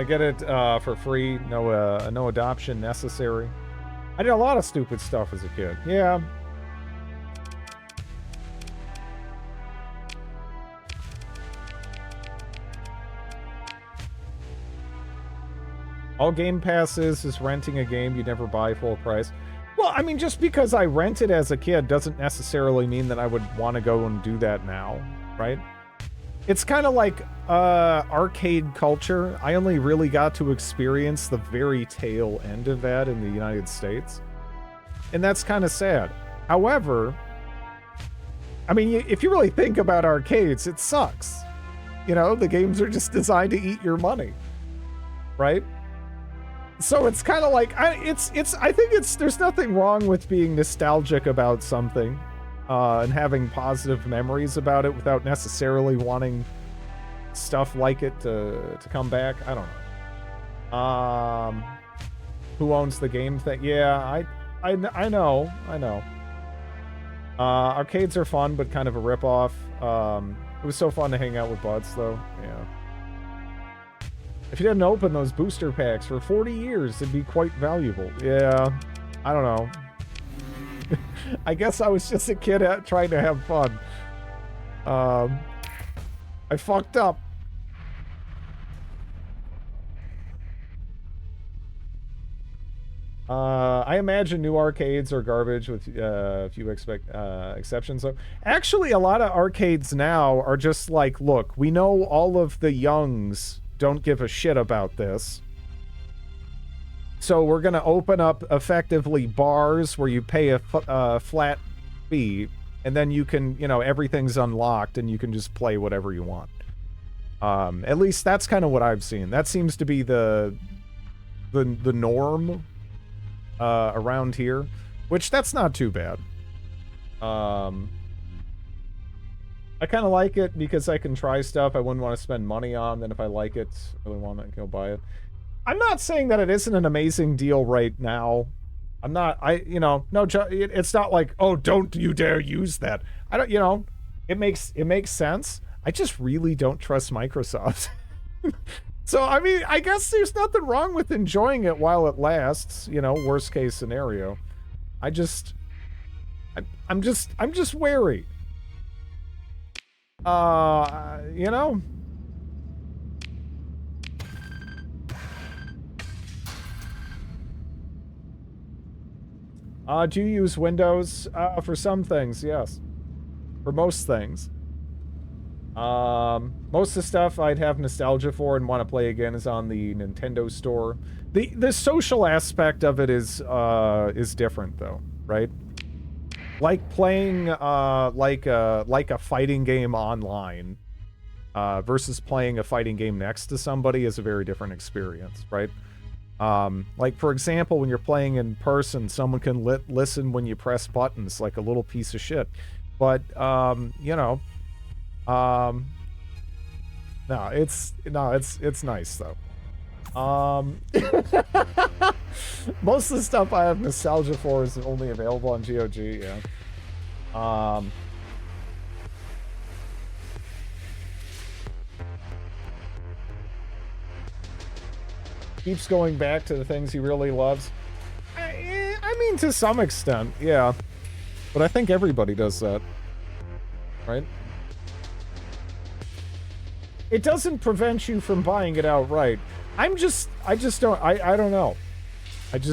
get it, for free. No adoption necessary. I did a lot of stupid stuff as a kid. Yeah. All Game Pass is renting a game you never buy full price. Well, I mean, just because I rented as a kid doesn't necessarily mean that I would want to go and do that now, right? It's kind of like arcade culture. I only really got to experience the very tail end of that in the United States. And that's kind of sad. However, I mean, if you really think about arcades, it sucks. You know, the games are just designed to eat your money. Right? So it's kind of like, I think there's nothing wrong with being nostalgic about something. And having positive memories about it without necessarily wanting stuff like it to come back. I don't know. Who owns the game thing? Yeah, I know. Arcades are fun, but kind of a ripoff. It was so fun to hang out with buds, though. Yeah. If you didn't open those booster packs for 40 years, it'd be quite valuable. Yeah, I don't know. I guess I was just a kid trying to have fun. I fucked up. I imagine new arcades are garbage with a few exceptions. So actually, a lot of arcades now are just like, look, we know all of the youngs don't give a shit about this. So we're going to open up effectively bars where you pay a flat fee, and then you can, you know, everything's unlocked and you can just play whatever you want. At least that's kind of what I've seen. That seems to be the norm around here, which that's not too bad. I kind of like it because I can try stuff I wouldn't want to spend money on. Then if I like it, really want to go buy it. I'm not saying that it isn't an amazing deal right now. I'm not, it's not like, oh, don't you dare use that. I don't, you know, it makes sense. I just really don't trust Microsoft. So, I mean, I guess there's nothing wrong with enjoying it while it lasts, you know, worst case scenario. I'm just wary. You know? Do you use Windows? For some things, yes. For most things. Most of the stuff I'd have nostalgia for and want to play again is on the Nintendo store. The social aspect of it is different though, right? Like playing like a fighting game online versus playing a fighting game next to somebody is a very different experience, right? Like, for example, when you're playing in person, someone can listen when you press buttons like a little piece of shit. But, you know, no, it's nice, though. Most of the stuff I have nostalgia for is only available on GOG, yeah. Keeps going back to the things he really loves. I mean, to some extent, yeah. But I think everybody does that, right? It doesn't prevent you from buying it outright. I just don't, I don't know. I've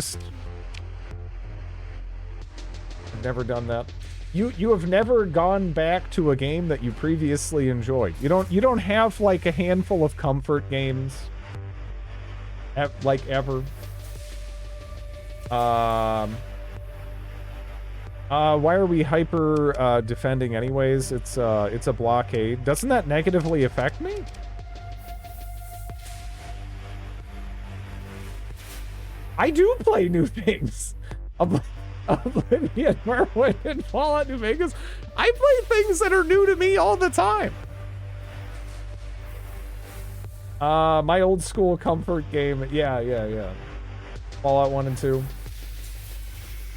never done that. You have never gone back to a game that you previously enjoyed. You don't have like a handful of comfort games, like ever. Why are we hyper defending anyways? It's a blockade. Doesn't that negatively affect me? I do play new things. Oblivion, Morrowind, and Fallout New Vegas. I play things that are new to me all the time. My old school comfort game. Yeah. Fallout 1 and 2.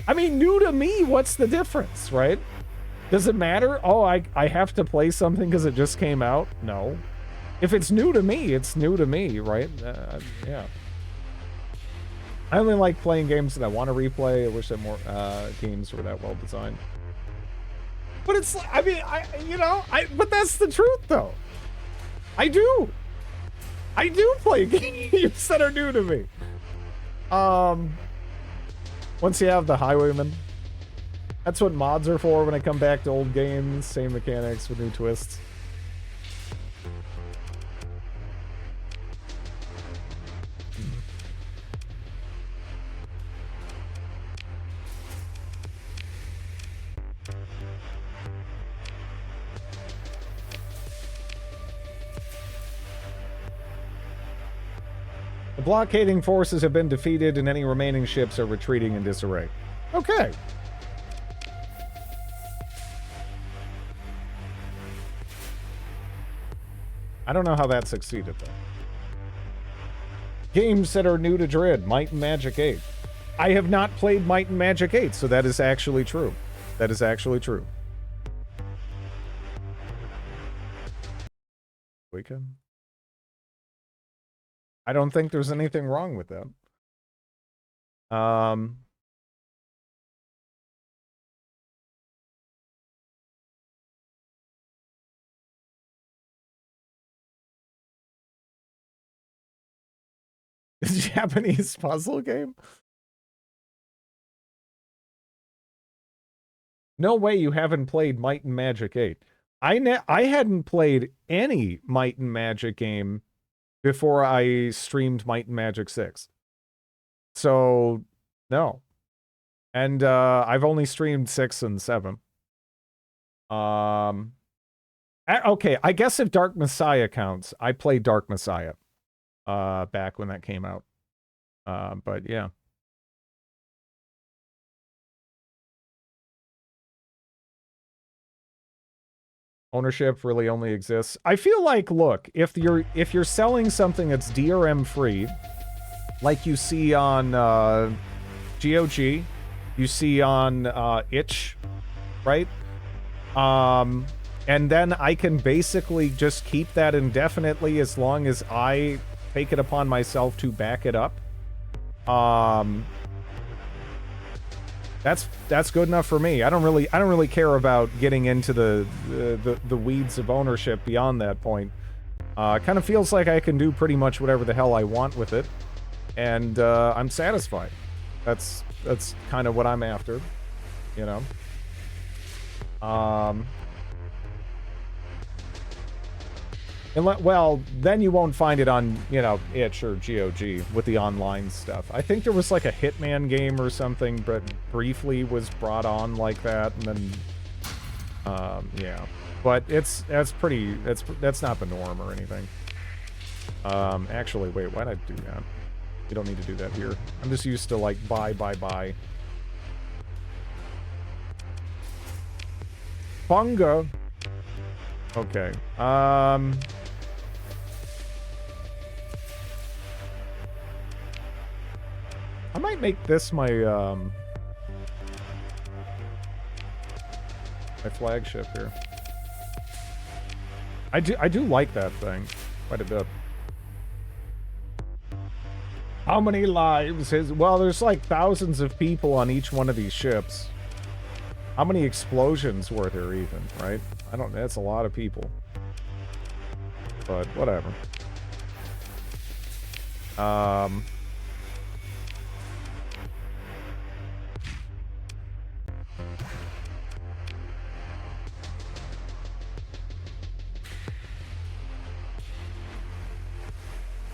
I mean, new to me, what's the difference, right? Does it matter? Oh, I have to play something because it just came out? No. If it's new to me, it's new to me, right? Yeah. I only like playing games that I want to replay. I wish that more games were that well designed. But it's, I mean, but that's the truth, though. I do play games that are new to me. Once you have the Highwayman, that's what mods are for when I come back to old games. Same mechanics with new twists. The blockading forces have been defeated and any remaining ships are retreating in disarray. Okay. I don't know how that succeeded, though. Games that are new to Dread. Might and Magic 8. I have not played Might and Magic 8, so that is actually true. That is actually true. Weekend? I don't think there's anything wrong with that. Japanese puzzle game? No way you haven't played Might and Magic 8. I hadn't played any Might and Magic game before I streamed Might and Magic 6. So, no. And I've only streamed 6 and 7. Okay, I guess if Dark Messiah counts, I played Dark Messiah back when that came out. But yeah. Ownership really only exists. I feel like, look, if you're selling something that's DRM free, like you see on GOG, you see on itch, right? And then I can basically just keep that indefinitely as long as I take it upon myself to back it up. That's good enough for me. I don't really care about getting into the weeds of ownership beyond that point. Kind of feels like I can do pretty much whatever the hell I want with it, and I'm satisfied. That's kind of what I'm after, you know. Well, then you won't find it on, you know, itch or GOG with the online stuff. I think there was like a Hitman game or something, but briefly was brought on like that, and then, yeah. But that's not the norm or anything. Actually, wait, why'd I do that? You don't need to do that here. I'm just used to like buy. Bunga. Okay. make this my my flagship here. I do like that thing quite a bit. How many lives is... Well, there's like thousands of people on each one of these ships. How many explosions were there even, right? I don't... That's a lot of people. But whatever.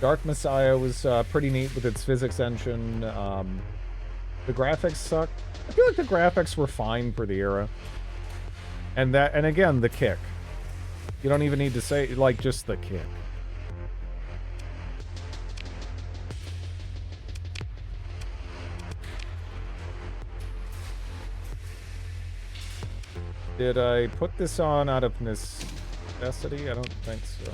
Dark Messiah was pretty neat with its physics engine. The graphics suck. I feel like the graphics were fine for the era. And again, the kick. You don't even need to say, like, just the kick. Did I put this on out of necessity? I don't think so.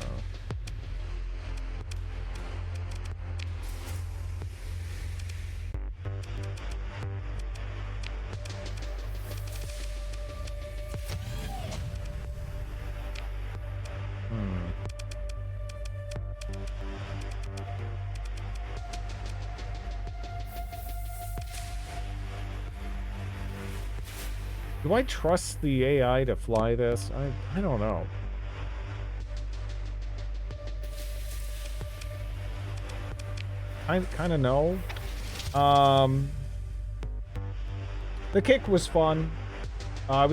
Do I trust the AI to fly this? I don't know. I kind of know. The kick was fun. I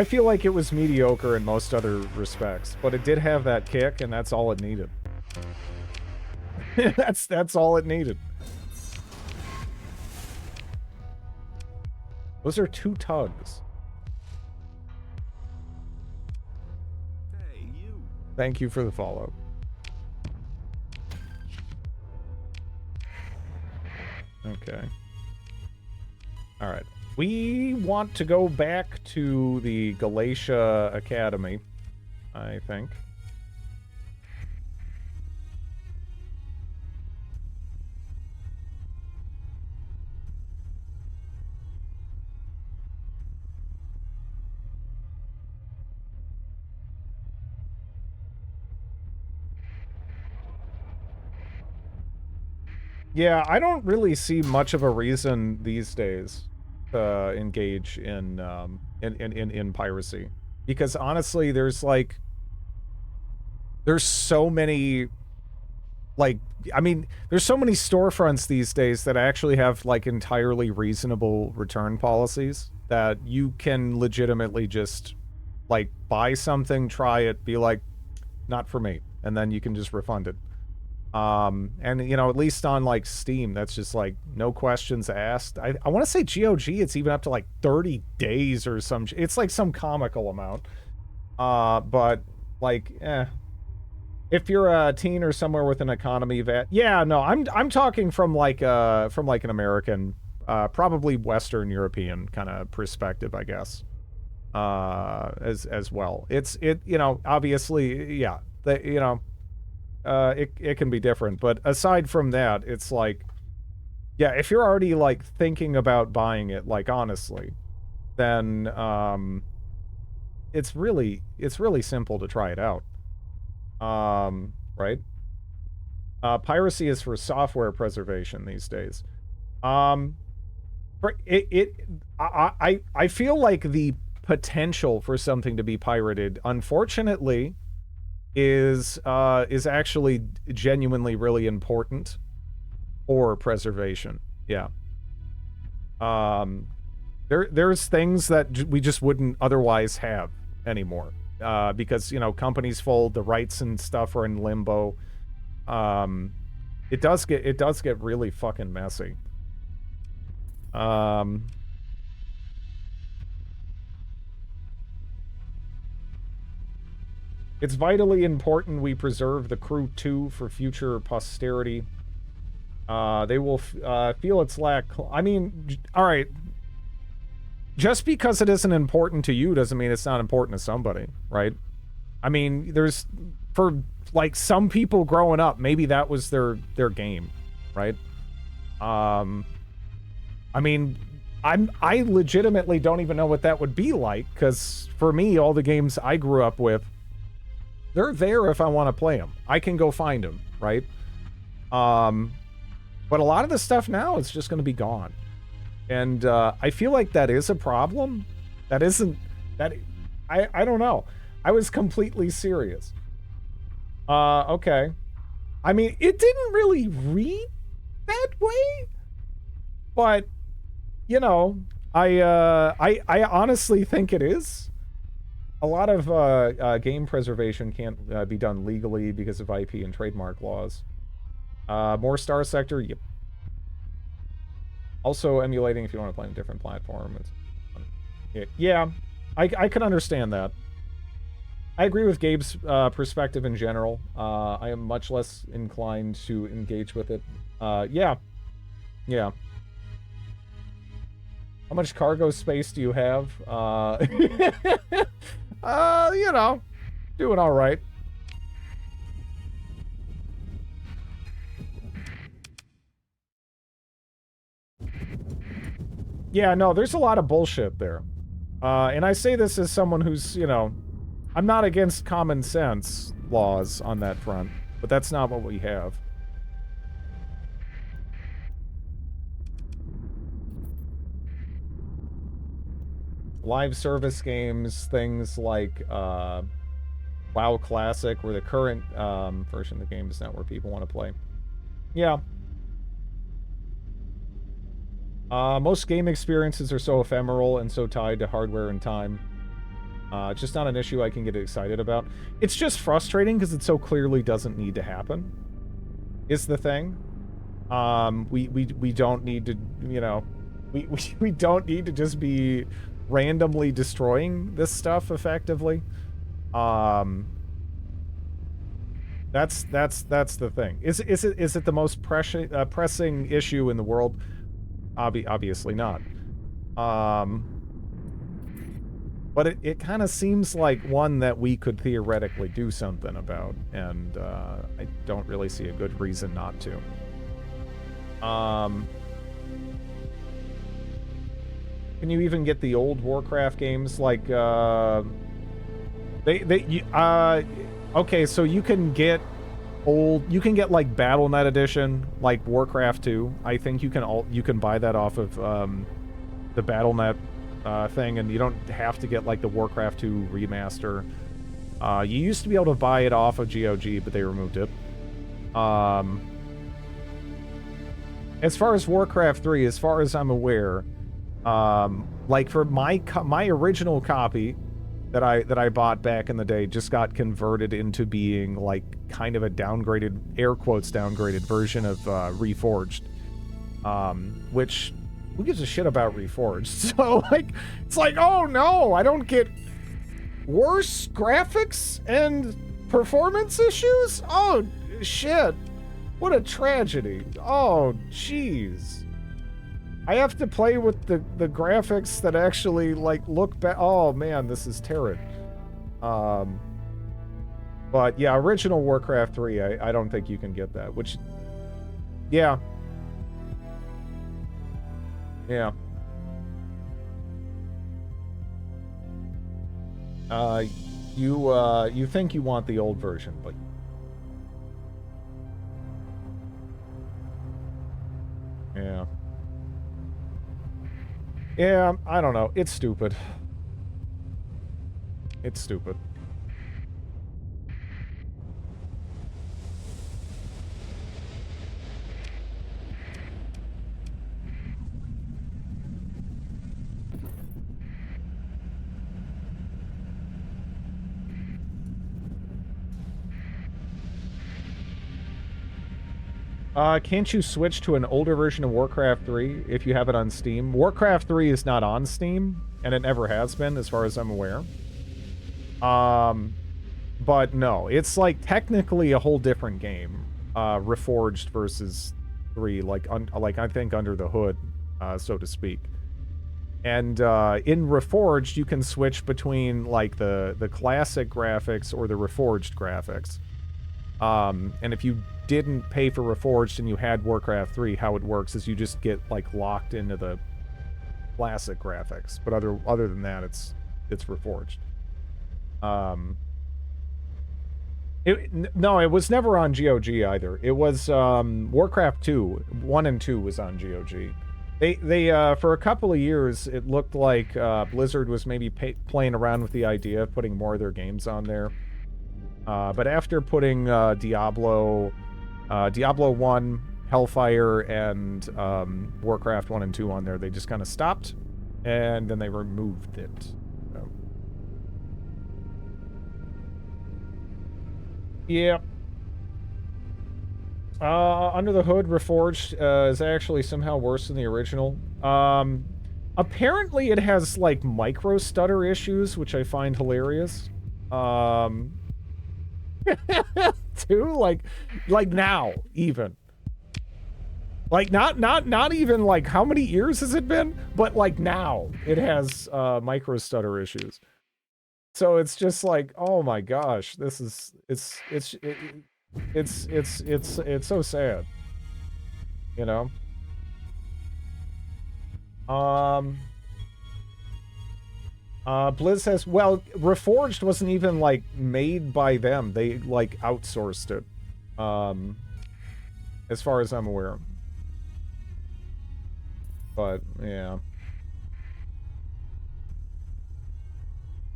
feel like it was mediocre in most other respects, but it did have that kick, and that's all it needed. that's all it needed. Those are 2 tugs. Hey, you. Thank you for the follow. Okay. Alright. We want to go back to the Galatia Academy, I think. Yeah, I don't really see much of a reason these days to engage in piracy, because honestly, there's so many, like, I mean, there's so many storefronts these days that actually have like entirely reasonable return policies that you can legitimately just like buy something, try it, be like, not for me, and then you can just refund it. And you know, at least on like Steam, that's just like no questions asked. I want to say GOG, it's even up to like 30 days or some. It's like some comical amount. But like, if you're a teen or somewhere with an economy VAT, yeah, no, I'm talking from like an American, probably Western European kind of perspective, I guess. As well, you know, obviously, yeah, you know. It can be different, but aside from that, it's like, yeah, if you're already like thinking about buying it, like honestly, then it's really simple to try it out. Right? Piracy is for software preservation these days. I feel like the potential for something to be pirated, unfortunately, is actually genuinely really important for preservation. Yeah. There's things that we just wouldn't otherwise have anymore, because, you know, companies fold, the rights and stuff are in limbo. It does get really fucking messy. It's vitally important we preserve the Crew 2 for future posterity. They will feel its lack. I mean, all right. Just because it isn't important to you doesn't mean it's not important to somebody, right? I mean, there's, for like some people growing up, maybe that was their game, right? I mean, I legitimately don't even know what that would be like, because for me, all the games I grew up with, they're there if I want to play them. I can go find them, right? But a lot of the stuff now is just going to be gone. And I feel like that is a problem. That isn't... I don't know. I was completely serious. Okay. I mean, it didn't really read that way, but, you know, I honestly think it is. A lot of game preservation can't be done legally because of IP and trademark laws. More Starsector, yep. Also emulating if you want to play on a different platform. Yeah, I can understand that. I agree with Gabe's perspective in general. I am much less inclined to engage with it. Yeah. How much cargo space do you have? You know, doing all right. Yeah, no, there's a lot of bullshit there. And I say this as someone who's, you know, I'm not against common sense laws on that front, but that's not what we have. Live service games, things like WoW Classic, where the current version of the game is not where people want to play. Yeah. Most game experiences are so ephemeral and so tied to hardware and time. It's just not an issue I can get excited about. It's just frustrating because it so clearly doesn't need to happen, is the thing. We don't need to, you know, we don't need to just be randomly destroying this stuff effectively. That's the thing. Is it the most pressing issue in the world? Obviously not. But it kind of seems like one that we could theoretically do something about, and I don't really see a good reason not to. Can you even get the old Warcraft games like okay, so you can get like BattleNet edition, like Warcraft 2. I think you can buy that off of the BattleNet thing, and you don't have to get like the Warcraft 2 remaster. You used to be able to buy it off of GOG, but they removed it. As far as Warcraft 3, as far as I'm aware, like for my original copy that I bought back in the day just got converted into being like kind of a downgraded, air quotes downgraded version of Reforged, which who gives a shit about Reforged? So like it's like, oh no, I don't get worse graphics and performance issues? Oh shit, what a tragedy. Oh jeez. I have to play with the graphics that actually, like, look back. Oh, man, this is terrible. But, yeah, original Warcraft 3, I don't think you can get that, which... Yeah. Yeah. You think you want the old version, but... Yeah. Yeah, I don't know. It's stupid. It's stupid. Can't you switch to an older version of Warcraft 3 if you have it on Steam? Warcraft 3 is not on Steam, and it never has been, as far as I'm aware. But no, it's like technically a whole different game. Reforged versus 3, like I think under the hood, so to speak. And in Reforged, you can switch between like the classic graphics or the Reforged graphics. And if you didn't pay for Reforged and you had Warcraft 3, how it works is you just get like locked into the classic graphics. But other than that, it's Reforged. No, it was never on GOG either. It was Warcraft 2, 1 and 2 was on GOG. They for a couple of years, it looked like Blizzard was maybe playing around with the idea of putting more of their games on there. But after putting Diablo 1, Hellfire, and Warcraft 1 and 2 on there, they just kind of stopped, and then they removed it. So. Yeah. Under the Hood, Reforged is actually somehow worse than the original. Apparently it has, like, micro stutter issues, which I find hilarious. Too, like now, even. Like, not even, like, how many years has it been? But, like, now, it has, micro stutter issues. So it's just like, oh my gosh, this is, it's so sad. You know? Blizz has, well, Reforged wasn't even, like, made by them. They, like, outsourced it. As far as I'm aware. But, yeah.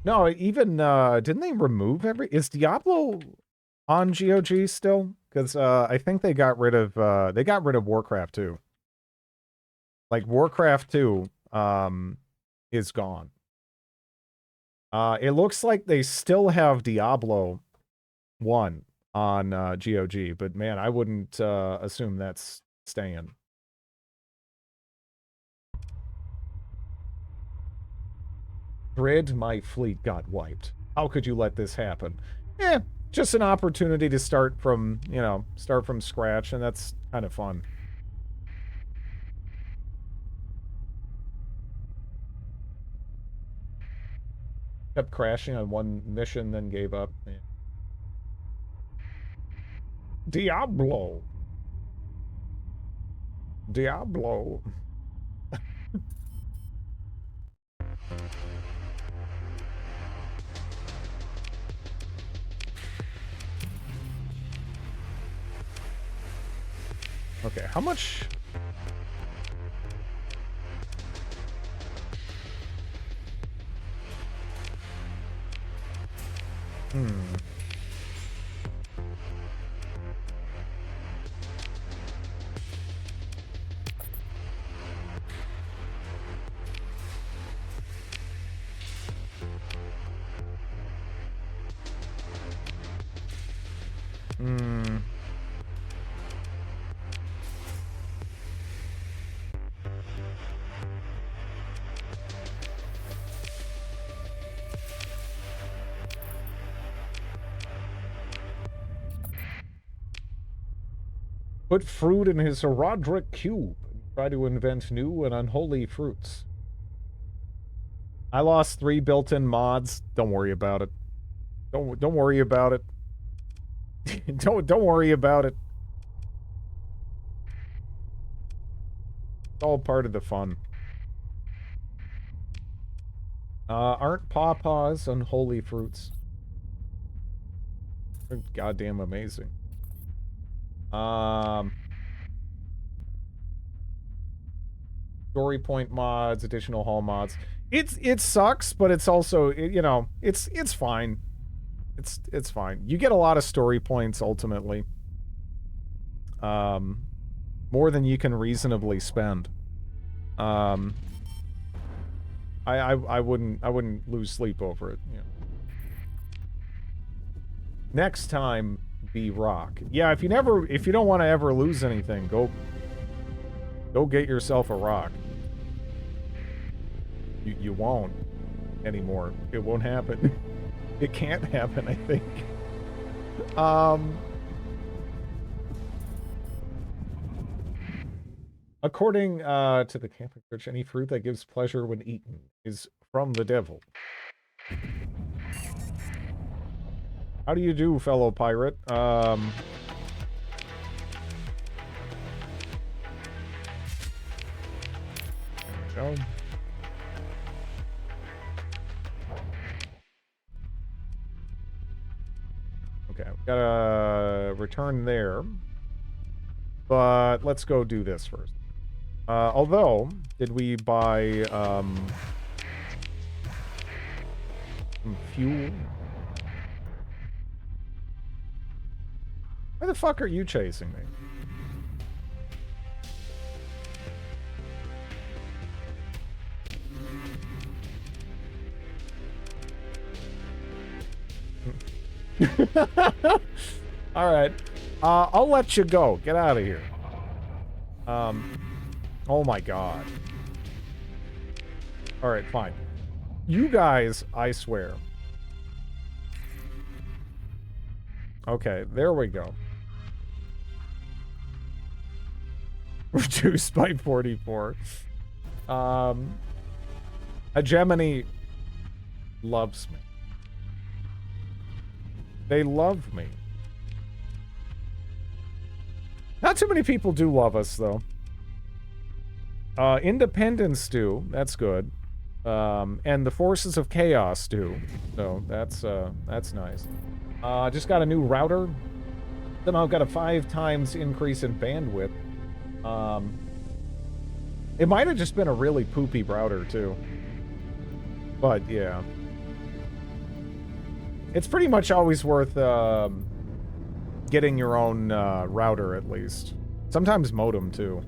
No, even, didn't they remove is Diablo on GOG still? Because, I think they got rid of Warcraft 2. Like, Warcraft 2, is gone. It looks like they still have Diablo 1 on, GOG, but man, I wouldn't, assume that's staying. Grid, my fleet got wiped. How could you let this happen? Just an opportunity to start from, you know, start from scratch, and that's kind of fun. Kept crashing on one mission, then gave up. Yeah. Diablo. Diablo. Okay, how much? Put fruit in his Roderick cube and try to invent new and unholy fruits. I lost 3 built-in mods. Don't worry about it. Don't worry about it. don't worry about it. It's all part of the fun. Aren't pawpaws unholy fruits? They're goddamn amazing. Story point mods, additional hall mods. It sucks, but it's also, you know, it's fine. It's fine. You get a lot of story points ultimately. More than you can reasonably spend. I wouldn't lose sleep over it. You know. Next time, be rock. Yeah, if you don't want to ever lose anything, go get yourself a rock. You won't anymore. It won't happen. It can't happen, I think. According to the Catholic Church, any fruit that gives pleasure when eaten is from the devil. How do you do, fellow pirate? go. Okay, we gotta return there. But let's go do this first. Although, did we buy, some fuel? Why the fuck are you chasing me? All right. I'll let you go. Get out of here. Oh my god. All right, fine. You guys, I swear. Okay, there we go. Reduced by 44. Hegemony loves me. They love me. Not too many people do love us, though. Independents do. That's good. And the forces of chaos do. So that's nice. Just got a new router. Then I've got a 5 times increase in bandwidth. It might have just been a really poopy router, too. But, yeah. It's pretty much always worth, getting your own, router, at least. Sometimes modem, too.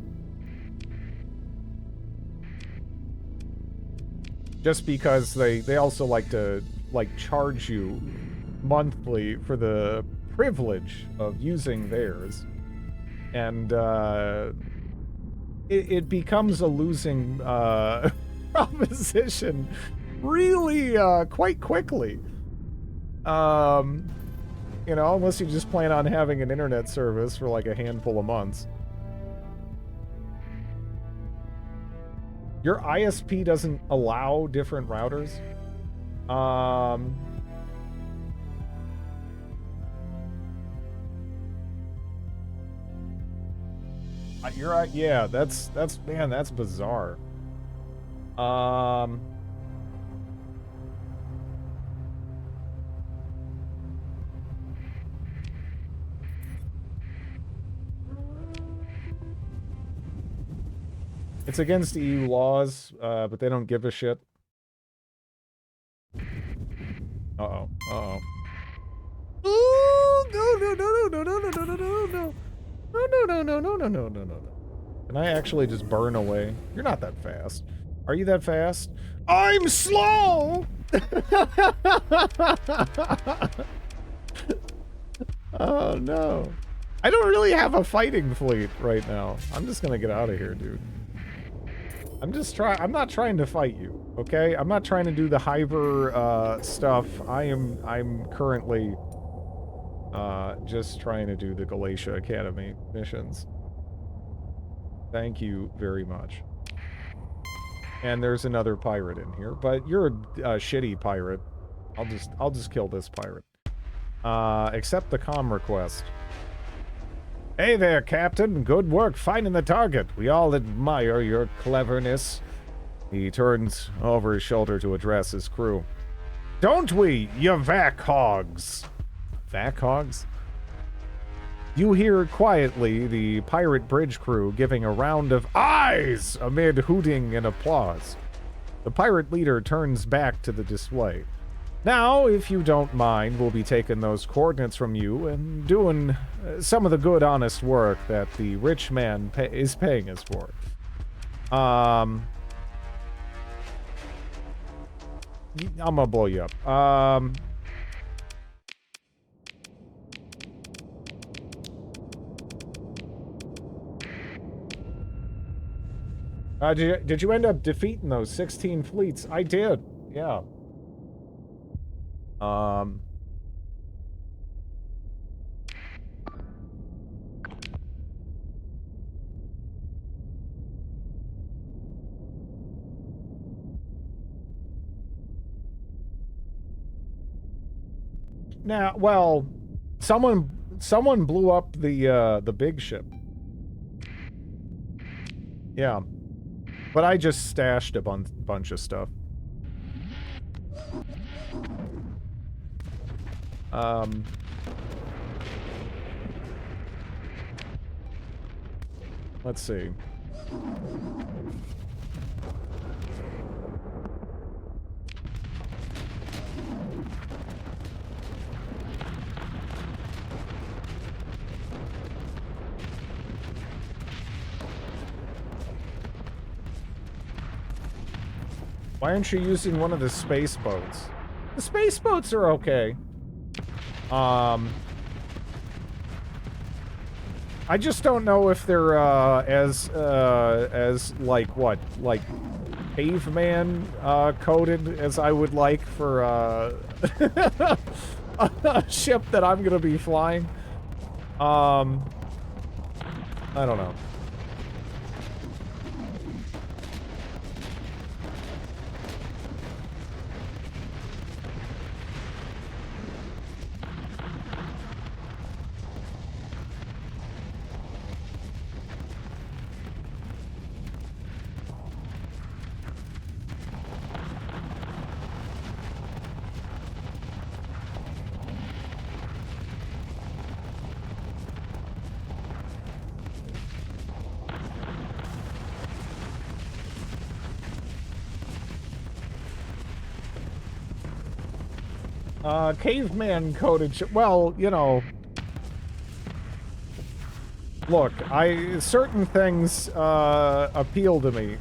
Just because they also like to, like, charge you monthly for the privilege of using theirs. And, it becomes a losing, proposition really, quite quickly. You know, unless you just plan on having an internet service for like a handful of months. Your ISP doesn't allow different routers? You're right, yeah, that's, man, that's bizarre. It's against EU laws, but they don't give a shit. Uh-oh. Uh-oh. Ooh, no, no, no, no, no, no, no, no, no, no. No, no, no, no, no, no, no, no, no. Can I actually just burn away? You're not that fast. Are you that fast? I'm slow! Oh, no. I don't really have a fighting fleet right now. I'm just gonna get out of here, dude. I'm not trying to fight you, okay? I'm not trying to do the Hiver, stuff. I'm currently, just trying to do the Galatia Academy missions. Thank you very much. And there's another pirate in here, but you're a shitty pirate. I'll just kill this pirate. Accept the comm request. Hey there, Captain. Good work finding the target. We all admire your cleverness. He turns over his shoulder to address his crew. Don't we, you vac hogs? Vac hogs? You hear quietly the pirate bridge crew giving a round of eyes amid hooting and applause. The pirate leader turns back to the display. Now, if you don't mind, we'll be taking those coordinates from you and doing some of the good, honest work that the rich man is paying us for. I'm gonna blow you up. Did you end up defeating those 16 fleets? I did, yeah. Now, well, someone blew up the big ship. Yeah. But I just stashed a bunch of stuff. Let's see. Why aren't you using one of the space boats? The space boats are okay. I just don't know if they're as like what, like caveman coded as I would like for a ship that I'm gonna be flying. I don't know. Caveman coded ship. Well, you know, look, certain things appeal to me.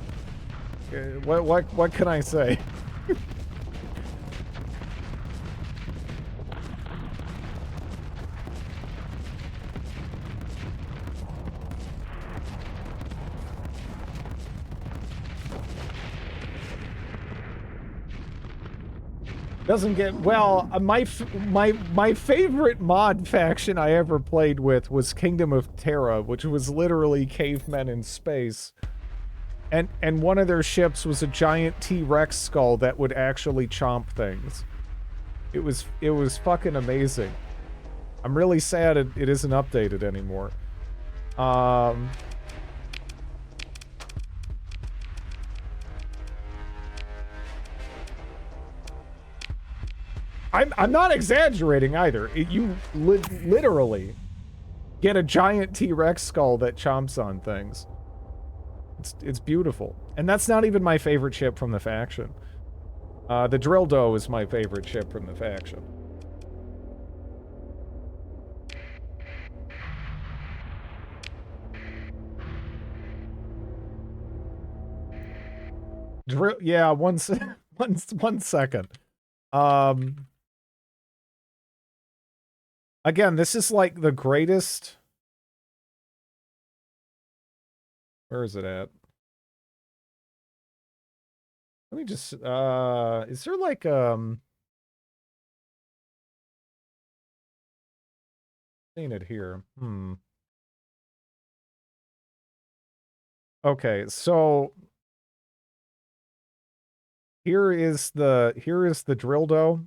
What can I say? Doesn't get well. My favorite mod faction I ever played with was Kingdom of Terra, which was literally cavemen in space, and one of their ships was a giant T-Rex skull that would actually chomp things. It was fucking amazing. I'm really sad it isn't updated anymore. I'm not exaggerating either. You literally get a giant T-Rex skull that chomps on things. It's beautiful. And that's not even my favorite ship from the faction. The Drildo is my favorite ship from the faction. Yeah, one second. Again, this is like the greatest... Where is it at? Let me just, is there like, seeing it here. Okay, so here is the Drildo.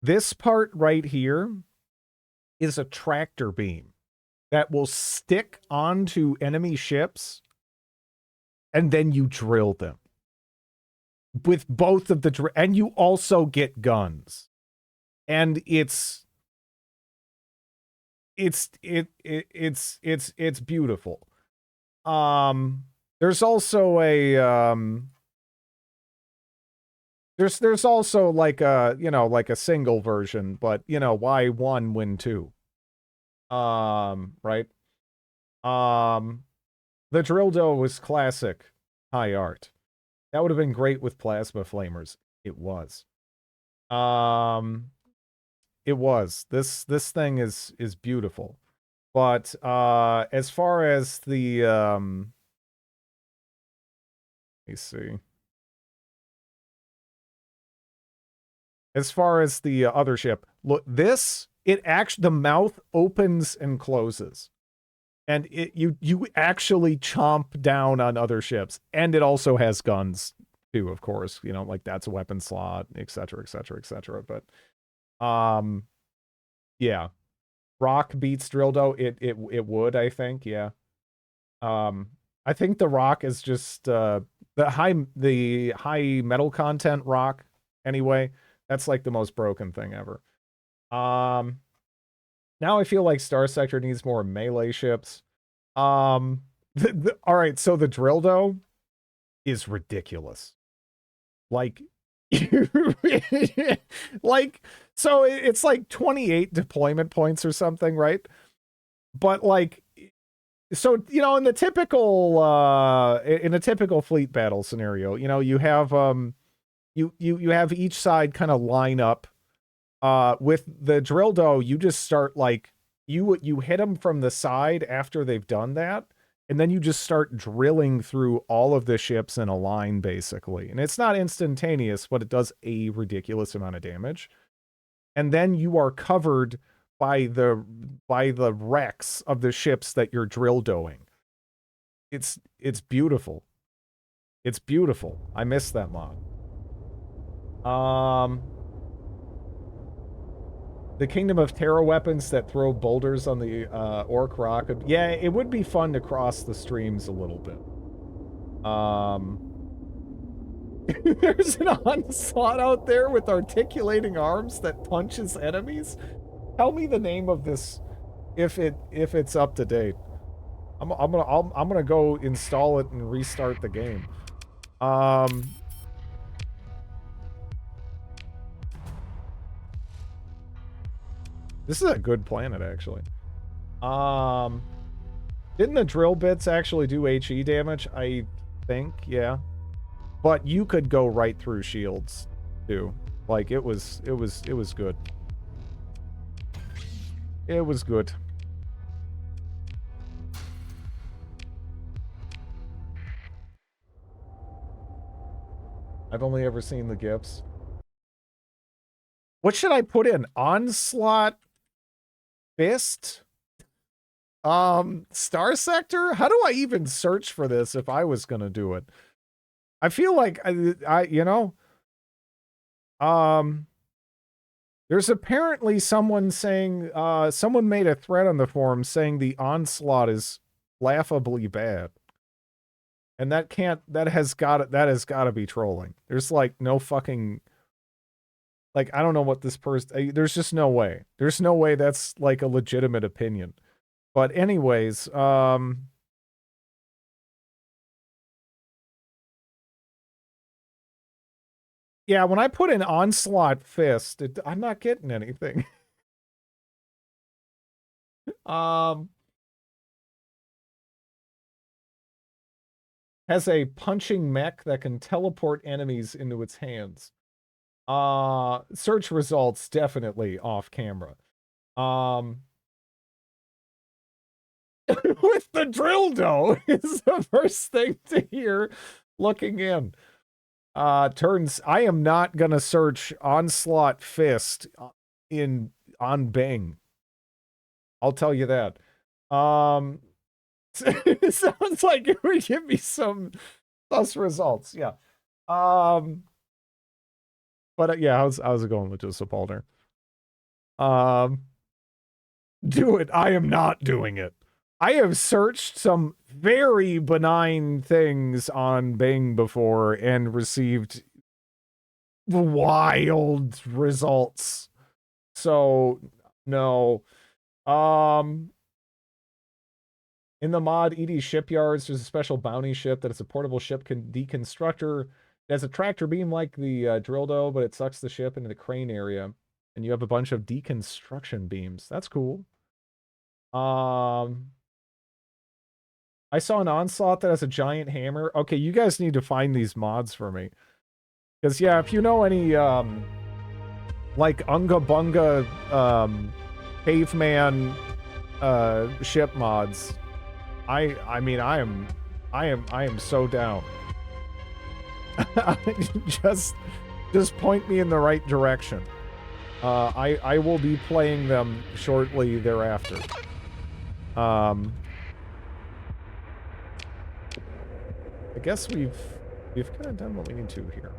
This part right here is a tractor beam that will stick onto enemy ships, and then you drill them with both of the and you also get guns, and it's beautiful. There's also a there's also like a, you know, like a single version, but you know, why one win two? Right? The Drildo was classic high art. That would have been great with plasma flamers. It was. It was. This thing is beautiful. But as far as the let me see. As far as the other ship, look, this, it actually, the mouth opens and closes. And you actually chomp down on other ships. And it also has guns too, of course. You know, like that's a weapon slot, etc., etc., etc. But yeah. Rock beats Drildo. It would, I think, yeah. I think the rock is just the high metal content rock anyway. That's like the most broken thing ever. Now I feel like Starsector needs more melee ships. All right, so the Drildo is ridiculous. Like, like, so it's like 28 deployment points or something, right? But like, so you know, in a typical fleet battle scenario, you know, you have you have each side kind of line up. With the Drildo, you just start like you hit them from the side after they've done that, and then you just start drilling through all of the ships in a line, basically. And it's not instantaneous, but it does a ridiculous amount of damage. And then you are covered by the wrecks of the ships that you're Drildoing. It's beautiful. It's beautiful. I miss that mod. The Kingdom of Terror weapons that throw boulders on the Orc Rock. Yeah, it would be fun to cross the streams a little bit. There's an onslaught out there with articulating arms that punches enemies. Tell me the name of this if it's up to date. I'm gonna go install it and restart the game. This is a good planet, actually. Didn't the drill bits actually do HE damage? I think, yeah. But you could go right through shields, too. Like, it was good. It was good. I've only ever seen the GIFs. What should I put in? Onslaught? Fist? Starsector? How do I even search for this if I was gonna do it? I feel like you know, there's apparently someone saying, someone made a thread on the forum saying the onslaught is laughably bad. And that has got to be trolling. There's like no fucking, like, I don't know what this person, there's just no way. There's no way that's like a legitimate opinion. But anyways, yeah, when I put in Onslaught Fist, I'm not getting anything. Has a punching mech that can teleport enemies into its hands. Search results definitely off camera. With the Drildo is the first thing to hear looking in. I am not gonna search Onslaught Fist on Bing. I'll tell you that. It sounds like it would give me some sus results. Yeah. But yeah, how's it going with Joseph Palmer? Do it. I am not doing it. I have searched some very benign things on Bing before and received wild results. So, no. In the mod ED Shipyards, there's a special bounty ship that is a portable ship deconstructor. It has a tractor beam like the Drildo, but it sucks the ship into the crane area. And you have a bunch of deconstruction beams. That's cool. I saw an Onslaught that has a giant hammer. Okay, you guys need to find these mods for me. Because, yeah, if you know any, like, Unga Bunga, caveman, ship mods, I mean, I am so down. just point me in the right direction. I will be playing them shortly thereafter. I guess we've kind of done what we need to here.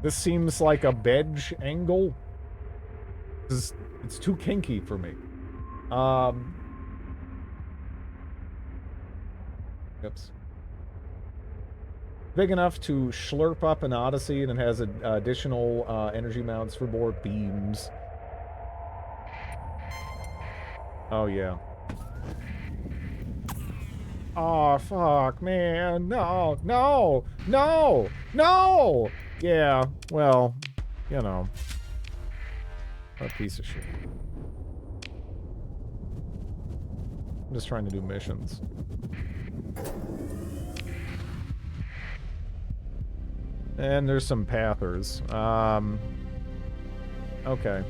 This seems like a bedge angle. It's too kinky for me. Oops. Big enough to slurp up an Odyssey, and it has additional energy mounts for more beams. Oh, yeah. Oh, fuck, man. No, no, no, no! Yeah, well, you know. What a piece of shit. I'm just trying to do missions. And there's some pathers. Okay.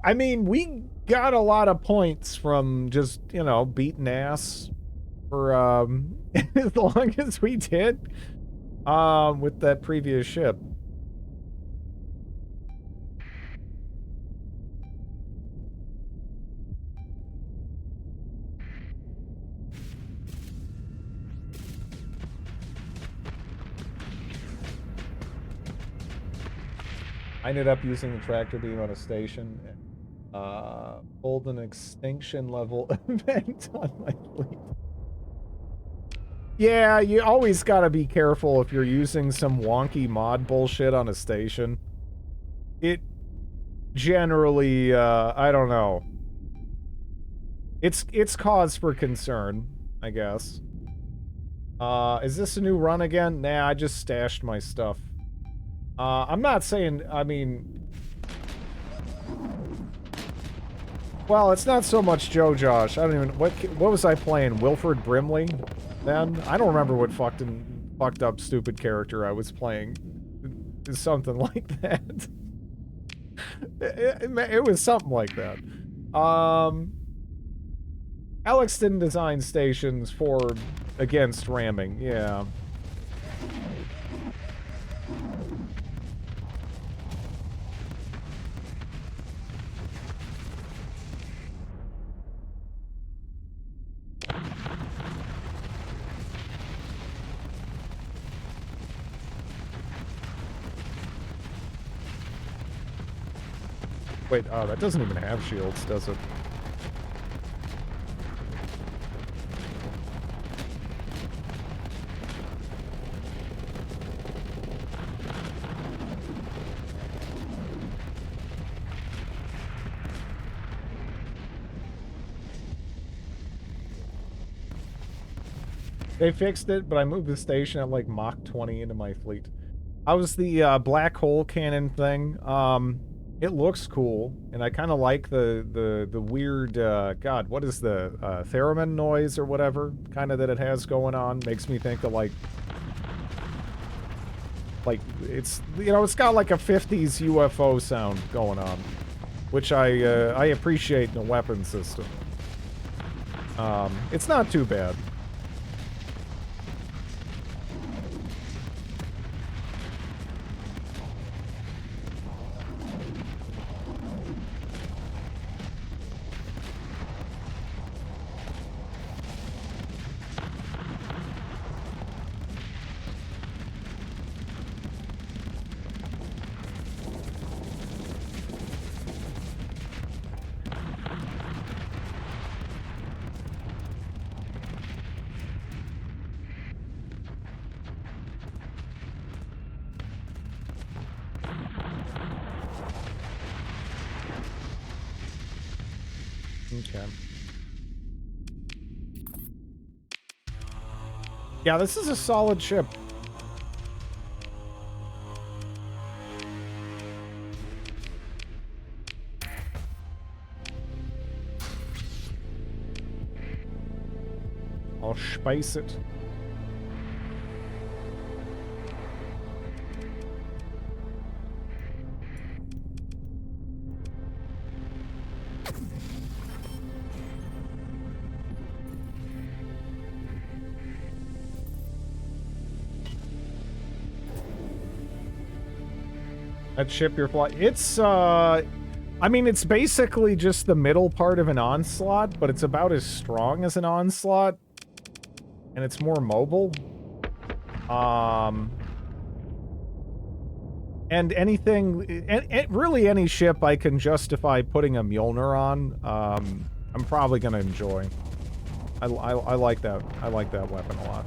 I mean, we got a lot of points from just, you know, beating ass for, as long as we did, with that previous ship. I ended up using the tractor beam on a station and pulled an extinction level event on my fleet. Yeah, you always gotta be careful if you're using some wonky mod bullshit on a station. It generally, I don't know. It's cause for concern, I guess. Is this a new run again? Nah, I just stashed my stuff. I'm not saying, I mean... Well, it's not so much Joe Josh. I don't even... What was I playing? Wilford Brimley? Then? I don't remember what fucked up stupid character I was playing. It's something like that. It was something like that. Alex didn't design stations against ramming, yeah. Wait, oh, that doesn't even have shields, does it? They fixed it, but I moved the station at like Mach 20 into my fleet. I was the black hole cannon thing. It looks cool, and I kind of like the weird, God, what is the theremin noise or whatever kind of that it has going on? Makes me think of like it's, you know, it's got like a 50s UFO sound going on, which I appreciate in a weapon system. It's not too bad. Okay. Yeah, this is a solid ship. I'll spice it. That ship you're flying. It's, I mean, it's basically just the middle part of an onslaught, but it's about as strong as an onslaught. And it's more mobile. And anything, really any ship I can justify putting a Mjolnir on, I'm probably gonna enjoy. I like that. I like that weapon a lot.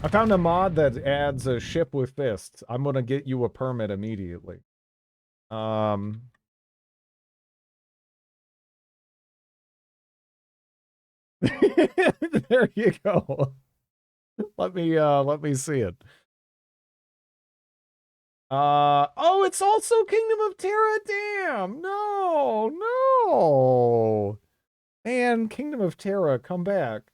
I found a mod that adds a ship with fists. I'm gonna get you a permit immediately. There you go. Let me see it. Oh, it's also Kingdom of Terra. Damn. No. No. Man, Kingdom of Terra, come back.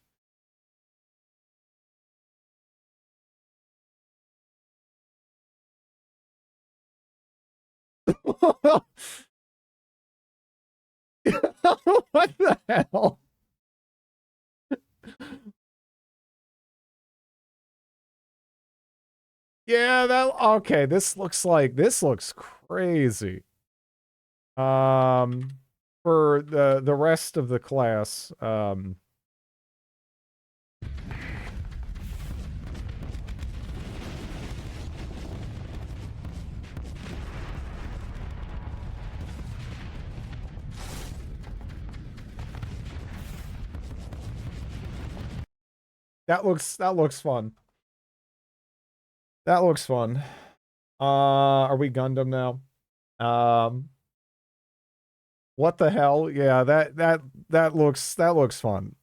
What the hell? Yeah, okay, this looks crazy. For the rest of the class, that looks fun. That looks fun. Are we Gundam now? What the hell? Yeah, that looks fun.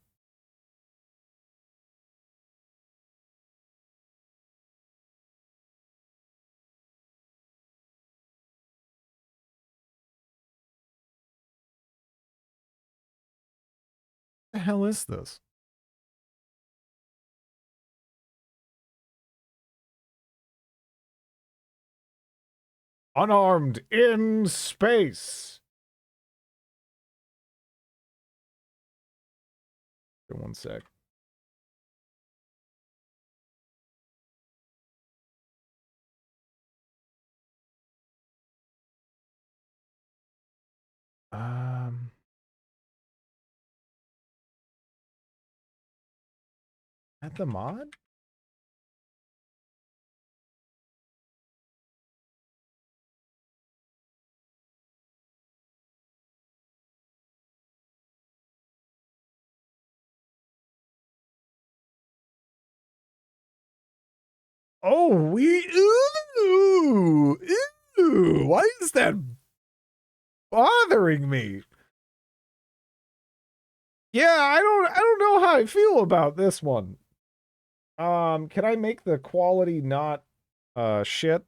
What the hell is this? Unarmed in space. One sec. At the mod? Oh, ooh, why is that bothering me? Yeah, I don't know how I feel about this one. Can I make the quality not shit?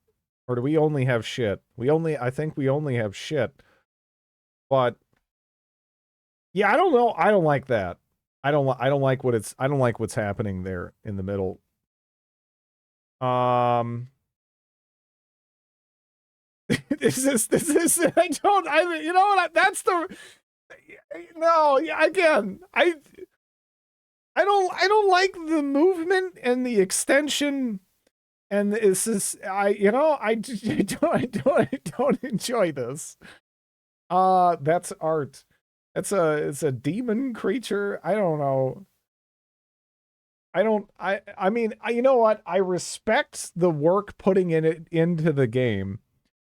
Or do we only have shit? I think we only have shit. But yeah, I don't know. I don't like that. I don't like what's happening there in the middle. This is you know what, that's the no, again, I don't like the movement and the extension, and this is I don't enjoy this. That's art. It's a demon creature. I don't know. I mean, you know what? I respect the work putting it into the game,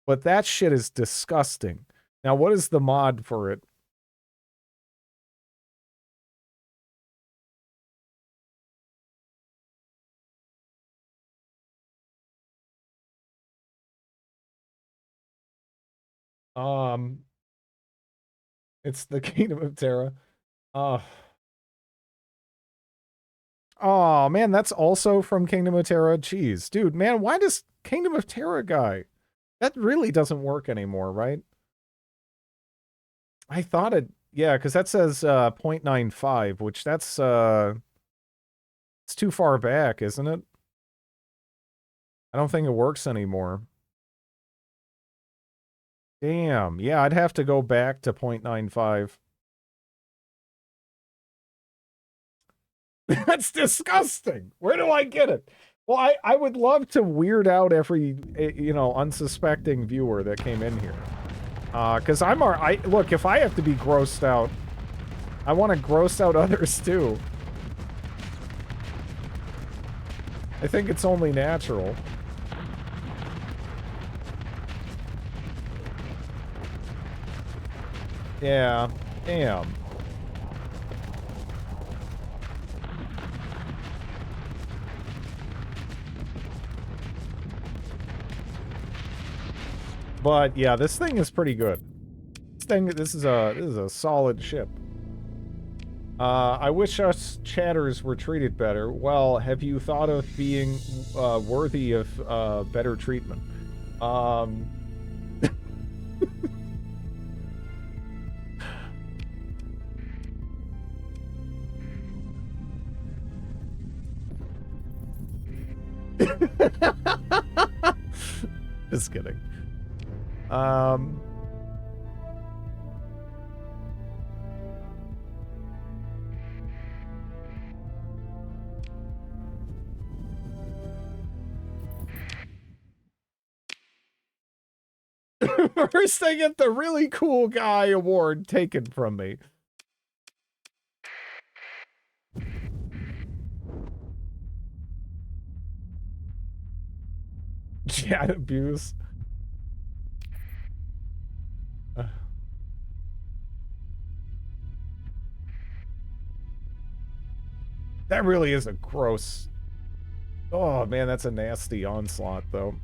but that shit is disgusting. Now, what is the mod for it? It's the Kingdom of Terra. Oh man, that's also from Kingdom of Terra. Jeez, dude, man, why does Kingdom of Terra guy? That really doesn't work anymore, right? I thought it, yeah, because that says 0.95, which that's it's too far back, isn't it? I don't think it works anymore. Damn. Yeah, I'd have to go back to 0.95. That's disgusting. Where do I get it? Well, I would love to weird out every, you know, unsuspecting viewer that came in here. Because look, if I have to be grossed out, I want to gross out others too. I think it's only natural. Yeah, damn. But yeah, this thing is pretty good. This is a solid ship. I wish us chatters were treated better. Well, have you thought of being worthy of better treatment? Just kidding. First I get the really cool guy award taken from me. Chat abuse. That really is a gross... Oh man, that's a nasty onslaught though.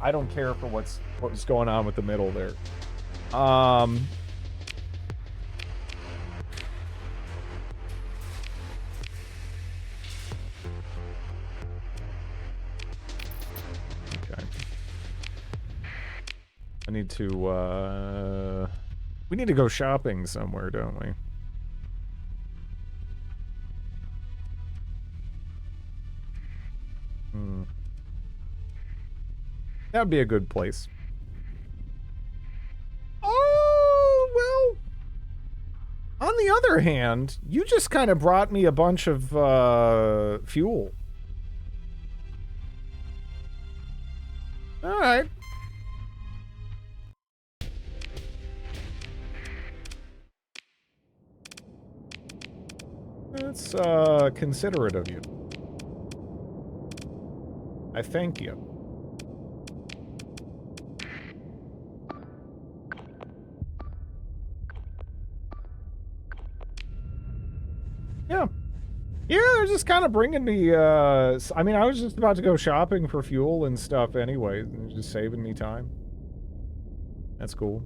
I don't care for what's going on with the middle there. Okay. I need to, we need to go shopping somewhere, don't we? That would be a good place. Oh, well. On the other hand, you just kind of brought me a bunch of fuel. All right. That's considerate of you. I thank you. Yeah. Yeah, they're just kind of bringing me, I mean, I was just about to go shopping for fuel and stuff anyway, and just saving me time. That's cool.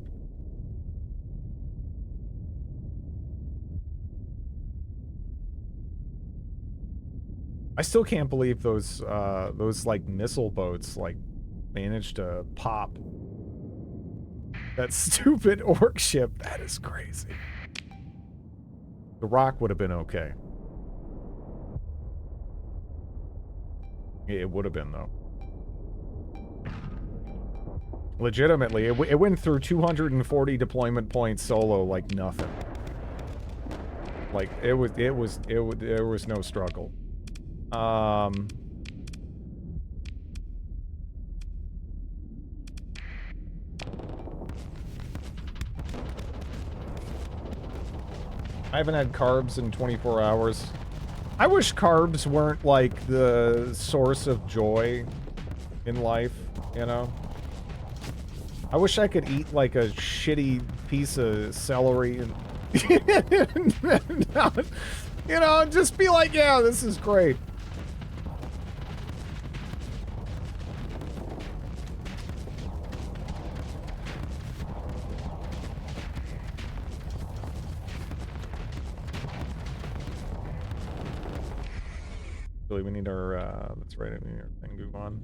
I still can't believe those like missile boats like managed to pop that stupid orc ship. That is crazy. The Rock would have been okay. It would have been though. Legitimately, it went through 240 deployment points solo like nothing. Like there was no struggle. I haven't had carbs in 24 hours. I wish carbs weren't like the source of joy in life, you know? I wish I could eat like a shitty piece of celery and you know, just be like, yeah, this is great. Really, we need our, that's right, we need our thing to move on.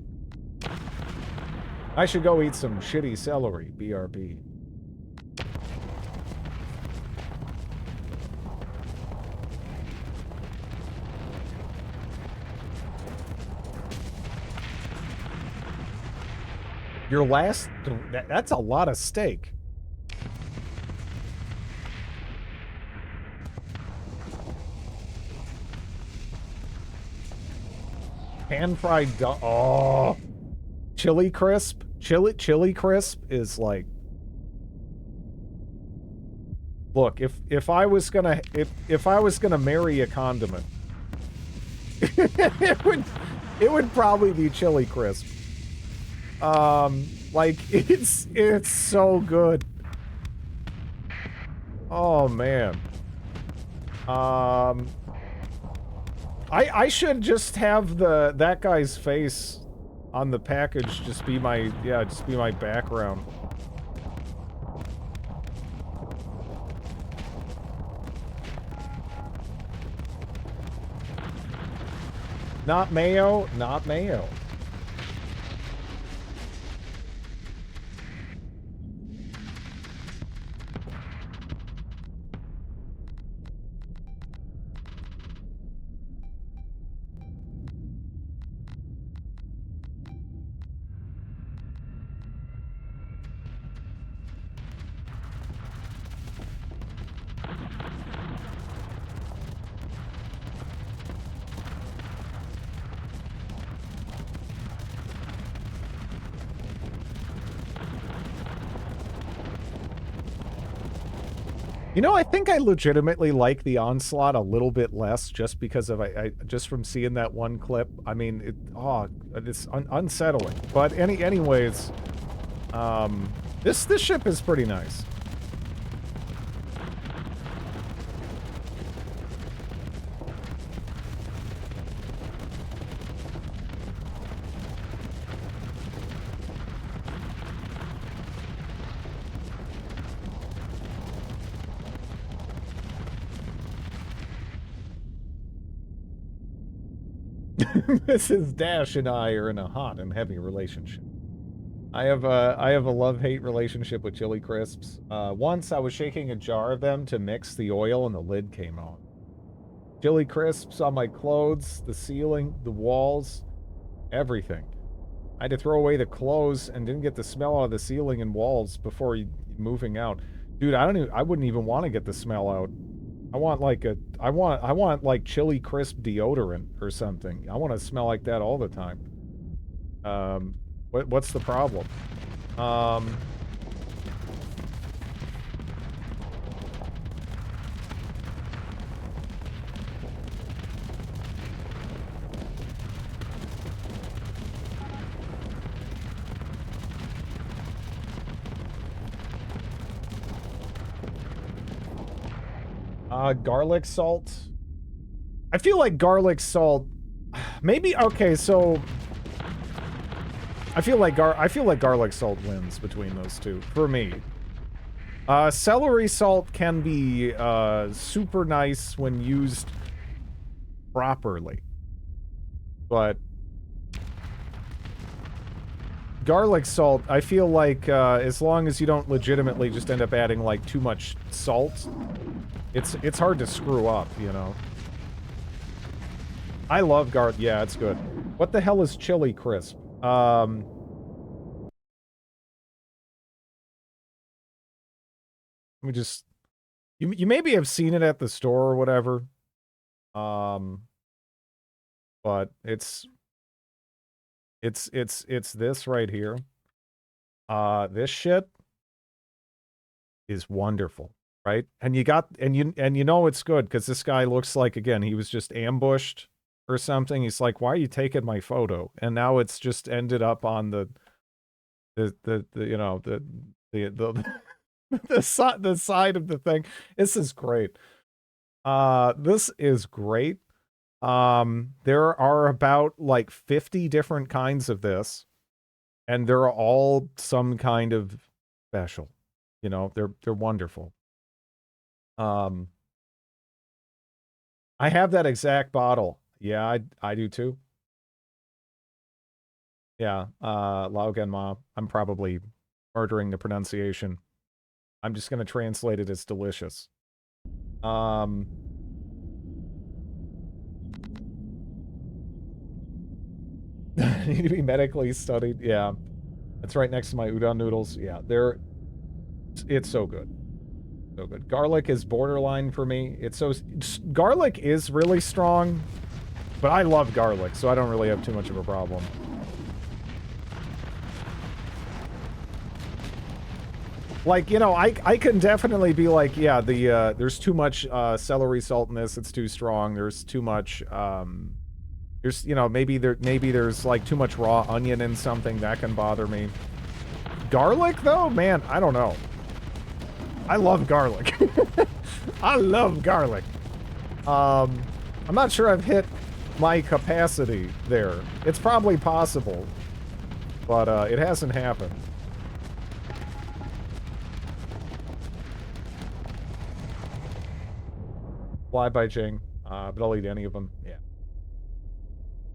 I should go eat some shitty celery, BRB. Your last, that's a lot of steak. Pan-fried, oh, chili crisp. Chili crisp is like, look, if I was gonna marry a condiment, it would probably be chili crisp. Like it's so good. Oh man. I should just have that guy's face on the package just be my background. Not mayo, not mayo. You know, I think I legitimately like the Onslaught a little bit less just because of just from seeing that one clip. I mean, it's unsettling. But anyways, this ship is pretty nice. Mrs. Dash and I are in a hot and heavy relationship. I have a love-hate relationship with chili crisps. Once I was shaking a jar of them to mix the oil and the lid came off. Chili crisps on my clothes, the ceiling, the walls, everything. I had to throw away the clothes and didn't get the smell out of the ceiling and walls before moving out. Dude, I wouldn't even want to get the smell out. I want like like chili crisp deodorant or something. I want to smell like that all the time. What's the problem? Garlic salt. I feel like garlic salt. Maybe okay. So I feel like garlic salt wins between those two for me. Celery salt can be super nice when used properly, but garlic salt, I feel like as long as you don't legitimately just end up adding like too much salt, it's hard to screw up, you know. I love yeah, it's good. What the hell is chili crisp? Let me just... You maybe have seen it at the store or whatever. But it's this right here. This shit is wonderful, right? And you know it's good because this guy looks like, again, he was just ambushed or something. He's like, why are you taking my photo? And now it's just ended up on the you know, the side of the thing. This is great. This is great. There are about like 50 different kinds of this, and they're all some kind of special. You know, they're wonderful. I have that exact bottle. Yeah, I do too. Yeah, Lao Genma. I'm probably murdering the pronunciation. I'm just gonna translate it as delicious. Need to be medically studied. Yeah. That's right next to my udon noodles. Yeah, it's so good. So good. Garlic is borderline for me. Garlic is really strong, but I love garlic, so I don't really have too much of a problem. Like, you know, I can definitely be like, yeah, there's too much celery salt in this, it's too strong. There's too much there's, you know, maybe there's like too much raw onion in something that can bother me. Garlic though, man, I don't know. I love garlic. I love garlic. I'm not sure I've hit my capacity there. It's probably possible, but it hasn't happened. Fly by Jing, but I'll eat any of them. Yeah.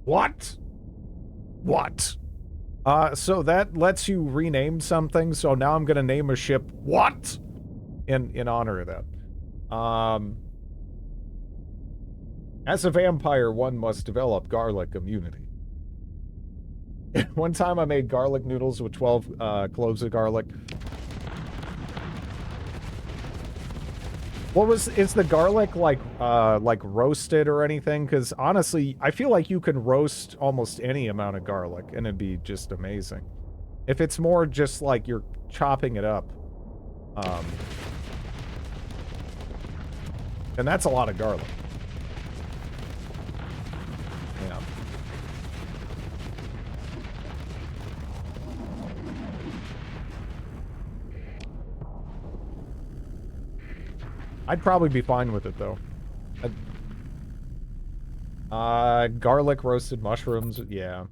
What? What? So that lets you rename something. So now I'm gonna name a ship what? In honor of that. As a vampire, one must develop garlic immunity. One time I made garlic noodles with 12 cloves of garlic. Is the garlic like roasted or anything? Because honestly, I feel like you can roast almost any amount of garlic and it'd be just amazing. If it's more just like you're chopping it up, and that's a lot of garlic. Yeah. I'd probably be fine with it, though. Garlic roasted mushrooms, yeah.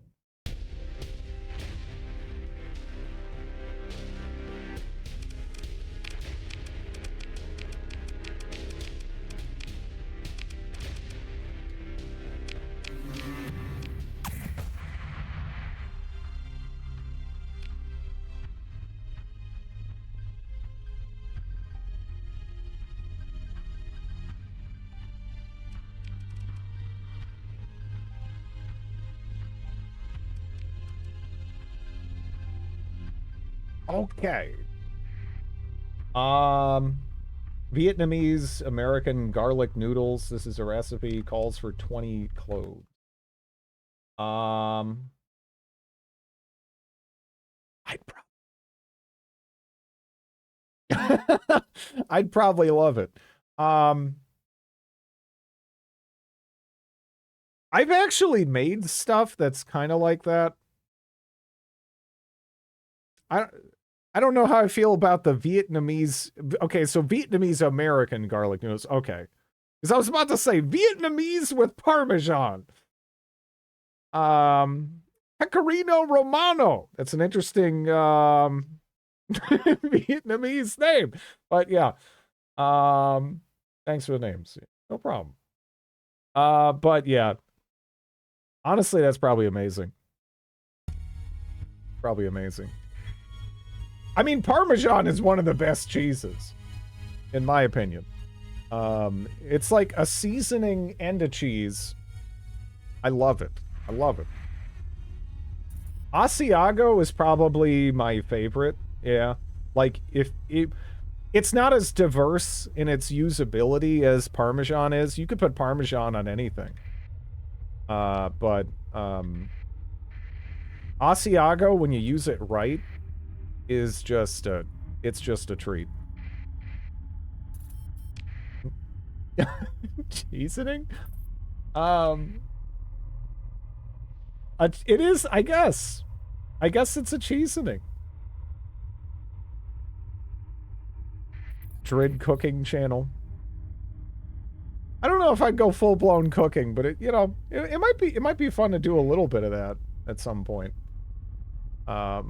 Okay. Vietnamese American garlic noodles. This is a recipe. Calls for 20 cloves. I'd probably love it. I've actually made stuff that's kind of like that. I don't know how I feel about the Vietnamese. Okay, so Vietnamese American garlic noodles. Okay. Because I was about to say Vietnamese with Parmesan. Pecorino Romano. That's an interesting Vietnamese name. But yeah. Thanks for the names. No problem. But yeah. Honestly, that's probably amazing. Probably amazing. I mean, Parmesan is one of the best cheeses, in my opinion. It's like a seasoning and a cheese. I love it. I love it. Asiago is probably my favorite. Yeah. Like, it's not as diverse in its usability as Parmesan is. You could put Parmesan on anything. But Asiago, when you use it right, is just it's just a treat. Seasoning? It is, I guess. I guess it's a cheesening. Drid cooking channel. I don't know if I'd go full-blown cooking, but it might be fun to do a little bit of that at some point. I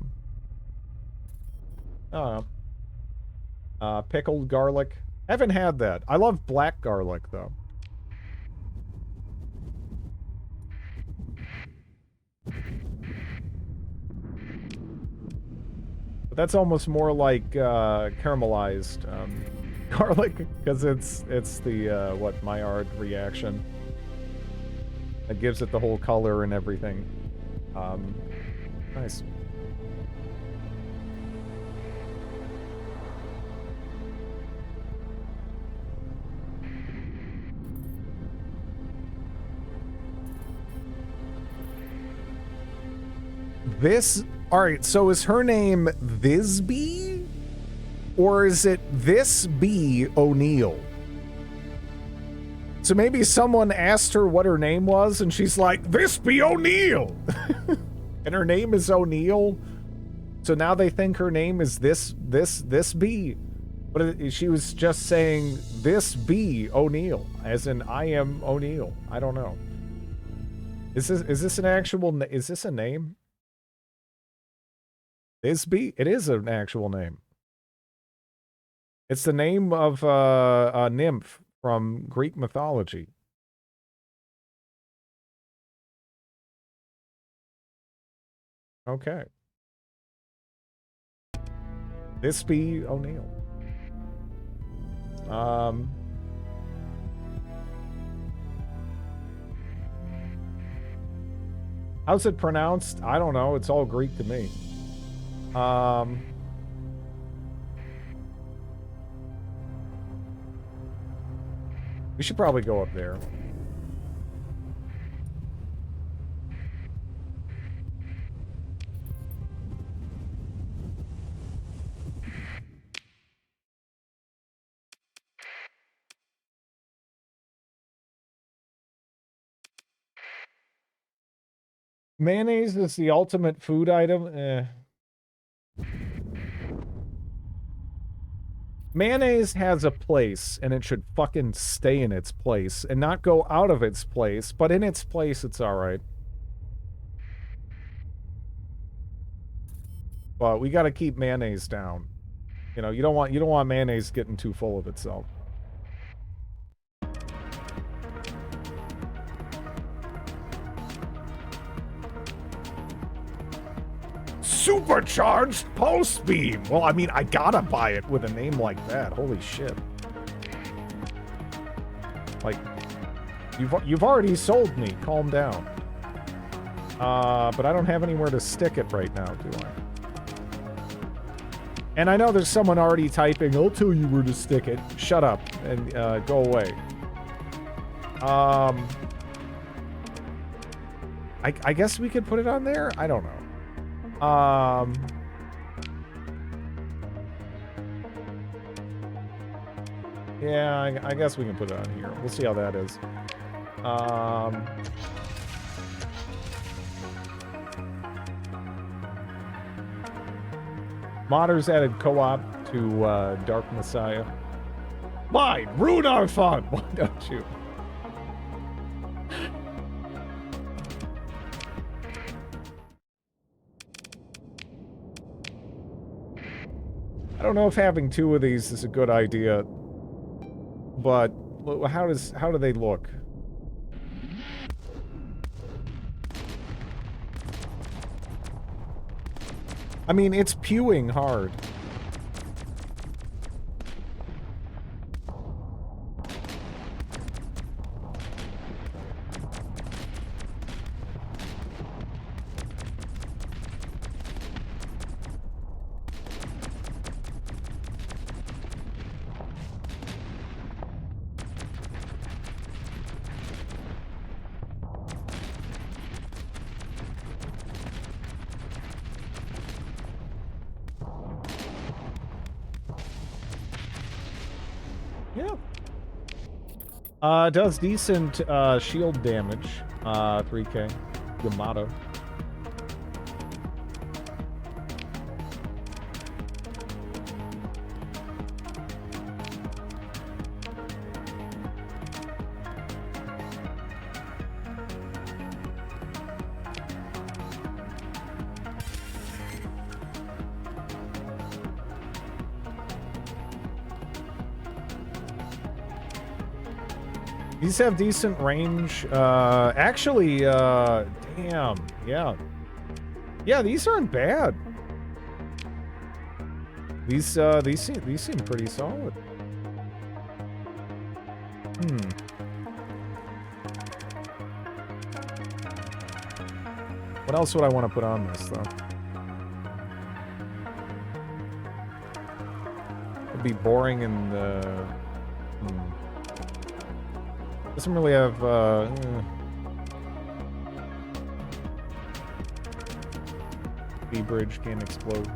don't know. Pickled garlic. Haven't had that. I love black garlic, though. But that's almost more like caramelized garlic, because it's the what Maillard reaction that gives it the whole color and everything. Nice. This, all right, so is her name Thisbe? Or is it this B O'Neill? So maybe someone asked her what her name was, and she's like, this be O'Neill! And her name is O'Neill? So now they think her name is this B. But she was just saying, this be O'Neill, as in I am O'Neill. I don't know. Is this an actual, is this a name? Thisbe? It is an actual name. It's the name of a nymph from Greek mythology. Okay. Thisbe O'Neill. How's it pronounced? I don't know. It's all Greek to me. We should probably go up there. Mayonnaise is the ultimate food item. Mayonnaise has a place, and it should fucking stay in its place and not go out of its place, but in its place, it's alright. But we gotta keep mayonnaise down. You know, you don't want mayonnaise getting too full of itself. Supercharged pulse beam. Well, I mean, I gotta buy it with a name like that. Holy shit. Like, you've already sold me. Calm down. But I don't have anywhere to stick it right now, do I? And I know there's someone already typing, I'll tell you where to stick it. Shut up and go away. I guess we could put it on there? I don't know. Yeah, I guess we can put it on here. We'll see how that is. Modders added co-op to Dark Messiah. Why? Ruin our fun! Why don't you? I don't know if having two of these is a good idea, but how do they look? I mean, it's pewing hard. Does decent shield damage. 3k. Yamato. These have decent range. Actually, damn, yeah. Yeah, these aren't bad. These seem pretty solid. What else would I want to put on this, though? It'd be boring and, doesn't really have, B-bridge can't explode.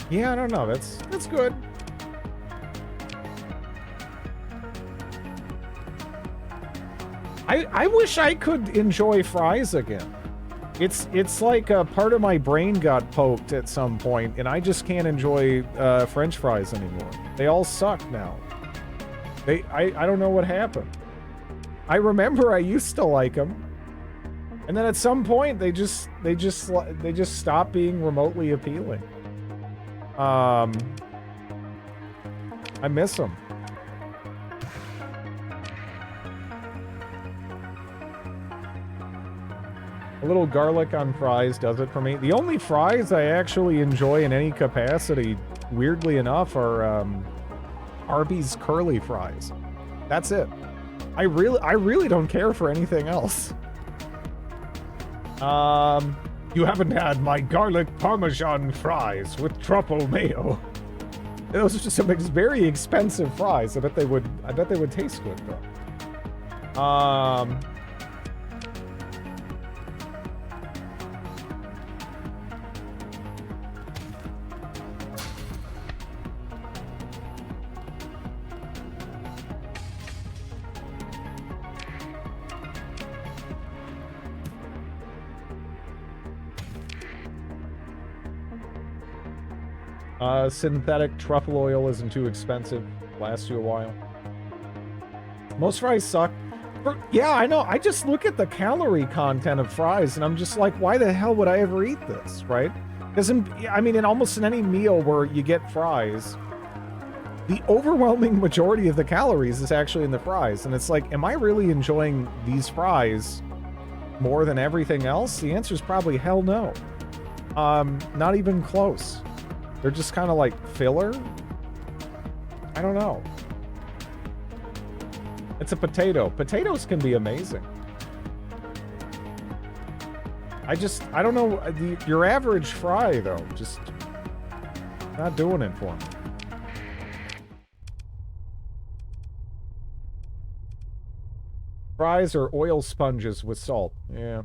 Yeah, I don't know. That's good. I wish I could enjoy fries again. It's like a part of my brain got poked at some point, and I just can't enjoy French fries anymore. They all suck now. I don't know what happened. I remember I used to like them, and then at some point they just stopped being remotely appealing. I miss them. A little garlic on fries does it for me. The only fries I actually enjoy in any capacity, weirdly enough, are Arby's curly fries. That's it. I really don't care for anything else. You haven't had my garlic parmesan fries with truffle mayo. Those are just some very expensive fries. I bet they would taste good though. Synthetic truffle oil isn't too expensive. Lasts you a while. Most fries suck. Yeah, I know. I just look at the calorie content of fries and I'm just like, why the hell would I ever eat this, right? Because, I mean, in almost any meal where you get fries, the overwhelming majority of the calories is actually in the fries. And it's like, am I really enjoying these fries more than everything else? The answer is probably hell no. Not even close. They're just kind of like filler. I don't know. It's a potato. Potatoes can be amazing. I don't know. Your average fry, though, just not doing it for me. Fries are oil sponges with salt. Yeah.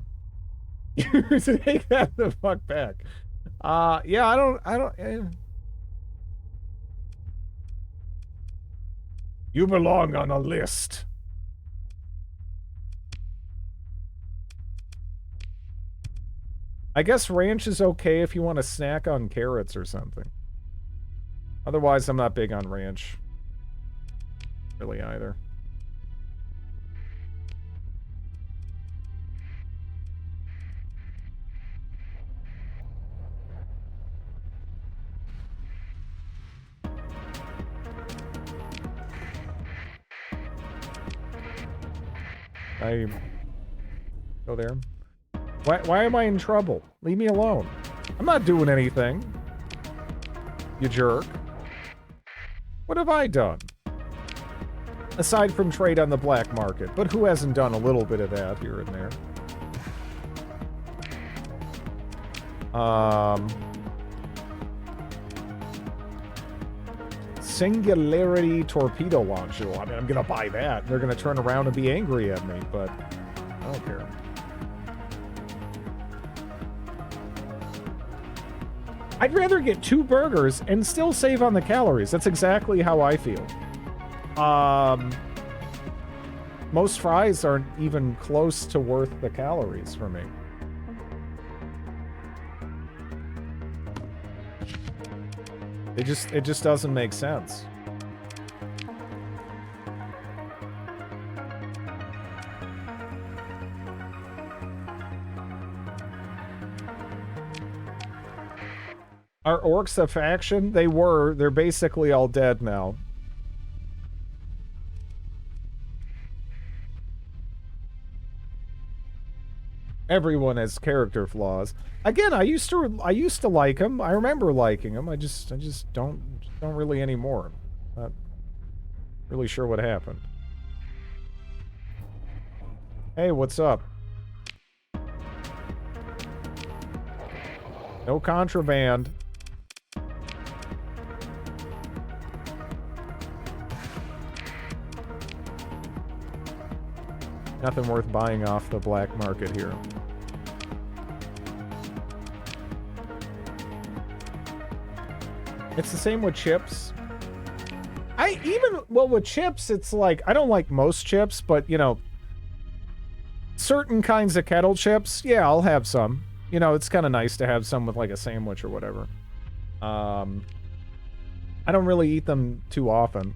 Take that the fuck back. Yeah, I don't. You belong on a list. I guess ranch is okay if you want to snack on carrots or something. Otherwise, I'm not big on ranch. Really either. I go there. Why am I in trouble? Leave me alone. I'm not doing anything. You jerk. What have I done? Aside from trade on the black market, but who hasn't done a little bit of that here and there? Singularity torpedo launcher. I mean, I'm gonna buy that. They're gonna turn around and be angry at me, but I don't care. I'd rather get 2 burgers and still save on the calories. That's exactly how I feel. Most fries aren't even close to worth the calories for me. It just doesn't make sense. Are orcs a faction? They were. They're basically all dead now. Everyone has character flaws. Again, I used to like him. I remember liking him. I just don't really anymore. Not really sure what happened. Hey, what's up? No contraband. Nothing worth buying off the black market here. It's the same with chips. Well, with chips, it's like, I don't like most chips, but, you know, certain kinds of kettle chips, yeah, I'll have some. You know, it's kind of nice to have some with, like, a sandwich or whatever. I don't really eat them too often.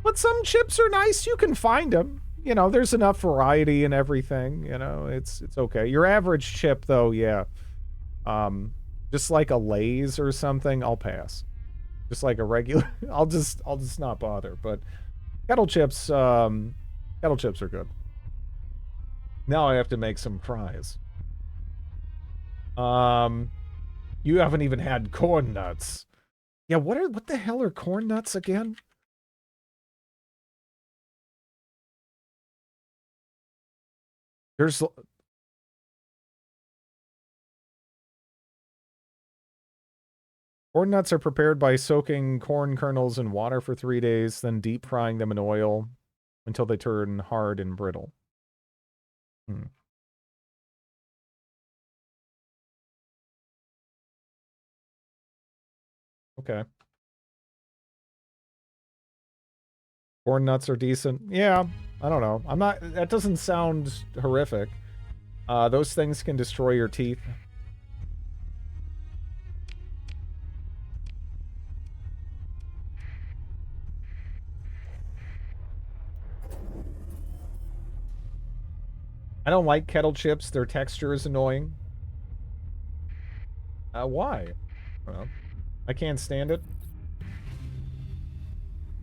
But some chips are nice. You can find them. You know, there's enough variety and everything. You know, it's okay. Your average chip, though, yeah. Just like a Lay's or something, I'll pass. Just like a regular, I'll just not bother. But kettle chips are good. Now I have to make some fries. You haven't even had corn nuts. Yeah, what the hell are corn nuts again? There's corn nuts are prepared by soaking corn kernels in water for 3 days, then deep frying them in oil until they turn hard and brittle. Okay. Corn nuts are decent. Yeah, I don't know. That doesn't sound horrific. Those things can destroy your teeth. I don't like kettle chips. Their texture is annoying. Why? I don't know. I can't stand it.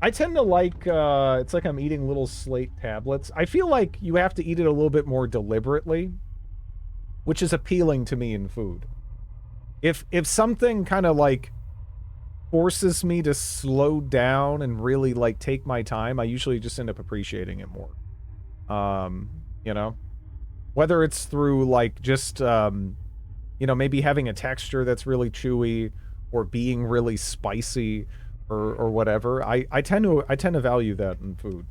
I tend to like, it's like I'm eating little slate tablets. I feel like you have to eat it a little bit more deliberately, which is appealing to me in food. If something kind of like forces me to slow down and really like take my time, I usually just end up appreciating it more. You know? Whether it's through like just, you know, maybe having a texture that's really chewy or being really spicy or whatever. I tend to value that in food.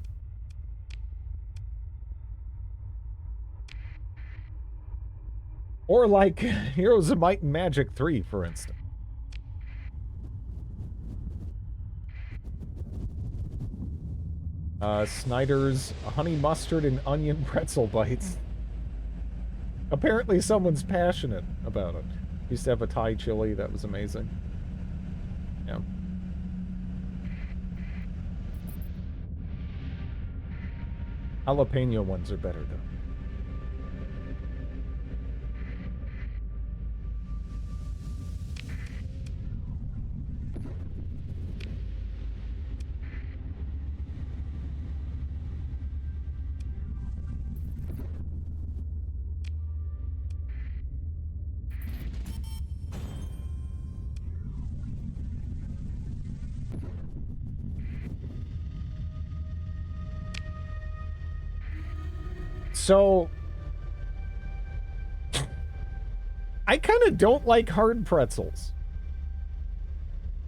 Or like Heroes of Might and Magic 3, for instance. Snyder's honey mustard and onion pretzel bites. Apparently someone's passionate about it. Used to have a Thai chili that was amazing. Yeah. Jalapeno ones are better, though. So, I kind of don't like hard pretzels.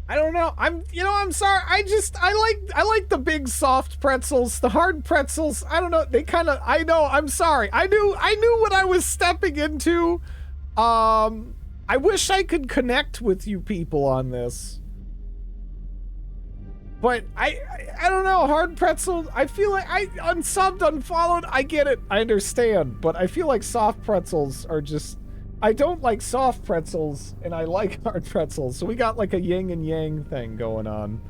I don't know. I'm sorry. I like the big soft pretzels. The hard pretzels, I don't know. They kind of, I know, I'm sorry. I knew what I was stepping into. I wish I could connect with you people on this. But I don't know, hard pretzels, I feel like I unsubbed, unfollowed, I get it, I understand, but I feel like soft pretzels are just, I don't like soft pretzels and I like hard pretzels, so we got like a yin and yang thing going on.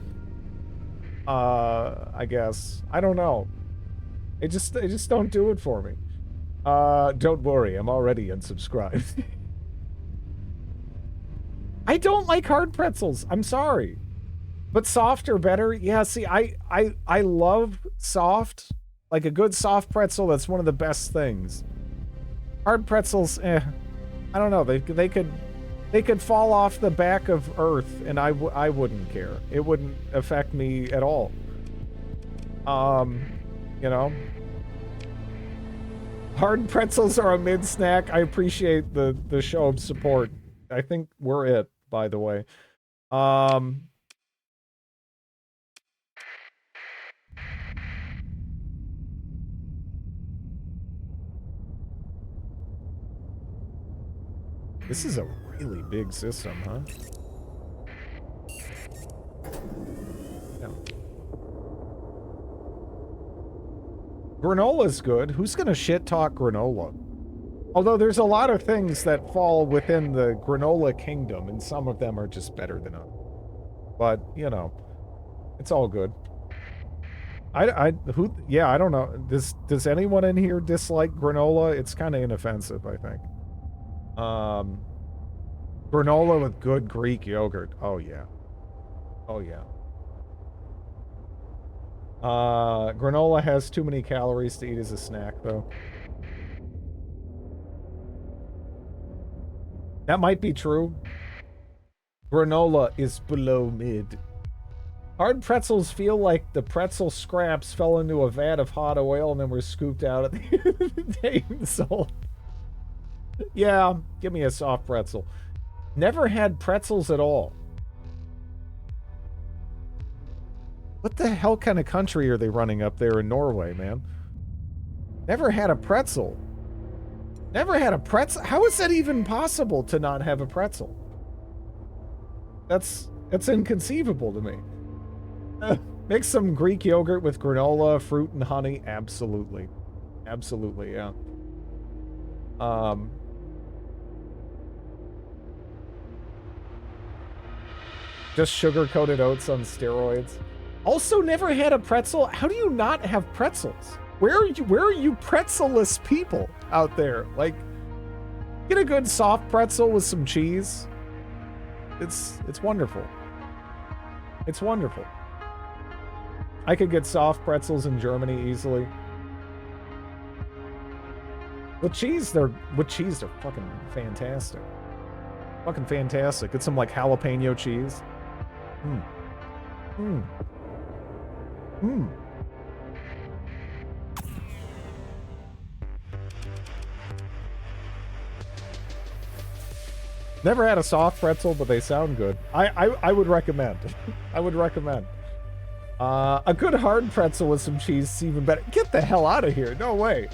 I guess. I don't know. They just don't do it for me. Don't worry, I'm already unsubscribed. I don't like hard pretzels, I'm sorry. But soft are better. Yeah, see, I love soft. Like a good soft pretzel, that's one of the best things. Hard pretzels, I don't know. They could fall off the back of Earth, and I wouldn't care. It wouldn't affect me at all. You know. Hard pretzels are a mid snack. I appreciate the show of support. I think we're it, by the way. This is a really big system, huh? Yeah. Granola's good. Who's gonna shit talk granola? Although there's a lot of things that fall within the granola kingdom, and some of them are just better than others. But, you know, it's all good. I don't know. Does anyone in here dislike granola? It's kind of inoffensive, I think. Granola with good Greek yogurt. Oh, yeah. Oh, yeah. Granola has too many calories to eat as a snack, though. That might be true. Granola is below mid. Hard pretzels feel like the pretzel scraps fell into a vat of hot oil and then were scooped out at the end of the day and sold. Yeah, give me a soft pretzel. Never had pretzels at all. What the hell kind of country are they running up there in Norway, man? Never had a pretzel. Never had a pretzel? How is that even possible to not have a pretzel? That's inconceivable to me. Mix some Greek yogurt with granola, fruit, and honey. Absolutely. Absolutely, yeah. Just sugar-coated oats on steroids. Also never had a pretzel. How do you not have pretzels? Where are you pretzelless people out there? Like, get a good soft pretzel with some cheese. It's wonderful. It's wonderful. I could get soft pretzels in Germany easily. With cheese, they're fucking fantastic. Fucking fantastic. Get some like jalapeno cheese. Never had a soft pretzel, but they sound good. I would recommend. I would recommend. A good hard pretzel with some cheese is even better. Get the hell out of here. No way.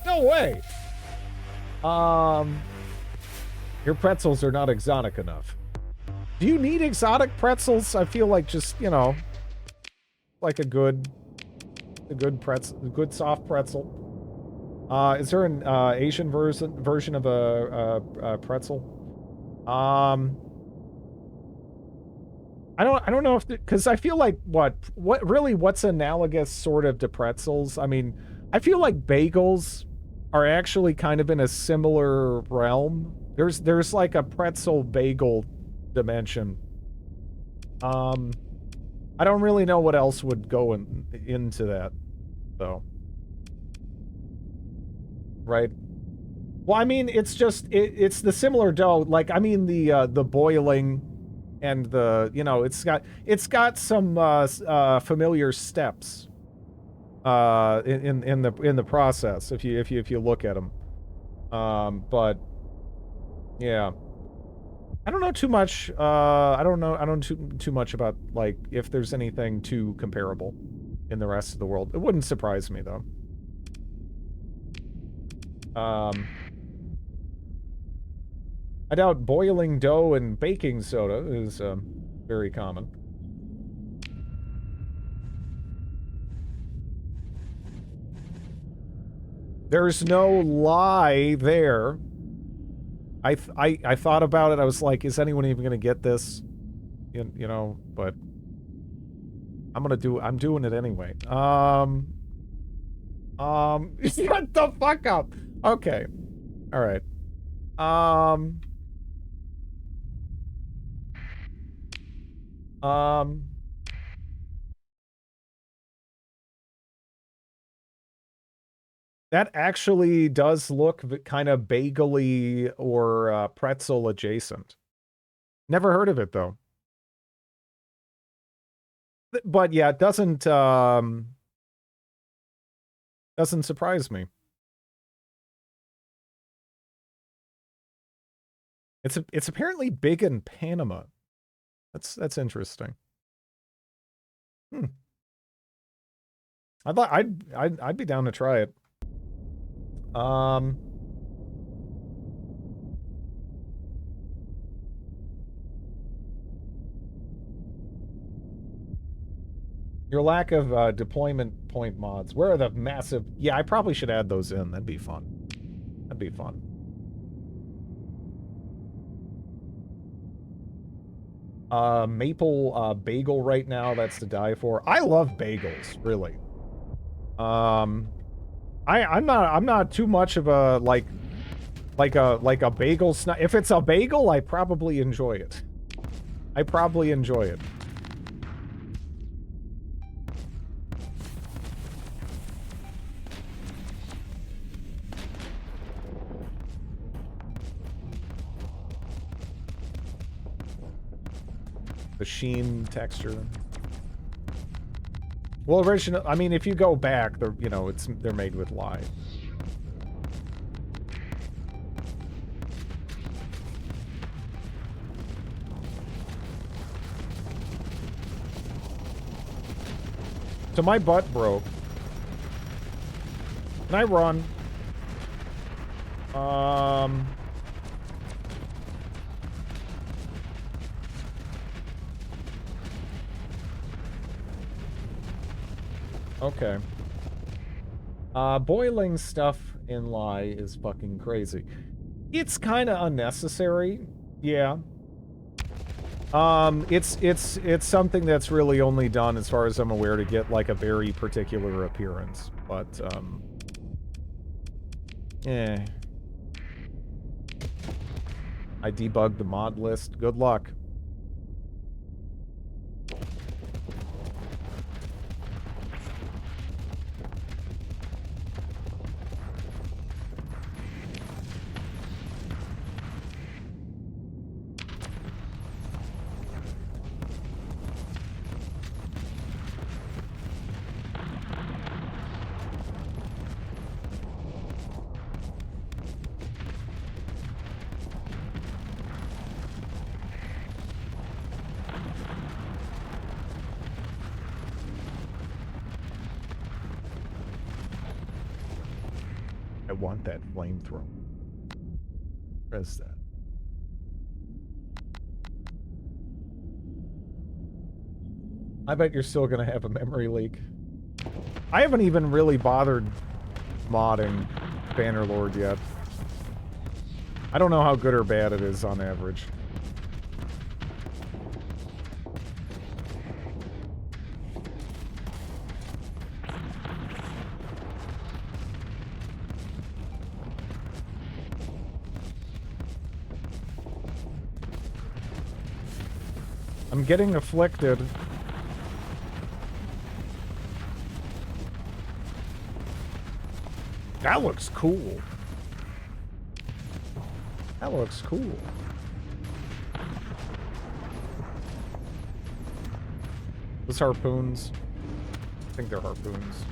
No way. Your pretzels are not exotic enough. Do you need exotic pretzels? I feel like just, you know, like a good pretzel, a good soft pretzel. Is there an Asian version of a pretzel? I don't know if, because I feel like what's analogous sort of to pretzels? I mean, I feel like bagels are actually kind of in a similar realm. There's like a pretzel bagel dimension. I don't really know what else would go into that, though. Right? Well, I mean, it's just it's the similar dough. Like, I mean, the boiling and the, you know, it's got some familiar steps in the process if you look at them. But yeah, I don't know too much. I don't know too much about like if there's anything too comparable in the rest of the world. It wouldn't surprise me though. I doubt boiling dough and baking soda is very common. There's no lie there. I thought about it. I was like, is anyone even gonna get this? You know, but I'm doing it anyway. Shut the fuck up. Okay. All right. That actually does look kind of bagely or pretzel adjacent. Never heard of it though. But yeah, it doesn't surprise me. It's apparently big in Panama. That's interesting. Hmm. I'd be down to try it. Your lack of deployment point mods. Where are the massive... Yeah, I probably should add those in. That'd be fun. That'd be fun. Maple bagel right now. That's to die for. I love bagels, really. I'm not too much of a like a bagel snack. If it's a bagel, I probably enjoy it. I probably enjoy it. The sheen texture. Well, original. I mean, if you go back, they're they're made with lye. So my butt broke. Can I run? Okay. Boiling stuff in lye is fucking crazy. It's kind of unnecessary. Yeah. It's something that's really only done, as far as I'm aware, to get like a very particular appearance. But I debugged the mod list. Good luck. I want that flamethrower. Press that. I bet you're still gonna have a memory leak. I haven't even really bothered modding Bannerlord yet. I don't know how good or bad it is on average. I'm getting afflicted. That looks cool. That looks cool. Those harpoons. I think they're harpoons.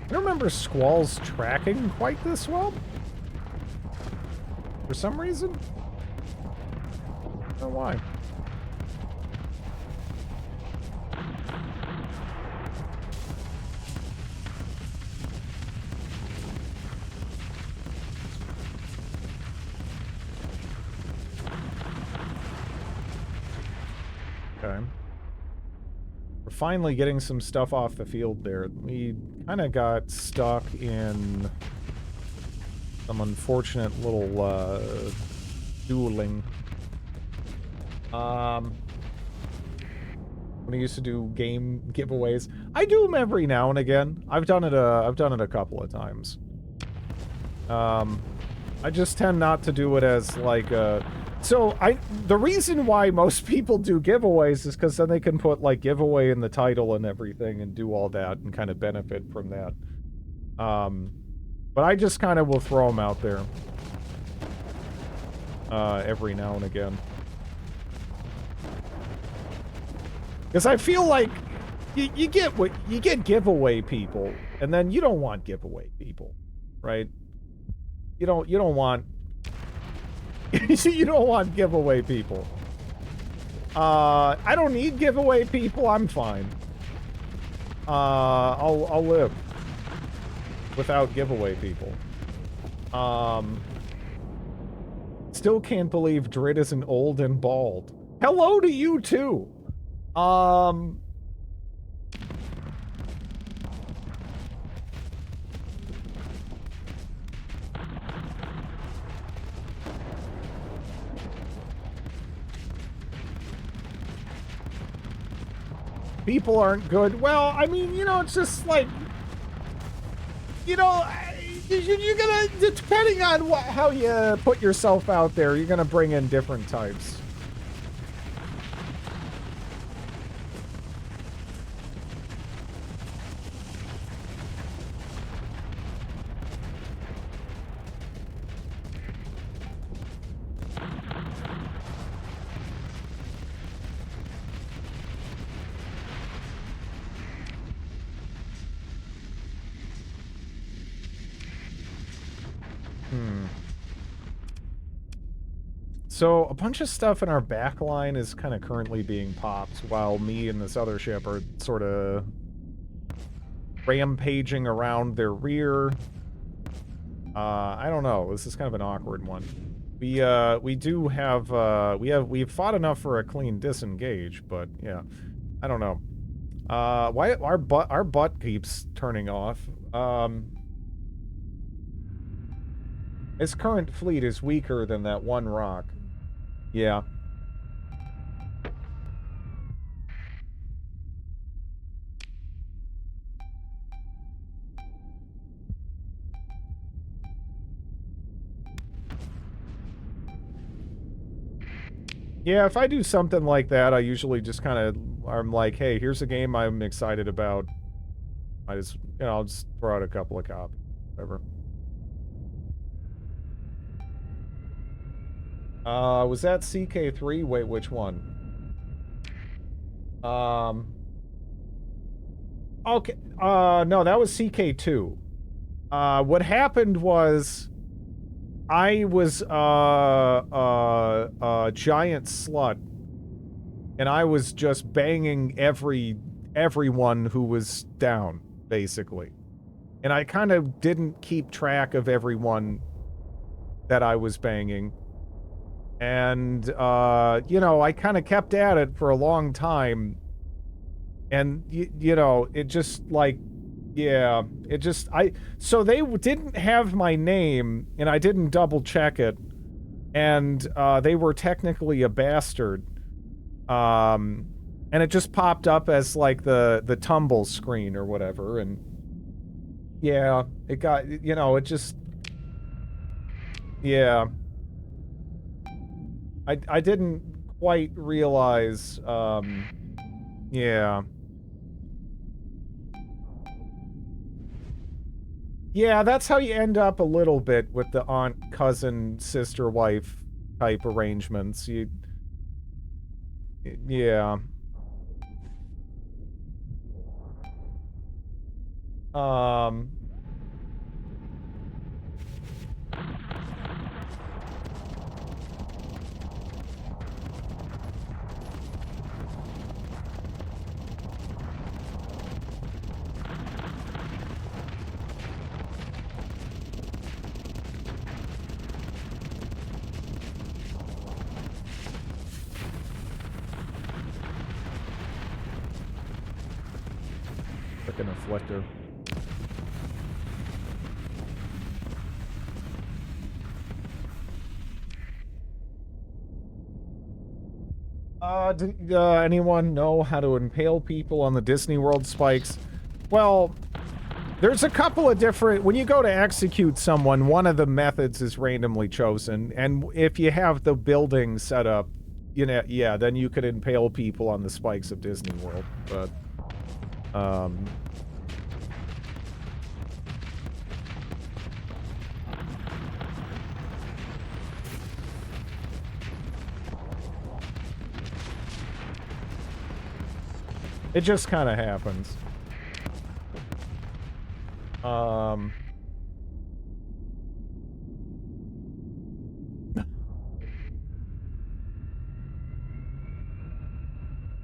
I don't remember Squall's tracking quite this well. For some reason. I don't know why. finally getting some stuff off the field there. We kind of got stuck in some unfortunate little dueling. When I used to do game giveaways, I do them every now and again. I've done it a couple of times. I just tend not to do it as like a... So, the reason why most people do giveaways is because then they can put, like, giveaway in the title and everything and do all that and kind of benefit from that. But I just kind of will throw them out there. Every now and again. Because I feel like you get giveaway people, and then you don't want giveaway people, right? You don't want... you don't want giveaway people. I don't need giveaway people. I'm fine. I'll live without giveaway people. Still can't believe Drid isn't old and bald. Hello to you too. People aren't good. Well, I mean, you know, it's just like, you know, you're gonna, depending on how you put yourself out there, you're gonna bring in different types. So, a bunch of stuff in our back line is kind of currently being popped, while me and this other ship are sort of rampaging around their rear. I don't know. This is kind of an awkward one. We do have, we've fought enough for a clean disengage, but yeah. I don't know. Why our butt keeps turning off. His current fleet is weaker than that one rock. Yeah. Yeah, if I do something like that, I usually just kind of, I'm like, hey, here's a game I'm excited about. I just, you know, I'll just throw out a couple of copies, whatever. Was that CK3? Wait, which one? Okay, no, that was CK2. What happened was, I was, a giant slut, and I was just banging everyone who was down, basically. And I kind of didn't keep track of everyone that I was banging. And, you know, I kind of kept at it for a long time. And, you know, it just, like, yeah, it just, so they didn't have my name, and I didn't double check it. And, they were technically a bastard. And it just popped up as, like, the tumble screen or whatever, and, yeah, it got, you know, it just, yeah. I didn't quite realize, yeah. Yeah, that's how you end up a little bit with the aunt, cousin, sister, wife type arrangements. Yeah. Like an afflictor. Anyone know how to impale people on the Disney World spikes? Well, there's a couple of different... When you go to execute someone, one of the methods is randomly chosen, and if you have the building set up, you know, yeah, then you could impale people on the spikes of Disney World, but... It just kind of happens.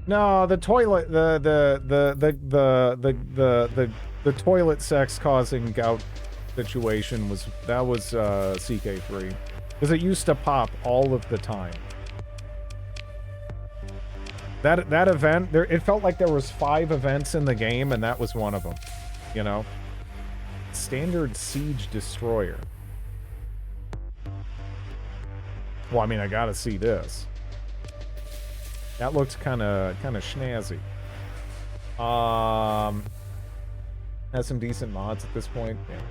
No, the toilet, the toilet sex causing gout situation was, that was, CK3. Because it used to pop all of the time. That event, it felt like there was 5 events in the game, and that was one of them. You know? Standard Siege Destroyer. Well, I mean, I gotta see this. That looks kind of snazzy. Has some decent mods at this point. Yeah.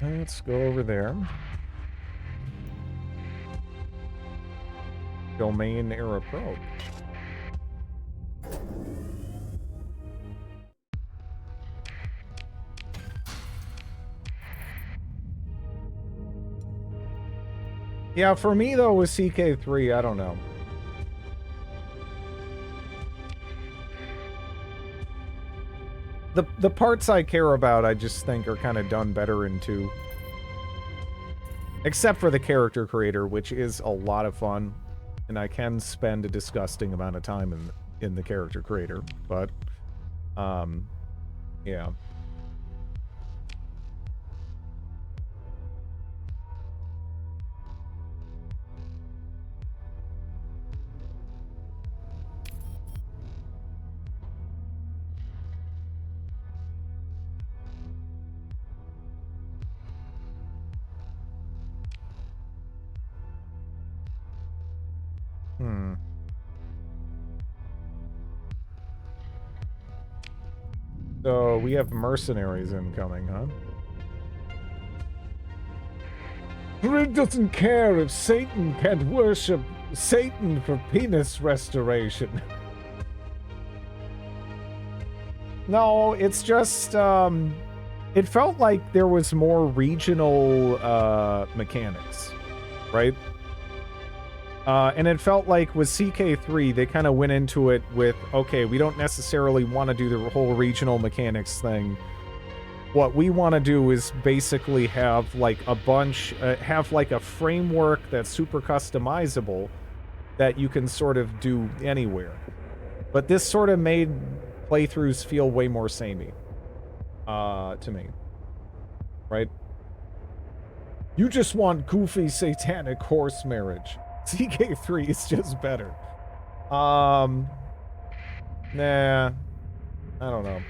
Let's go over there. Domain era probe. Yeah, for me though with CK3, I don't know. The parts I care about, I just think are kind of done better in 2. Except for the character creator, which is a lot of fun. And I can spend a disgusting amount of time in the character creator, but, yeah. So, we have mercenaries incoming, huh? Red doesn't care if Satan can't worship Satan for penis restoration. No, it's just, it felt like there was more regional, mechanics, right? And it felt like with CK3, they kind of went into it with, okay, we don't necessarily want to do the whole regional mechanics thing. What we want to do is basically have like a bunch, have like a framework that's super customizable that you can sort of do anywhere. But this sort of made playthroughs feel way more samey, to me. Right? You just want goofy satanic horse marriage. CK3 is just better. Nah. I don't know.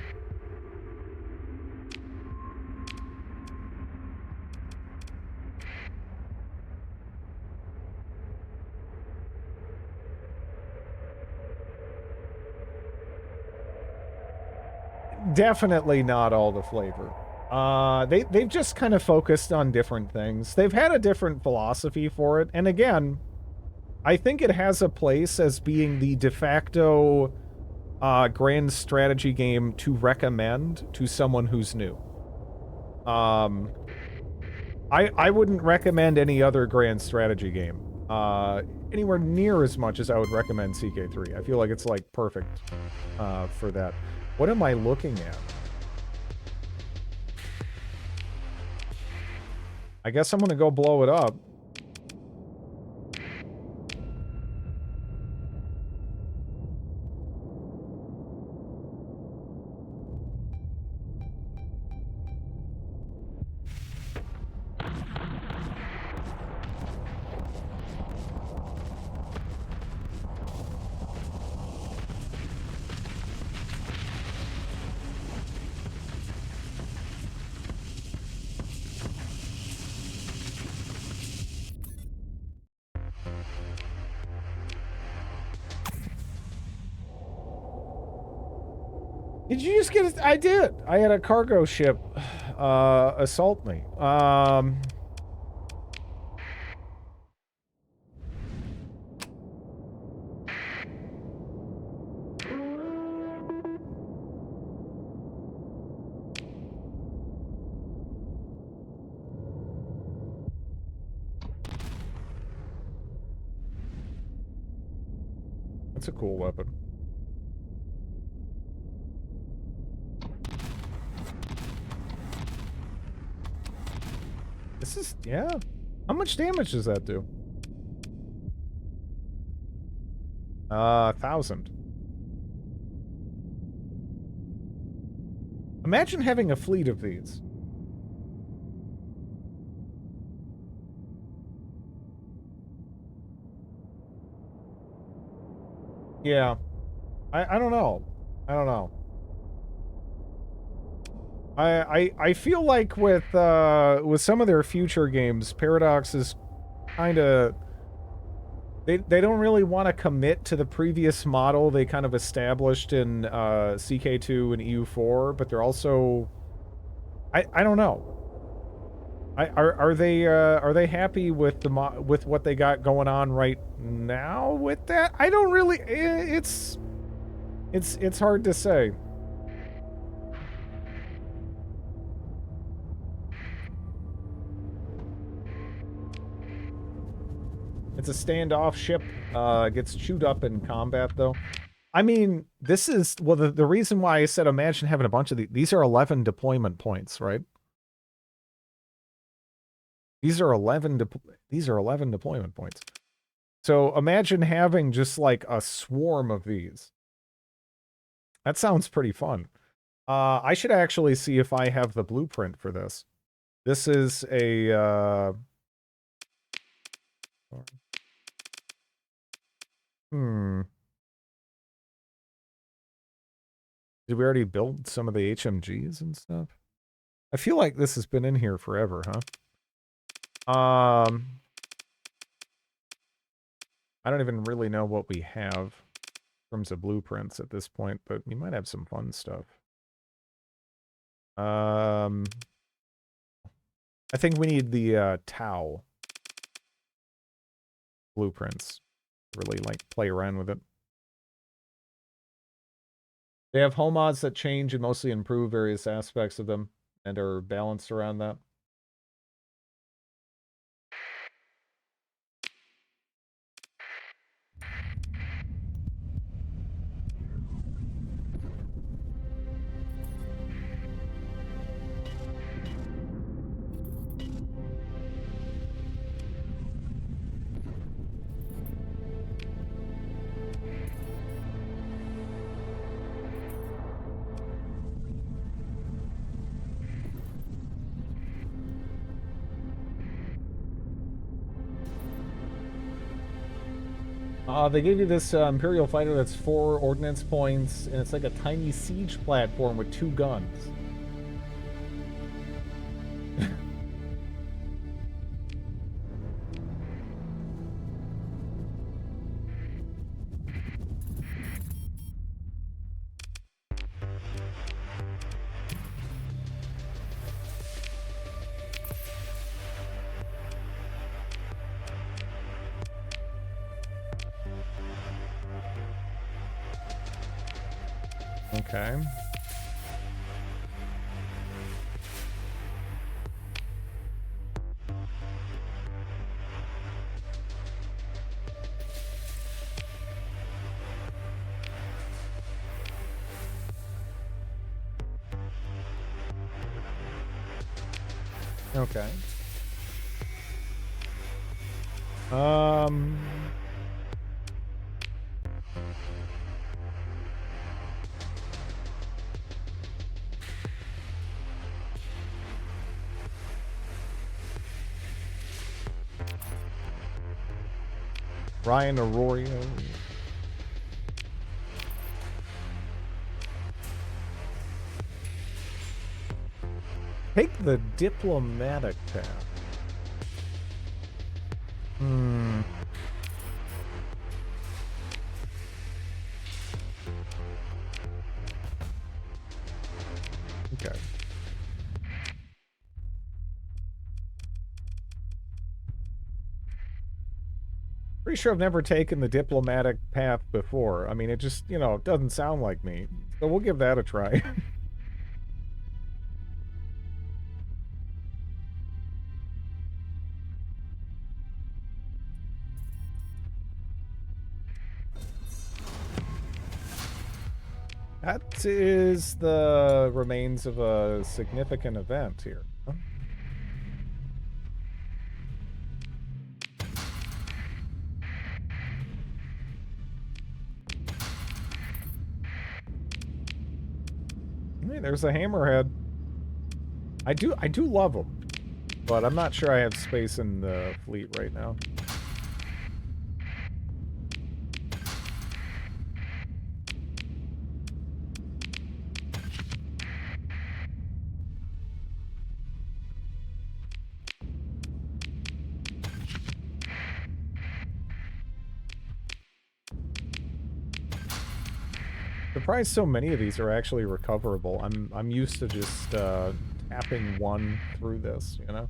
Definitely not all the flavor. They've just kind of focused on different things. They've had a different philosophy for it, and again, I think it has a place as being the de facto grand strategy game to recommend to someone who's new. I wouldn't recommend any other grand strategy game anywhere near as much as I would recommend CK3. I feel like it's like perfect for that. What am I looking at? I guess I'm gonna go blow it up. Did you just get it? I did. I had a cargo ship assault me. That's a cool weapon. This is, yeah. How much damage does that do? 1,000. Imagine having a fleet of these. Yeah. I don't know. I don't know. I feel like with some of their future games, Paradox is kind of they don't really want to commit to the previous model they kind of established in CK2 and EU4, but they're also I don't know. Are they happy with with what they got going on right now with that? I don't really. It's hard to say. It's a standoff ship. Gets chewed up in combat, though. I mean, this is... Well, the reason why I said imagine having a bunch of these are 11 deployment points, right? These are 11 deployment points. So imagine having just like a swarm of these. That sounds pretty fun. I should actually see if I have the blueprint for this. This is a... Did we already build some of the HMGs and stuff? I feel like this has been in here forever, huh? I don't even really know what we have in terms of blueprints at this point, but we might have some fun stuff. I think we need the Tau blueprints. Really like play around with it. They have hull mods that change and mostly improve various aspects of them and are balanced around that. They gave you this Imperial fighter that's 4 ordnance points, and it's like a tiny siege platform with 2 guns. Okay. Okay. Ryan Arroyo. Take the diplomatic path. pretty sure I've never taken the diplomatic path before. I mean, it just, you know, doesn't sound like me. So we'll give that a try. That is the remains of a significant event here. Huh? Hey, there's a hammerhead. I do love them, but I'm not sure I have space in the fleet right now. Surprised so many of these are actually recoverable. I'm used to just tapping one through this, you know?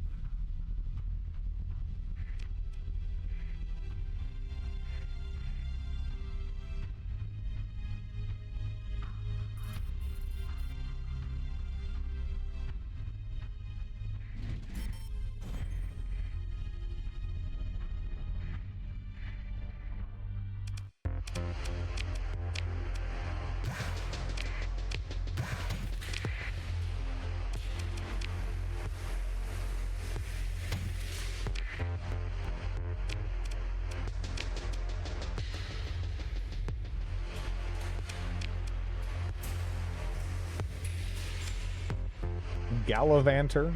Gallivanter.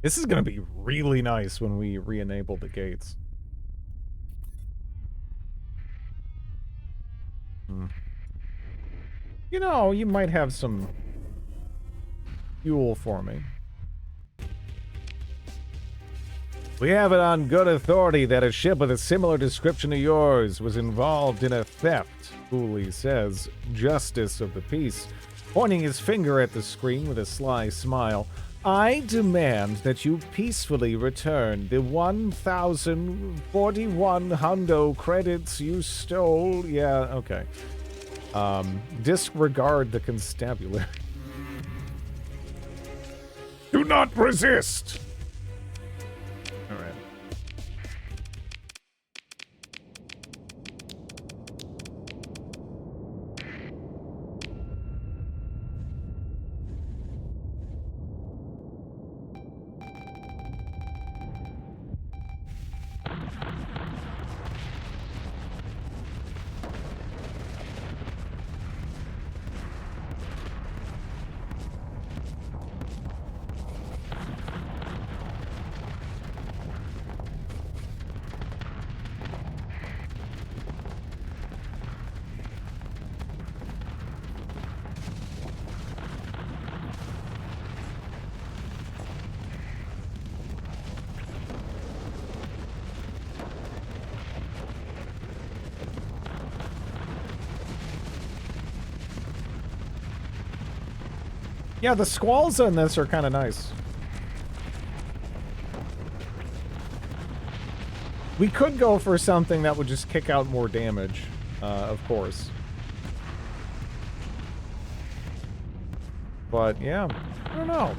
This is going to be really nice when we re-enable the gates. You know, you might have some fuel for me. We have it on good authority that a ship with a similar description to yours was involved in a theft, Cooley says, justice of the peace, pointing his finger at the screen with a sly smile. I demand that you peacefully return the 1,041 hundo credits you stole. Yeah, okay. Disregard the constabulary. Do not resist! Alright. Yeah, the squalls on this are kind of nice. We could go for something that would just kick out more damage, of course. But, yeah, I don't know.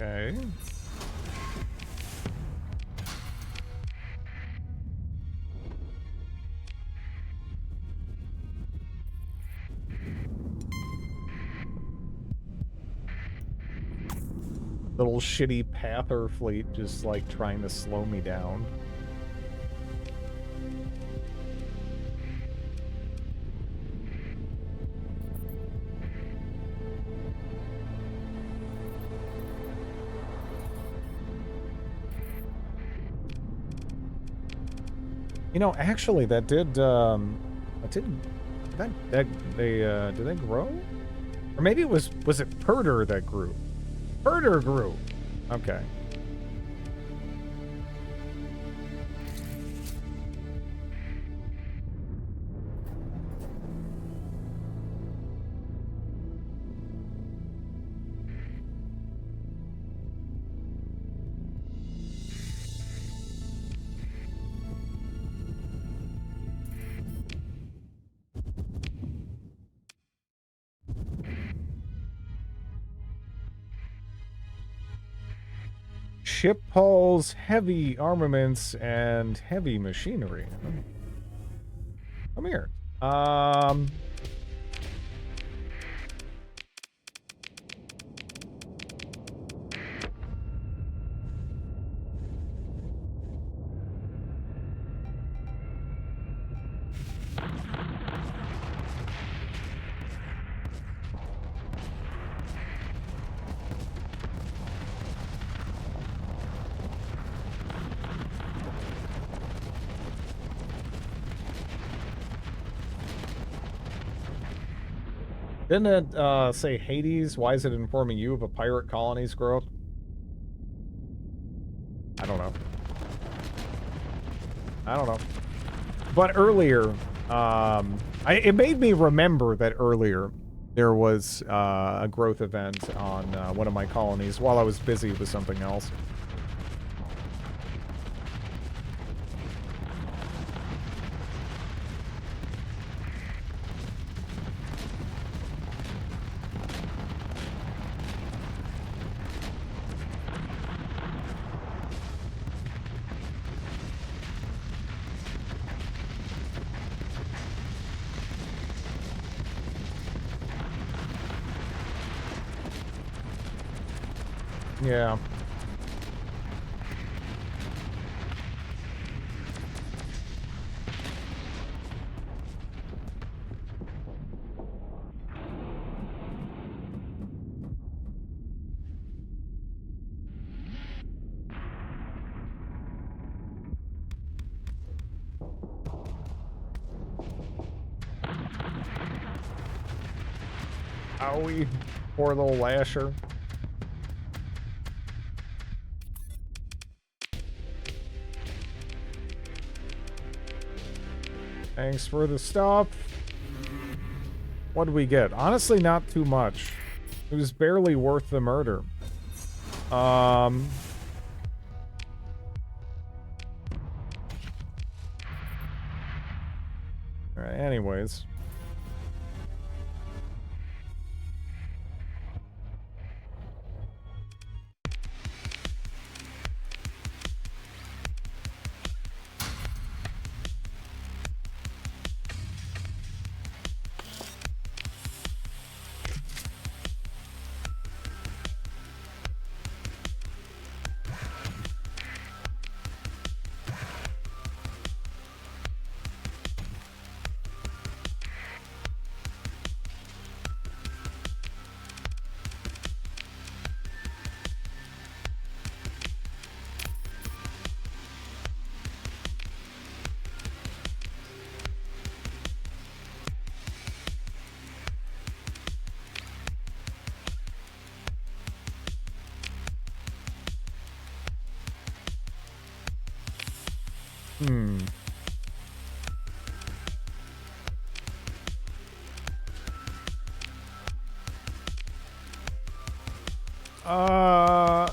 Okay. Little shitty Pather fleet just like trying to slow me down. You know, actually, that did did they grow? Or maybe it was it Purder that grew? Purder grew. Okay. Ship hulls, heavy armaments, and heavy machinery. Come here. Didn't it say Hades? Why is it informing you of a pirate colony's growth? I don't know. I don't know. But earlier, it made me remember that earlier there was a growth event on one of my colonies while I was busy with something else. Yeah. Owie, poor little Lasher. Thanks for the stuff. What did we get? Honestly, not too much. It was barely worth the murder. Alright, anyways.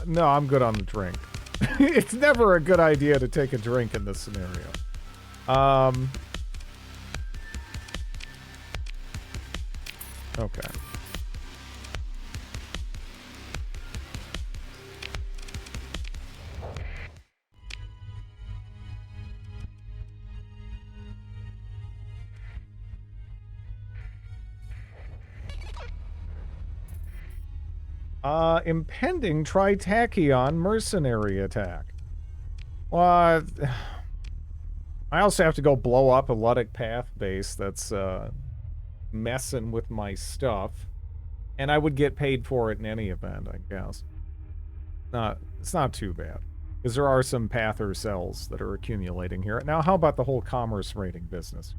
No, I'm good on the drink. It's never a good idea to take a drink in this scenario. Okay. Impending Tritachyon mercenary attack. What? I also have to go blow up a Ludic Path base that's, messing with my stuff. And I would get paid for it in any event, I guess. It's not too bad. Because there are some Pather cells that are accumulating here. Now, how about the whole commerce rating business?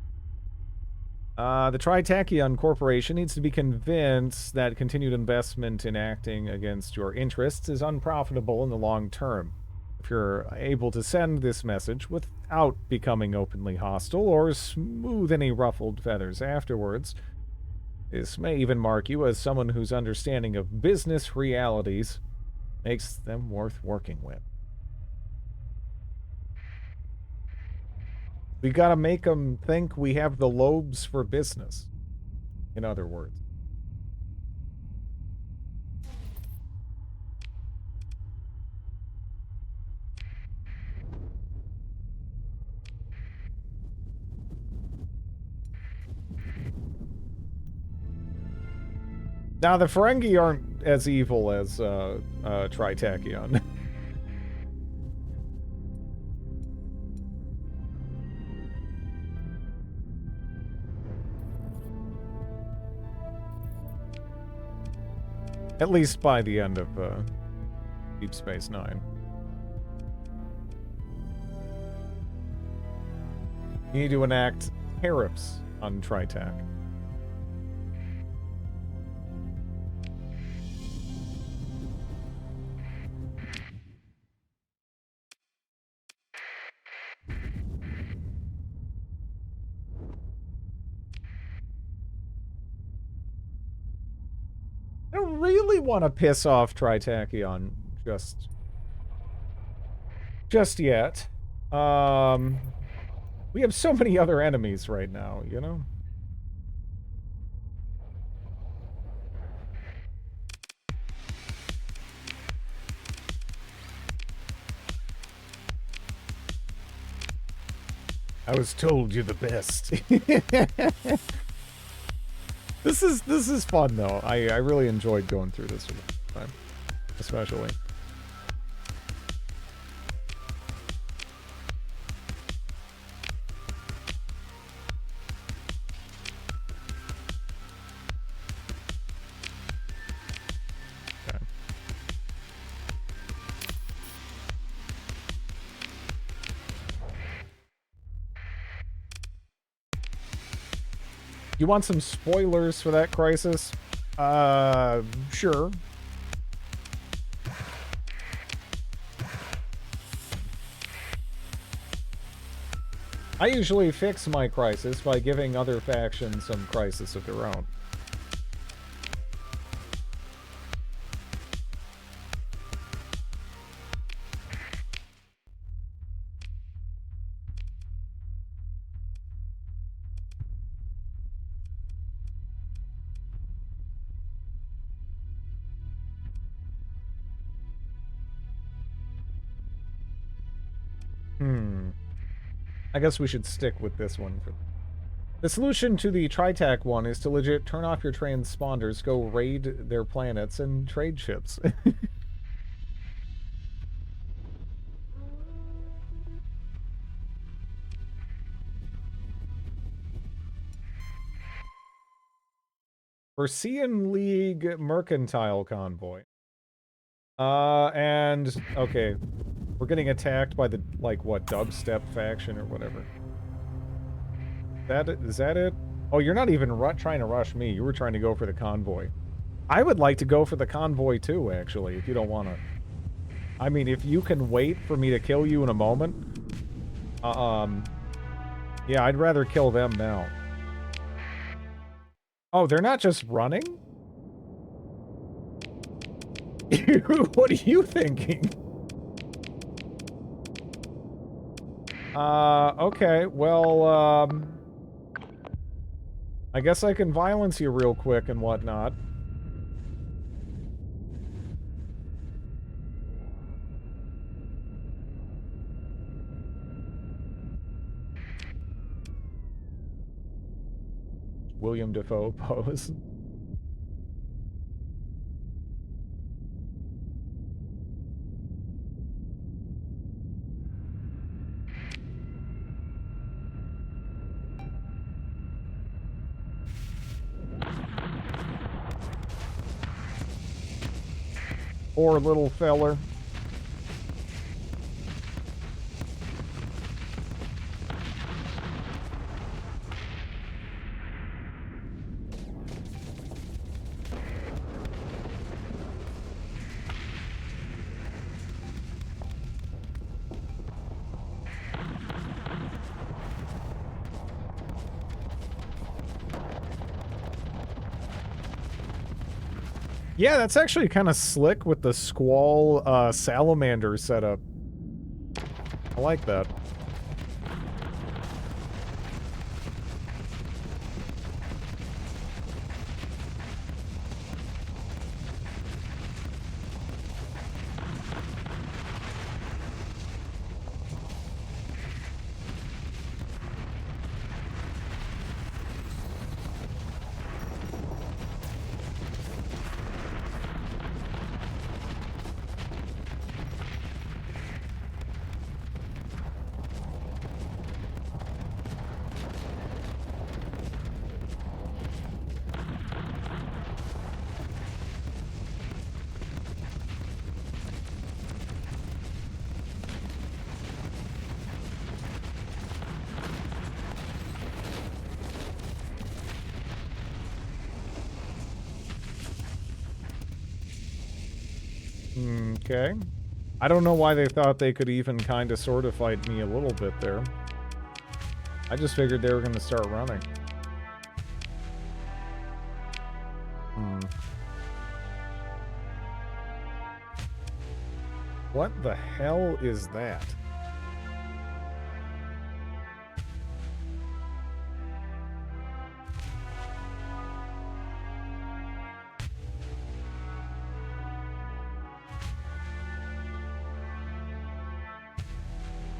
The Tritachyon Corporation needs to be convinced that continued investment in acting against your interests is unprofitable in the long term. If you're able to send this message without becoming openly hostile or smooth any ruffled feathers afterwards, this may even mark you as someone whose understanding of business realities makes them worth working with. We gotta make them think we have the lobes for business, in other words. Now, the Ferengi aren't as evil as Tritachyon. At least by the end of Deep Space Nine. You need to enact tariffs on Tritach. I don't really want to piss off Tritachyon just yet. We have so many other enemies right now, you know? I was told you're the best. This is fun though. I really enjoyed going through this time, especially. Okay. You want some spoilers for that crisis? Sure. I usually fix my crisis by giving other factions some crisis of their own. I guess we should stick with this one. The solution to the Tritach one is to legit turn off your transponders, go raid their planets, and trade ships. Persean League Mercantile Convoy. And, okay. We're getting attacked by the, like, what, dubstep faction or whatever. Is that it? Oh, you're not even trying to rush me. You were trying to go for the convoy. I would like to go for the convoy too, actually, if you don't want to. I mean, if you can wait for me to kill you in a moment. Yeah, I'd rather kill them now. Oh, they're not just running? What are you thinking? Okay, well, I guess I can violence you real quick and whatnot. William Defoe pose. Poor little feller. Yeah, that's actually kind of slick with the Squall Salamander setup. I like that. Okay. I don't know why they thought they could even kind of sort of fight me a little bit there. I just figured they were going to start running. What the hell is that?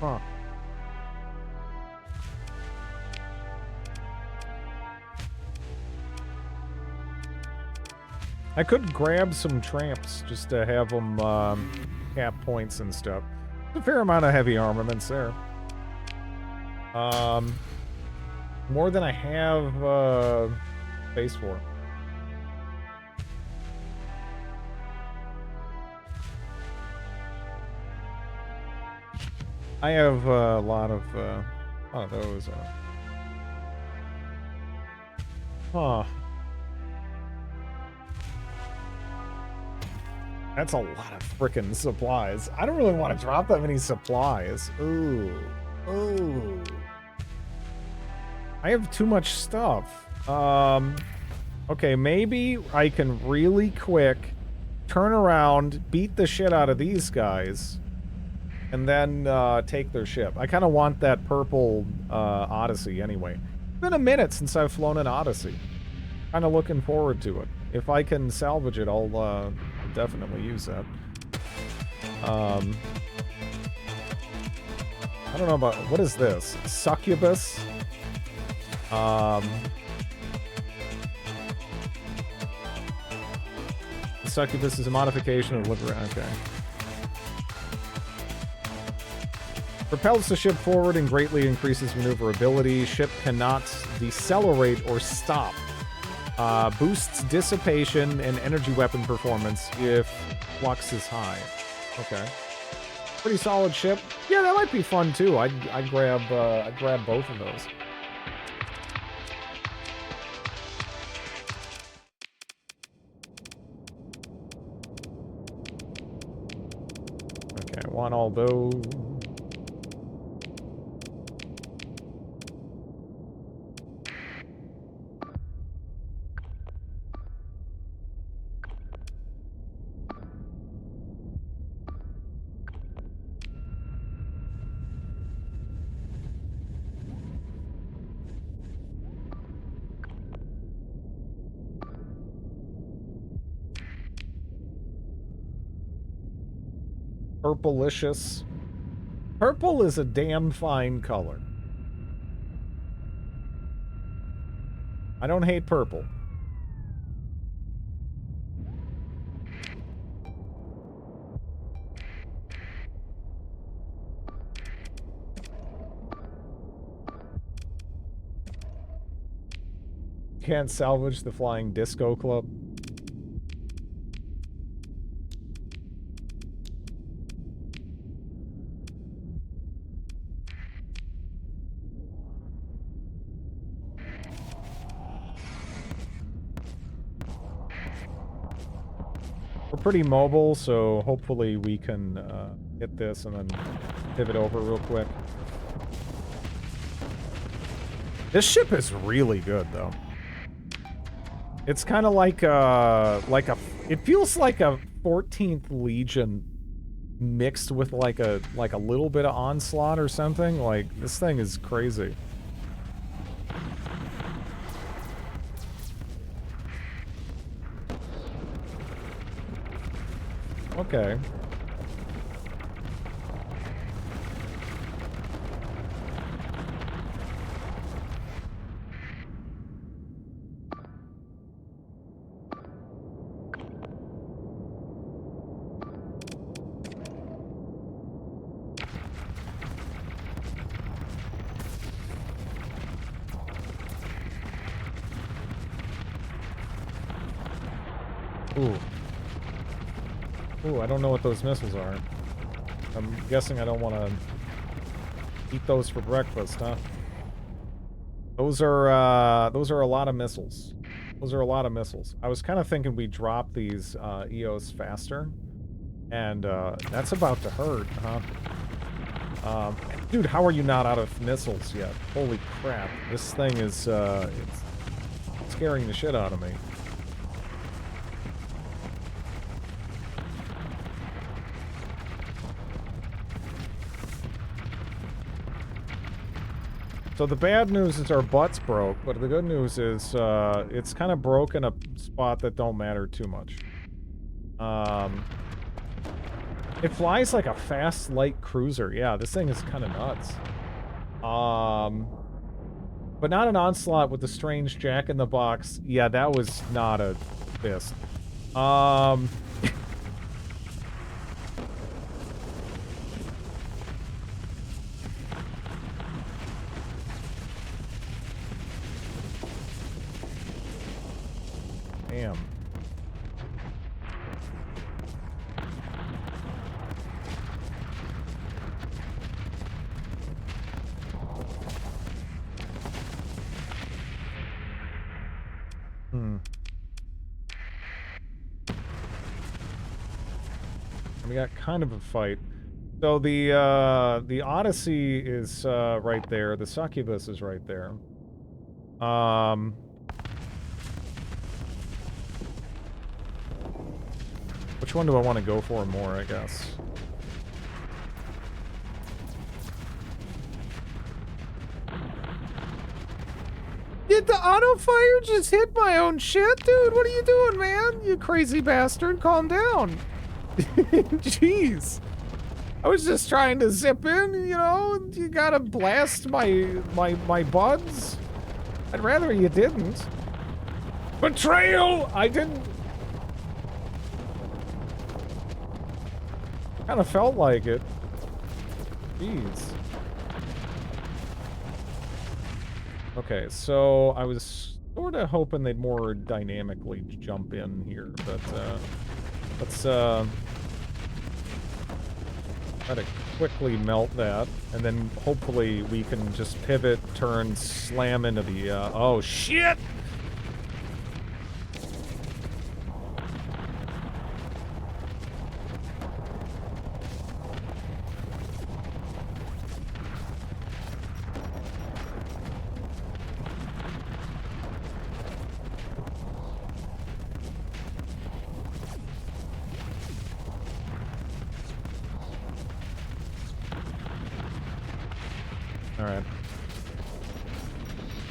Huh. I could grab some tramps just to have them cap points and stuff. A fair amount of heavy armaments there. More than I have space for. I have a lot of those. Huh. That's a lot of frickin' supplies. I don't really want to drop that many supplies. Ooh. Ooh. I have too much stuff. Okay, maybe I can really quick turn around, beat the shit out of these guys, and then take their ship. I kind of want that purple Odyssey anyway. It's been a minute since I've flown an Odyssey. Kind of looking forward to it. If I can salvage it, I'll definitely use that. I don't know about... What is this? Succubus? Succubus is a modification of Libera... Okay. Propels the ship forward and greatly increases maneuverability. Ship cannot decelerate or stop. Boosts dissipation and energy weapon performance if flux is high. Okay. Pretty solid ship. Yeah, that might be fun too. I'd grab both of those. Okay, I want all those. Purplicious. Purple is a damn fine color. I don't hate purple. Can't salvage the Flying Disco Club. pretty mobile, so hopefully we can hit this and then pivot over real quick. This ship is really good, though. It's kind of like a... It feels like a 14th Legion mixed with like a little bit of Onslaught or something. Like, this thing is crazy. Okay. Ooh. Ooh, I don't know what those missiles are. I'm guessing I don't want to eat those for breakfast, huh? Those are a lot of missiles. Those are a lot of missiles. I was kind of thinking we drop these EOS faster. And that's about to hurt, huh? Dude, how are you not out of missiles yet? Holy crap. This thing is it's scaring the shit out of me. So the bad news is our butts broke, but the good news is it's kind of broke in a spot that don't matter too much. It flies like a fast, light cruiser. Yeah, this thing is kind of nuts. But not an Onslaught with the strange jack-in-the-box. Yeah, that was not a fist. Damn. We got kind of a fight. So the Odyssey is right there. The Succubus is right there. Which one do I want to go for more, I guess? Did the auto fire just hit my own shit? Dude, what are you doing, man? You crazy bastard. Calm down. Jeez. I was just trying to zip in, you know? You gotta blast my buds? I'd rather you didn't. Betrayal! I didn't... Kind of felt like it. Jeez. Okay, so I was sort of hoping they'd more dynamically jump in here, but let's try to quickly melt that, and then hopefully we can just pivot, turn, slam into the oh shit! Alright.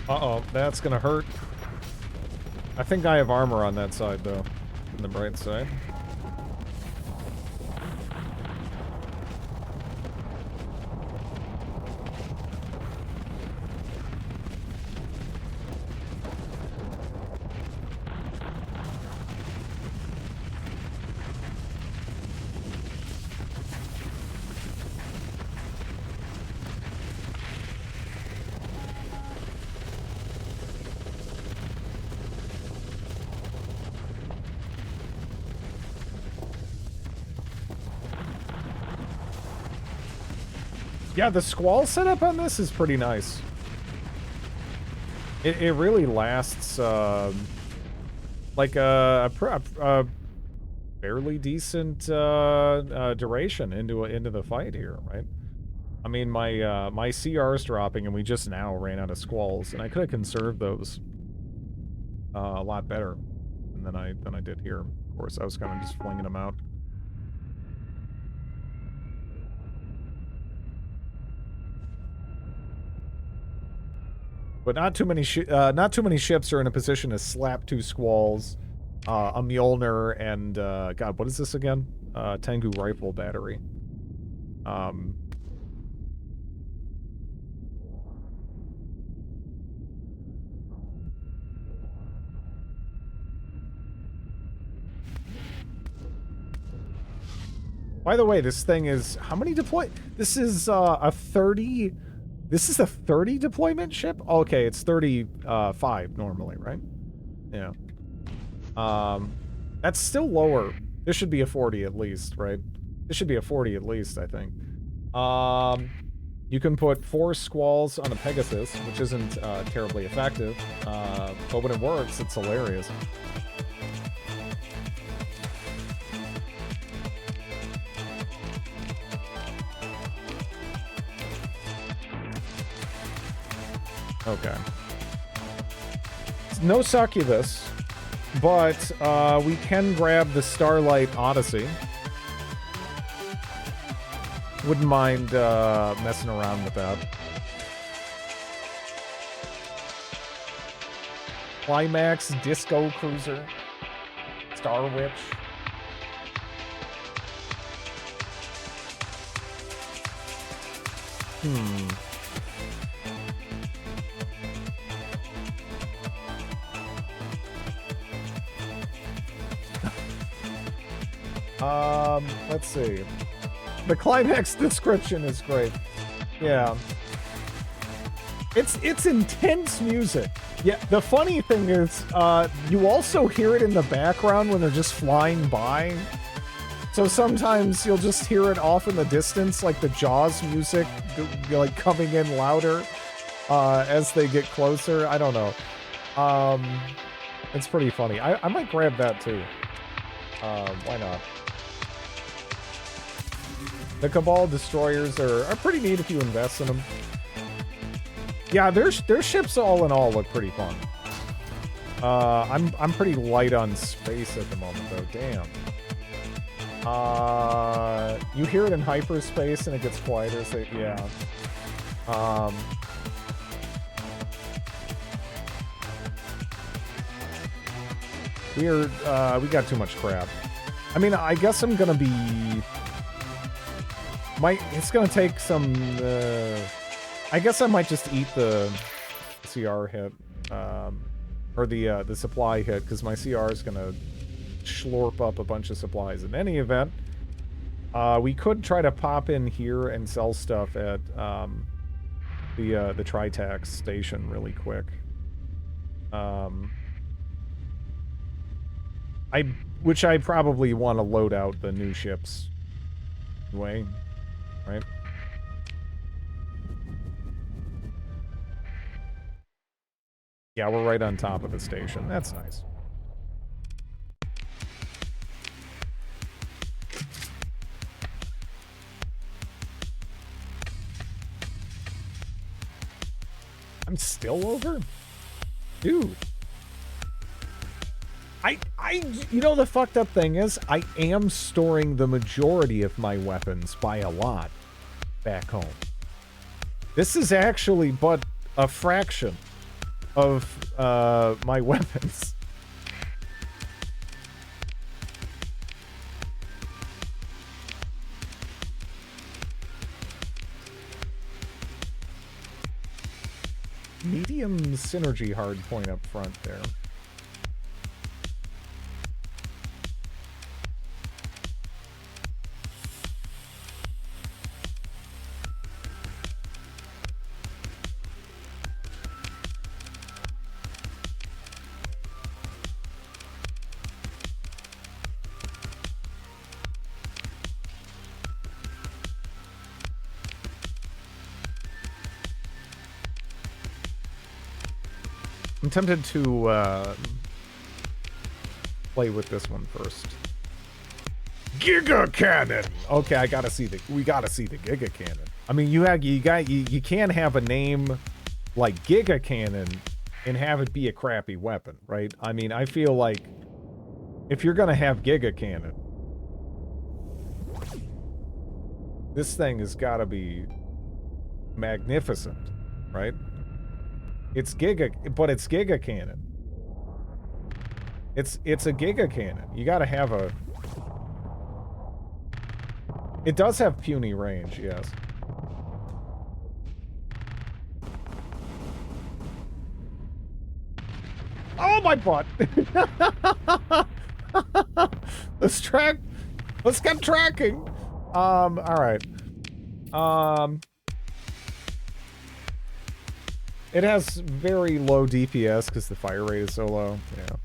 Uh-oh, that's gonna hurt. I think I have armor on that side, though. On the bright side. Yeah, the squall setup on this is pretty nice. It really lasts, like, I fairly decent duration into the fight here, right? I mean, my CR is dropping, and we just now ran out of squalls, and I could have conserved those a lot better than I did here. Of course, I was kind of just flinging them out. But not too many ships are in a position to slap 2 squalls, a Mjolnir, and God, what is this again? Tengu rifle battery. By the way, this thing is how many deploy? This is a 30. This is a 30 deployment ship? Okay, it's 35 normally, right? Yeah. That's still lower. This should be a 40 at least, right? This should be a 40 at least, I think. You can put 4 squalls on a Pegasus, which isn't terribly effective, but when it works, it's hilarious. Okay. No succubus, but we can grab the Starlight Odyssey. Wouldn't mind messing around with that. Climax, Disco Cruiser, Star Witch. Let's see. The climax description is great. Yeah. It's intense music. Yeah, the funny thing is, you also hear it in the background when they're just flying by. So sometimes you'll just hear it off in the distance, like the Jaws music, like coming in louder as they get closer. I don't know. It's pretty funny. I might grab that too. Why not? The Cabal destroyers are pretty neat if you invest in them. Yeah, their ships all in all look pretty fun. I'm pretty light on space at the moment though. Damn. You hear it in hyperspace and it gets quieter. So yeah. We got too much crap. I mean, I guess I'm gonna be. It's gonna take some. I guess I might just eat the CR hit, or the supply hit, because my CR is gonna schlorp up a bunch of supplies. In any event, we could try to pop in here and sell stuff at the Tritax station really quick. Which I probably want to load out the new ships anyway, right? Yeah, we're right on top of the station. That's nice. I'm still over? Dude. You know, the fucked up thing is, I am storing the majority of my weapons by a lot back home. This is actually but a fraction of my weapons. Medium synergy hard point up front there. I'm tempted to play with this one first. Giga Cannon. Okay, we gotta see the Giga Cannon. I mean, you can't have a name like Giga Cannon and have it be a crappy weapon, right? I mean, I feel like if you're gonna have Giga Cannon, this thing has gotta be magnificent, right? It's Giga Cannon. It's a Giga Cannon. You gotta have a... It does have puny range, yes. Oh, my butt! Let's get tracking! Alright. It has very low DPS because the fire rate is so low, yeah.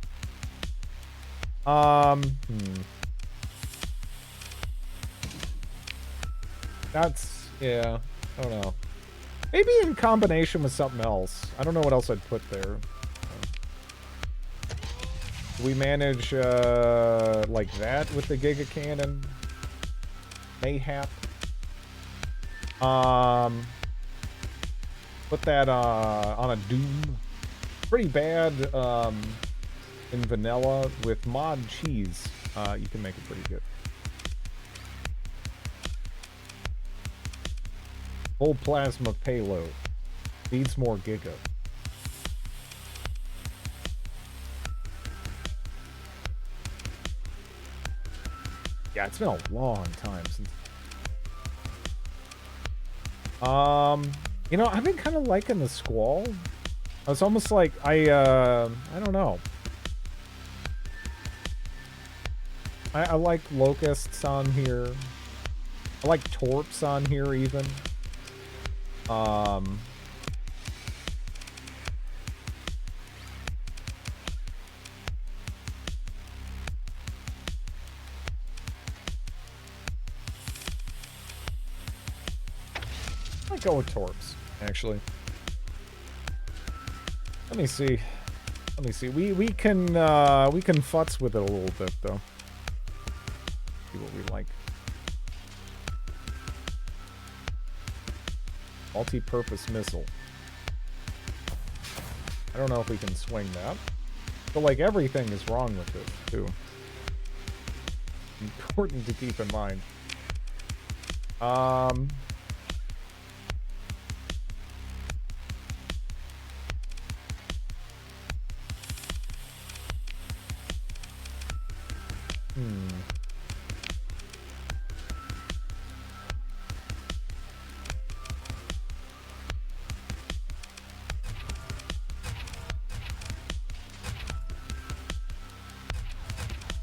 That's, yeah, I don't know. Maybe in combination with something else. I don't know what else I'd put there. Do we manage, like that with the Giga Cannon? Mayhap? Put that, on a Doom. Pretty bad, in vanilla. With mod cheese, you can make it pretty good. Full plasma payload. Needs more Giga. Yeah, it's been a long time since... You know, I've been kind of liking the Squall. It's almost like I don't know. I like Locusts on here. I like Torps on here, even. I'd go with Torps, actually. Let me see. We can futz with it a little bit, though. See what we like. Multi-purpose missile. I don't know if we can swing that. But like everything is wrong with it, too. Important to keep in mind.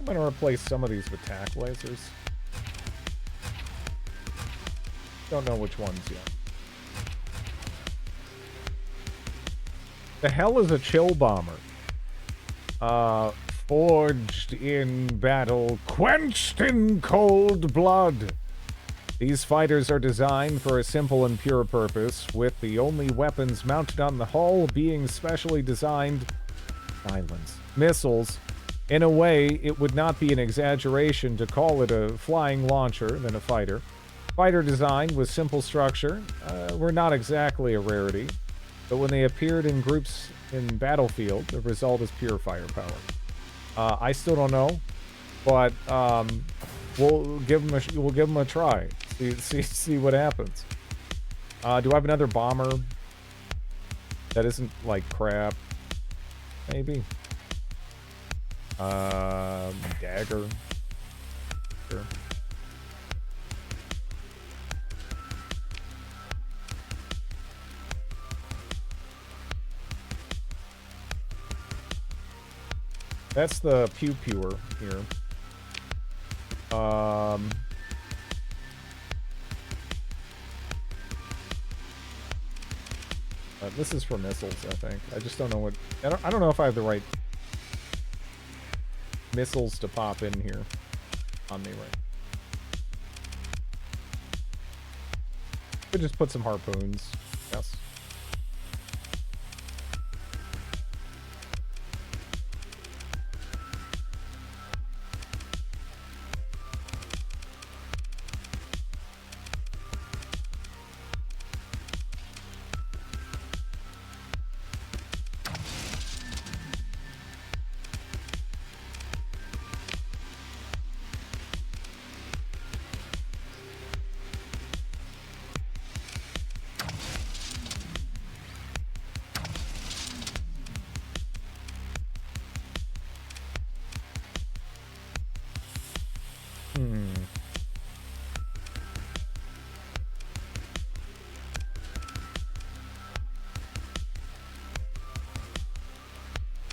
I'm gonna replace some of these with tack lasers. Don't know which ones yet. The hell is a chill bomber? Forged in battle, quenched in cold blood. These fighters are designed for a simple and pure purpose, with the only weapons mounted on the hull being specially designed silence missiles. In a way, it would not be an exaggeration to call it a flying launcher than a fighter. Fighter design with simple structure were not exactly a rarity, but when they appeared in groups in battlefield, the result is pure firepower. I still don't know, but we'll give them a try. See what happens. Do I have another bomber that isn't like crap? Maybe. Dagger. Sure. That's the pew-pewer here. This is for missiles, I think. I just don't know what... I don't know if I have the right missiles to pop in here on me, right? Could just put some harpoons. Yes.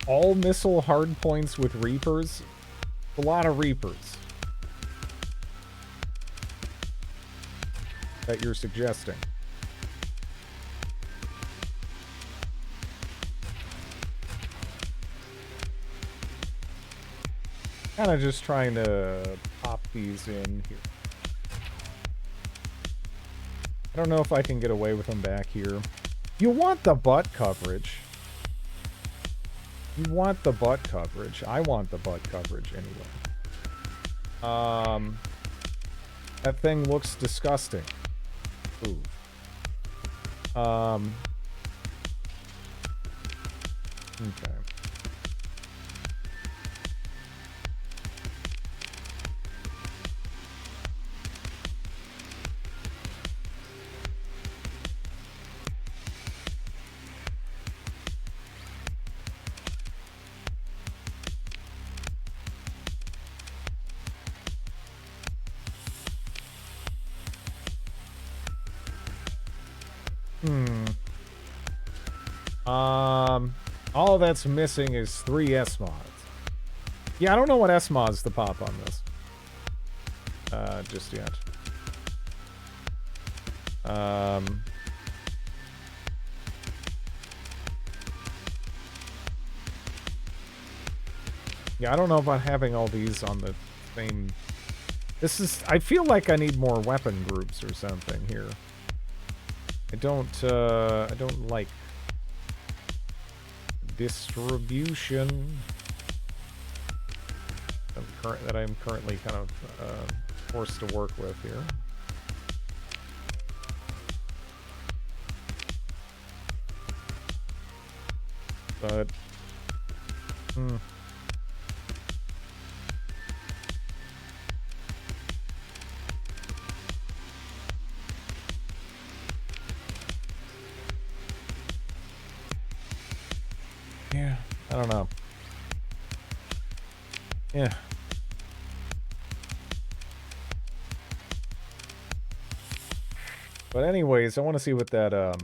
all missile hardpoints with Reapers? A lot of Reapers. That you're suggesting. Kind of just trying to pop these in here. I don't know if I can get away with them back here. You want the butt coverage. You want the butt coverage. I want the butt coverage anyway. That thing looks disgusting. Ooh. Okay. All that's missing is 3 S-mods. Yeah, I don't know what S-mods to pop on this. Just yet. Yeah, I don't know about having all these on the same... This is... I feel like I need more weapon groups or something here. I don't like distribution that I'm currently kind of forced to work with here. But yeah, I don't know. Yeah. But anyways, I want to see what that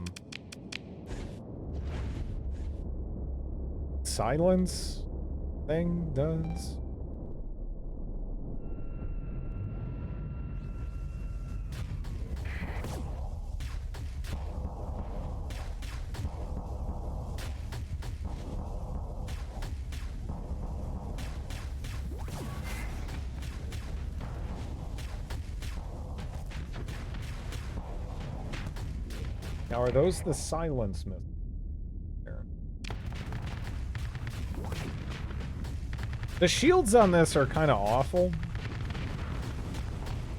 silence thing does. Now, are those the silence missiles? There. The shields on this are kind of awful,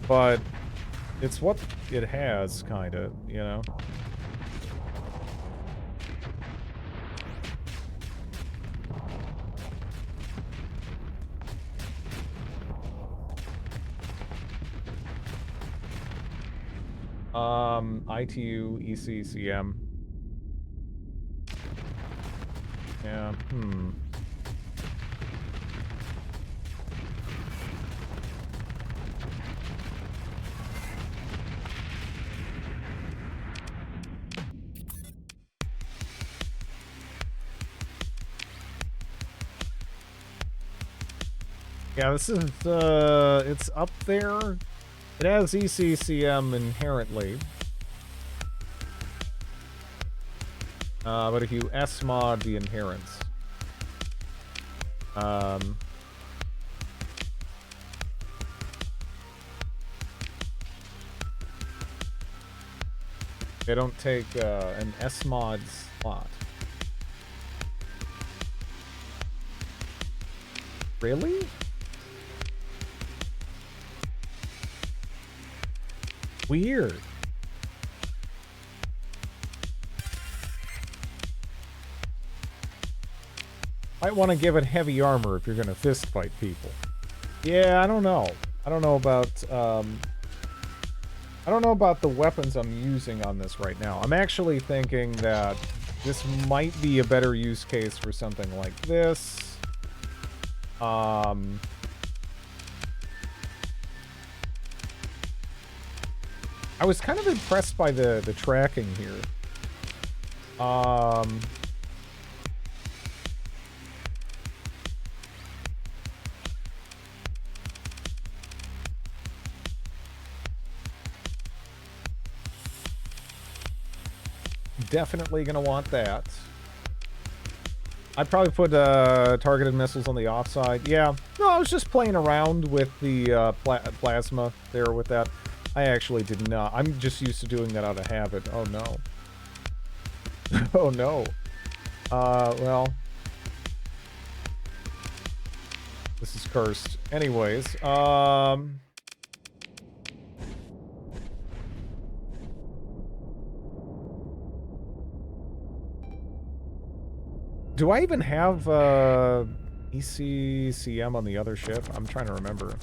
but it's what it has, kind of, you know? ITU, ECCM. Yeah, Yeah, this is, it's up there. It has ECCM inherently. But if you S-mod the inherents, they don't take an S-mod slot. Really? Weird. Might want to give it heavy armor if you're going to fist fight people. Yeah, I don't know. I don't know about the weapons I'm using on this right now. I'm actually thinking that this might be a better use case for something like this. I was kind of impressed by the tracking here. definitely going to want that. I'd probably put targeted missiles on the offside. Yeah, no, I was just playing around with the plasma there with that. I actually did not. I'm just used to doing that out of habit. Oh, no. Oh, no. Well. This is cursed. Anyways, do I even have, ECCM on the other ship? I'm trying to remember.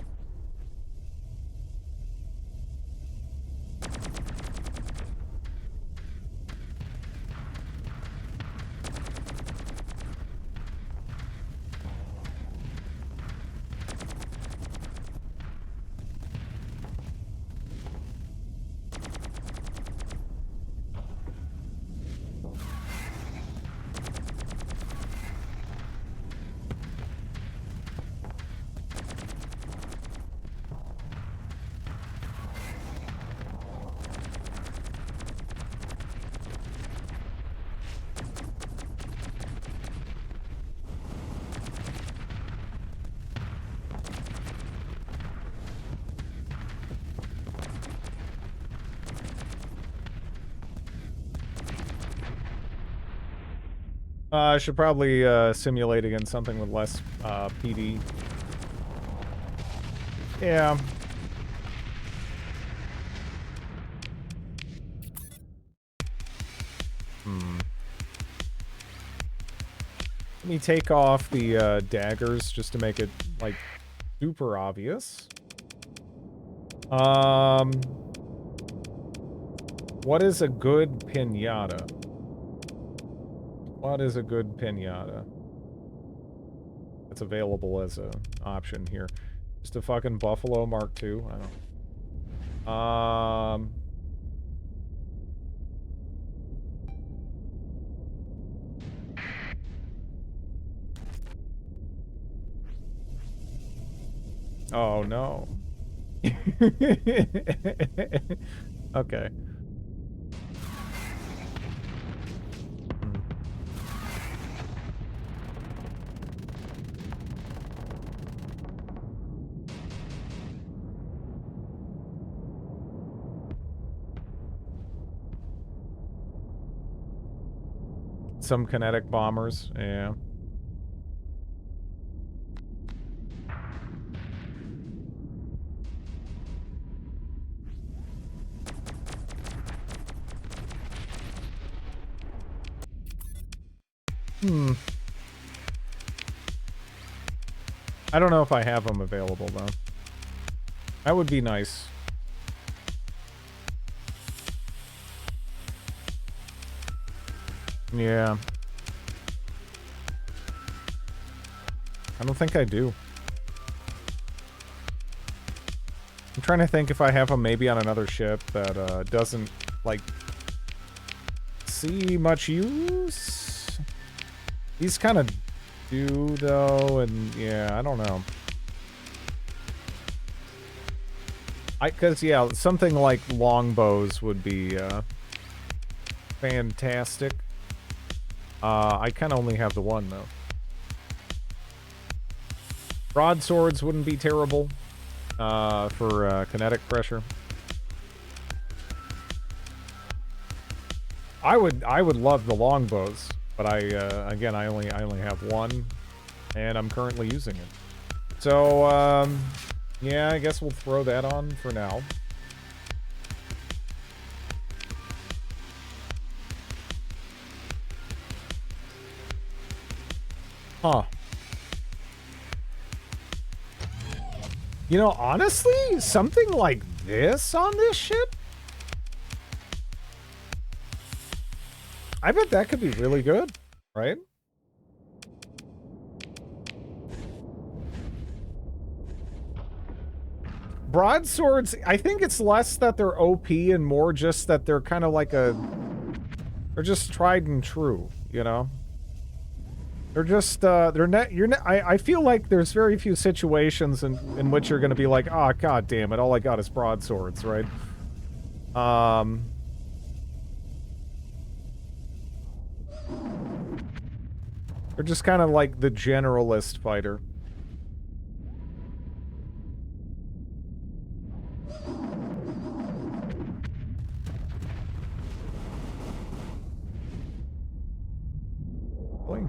I should probably simulate against something with less PD. Yeah. Let me take off the daggers just to make it, like, super obvious. What is a good pinata? What is a good pinata? It's available as an option here. Just a fucking Buffalo Mark II? I don't. Oh, no. Okay. Some kinetic bombers, yeah. I don't know if I have them available, though. That would be nice. Yeah. I don't think I do. I'm trying to think if I have them maybe on another ship that doesn't, like, see much use. These kind of do, though, and yeah, I don't know. Because, yeah, something like longbows would be fantastic. I kind of only have the one, though. Broadswords wouldn't be terrible for kinetic pressure. I would love the longbows, but again, I only have one, and I'm currently using it. So yeah, I guess we'll throw that on for now. Huh. You know, honestly, something like this on this ship? I bet that could be really good, right? Broadswords, I think it's less that they're OP and more just that they're kind of like they're just tried and true, you know? They're just, I feel like there's very few situations in which you're going to be like, oh, god damn it, all I got is broadswords, right? They're just kind of like the generalist fighter. Boing.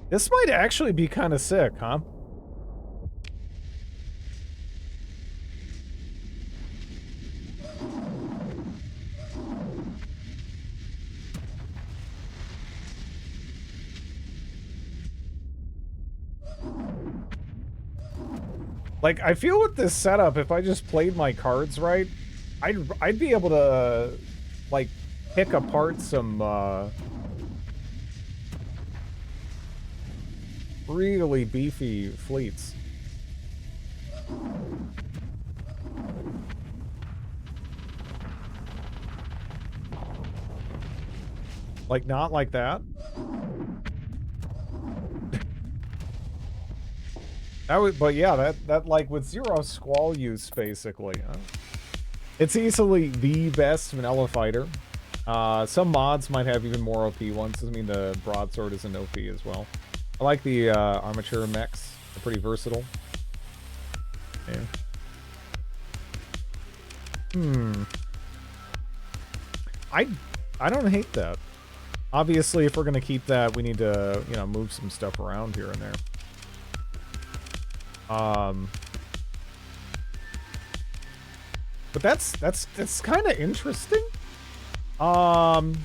This might actually be kind of sick, huh? Like, I feel with this setup, if I just played my cards right, I'd be able to, like, pick apart some, really beefy fleets. Like, not like that. That would, but yeah, that like with 0 squall use, basically. Huh? It's easily the best vanilla fighter. Some mods might have even more OP ones. Doesn't mean the broadsword isn't OP as well. I like the armature mechs. They're pretty versatile. Yeah. I don't hate that. Obviously, if we're gonna keep that, we need to, you know, move some stuff around here and there. But that's kind of interesting. I'm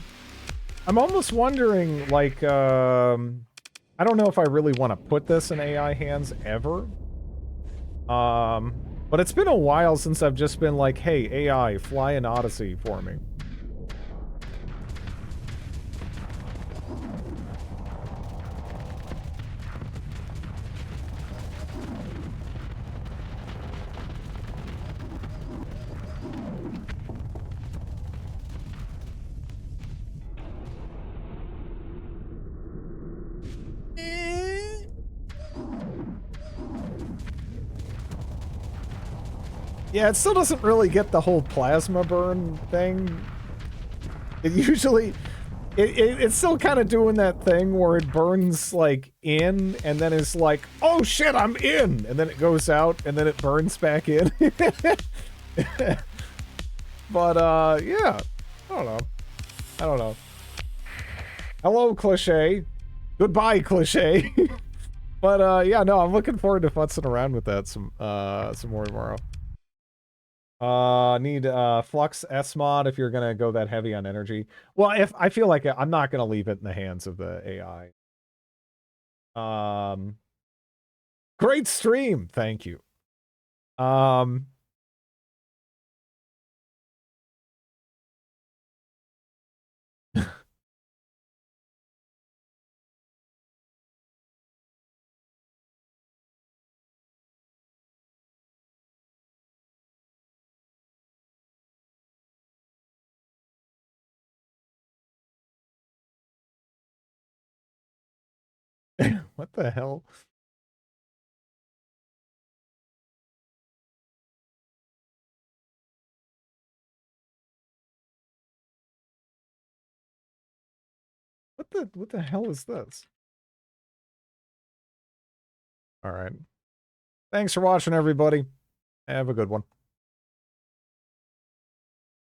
almost wondering, like, I don't know if I really want to put this in AI hands ever. But it's been a while since I've just been like, hey, AI, fly an Odyssey for me. Yeah, it still doesn't really get the whole plasma burn thing. It usually... It's still kind of doing that thing where it burns, like, in, and then it's like, oh shit, I'm in! And then it goes out, and then it burns back in. But, yeah. I don't know. Hello, Cliché. Goodbye, Cliché. But, yeah, no, I'm looking forward to futzing around with that some more tomorrow. Need Flux S mod if you're gonna go that heavy on energy. Well, if I feel like I'm not gonna leave it in the hands of the AI. Great stream, thank you. What the hell? What the hell is this? All right. Thanks for watching, everybody. Have a good one.